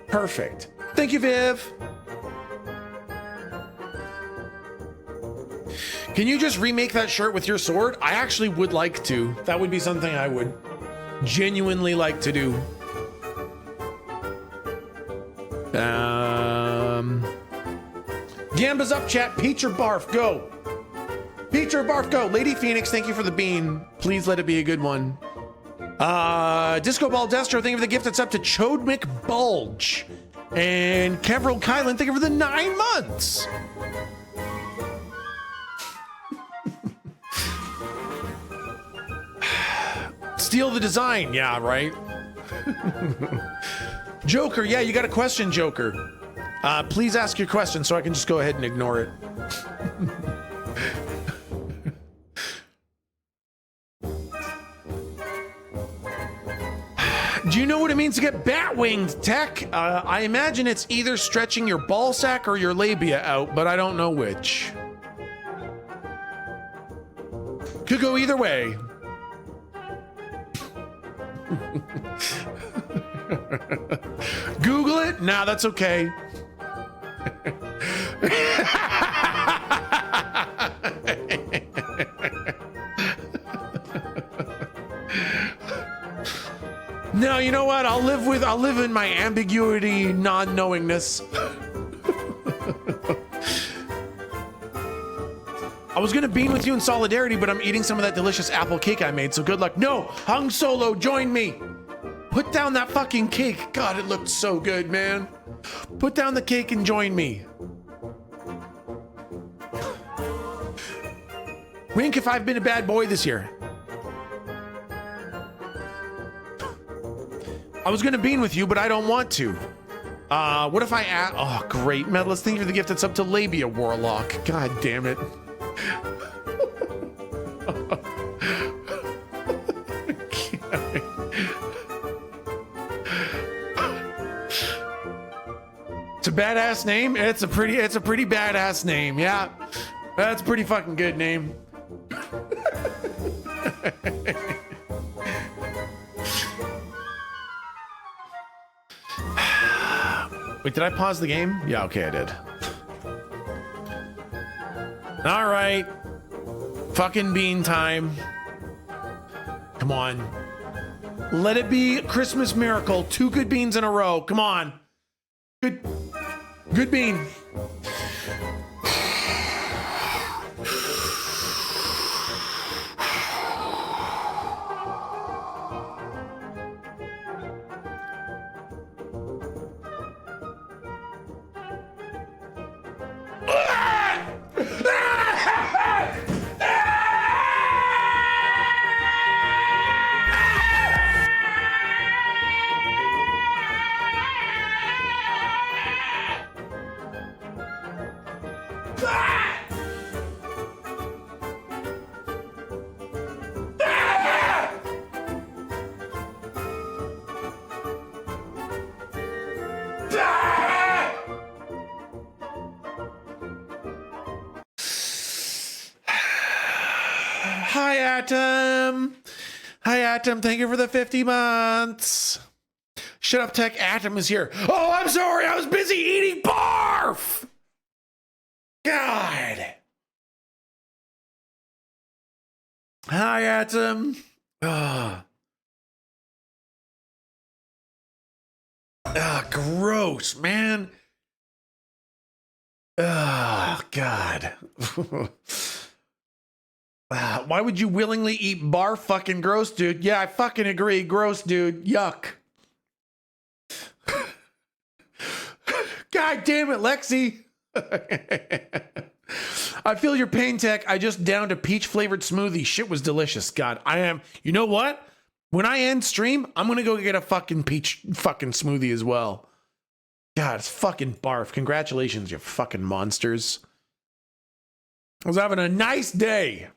Speaker 1: Perfect. Thank you, Viv. Can you just remake that shirt with your sword? I actually would like to. That would be something I would genuinely like to do. Gamba's up, chat. Peach or barf, go. Peach or barf, go. Lady Phoenix, thank you for the bean. Please let it be a good one. Disco Ball Destro, thank you for the gift. That's up to Chode McBulge. And Kevril Kylan, thank you for the 9 months. Steal the design. Yeah, right. Joker, yeah, you got a question, Joker. Please ask your question so I can just go ahead and ignore it. Do you know what it means to get bat-winged, Tech? I imagine it's either stretching your ball sack or your labia out, but I don't know which. Could go either way. Google it? Nah, that's okay. No, you know what? I'll live in my ambiguity, non-knowingness. I was gonna bean with you in solidarity, but I'm eating some of that delicious apple cake I made, so good luck. No, Hung Solo, join me. Put down that fucking cake. God, it looked so good, man. Put down the cake and join me. Wink if I've been a bad boy this year. I was gonna bean with you, but I don't want to. What if I add? Oh, great, Medalist. Thank you for the gift. That's up to Labia Warlock. God damn it. It's a badass name. It's a pretty badass name. Yeah, that's a pretty fucking good name. Wait, did I pause the game? Yeah, okay, I did. All right. Fucking bean time. Come on. Let it be a Christmas miracle. 2 good beans in a row. Come on. Good bean. Hi, Atom. Hi, Atom. Thank you for the 50 months. Shut up, Tech. Atom is here. Oh, I'm sorry. I was busy eating barf. God. Hi, Atom. Gross, man. Oh, God. Why would you willingly eat barf? Fucking gross, dude. Yeah, I fucking agree. Gross, dude. Yuck. God damn it, Lexi. I feel your pain, Tech. I just downed a peach flavored smoothie. Shit was delicious. God, I am. You know what? When I end stream, I'm going to go get a fucking peach fucking smoothie as well. God, it's fucking barf. Congratulations, you fucking monsters. I was having a nice day.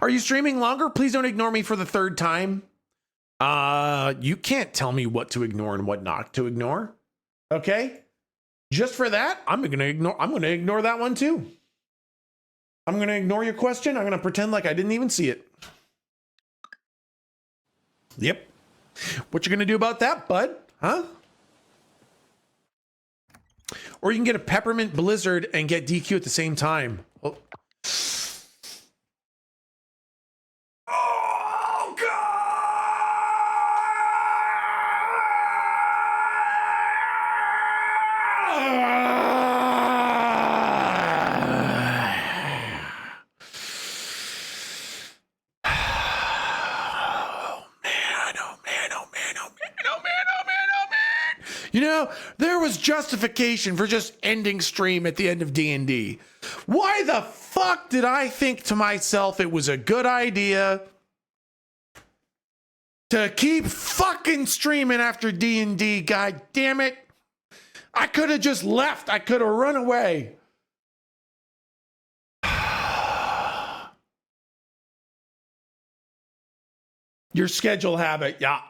Speaker 1: Are you streaming longer? Please don't ignore me for the 3rd time. You can't tell me what to ignore and what not to ignore. Okay? Just for that, I'm gonna ignore that one too. I'm gonna ignore your question. I'm gonna pretend like I didn't even see it. Yep. What you gonna do about that, bud? Huh? Or you can get a peppermint blizzard and get DQ at the same time. Oh. Oh You know, there was justification for just ending stream at the end of D&D. Why the fuck did I think to myself it was a good idea to keep fucking streaming after D&D? God damn it. I could have just left. I could have run away. Your schedule habit, yeah.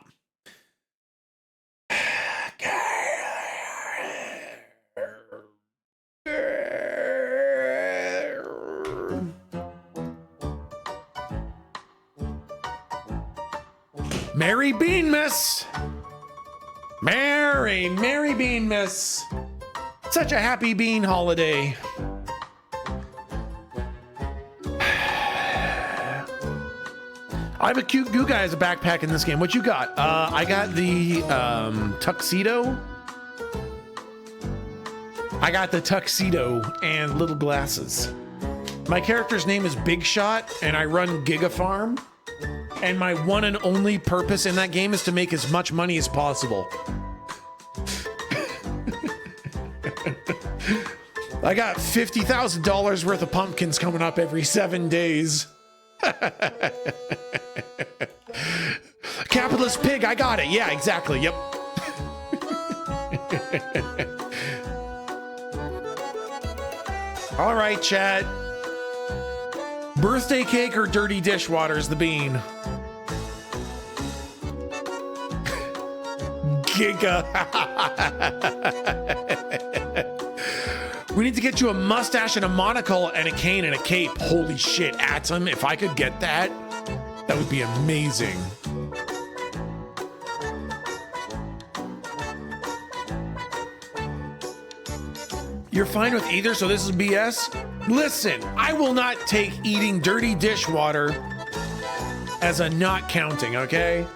Speaker 1: Merry Bean Miss. Merry Bean Miss. Such a happy bean holiday. I have a cute goo guy as a backpack in this game. What you got? I got the tuxedo. I got the tuxedo and little glasses. My character's name is Big Shot, and I run Giga Farm. And my one and only purpose in that game is to make as much money as possible. I got $50,000 worth of pumpkins coming up every 7 days. Capitalist pig, I got it. Yeah, exactly. Yep. All right, chat. Birthday cake or dirty dishwater is the bean. Giga. We need to get you a mustache and a monocle and a cane and a cape. Holy shit, Atom. If I could get that, that would be amazing. You're fine with either, so this is BS? Listen, I will not take eating dirty dishwater as a not counting, okay?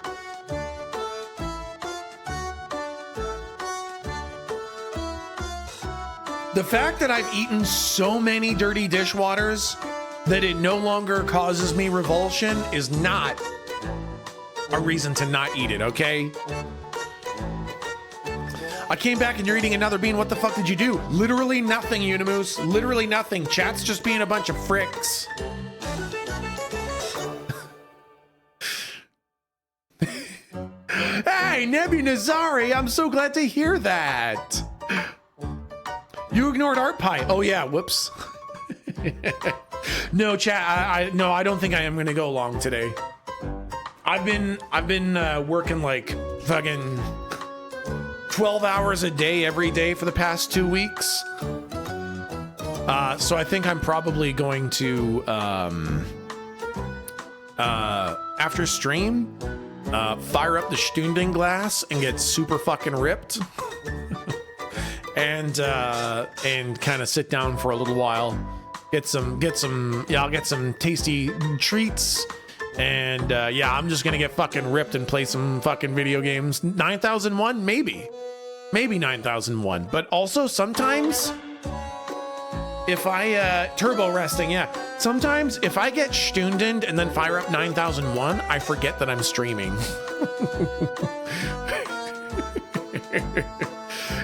Speaker 1: The fact that I've eaten so many dirty dishwaters that it no longer causes me revulsion is not a reason to not eat it, okay? I came back and you're eating another bean. What the fuck did you do? Literally nothing, Unimoose. Literally nothing. Chat's just being a bunch of fricks. Hey, Nebi Nazari, I'm so glad to hear that. You ignored Art Pie. Oh yeah, whoops. No, chat. I don't think I am gonna go long today. I've been working like fucking 12 hours a day every day for the past 2 weeks. So I think I'm probably going to after stream fire up the Stünding glass and get super fucking ripped. and kind of sit down for a little while, get some I'll get some tasty treats, and yeah, I'm just gonna get fucking ripped and play some fucking video games. 9001, maybe 9001, but also sometimes if I turbo resting, yeah, sometimes if I get Stündend and then fire up 9001, I forget that I'm streaming.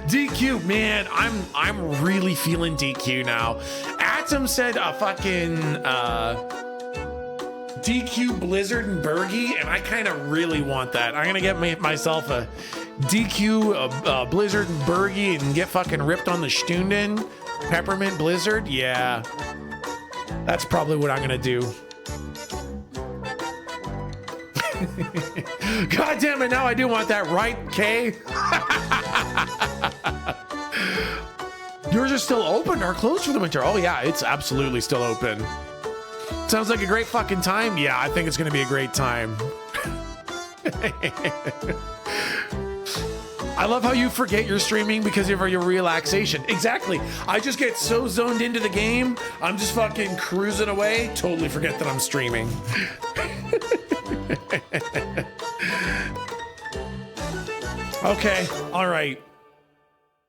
Speaker 1: DQ, man, I'm really feeling DQ now. Atom said a fucking DQ Blizzard and Bergie, and I kind of really want that. I'm gonna get myself a DQ Blizzard and Bergie and get fucking ripped on the Stündend Peppermint Blizzard. Yeah, that's probably what I'm gonna do. God damn it, now I do want that, right, Kay? Yours are still open or closed for the winter? Oh yeah, it's absolutely still open. Sounds like a great fucking time. Yeah, I think it's gonna be a great time. I love how you forget you're streaming because of your relaxation. Exactly. I just get so zoned into the game. I'm just fucking cruising away. Totally forget that I'm streaming. Okay. All right.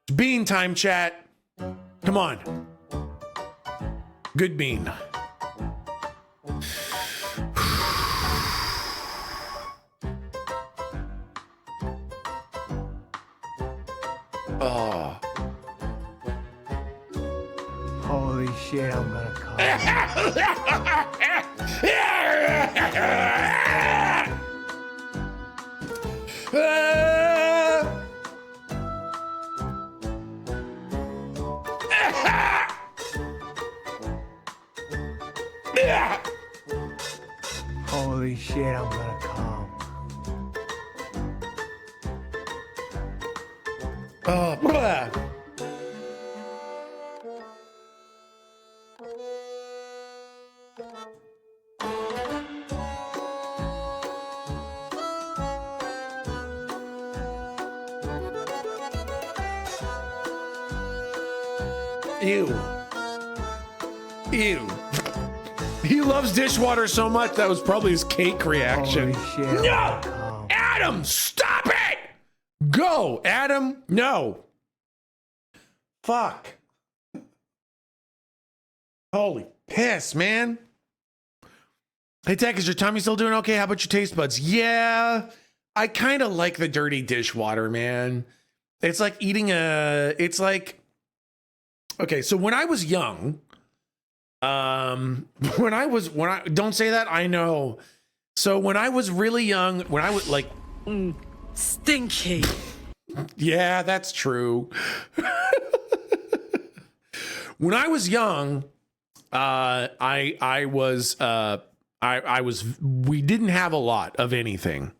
Speaker 1: It's bean time, chat. Come on. Good bean. Oh.
Speaker 2: Holy shit, I'm gonna call. Holy shit, I'm gonna come.
Speaker 1: Oh, blah. Ew. Ew. He loves dishwater so much, that was probably his cake reaction.
Speaker 2: Holy shit.
Speaker 1: No! Adam, stop it! Go, Adam. No. Fuck. Holy piss, man. Hey, Tech, is your tummy still doing okay? How about your taste buds? Yeah, I kind of like the dirty dishwater, man. It's like eating it's like, okay, so when I was young, don't say that, I know. So when I was really young, when I was like,
Speaker 12: Stinky.
Speaker 1: yeah, that's true. When I was young, we didn't have a lot of anything.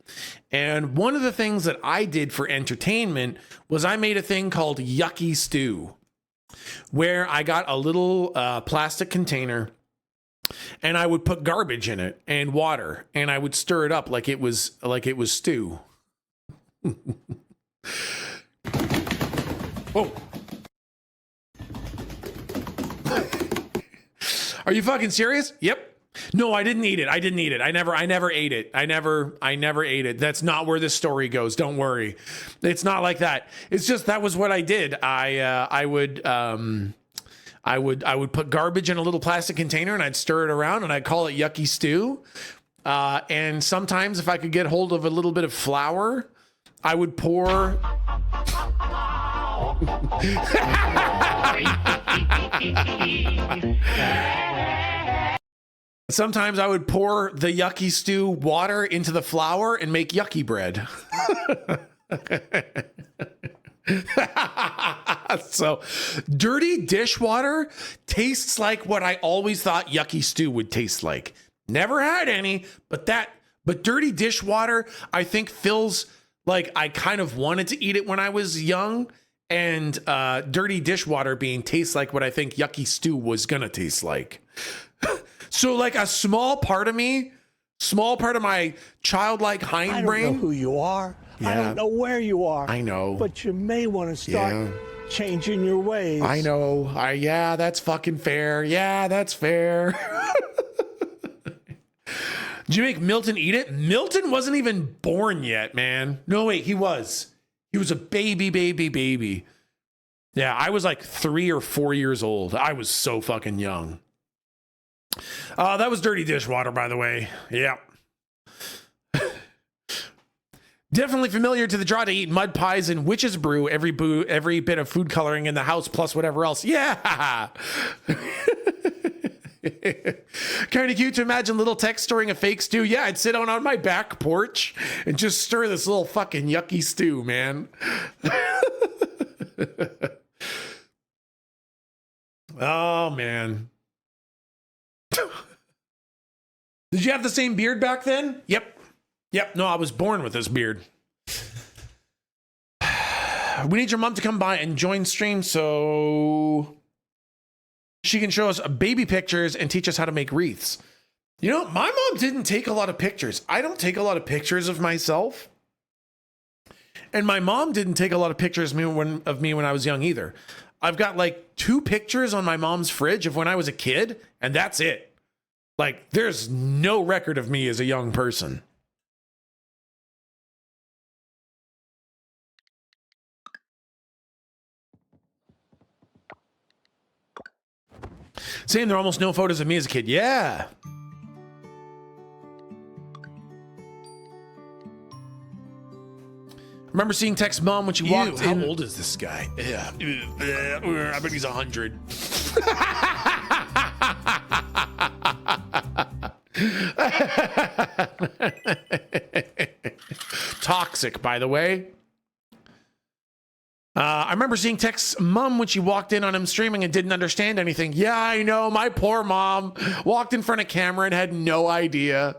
Speaker 1: And one of the things that I did for entertainment was I made a thing called Yucky Stew, where I got a little plastic container and I would put garbage in it and water, and I would stir it up like it was stew. Whoa. Are you fucking serious? Yep. No, I didn't eat it. I never ate it. I never ate it. That's not where this story goes. Don't worry. It's not like that. It's just, that was what I did. I would put garbage in a little plastic container and I'd stir it around and I'd call it Yucky Stew. And sometimes if I could get hold of a little bit of flour, I would pour. Sometimes I would pour the Yucky Stew water into the flour and make yucky bread. So dirty dishwater tastes like what I always thought Yucky Stew would taste like. Never had any, but dirty dishwater, I think, feels like I kind of wanted to eat it when I was young, and dirty dishwater being tastes like what I think Yucky Stew was gonna taste like. So like a small part of my childlike hindbrain.
Speaker 13: I don't know who you are.
Speaker 1: Yeah.
Speaker 13: I don't know where you are.
Speaker 1: I know.
Speaker 13: But you may want to start changing your ways.
Speaker 1: I know. Yeah, that's fucking fair. Yeah, that's fair. Did you make Milton eat it? Milton wasn't even born yet, man. No, wait, he was. He was a baby. Yeah, I was like 3 or 4 years old. I was so fucking young. That was dirty dishwater, by the way. Yeah. Definitely familiar to the draw to eat mud pies and witch's brew, every bit of food coloring in the house plus whatever else. Yeah. Kind of cute to imagine little Tech stirring a fake stew. Yeah, I'd sit on my back porch and just stir this little fucking yucky stew, man. Oh, man. Did you have the same beard back then? Yep. No, I was born with this beard. We need your mom to come by and join stream so she can show us baby pictures and teach us how to make wreaths. You know, my mom didn't take a lot of pictures. I don't take a lot of pictures of myself. And my mom didn't take a lot of pictures of me when I was young either. I've got like 2 pictures on my mom's fridge of when I was a kid, and that's it. Like, there's no record of me as a young person. Saying there are almost no photos of me as a kid. Yeah. Remember seeing Tech's mom when she walked in.
Speaker 6: How old is this guy? Yeah. I bet he's 100.
Speaker 1: Toxic, by the way. I remember seeing Tech's mom when she walked in on him streaming and didn't understand anything. Yeah, I know. My poor mom walked in front of camera and had no idea.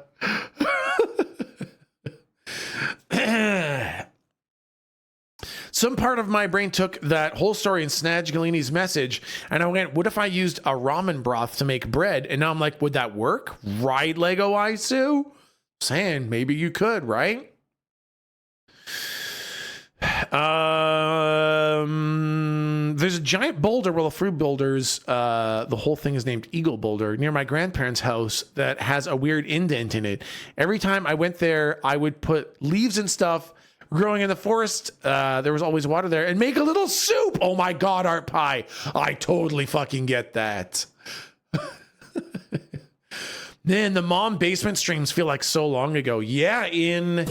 Speaker 1: Some part of my brain took that whole story and Snadge Galini's message, and I went, what if I used a ramen broth to make bread? And now I'm like, would that work? Right, Lego Isu? Saying, maybe you could, right? There's a giant boulder, well, fruit boulders, the whole thing is named Eagle Boulder, near my grandparents' house that has a weird indent in it. Every time I went there, I would put leaves and stuff growing in the forest. There was always water there, and make a little soup. Oh my God, Art Pie. I totally fucking get that. Man, the mom basement streams feel like so long ago. Yeah, in...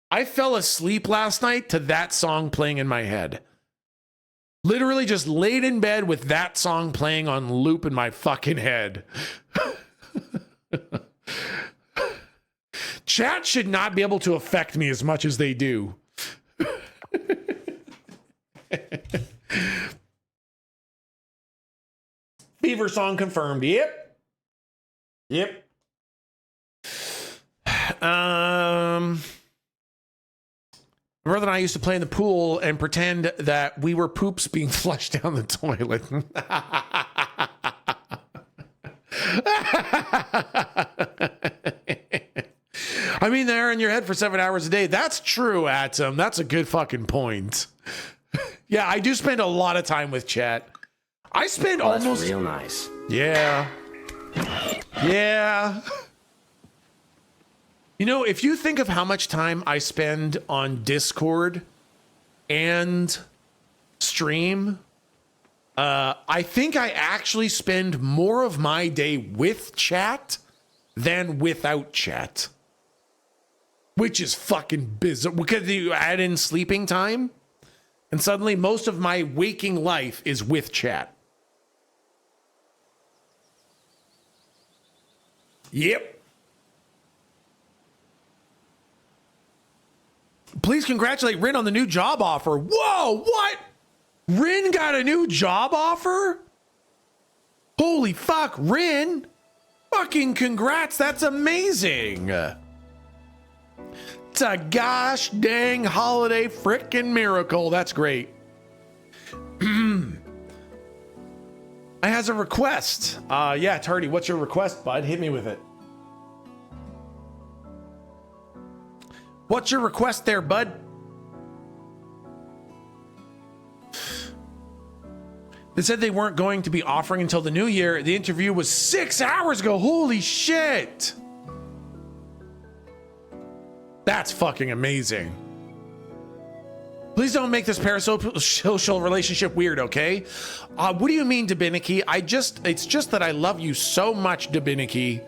Speaker 1: I fell asleep last night to that song playing in my head. Literally just laid in bed with that song playing on loop in my fucking head. Chat should not be able to affect me as much as they do. Fever song confirmed. Yep. My brother and I used to play in the pool and pretend that we were poops being flushed down the toilet. I mean, they're in your head for 7 hours a day. That's true, Atom. That's a good fucking point. Yeah, I do spend a lot of time with chat. I spend almost...
Speaker 14: That's real nice.
Speaker 1: Yeah. Yeah. You know, if you think of how much time I spend on Discord and stream, I think I actually spend more of my day with chat than without chat. Which is fucking bizarre. Because you add in sleeping time, and suddenly most of my waking life is with chat. Yep. Please congratulate Rin on the new job offer. Whoa, what? Rin got a new job offer? Holy fuck, Rin. Fucking congrats, that's amazing. It's a gosh dang holiday frickin' miracle. That's great. I has a request. Yeah, Tardy, what's your request, bud? Hit me with it. What's your request there, bud? They said they weren't going to be offering until the new year. The interview was 6 hours ago. Holy shit. That's fucking amazing. Please don't make this parasocial relationship weird, okay? What do you mean, Dabiniki? It's just that I love you so much, Dabiniki.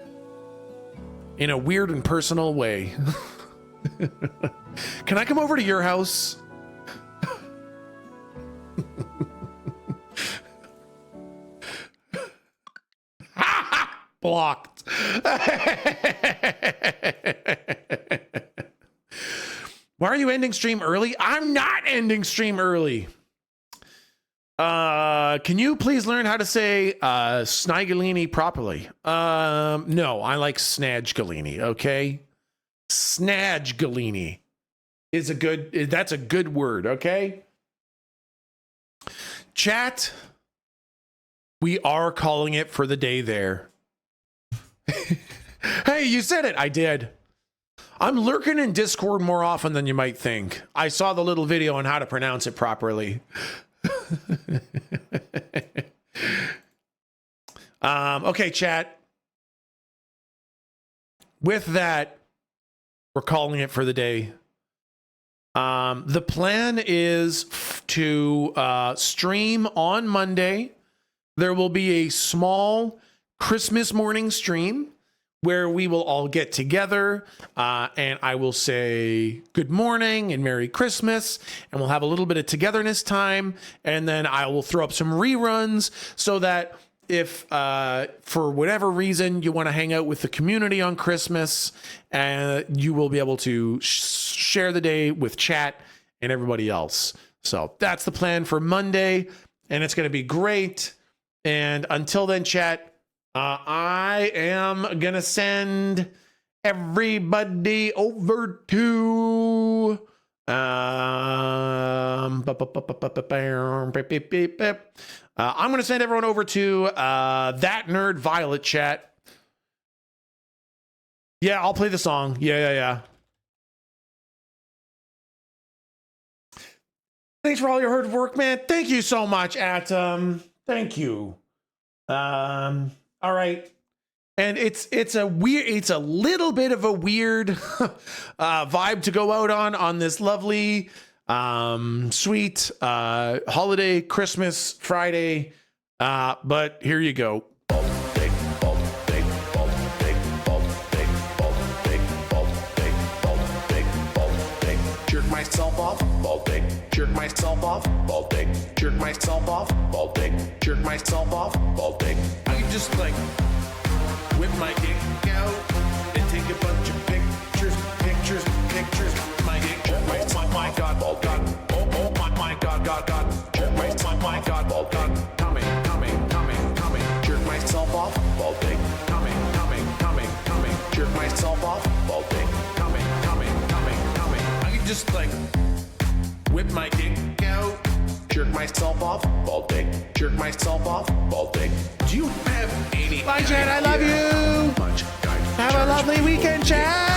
Speaker 1: In a weird and personal way. Can I come over to your house? Blocked. Why are you ending stream early? I'm not ending stream early. Can you please learn how to say Snigalini properly? No, I like Snadge Galini, okay? Snadge Galini is that's a good word, okay? Chat, we are calling it for the day there. Hey, you said it. I did. I'm lurking in Discord more often than you might think. I saw the little video on how to pronounce it properly. Okay, chat. With that, we're calling it for the day. The plan is to stream on Monday. There will be a small Christmas morning stream where we will all get together and I will say good morning and Merry Christmas, and we'll have a little bit of togetherness time, and then I will throw up some reruns so that if for whatever reason you want to hang out with the community on Christmas, you will be able to share the day with chat and everybody else. So that's the plan for Monday, and it's going to be great. And until then, chat, I am gonna send everybody over to I'm gonna send everyone over to That Nerd Violet, chat. Yeah, I'll play the song. Yeah. Thanks for all your hard work, man. Thank you so much, Atom. Thank you. All right. And it's a little bit of a weird vibe to go out on this lovely, sweet holiday Christmas Friday. But here you go. Jerk myself off, bald dick. Jerk myself off, bald dick. Jerk myself off, bald dick. Jerk myself off, bald dick. I just like whip my dick out and take a bunch of pictures. My dick, oh my god, bald god. Oh my god, god. Oh my god, bald god. Coming. Jerk myself off, bald dick. Coming. Jerk myself off, bald dick. Coming. I just like whip my dick out. Jerk myself off, bald dick. Jerk myself off, bald dick. Do you have any? Bye, Chad. I love you. Have a lovely weekend, Chad.